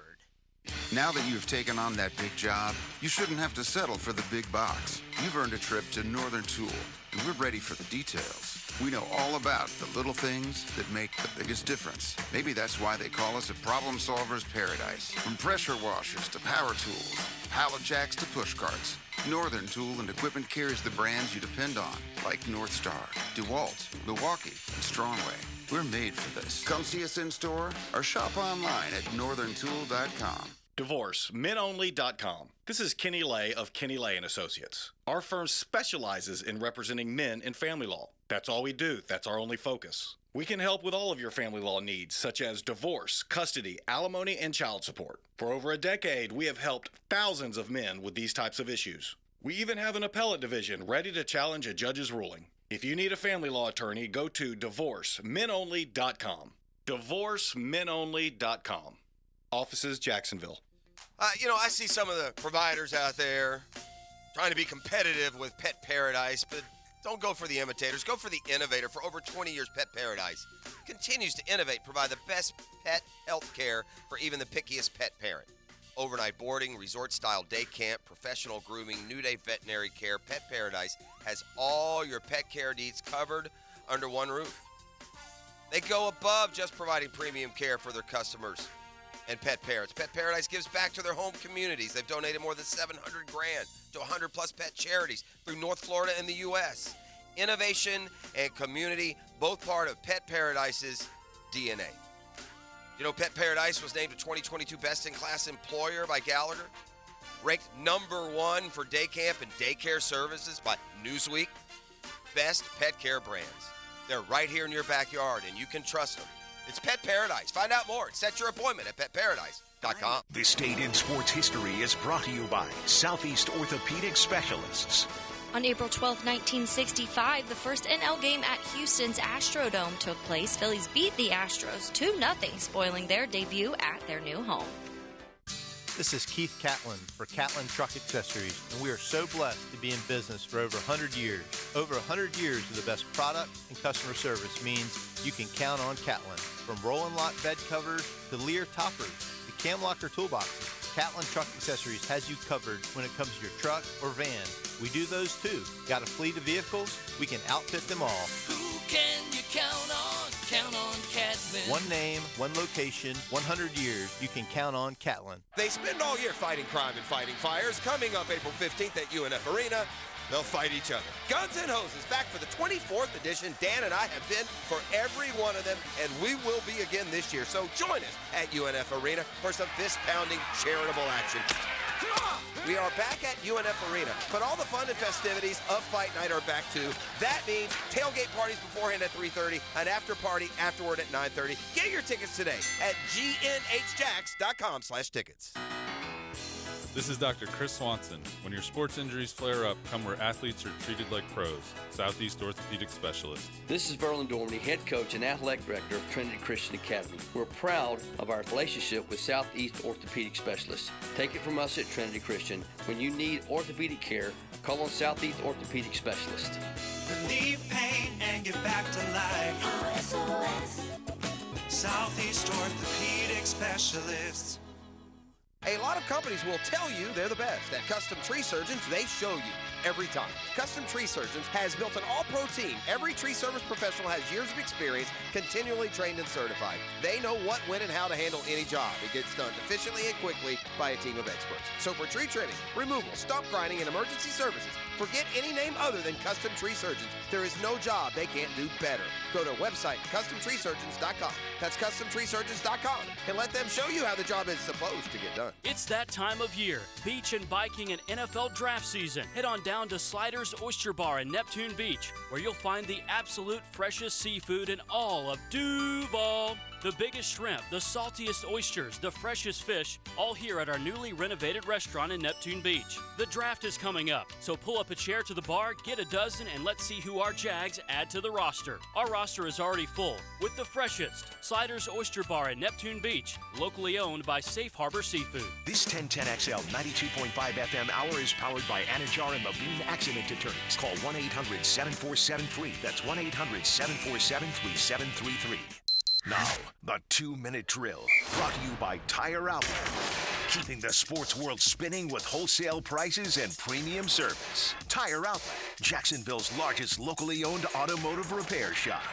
Now that you've taken on that big job, you shouldn't have to settle for the big box. You've earned a trip to Northern Tool, and we're ready for the details. We know all about the little things that make the biggest difference. Maybe that's why they call us a problem solver's paradise. From pressure washers to power tools, pallet jacks to push carts, Northern Tool and Equipment carries the brands you depend on, like North Star, DeWalt, Milwaukee, and Strongway. We're made for this. Come see us in store or shop online at northerntool.com. DivorceMenOnly.com. This is Kenny Lay of Kenny Lay & Associates. Our firm specializes in representing men in family law. That's all we do. That's our only focus. We can help with all of your family law needs, such as divorce, custody, alimony, and child support. For over a decade, we have helped thousands of men with these types of issues. We even have an appellate division ready to challenge a judge's ruling. If you need a family law attorney, go to DivorceMenOnly.com. DivorceMenOnly.com. Offices, Jacksonville. I see some of the providers out there trying to be competitive with Pet Paradise, but don't go for the imitators. Go for the innovator. For over 20 years, Pet Paradise continues to innovate, provide the best pet health care for even the pickiest pet parent. Overnight boarding, resort-style day camp, professional grooming, new-day veterinary care. Pet Paradise has all your pet care needs covered under one roof. They go above just providing premium care for their customers and pet parents. Pet Paradise gives back to their home communities. They've donated more than $700,000 to 100-plus pet charities through North Florida and the U.S. Innovation and community, both part of Pet Paradise's DNA. You know, Pet Paradise was named a 2022 Best-in-Class Employer by Gallagher, ranked #1 for day camp and daycare services by Newsweek. Best pet care brands. They're right here in your backyard, and you can trust them. It's Pet Paradise. Find out more. Set your appointment at petparadise.com. This Date in Sports History is brought to you by Southeast Orthopedic Specialists. On April 12, 1965, the first NL game at Houston's Astrodome took place. Phillies beat the Astros 2-0, spoiling their debut at their new home. This is Keith Catlin for Catlin Truck Accessories, and we are so blessed to be in business for over 100 years. Over 100 years of the best product and customer service means you can count on Catlin. From Roll-and Lock bed covers to Lear toppers to Cam Locker toolboxes, Catlin Truck Accessories has you covered when it comes to your truck or van. We do those too. Got a fleet of vehicles? We can outfit them all. Who can you count on? Count on Catlin. One name, one location, 100 years. You can count on Catlin. They spend all year fighting crime and fighting fires. Coming up April 15th at UNF Arena, they'll fight each other. Guns N' Hoses back for the 24th edition. Dan and I have been for every one of them, and we will be again this year. So join us at UNF Arena for some fist-pounding charitable action. We are back at UNF Arena, but all the fun and festivities of Fight Night are back too. That means tailgate parties beforehand at 3:30, an after party afterward at 9:30. Get your tickets today at GNHJacks.com/tickets. This is Dr. Chris Swanson. When your sports injuries flare up, come where athletes are treated like pros. Southeast Orthopedic Specialist. This is Verlin Dormany, head coach and athletic director of Trinity Christian Academy. We're proud of our relationship with Southeast Orthopedic Specialists. Take it from us at Trinity Christian. When you need orthopedic care, call on Southeast Orthopedic Specialist. Relieve pain and get back to life. SOS. Southeast Orthopedic Specialists. A lot of companies will tell you they're the best. At Custom Tree Surgeons, they show you every time. Custom Tree Surgeons has built an all-pro team. Every tree service professional has years of experience, continually trained and certified. They know what, when, and how to handle any job. It gets done efficiently and quickly by a team of experts. So for tree trimming, removal, stump grinding, and emergency services, forget any name other than Custom Tree Surgeons. There is no job they can't do better. Go to our website, CustomTreeSurgeons.com. That's CustomTreeSurgeons.com, and let them show you how the job is supposed to get done. It's that time of year. Beach and biking and NFL draft season. Head on down to Sliders Oyster Bar in Neptune Beach, where you'll find the absolute freshest seafood in all of Duval. The biggest shrimp, the saltiest oysters, the freshest fish, all here at our newly renovated restaurant in Neptune Beach. The draft is coming up, so pull up a chair to the bar, get a dozen, and let's see who our Jags add to the roster. Our roster is already full with the freshest Sliders Oyster Bar in Neptune Beach, locally owned by Safe Harbor Seafood. This 1010XL 92.5 FM hour is powered by Anajar and Levine Accident Attorneys. Call 1-800-747-FREE. That's 1-800-747-3733. Now, the 2-minute drill, brought to you by Tire Outlet. Keeping the sports world spinning with wholesale prices and premium service. Tire Outlet, Jacksonville's largest locally owned automotive repair shop.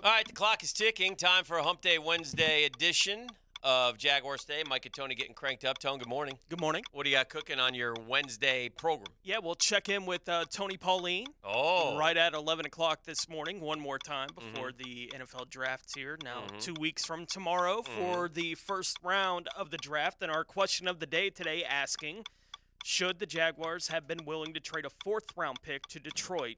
All right, the clock is ticking. Time for a Hump Day Wednesday edition of Jaguars Day. Mike and Tony getting cranked up. Tone, good morning. Good morning. What do you got cooking on your Wednesday program? Yeah, we'll check in with Tony Pauline. Oh. Right at 11 o'clock this morning, one more time before the NFL draft's here. Now, 2 weeks from tomorrow for the first round of the draft. And our question of the day today asking, should the Jaguars have been willing to trade a 4th-round pick to Detroit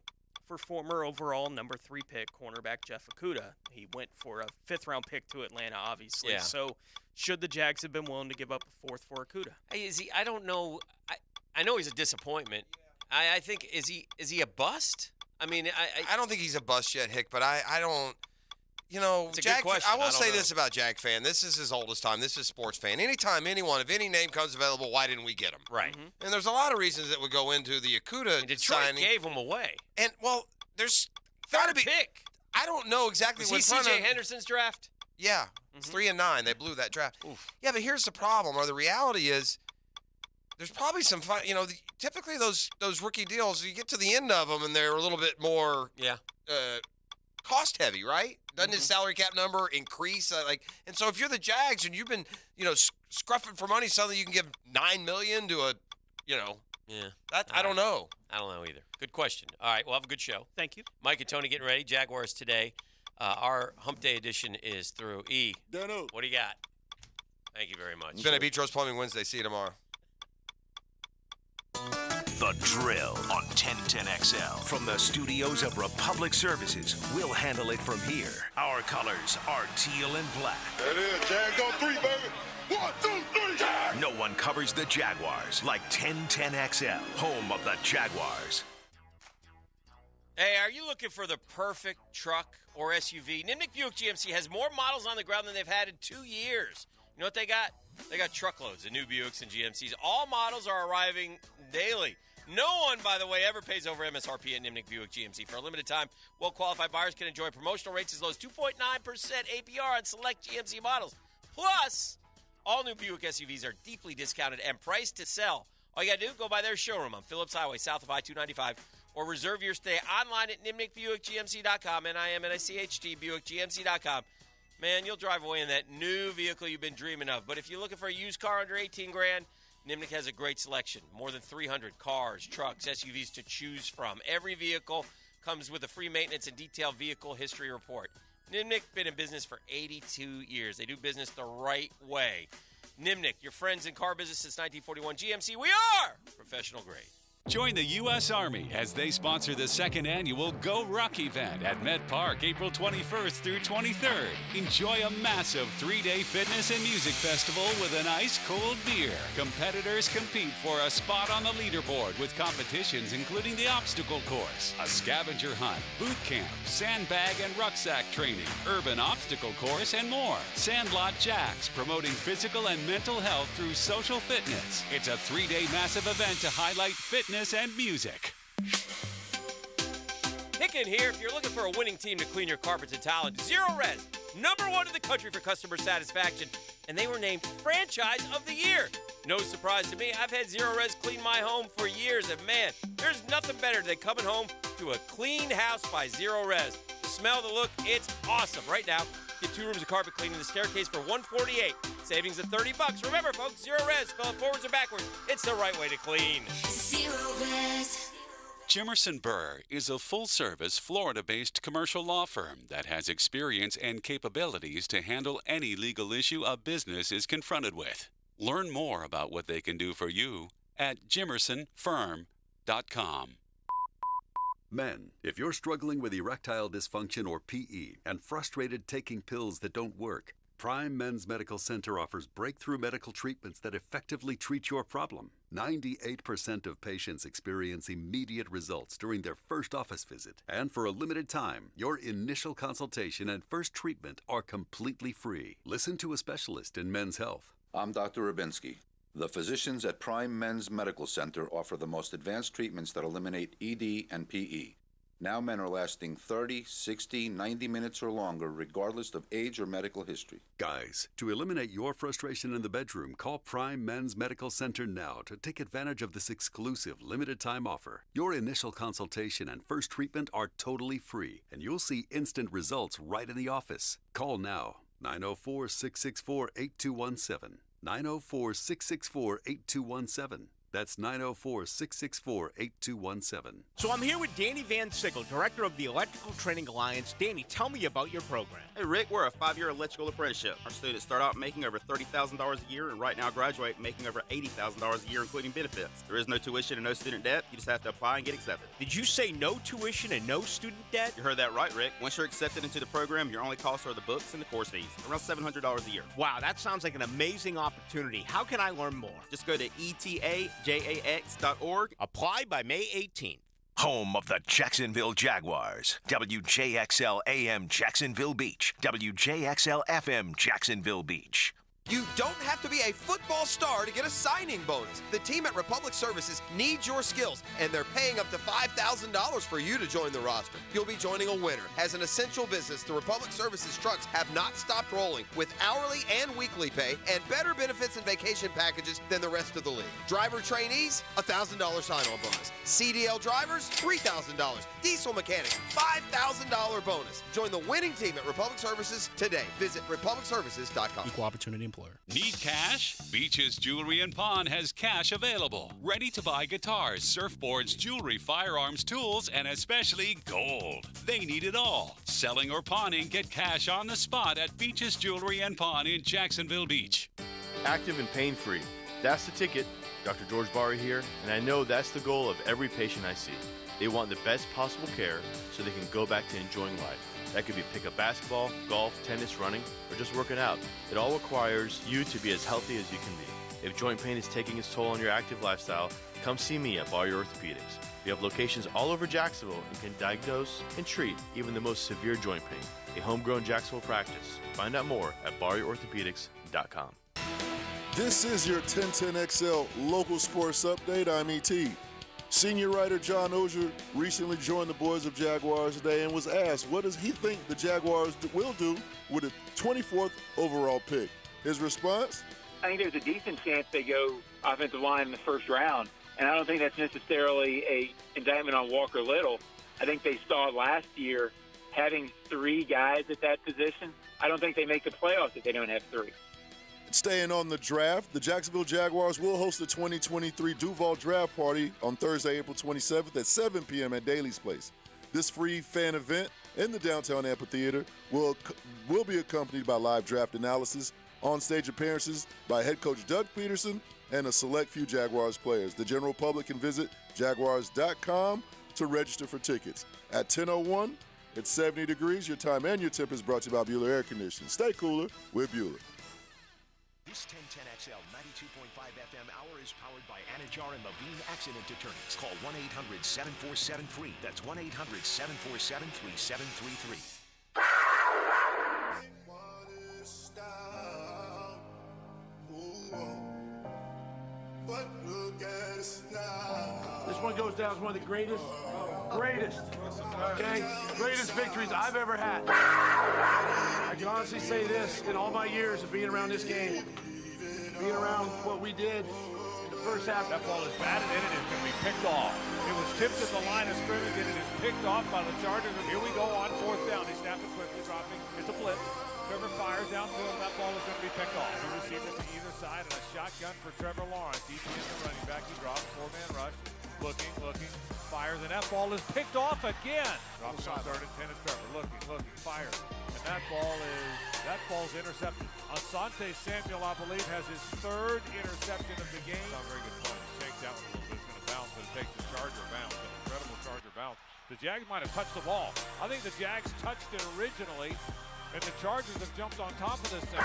for former overall number 3 pick cornerback Jeff Okudah? He went for a 5th-round pick to Atlanta, obviously. Yeah. So should the Jags have been willing to give up a 4th for Okudah? Hey, is he? I don't know. I know he's a disappointment. I think is he a bust? I mean, I don't think he's a bust yet, Hick. But I don't. You know, It's a Jag. good question. I will I don't say know. this about Jag fan. This is his oldest time. This is sports fan. Anytime anyone of any name comes available, why didn't we get him? Right. And there's a lot of reasons that would go into the Okudah Detroit signing. gave him away. And well, there's got to be. Pick. I don't know exactly Is what he front C.J. of- Henderson's draft? Yeah, it's 3 and 9. They blew that draft. Yeah, but here's the problem, or the reality is, there's probably some fun. You know, typically those rookie deals, you get to the end of them and they're a little bit more cost heavy, right? Doesn't his salary cap number increase? And so if you're the Jags and you've been, scruffing for money, suddenly you can give $9 million to a, Yeah. I don't know. I don't know either. Good question. All right, we'll have a good show. Thank you. Mike and Tony getting ready. Jaguars today. Our Hump Day edition is through E. Dano. What do you got? Thank you very much. It's been a Beach Rose Plumbing Wednesday. See you tomorrow. The Drill on 1010XL. From the studios of Republic Services, we'll handle it from here. Our colors are teal and black. That is, Jags on 3, baby. 1, 2, 3. No one covers the Jaguars like 1010XL, home of the Jaguars. Hey, are you looking for the perfect truck or SUV? Nimnik Buick GMC has more models on the ground than they've had in 2 years. You know what they got? They got truckloads of new Buicks and GMCs. All models are arriving daily. No one, by the way, ever pays over MSRP at Nimnik Buick GMC. For a limited time, well-qualified buyers can enjoy promotional rates as low as 2.9% APR on select GMC models. Plus, all new Buick SUVs are deeply discounted and priced to sell. All you got to do, go by their showroom on Phillips Highway, south of I-295, or reserve your stay online at NimnikBuickGMC.com, NIMNICHD, BuickGMC.com. Man, you'll drive away in that new vehicle you've been dreaming of. But if you're looking for a used car under $18,000, Nimnik has a great selection. More than 300 cars, trucks, SUVs to choose from. Every vehicle comes with a free maintenance and detailed vehicle history report. Nimnik been in business for 82 years. They do business the right way. Nimnik, your friends in car business since 1941. GMC, we are professional grade. Join the U.S. Army as they sponsor the 2nd annual Go Ruck event at Met Park, April 21st through 23rd. Enjoy a massive 3-day fitness and music festival with an ice-cold beer. Competitors compete for a spot on the leaderboard with competitions including the obstacle course, a scavenger hunt, boot camp, sandbag and rucksack training, urban obstacle course, and more. Sandlot Jacks, promoting physical and mental health through social fitness. It's a 3-day massive event to highlight fitness and music. Hicken here. If you're looking for a winning team to clean your carpets and tile, Zero Res, #1 in the country for customer satisfaction, and they were named Franchise of the Year. No surprise to me, I've had Zero Res clean my home for years, and man, there's nothing better than coming home to a clean house by Zero Res. The smell, the look, it's awesome. Right now, get 2 rooms of carpet cleaning the staircase for $148. Savings of $30. Remember, folks, Zero Res, spell it forwards or backwards. It's the right way to clean. Zero Res. Jimerson Burr is a full-service, Florida-based commercial law firm that has experience and capabilities to handle any legal issue a business is confronted with. Learn more about what they can do for you at jimersonfirm.com. Men, if you're struggling with erectile dysfunction or PE and frustrated taking pills that don't work, Prime Men's Medical Center offers breakthrough medical treatments that effectively treat your problem. 98% of patients experience immediate results during their first office visit. And for a limited time, your initial consultation and first treatment are completely free. Listen to a specialist in men's health. I'm Dr. Rubinsky. The physicians at Prime Men's Medical Center offer the most advanced treatments that eliminate ED and PE. Now men are lasting 30, 60, 90 minutes or longer, regardless of age or medical history. Guys, to eliminate your frustration in the bedroom, call Prime Men's Medical Center now to take advantage of this exclusive limited-time offer. Your initial consultation and first treatment are totally free, and you'll see instant results right in the office. Call now, 904-664-8217. 904-664-8217. That's 904-664-8217. So I'm here with Danny Van Sickle, Director of the Electrical Training Alliance. Danny, tell me about your program. Hey, Rick, we're a 5-year electrical apprenticeship. Our students start out making over $30,000 a year, and right now graduate making over $80,000 a year, including benefits. There is no tuition and no student debt. You just have to apply and get accepted. Did you say no tuition and no student debt? You heard that right, Rick. Once you're accepted into the program, your only costs are the books and the course fees, around $700 a year. Wow, that sounds like an amazing opportunity. How can I learn more? Just go to etajax.org. Apply by May 18th. Home of the Jacksonville Jaguars. WJXL AM Jacksonville Beach. WJXL FM Jacksonville Beach. You don't have to be a football star to get a signing bonus. The team at Republic Services needs your skills, and they're paying up to $5,000 for you to join the roster. You'll be joining a winner. As an essential business, the Republic Services trucks have not stopped rolling with hourly and weekly pay and better benefits and vacation packages than the rest of the league. Driver trainees, $1,000 sign-on bonus. CDL drivers, $3,000. Diesel mechanics, $5,000 bonus. Join the winning team at Republic Services today. Visit republicservices.com. Equal opportunity employer. Need cash? Beaches Jewelry and Pawn has cash available. Ready to buy guitars, surfboards, jewelry, firearms, tools, and especially gold. They need it all. Selling or pawning, get cash on the spot at Beaches Jewelry and Pawn in Jacksonville Beach. Active and pain-free. That's the ticket. Dr. George Barry here, and I know that's the goal of every patient I see. They want the best possible care so they can go back to enjoying life. That could be pickup basketball, golf, tennis, running, or just working out. It all requires you to be as healthy as you can be. If joint pain is taking its toll on your active lifestyle, come see me at Barry Orthopedics. We have locations all over Jacksonville and can diagnose and treat even the most severe joint pain. A homegrown Jacksonville practice. Find out more at BarryOrthopedics.com. This is your 1010XL local sports update. I'm E.T. Senior writer John Oehser recently joined the boys of Jaguars today and was asked, what does he think the Jaguars will do with a 24th overall pick? His response? I think there's a decent chance they go offensive line in the first round, and I don't think that's necessarily a indictment on Walker Little. I think they saw last year having 3 guys at that position. I don't think they make the playoffs if they don't have 3. Staying on the draft, the Jacksonville Jaguars will host the 2023 Duval Draft Party on Thursday, April 27th at 7 p.m. at Daly's Place. This free fan event in the downtown amphitheater will be accompanied by live draft analysis, on-stage appearances by head coach Doug Peterson, and a select few Jaguars players. The general public can visit jaguars.com to register for tickets. At 10:01, it's 70 degrees. Your time and your temp is brought to you by Bueller Air Conditioning. Stay cooler with Bueller. This 1010XL 92.5 FM hour is powered by Anajar and Levine Accident Attorneys. Call 1-800-747-FREE. That's 1-800-747-3733. This one goes down as one of the greatest victories I've ever had. I can honestly say this, in all my years of being around this game, being around what we did in the first half. That ball is batted in and it's going to be picked off. It was tipped at the line of scrimmage and it is picked off by the Chargers. And here we go on 4th down. They snap it quickly, dropping. It's a blitz. Trevor fires downfield. That ball is going to be picked off. Two receivers to either side and a shotgun for Trevor Lawrence. Deep in the running back. He drops. 4-man rush. Looking, fires, and that ball is picked off again. Drops on 3rd and 10 is Trevor. Looking, fires. And that ball's intercepted. Asante Samuel, I believe, has his third interception of the game. Not very good play. Shakes out a little bit. It's going to bounce, but it takes the Charger bounce. An incredible Charger bounce. The Jags might have touched the ball. I think the Jags touched it originally, and the Chargers have jumped on top of this thing.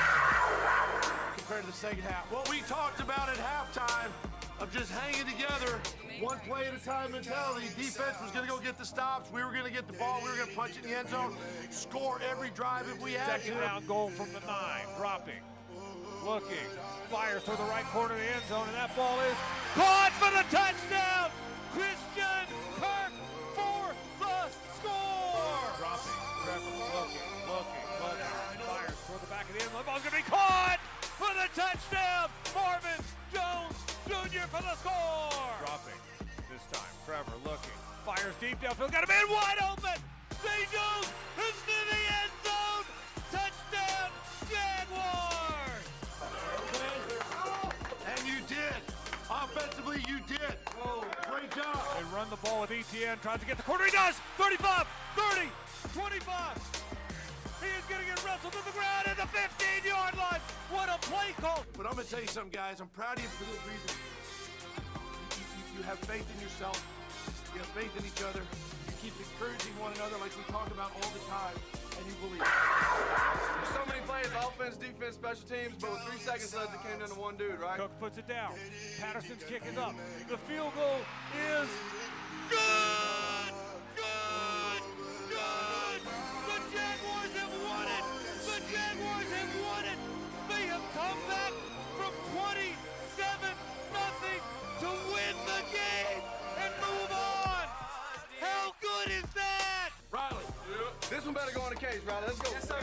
Compared to the second half. What we talked about at halftime of just hanging together, one play at a time mentality. Defense was going to go get the stops. We were going to get the ball. We were going to punch it in the end zone, score every drive if we had Second to. down goal from the 9, dropping, looking, fires to the right corner of the end zone, and that ball is caught for the touchdown. Christian Kirk for the score. Dropping, Trevor looking, fires toward the back of the end zone. The ball's going to be caught for the touchdown. Marvin Jones Jr. for the score. Dropping this time. Trevor looking, fires deep downfield. Got a man wide open. Zay Jones into the end zone. Touchdown, Jaguars. And you did. Offensively, you did. Great job. They run the ball with ETN. Tries to get the corner. He does. 35, 30, 25. He is going to get wrestled to the ground at the 15-yard line. What a play call. But I'm going to tell you something, guys. I'm proud of you for this reason. You have faith in yourself. You have faith in each other. You keep encouraging one another like we talk about all the time, and you believe. There's so many plays, offense, defense, special teams, but with 3 seconds left, it came down to one dude, right? Cook puts it down. Patterson's kick is up. The field goal is good! Good! Good! The Jaguars have won it! The Jaguars have won it! They have come back from 27-0 to win the game and move on! How good is that? Riley. This one better go on the case, Riley. Let's go. Yes, sir.